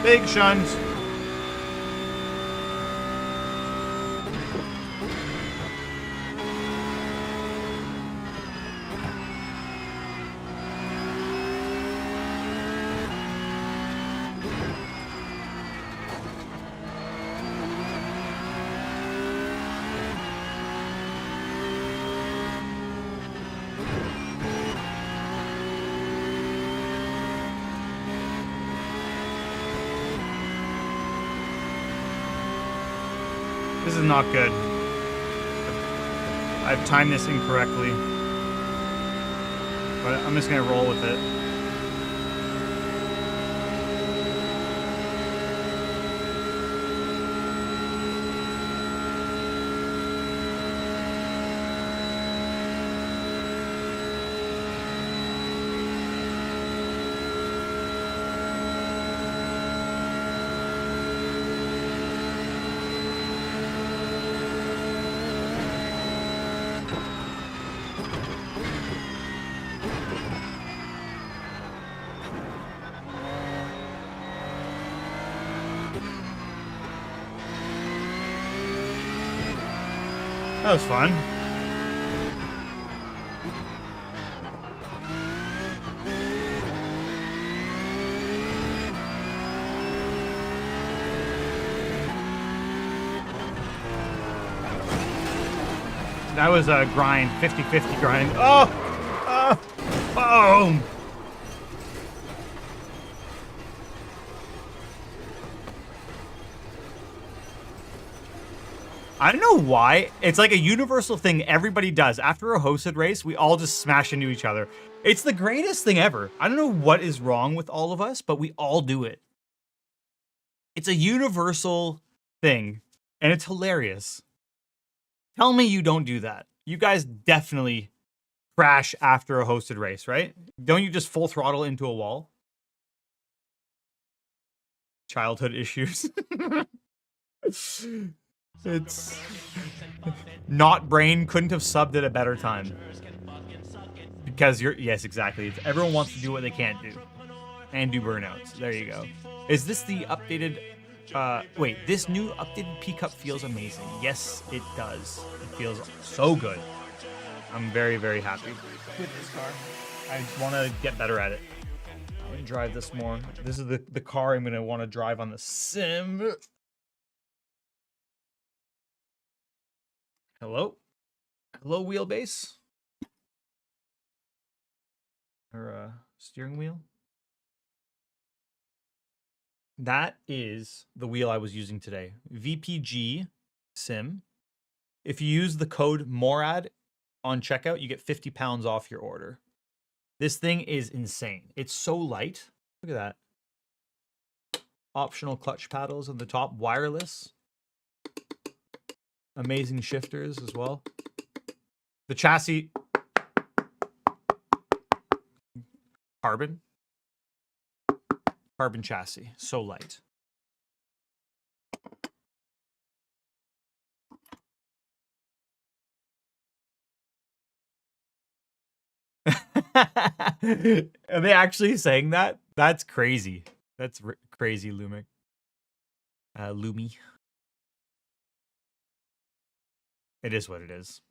Big shunt. This is not good. I've timed this incorrectly. But I'm just gonna roll with it. That was fun. That was a grind, 50-50 grind. Oh! Boom! I don't know why. It's like a universal thing everybody does. After a hosted race, we all just smash into each other. It's the greatest thing ever. I don't know what is wrong with all of us, but we all do it. It's a universal thing, and it's hilarious. Tell me you don't do that. You guys definitely crash after a hosted race, right? Don't you just full throttle into a wall? Childhood issues. It's not brain couldn't have subbed at a better time. Because yes, exactly. Everyone wants to do what they can't do. And do burnouts. There you go. Is this the updated wait, this new updated P Cup feels amazing. Yes, it does. It feels so good. I'm very, very happy with this car. I want to get better at it. I'm going to drive this more. This is the car I'm going to want to drive on the sim. Hello? Hello, wheelbase? Or steering wheel? That is the wheel I was using today. VPG sim. If you use the code MORAD on checkout, you get 50 pounds off your order. This thing is insane. It's so light. Look at that. Optional clutch paddles on the top, wireless. Amazing shifters as well. The chassis, carbon chassis, so light. Are they actually saying that? That's crazy. That's crazy, Lumic. Lumi. It is what it is.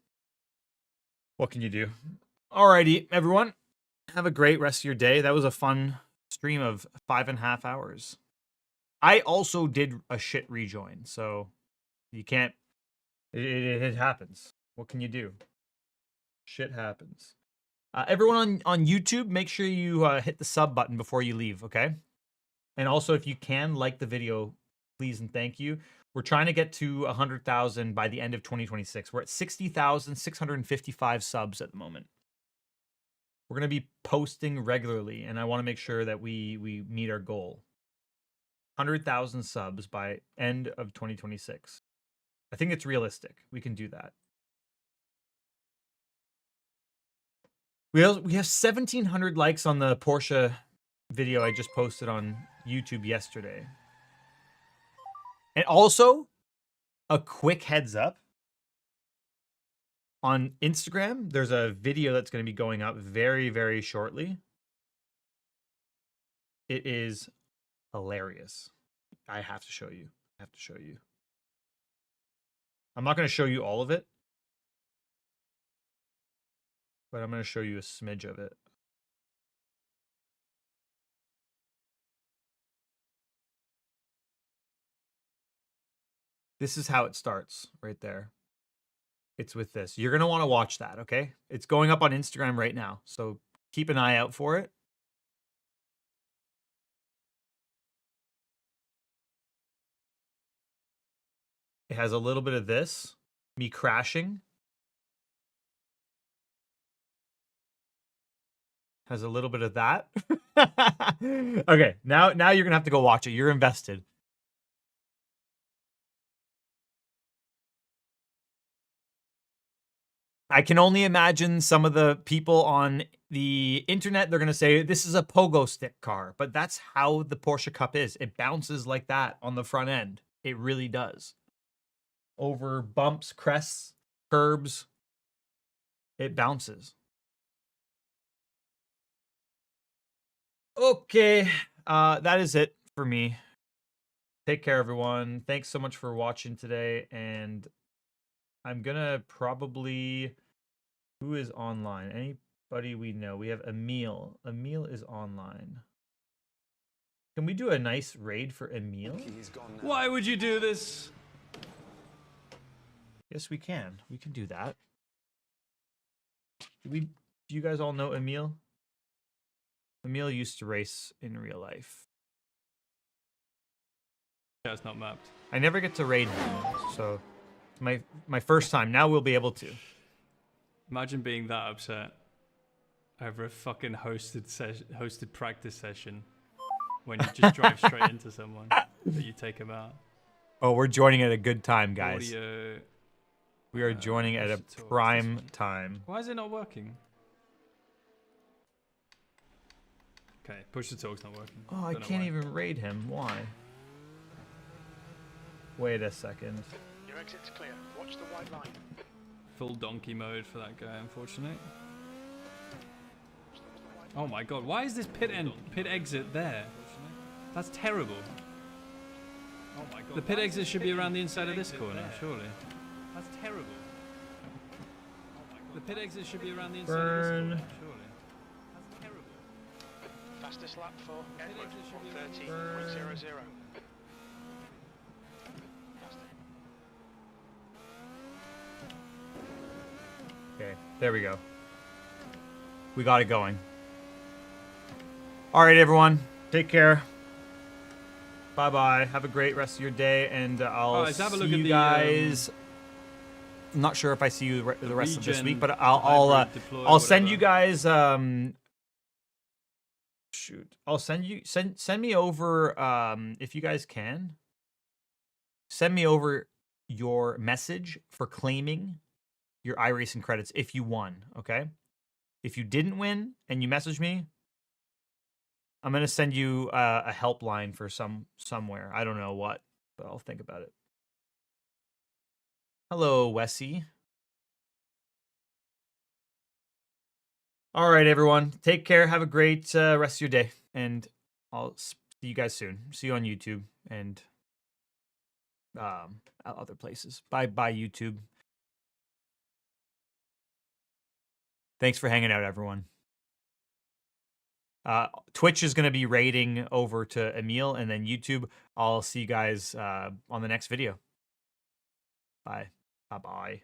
What can you do? Alrighty, everyone. Have a great rest of your day. That was a fun stream of 5.5 hours. I also did a shit rejoin, so you can't. It happens. What can you do? Shit happens. Everyone on YouTube, make sure you hit the sub button before you leave, okay? And also, if you can, like the video, please and thank you. We're trying to get to 100,000 by the end of 2026. We're at 60,655 subs at the moment. We're going to be posting regularly, and I want to make sure that we meet our goal. 100,000 subs by end of 2026. I think it's realistic. We can do that. We have 1,700 likes on the Porsche video I just posted on YouTube yesterday. And also, a quick heads up. On Instagram, there's a video that's going to be going up very, very shortly. It is hilarious. I have to show you. I have to show you. I'm not going to show you all of it, but I'm going to show you a smidge of it. This is how it starts right there. It's with this. You're going to want to watch that, okay? It's going up on Instagram right now, so keep an eye out for it. It has a little bit of this, me crashing. Has a little bit of that. Okay, now you're going to have to go watch it. You're invested. I can only imagine some of the people on the internet, they're going to say, this is a pogo stick car. But that's how the Porsche Cup is. It bounces like that on the front end. It really does. Over bumps, crests, curbs, it bounces. Okay, that is it for me. Take care, everyone. Thanks so much for watching today, and I'm gonna probably... Who is online? Anybody we know? We have Emil. Emil is online. Can we do a nice raid for Emil? Why would you do this? Yes, we can. We can do that. Do you guys all know Emil? Emil used to race in real life. Yeah, it's not mapped. I never get to raid him, so my first time. Now we'll be able to. Imagine being that upset over a fucking hosted practice session when you just drive straight into someone that you take them out. Oh, we're joining at a good time, guys. Audio, we are joining at a prime time. Why is it not working? Okay, push to talk's not working. Oh, I can't even raid him. Why? Wait a second. Your exit's clear. Watch the white line. Full donkey mode for that guy, unfortunately. Oh my god, why is this pit exit there? That's terrible. Oh my god. The pit exit should be around the inside of this corner, surely. That's terrible. The pit exit should be around the inside of this corner, surely. That's terrible. Fastest lap for Edward, 13.00. Okay, there we go. We got it going. All right, everyone. Take care. Bye-bye. Have a great rest of your day, and I'll see you guys. I'm not sure if I see you the rest of this week, but I'll send you guys. Shoot, I'll send me over if you guys can. Send me over your message for claiming your iRacing credits if you won, okay? If you didn't win and you message me, I'm going to send you a helpline for somewhere. I don't know what, but I'll think about it. Hello, Wessie. All right, everyone. Take care. Have a great rest of your day. And I'll see you guys soon. See you on YouTube and other places. Bye, YouTube. Thanks for hanging out, everyone. Twitch is going to be raiding over to Emil, and then YouTube, I'll see you guys on the next video. Bye. Bye-bye.